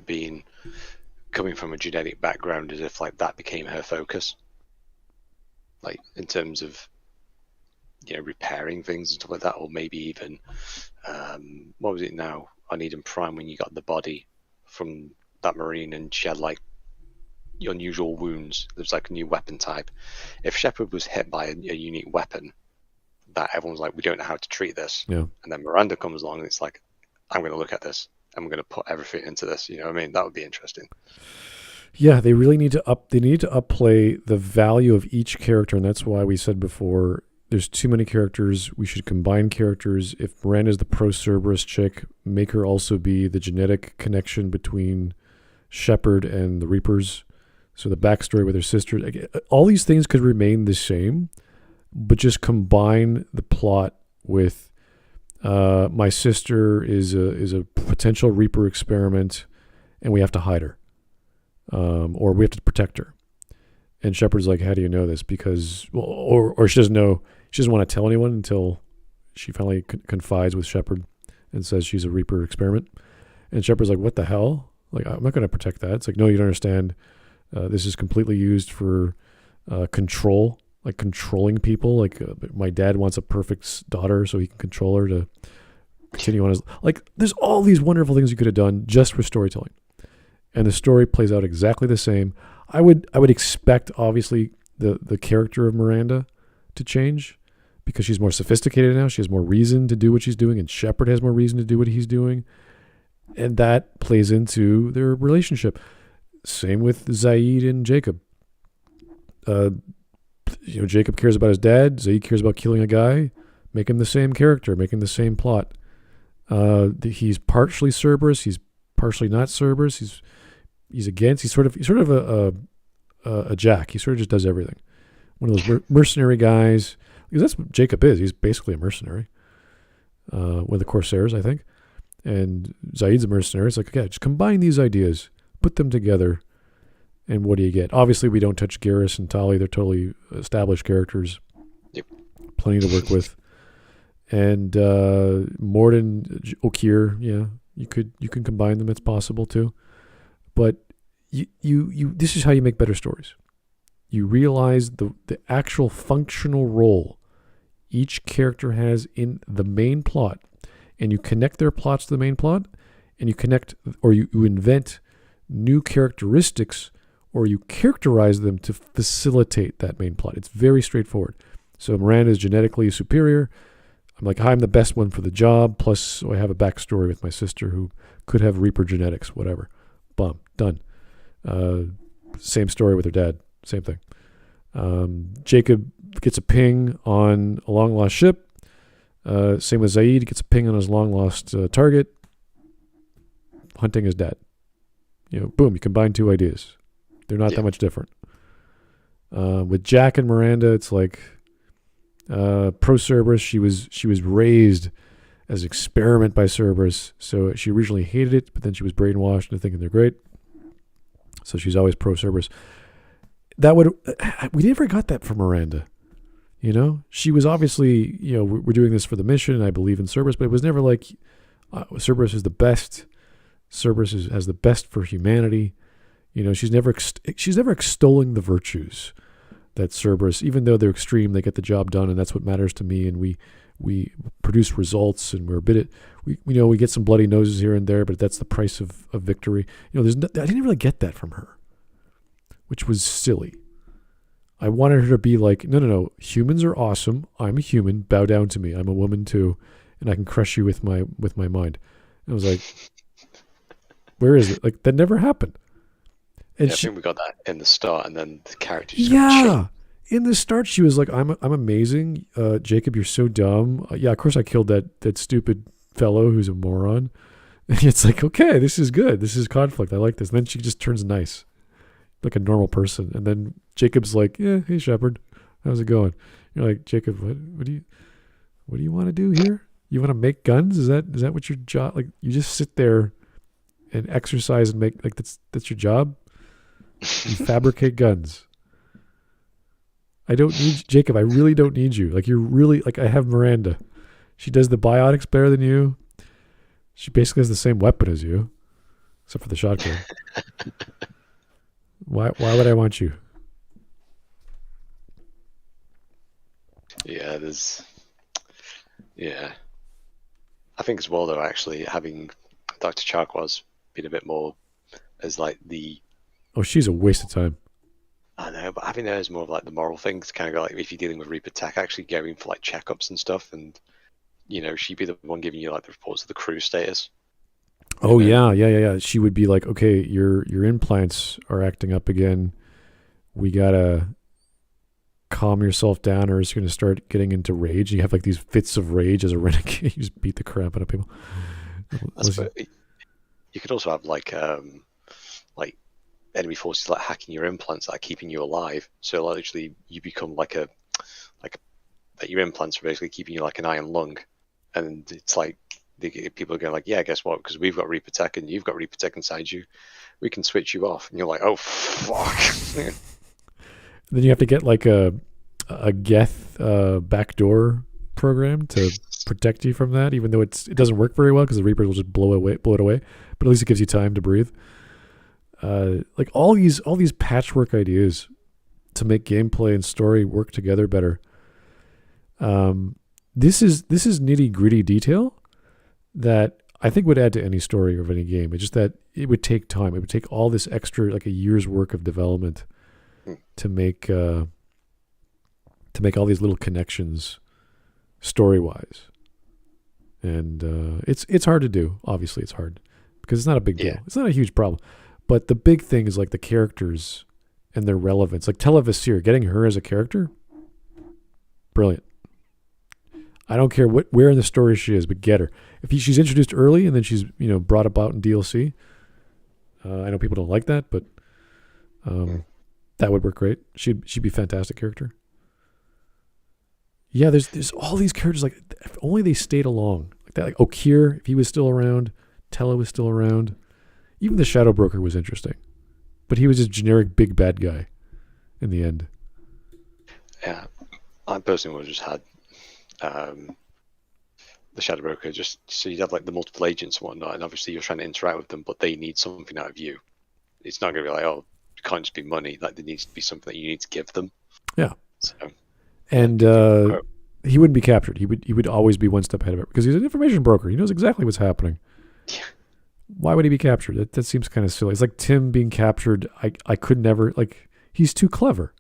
coming from a genetic background, as if like that became her focus, like in terms of repairing things and stuff like that, or maybe even what was it now? I Need and Prime, when you got the body from that Marine and she had like unusual wounds. There's like a new weapon type. If Shepard was hit by a unique weapon, that everyone's like, we don't know how to treat this. Yeah. And then Miranda comes along and it's like, I'm going to look at this. I'm going to put everything into this. You know what I mean? That would be interesting. Yeah, they really need to upplay the value of each character, and that's why we said before, there's too many characters. We should combine characters. If Miranda's the pro-Cerberus chick, make her also be the genetic connection between Shepard and the Reapers. So the backstory with her sister. All these things could remain the same, but just combine the plot with my sister is a potential Reaper experiment, and we have to hide her, or we have to protect her. And Shepard's like, how do you know this? Because, or she doesn't know. She doesn't want to tell anyone until she finally confides with Shepard and says she's a Reaper experiment. And Shepard's like, what the hell? Like, I'm not going to protect that. It's like, no, you don't understand. This is completely used for control, like controlling people. Like, my dad wants a perfect daughter so he can control her to continue on his... Like, there's all these wonderful things you could have done just for storytelling. And the story plays out exactly the same. I would expect, obviously, the character of Miranda to change because she's more sophisticated now. She has more reason to do what she's doing, and Shepard has more reason to do what he's doing. And that plays into their relationship. Same with Zaid and Jacob. Jacob cares about his dad. Zaid cares about killing a guy. Make him the same character. Make him the same plot. He's partially Cerberus. He's partially not Cerberus. He's against. He's sort of a jack. He sort of just does everything. One of those mercenary guys. Because that's what Jacob is. He's basically a mercenary. One of the Corsairs, I think. And Zaid's a mercenary. It's like, okay, just combine these ideas, put them together, and what do you get? Obviously, we don't touch Garrus and Tali. They're totally established characters. Yep. Plenty to work with. And Morden, Okir, yeah, you can combine them. It's possible too. But you this is how you make better stories. You realize the actual functional role each character has in the main plot, and you connect their plots to the main plot, and you connect, or you invent new characteristics, or you characterize them to facilitate that main plot. It's very straightforward. So Miranda is genetically superior. I'm like, I'm the best one for the job, plus I have a backstory with my sister who could have Reaper genetics, whatever. Boom, done. Same story with her dad, same thing. Jacob gets a ping on a long-lost ship. Same with Zaid, gets a ping on his long-lost target. Hunting his dad. Boom, you combine two ideas. They're not that much different. With Jack and Miranda, it's like pro-Cerberus. She was raised as an experiment by Cerberus, so she originally hated it, but then she was brainwashed into thinking they're great. So she's always pro-Cerberus. We never got that from Miranda. She was obviously, we're doing this for the mission, and I believe in Cerberus, but it was never like Cerberus is the best. Cerberus has the best for humanity. She's never extolling the virtues that Cerberus, even though they're extreme, they get the job done, and that's what matters to me. And we produce results, and we get some bloody noses here and there, but that's the price of victory. I didn't really get that from her, which was silly. I wanted her to be like, no, humans are awesome. I'm a human. Bow down to me. I'm a woman too, and I can crush you with my mind. And I was like, where is it? Like, that never happened. And I think we got that in the start, and then the character just changed. In the start, she was like, I'm amazing. Jacob, you're so dumb. Yeah, of course I killed that stupid fellow who's a moron. And it's like, okay, this is good. This is conflict. I like this. And then she just turns nice, like a normal person. And then Jacob's like, yeah, hey, Shepard, how's it going? You're like, Jacob, what do you want to do here? You want to make guns? Is that what your job? Like, you just sit there and exercise and make, like, that's your job? You fabricate guns. I don't need Jacob. I really don't need you. Like, you're really, like, I have Miranda. She does the biotics better than you. She basically has the same weapon as you, except for the shotgun. Why would I want you? Yeah, I think as well, though, actually having Dr. Charquaz been a bit more as like Oh, she's a waste of time. I know, but having her as more of like the moral thing to kind of go like, if you're dealing with Reaper Tech, actually going for like checkups and stuff, and she'd be the one giving you like the reports of the crew status. Oh yeah. She would be like, okay, your implants are acting up again. We gotta calm yourself down, or it's going to start getting into rage. You have like these fits of rage as a renegade. You just beat the crap out of people. You could also have like enemy forces like hacking your implants, like keeping you alive. So literally, you become like your implants are basically keeping you like an iron lung, and it's like people are going like, yeah, guess what? Because we've got Reaper Tech and you've got Reaper Tech inside you, we can switch you off. And you're like, oh fuck. Then you have to get like a Geth backdoor program to protect you from that, even though it doesn't work very well because the Reapers will just blow it away. But at least it gives you time to breathe. Like all these patchwork ideas to make gameplay and story work together better. This is nitty gritty detail that I think would add to any story of any game. It's just that it would take time. It would take all this extra, like a year's work of development to make all these little connections story wise. And it's hard to do. Obviously, it's hard because it's not a big deal. It's not a huge problem. But the big thing is like the characters and their relevance. Like Televasir, getting her as a character, brilliant. I don't care where in the story she is, but get her. If she's introduced early and then she's brought about in DLC, I know people don't like that, but that would work great. She'd be a fantastic character. Yeah, there's all these characters, like if only they stayed along like that. Like Okir, if he was still around, Tella was still around. Even the Shadow Broker was interesting, but he was just generic big bad guy in the end. Yeah, I personally would have just had the Shadow Broker, just so you'd have like the multiple agents and whatnot, and obviously you're trying to interact with them, but they need something out of you. It's not going to be like, oh, it can't just be money. Like there needs to be something that you need to give them. Yeah. So, and he wouldn't be captured. He would always be one step ahead of it because he's an information broker. He knows exactly what's happening. Yeah. Why would he be captured? That seems kind of silly. It's like Tim being captured. I could never, like, he's too clever.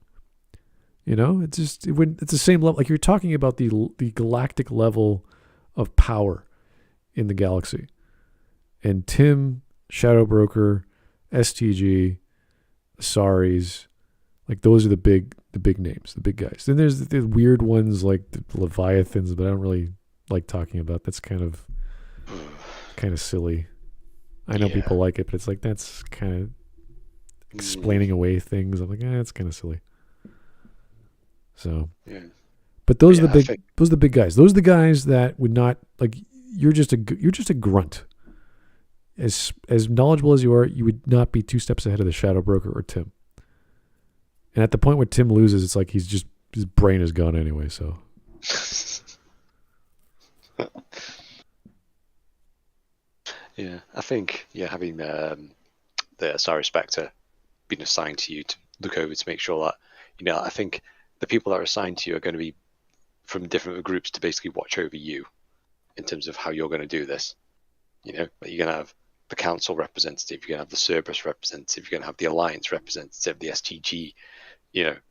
It's just it's the same level. Like you're talking about the galactic level of power in the galaxy, and Tim, Shadow Broker, STG, Saris, like those are the big names, the big guys. Then there's the weird ones like the Leviathans, but I don't really like talking about. That's kind of silly. I know people like it, but it's like that's kind of explaining away things. I'm like, it's kind of silly. So, but those are the big guys. Those are the guys that would not like. You're just a grunt. As knowledgeable as you are, you would not be two steps ahead of the Shadow Broker or Tim. And at the point where Tim loses, it's like his brain is gone anyway. So. Yeah, I think having the Osiris Spectre being assigned to you to look over to make sure that I think the people that are assigned to you are going to be from different groups to basically watch over you in terms of how you're going to do this. Like you're going to have the council representative, you're going to have the Cerberus representative, you're going to have the Alliance representative, the STG,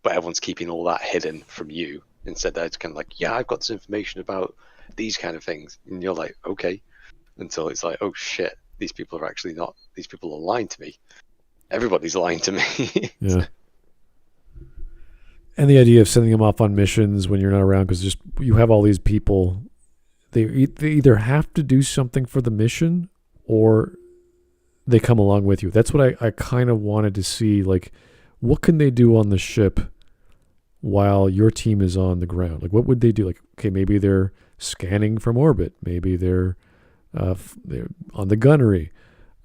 but everyone's keeping all that hidden from you. Instead, they're kind of like, I've got this information about these kind of things, and you're like, okay. Until it's like, oh shit, these people are actually not. These people are lying to me. Everybody's lying to me. Yeah. And the idea of sending them off on missions when you're not around, because just you have all these people, they either have to do something for the mission or they come along with you. That's what I kind of wanted to see. Like, what can they do on the ship while your team is on the ground? Like, what would they do? Like, okay, maybe they're scanning from orbit. Maybe they're on the gunnery.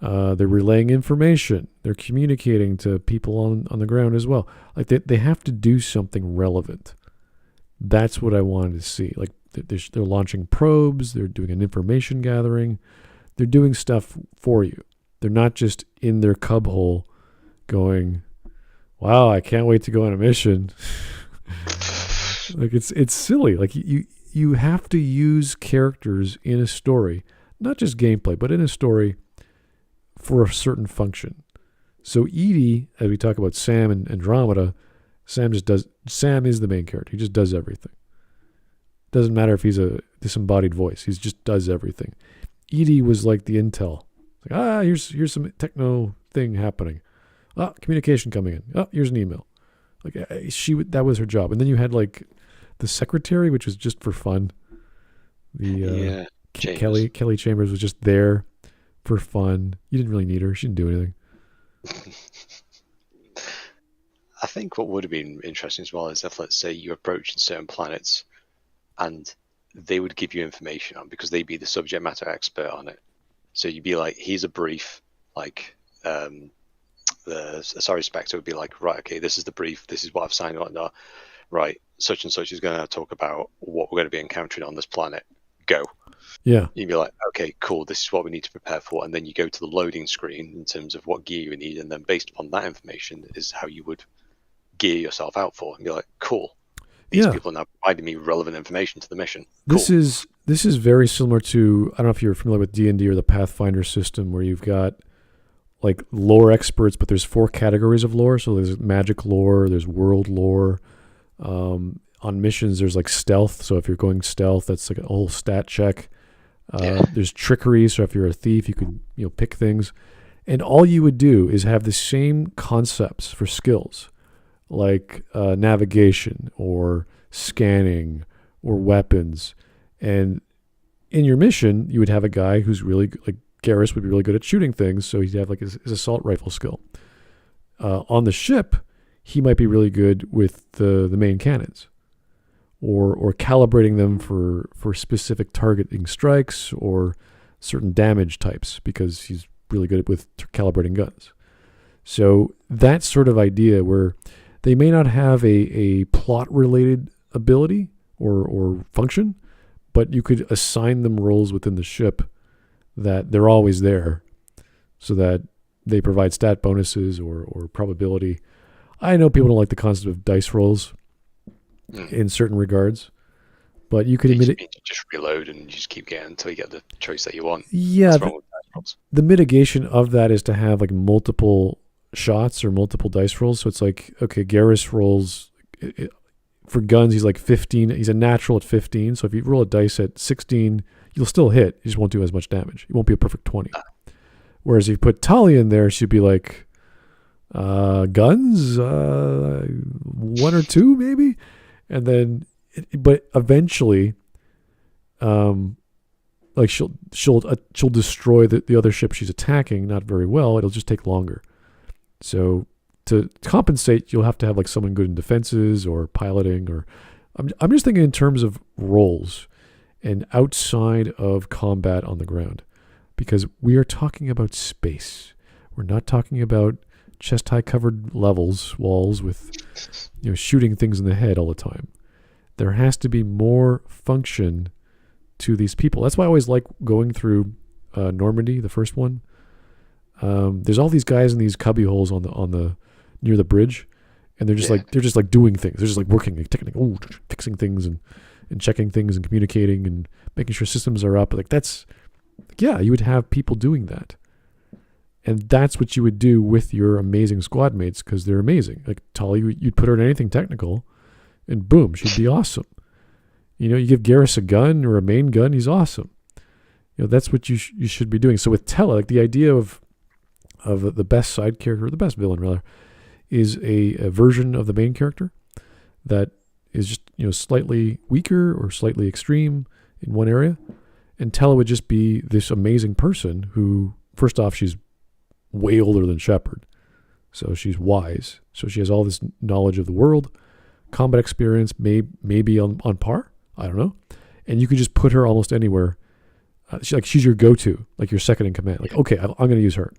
They're relaying information. They're communicating to people on the ground as well. Like they have to do something relevant. That's what I wanted to see. Like they're launching probes. They're doing an information gathering. They're doing stuff for you. They're not just in their cub hole going, wow, I can't wait to go on a mission. Like it's silly. Like you have to use characters in a story, not just gameplay, but in a story for a certain function. So Edie, as we talk about Sam and Andromeda, Sam is the main character. He just does everything. Doesn't matter if he's a disembodied voice. He just does everything. Edie was like the intel. Like, here's some techno thing happening. Communication coming in. Here's an email. Like that was her job. And then you had like the secretary, which was just for fun. The Kelly Chambers was just there for fun. You didn't really need her. She didn't do anything. I think what would have been interesting as well is if, let's say, you approached certain planets and they would give you information on, because they'd be the subject matter expert on it. So you'd be like, here's a brief, like the Spectre would be like, right, okay, this is the brief, this is what I've signed and whatnot. Right, such and such is going to talk about what we're going to be encountering on this planet. Go. Yeah. You'd be like, okay, cool, this is what we need to prepare for. And then you go to the loading screen in terms of what gear you need. And then based upon that information is how you would gear yourself out for. And be like, cool, these people are now providing me relevant information to the mission. Cool. This is very similar to, I don't know if you're familiar with D&D or the Pathfinder system, where you've got like lore experts, but there's 4 categories of lore. So there's magic lore, there's world lore. On missions, there's like stealth. So if you're going stealth, that's like a whole stat check. There's trickery. So if you're a thief, you could pick things. And all you would do is have the same concepts for skills, like navigation or scanning or weapons. And in your mission, you would have a guy who's really, like Garrus would be really good at shooting things, so he'd have like his assault rifle skill. On the ship, he might be really good with the main cannons, or calibrating them for specific targeting strikes or certain damage types, because he's really good with calibrating guns. So that sort of idea where they may not have a plot-related ability or function, but you could assign them roles within the ship that they're always there, so that they provide stat bonuses or probability. I know people don't like the concept of dice rolls in certain regards, but you could just reload and you just keep getting until you get the choice that you want. Yeah, the mitigation of that is to have like multiple shots or multiple dice rolls. So it's like, okay, Garrus rolls for guns, he's like 15. He's a natural at 15. So if you roll a dice at 16, you'll still hit. You just won't do as much damage. It won't be a perfect 20. Whereas if you put Talia in there, she'd be like, guns, 1 or 2 maybe. And then, but eventually, like she'll destroy the other ship she's attacking, not very well. It'll just take longer. So to compensate, you'll have to have like someone good in defenses or piloting, or I'm just thinking in terms of roles and outside of combat on the ground, because we are talking about space. We're not talking about chest high covered walls with shooting things in the head all the time. There has to be more function to these people. That's why I always like going through Normandy, the first one. There's all these guys in these cubby holes on the near the bridge, and they're just like doing things. They're just like working, like fixing things and checking things and communicating and making sure systems are up. Like you would have people doing that. And that's what you would do with your amazing squad mates, because they're amazing. Like Talia, you'd put her in anything technical, and boom, she'd be awesome. You give Garrus a gun or a main gun, he's awesome. That's what you should be doing. So with Tela, like the idea of the best side character, or the best villain rather, is a version of the main character that is just slightly weaker or slightly extreme in one area, and Tela would just be this amazing person who, first off, she's way older than Shepard, so she's wise, so she has all this knowledge of the world, combat experience, maybe on par, I don't know, and you can just put her almost anywhere. She's your go-to, like your second in command. Like, okay, I'm going to use her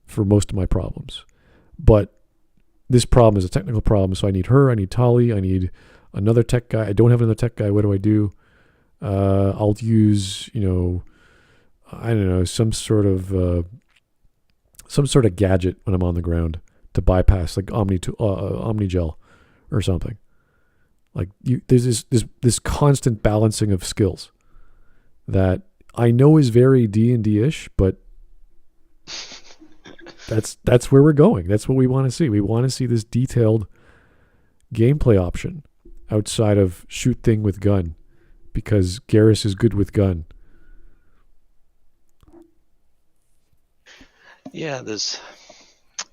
for most of my problems. But this problem is a technical problem, so I need her, I need Tali, I need another tech guy. I don't have another tech guy. What do I do? I'll use, I don't know, some sort of gadget when I'm on the ground to bypass, like Omnigel or something. Like there's this constant balancing of skills that I know is very D&D-ish, but that's where we're going. That's what we want to see. We want to see this detailed gameplay option outside of shoot thing with gun, because Garrus is good with gun. Yeah, there's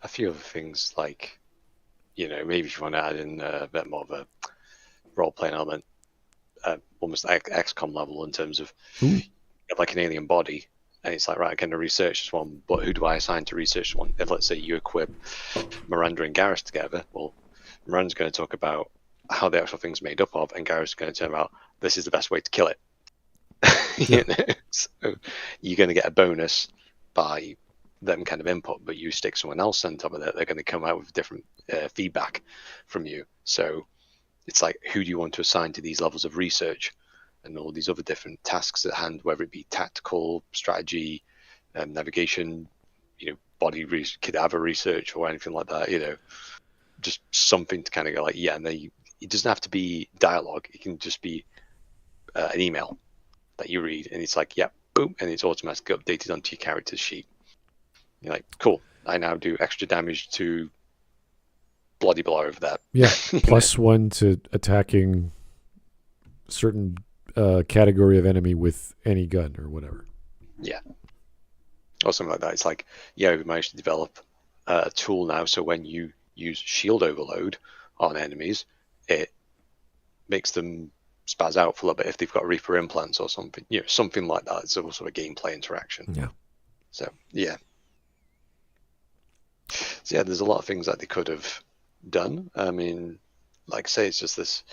a few other things, like, maybe if you want to add in a bit more of a role-playing element, almost like XCOM level in terms of like an alien body, and it's like, right, I can research this one, but who do I assign to research this one? If, let's say, you equip Miranda and Garrus together, well, Miranda's going to talk about how the actual thing's made up of, and Garrus is going to talk about this is the best way to kill it. So you're going to get a bonus by them kind of input, but you stick someone else on top of that, they're going to come out with different feedback from you. So it's like, who do you want to assign to these levels of research and all these other different tasks at hand, whether it be tactical, strategy, navigation, body cadaver research or anything like that, just something to kind of go like, yeah, and it doesn't have to be dialogue. It can just be an email that you read, and it's like, yeah, boom, and it's automatically updated onto your character's sheet. You're like, cool, I now do extra damage to bloody blah over that. Yeah, +1 to attacking certain category of enemy with any gun or whatever. Yeah. Or something like that. It's like, yeah, we managed to develop a tool now, so when you use shield overload on enemies, it makes them spaz out for a little bit if they've got Reaper implants or something. Something like that. It's a sort of gameplay interaction. Yeah. So, yeah. So, yeah, there's a lot of things that they could have done. I mean, like I say, it's just this,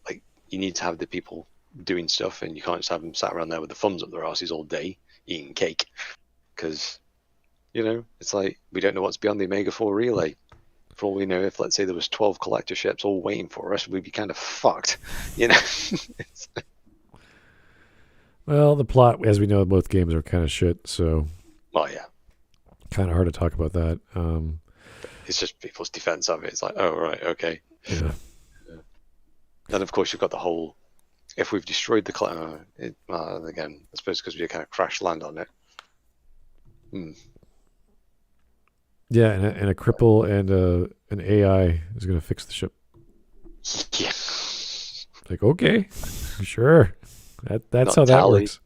like, you need to have the people doing stuff, and you can't just have them sat around there with the thumbs up their asses all day eating cake, because it's like, we don't know what's beyond the Omega-4 relay. For all we know, if, let's say, there was 12 collector ships all waiting for us, we'd be kind of fucked. Well, the plot, as we know, both games are kind of shit, so yeah, kind of hard to talk about that. It's just people's defense of it. It's like, oh, right, okay. Yeah. And of course, you've got the whole, if we've destroyed the again, I suppose because we kind of crash land on it. Yeah, and a cripple and an AI is going to fix the ship. Yeah. Like, okay, sure. That's Not how that Tali. works.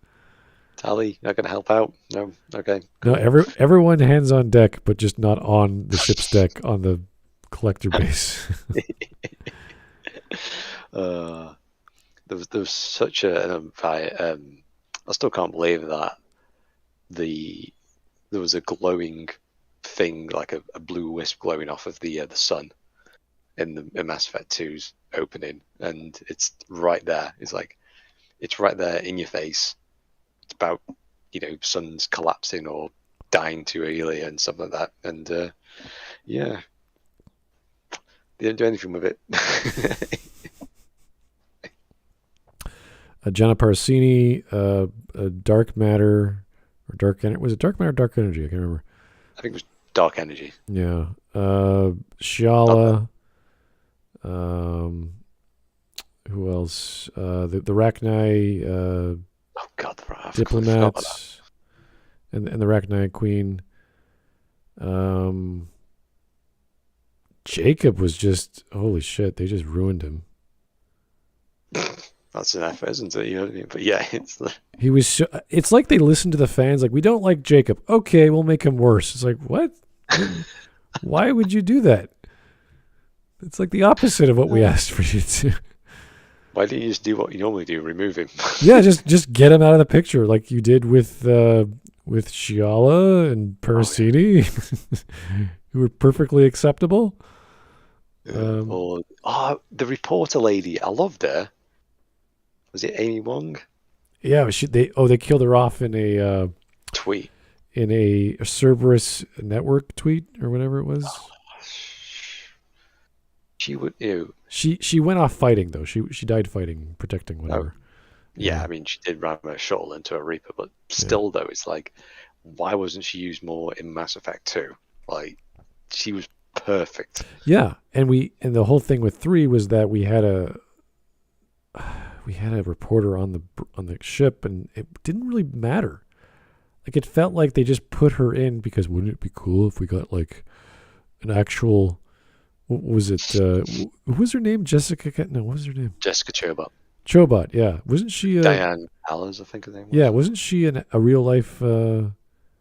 Tali, not going to help out? No? Okay. No, everyone hands on deck, but just not on the ship's deck on the collector base. There was such an I still can't believe that there was a glowing thing, like a blue wisp glowing off of the sun in Mass Effect 2's opening, and it's right there. It's like, it's right there in your face. It's about, suns collapsing or dying to alien and stuff like that, and yeah, they didn't do anything with it. Gianna Parasini, Dark Matter, or Dark Energy. Was it Dark Matter or Dark Energy? I can't remember. I think it was Dark Energy. Yeah. Shala. Who else? The Rachni. Oh God, the Diplomats. And the Rachni Queen. Jacob was just, holy shit, they just ruined him. That's an effort, isn't it? You know what I mean? But yeah, he was. It's like they listened to the fans. Like, we don't like Jacob. Okay, we'll make him worse. It's like, what? Why would you do that? It's like the opposite of what we asked for you to. Why don't you just do what you normally do? Remove him. Yeah, just get him out of the picture, like you did with Shala and Parasini, who were perfectly acceptable. The reporter lady, I loved her. Was it Amy Wong? Yeah, they killed her off in a Tweet. Cerberus network tweet or whatever it was. She would. Ew. She went off fighting though. She died fighting, protecting whatever. Yeah, I mean, she did ram a shuttle into a Reaper, but still, though, it's like, why wasn't she used more in Mass Effect 2? Like, she was perfect. Yeah, and the whole thing with 3 was that we had a reporter on the ship, and it didn't really matter. Like, it felt like they just put her in because wouldn't it be cool if we got like an actual, what was it? Who was her name? Jessica? No, what was her name? Jessica Chobot. Chobot, yeah. Wasn't she Diane Allers, I think her name was. Yeah, wasn't she a real life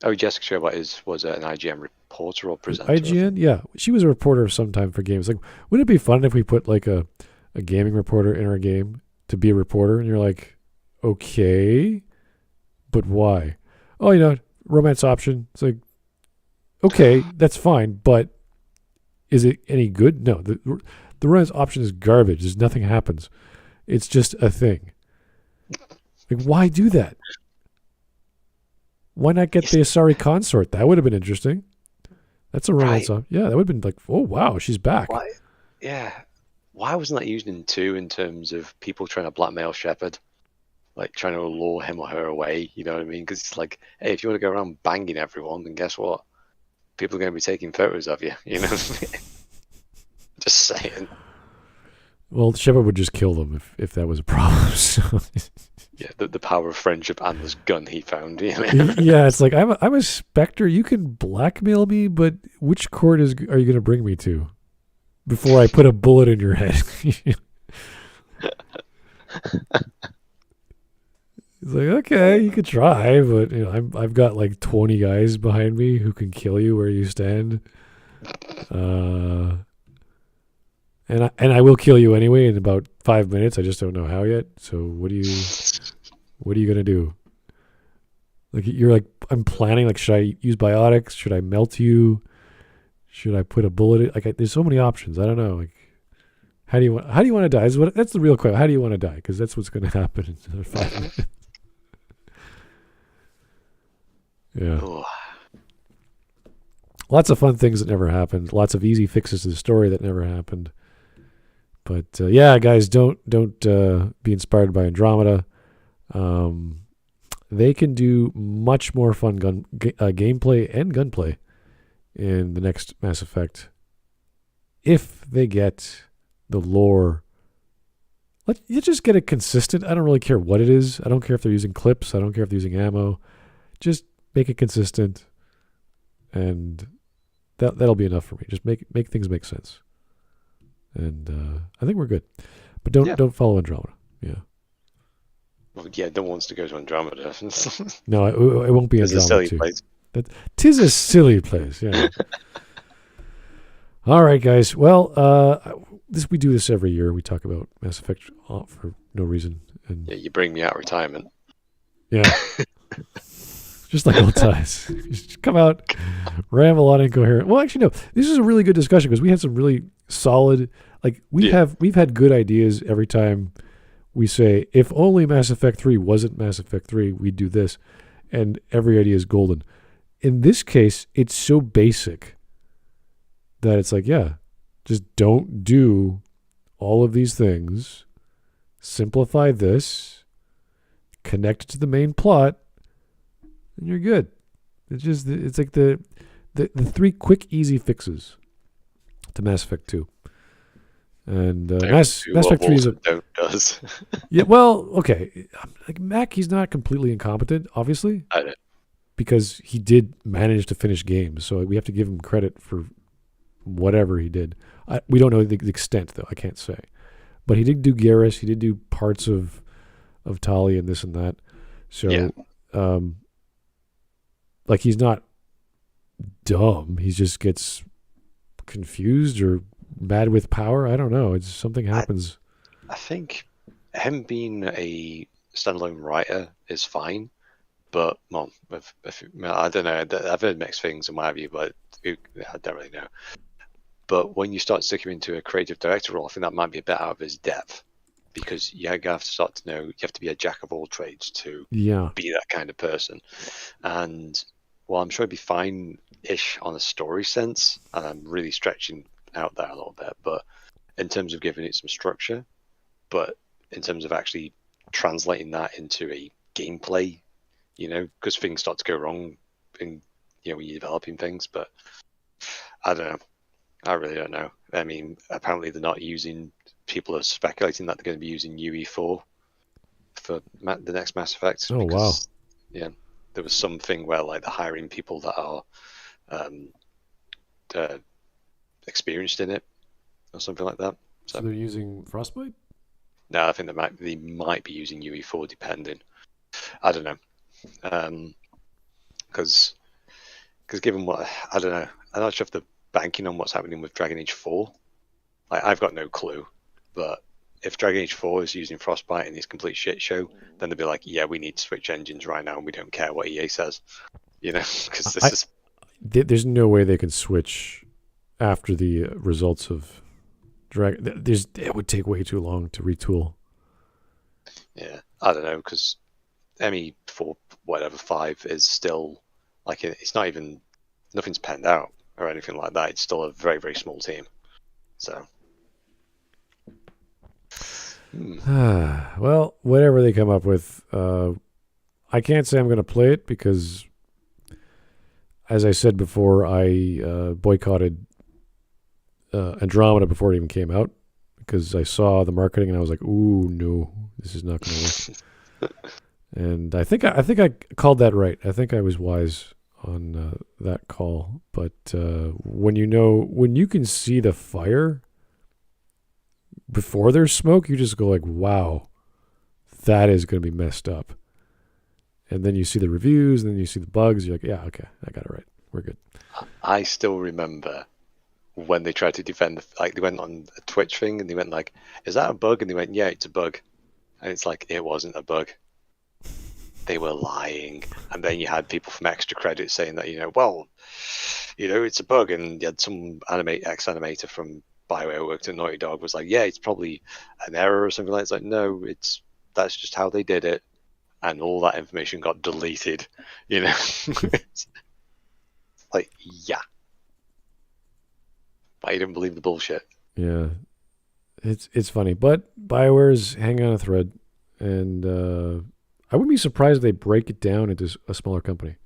Oh, Jessica Chobot was an IGN reporter or presenter. IGN? Yeah. She was a reporter sometime for games. Like, wouldn't it be fun if we put like a gaming reporter in our game to be a reporter? And you're like, okay, but why? Oh, romance option. It's like, okay, that's fine, but is it any good? No, the romance option is garbage. There's nothing happens. It's just a thing. Like, why do that? Why not get the Asari consort? That would have been interesting. That's a romance option. Yeah, that would have been like, oh, wow, she's back. Why? Yeah. Why wasn't that used in 2 in terms of people trying to blackmail Shepard? Like, trying to lure him or her away, you know what I mean? Because it's like, hey, if you want to go around banging everyone, then guess what? People are going to be taking photos of you, you know? Just saying. Well, Shepard would just kill them if that was a problem. So. Yeah, the power of friendship and this gun he found. You know? Yeah, it's like, I'm a Spectre. You can blackmail me, but which court are you going to bring me to before I put a bullet in your head? It's like, okay, you could try, but I've got like 20 guys behind me who can kill you where you stand. And I will kill you anyway in about 5 minutes. I just don't know how yet. So what are you gonna do? Like, you're like, I'm planning. Like, should I use biotics? Should I melt you? Should I put a bullet in? Like, there's so many options. I don't know. Like, how do you want to die? That's the real question. How do you want to die? Because that's what's going to happen in another 5 minutes. Yeah. Ooh. Lots of fun things that never happened. Lots of easy fixes to the story that never happened. But yeah, guys, don't be inspired by Andromeda. They can do much more fun gameplay and gunplay in the next Mass Effect if they get the lore. You just get it consistent. I don't really care what it is. I don't care if they're using clips. I don't care if they're using ammo. Just make it consistent, and that'll be enough for me. Just make things make sense, and I think we're good. But don't follow Andromeda. Yeah. Well, yeah, no one wants to go to Andromeda. No, it won't be Andromeda. It's a silly too. place. Tis a silly place. Yeah. All right, guys. Well, we do this every year. We talk about Mass Effect for no reason. And yeah, you bring me out of retirement. Yeah. Just like old times. Just come out, ramble on incoherent. Well, actually, no. This is a really good discussion because we had some really solid. Like we've had good ideas every time we say, if only Mass Effect 3 wasn't Mass Effect 3, we'd do this, and every idea is golden. In this case, it's so basic that it's like, yeah, just don't do all of these things. Simplify this, connect it to the main plot, and you're good. It's like the 3 quick, easy fixes to Mass Effect 2. And Mass Effect 3 is does. Yeah, well, okay. Like Mac, he's not completely incompetent, obviously, because he did manage to finish games. So we have to give him credit for whatever he did. We don't know the extent, though. I can't say. But he did do Garrus. He did do parts of Tali and this and that. So, like, he's not dumb. He just gets confused or mad with power. I don't know. It's something happens. I think him being a standalone writer is fine, but well, I don't know. I've heard mixed things in my view, but I don't really know. But when you start sticking him into a creative director role, I think that might be a bit out of his depth. because you have to start to know you have to be a jack of all trades to be that kind of person. And while I'm sure it'd be fine-ish on a story sense, and I'm really stretching out there a little bit, but in terms of giving it some structure, but in terms of actually translating that into a gameplay, because things start to go wrong in, when you're developing things. But I don't know. I really don't know. I mean, apparently they're not using. People are speculating that they're going to be using UE4 for the next Mass Effect. Oh, wow. Yeah, there was something where like they're hiring people that are experienced in it or something like that. So they're using Frostbite? No, I think they might be using UE4 depending. I don't know. Because given what I don't know, I'm not sure if they're banking on what's happening with Dragon Age 4. Like I've got no clue, but if Dragon Age 4 is using Frostbite and it's complete shit show, then they'll be like, yeah, we need to switch engines right now and we don't care what EA says, because there's no way they can switch after the results of Dragon. It would take way too long to retool. Yeah, I don't know, because ME4 whatever 5 is still like it's not even, nothing's penned out or anything like that. It's still a very, very small team. So well, whatever they come up with, I can't say I'm going to play it because, as I said before, I boycotted Andromeda before it even came out because I saw the marketing and I was like, "Ooh, no, this is not going to work." And I think I called that right. I think I was wise on that call. But when you can see the fire before there's smoke, you just go like, wow, that is going to be messed up. And then you see the reviews, and then you see the bugs. You're like, yeah, okay, I got it right. We're good. I still remember when they tried to defend, they went on a Twitch thing, and they went like, is that a bug? And they went, yeah, it's a bug. And it's like, it wasn't a bug. They were lying. And then you had people from Extra Credit saying that, it's a bug. And you had some ex-animator from Bioware who worked at Naughty Dog was like, yeah, it's probably an error or something like that. It's like, no, that's just how they did it. And all that information got deleted, Like, yeah. But you didn't believe the bullshit. Yeah. It's funny. But Bioware's hanging on a thread. And I wouldn't be surprised if they break it down into a smaller company.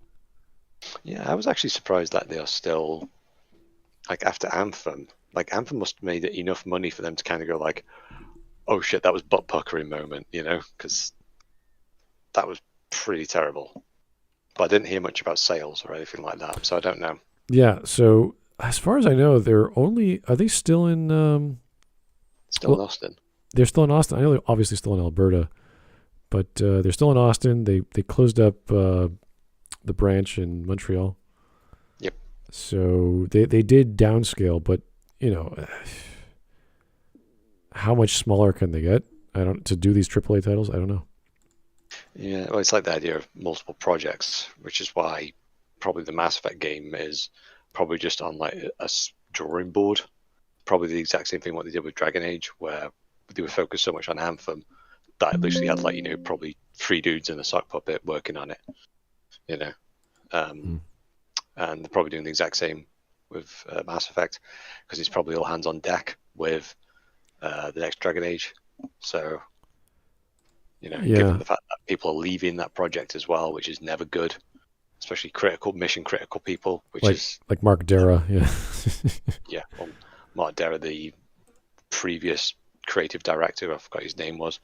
Yeah, I was actually surprised that they are still, like, after Anthem. Like, Anthem must have made enough money for them to kind of go like, oh shit, that was butt-puckering moment, because that was pretty terrible. But I didn't hear much about sales or anything like that, so I don't know. Yeah, so as far as I know, are they still in... in Austin. They're still in Austin. I know they're obviously still in Alberta, but they're still in Austin. They closed up the branch in Montreal. Yep. So they did downscale, but how much smaller can they get? To do these AAA titles. I don't know. Yeah, well, it's like the idea of multiple projects, which is why probably the Mass Effect game is probably just on like a drawing board. Probably the exact same thing what they did with Dragon Age, where they were focused so much on Anthem that it literally had probably 3 dudes and a sock puppet working on it. And they're probably doing the exact same with Mass Effect because it's probably all hands on deck with the next Dragon Age. So, given the fact that people are leaving that project as well, which is never good, especially mission critical people, which is like Mark Dara, yeah. Yeah, well, Mark Dara, the previous creative director, I forgot his name was,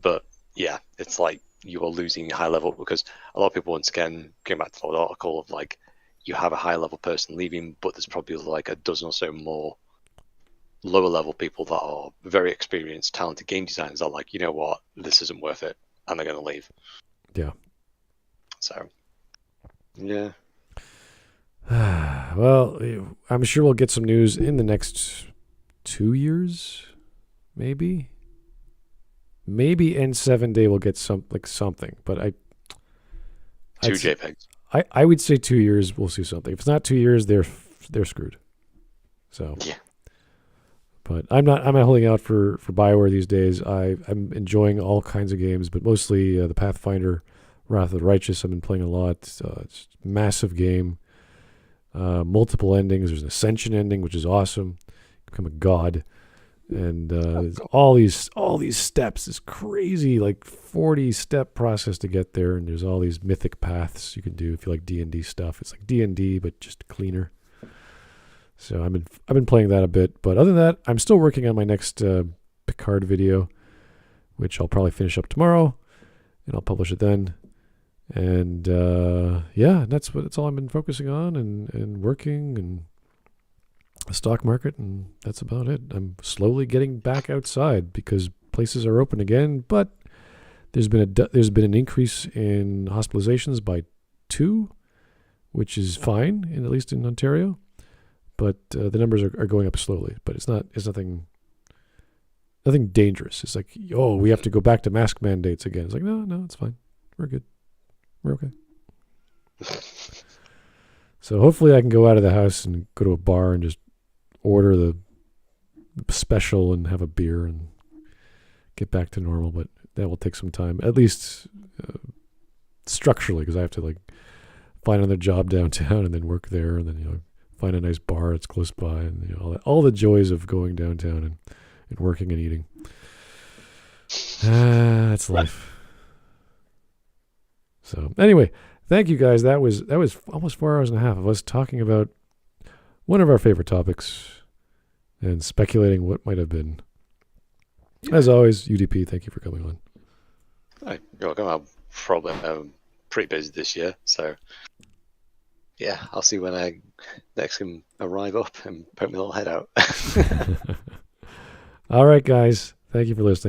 but yeah, it's like you are losing high level because a lot of people, once again, came back to the article of like you have a high level person leaving, but there's probably like a dozen or so more lower level people that are very experienced, talented game designers are like, you know what, this isn't worth it, and they're going to leave. Yeah. So, yeah. Well, I'm sure we'll get some news in the next 2 years, maybe. Maybe N7 Day will get something, but Two JPEGs. I would say 2 years we'll see something. If it's not 2 years, they're screwed. So yeah. But I'm not holding out for Bioware these days. I'm enjoying all kinds of games, but mostly the Pathfinder, Wrath of the Righteous. I've been playing a lot. It's a massive game. Multiple endings. There's an Ascension ending, which is awesome. Become a god. And all these steps, this crazy 40-step process to get there, and there's all these mythic paths you can do if you like D&D stuff. It's like D&D but just cleaner. So I've been playing that a bit, but other than that, I'm still working on my next Picard video, which I'll probably finish up tomorrow, and I'll publish it then. And that's all I've been focusing on and working and the stock market, and that's about it. I'm slowly getting back outside because places are open again, but there's been an increase in hospitalizations by 2, which is fine, at least in Ontario. But the numbers are going up slowly. But it's nothing dangerous. It's like, we have to go back to mask mandates again. It's like, no, it's fine. We're good. We're okay. So hopefully I can go out of the house and go to a bar and just order the special and have a beer and get back to normal. But that will take some time, at least structurally, because I have to find another job downtown and then work there, and then find a nice bar that's close by, and all the joys of going downtown and working and eating. That's life. So anyway, thank you guys. That was almost 4 hours and a half of us talking about one of our favorite topics and speculating what might have been. Yeah. As always, UDP, thank you for coming on. You're welcome. I'm pretty busy this year, so yeah, I'll see when I next can arrive up and poke my little head out. All right, guys. Thank you for listening.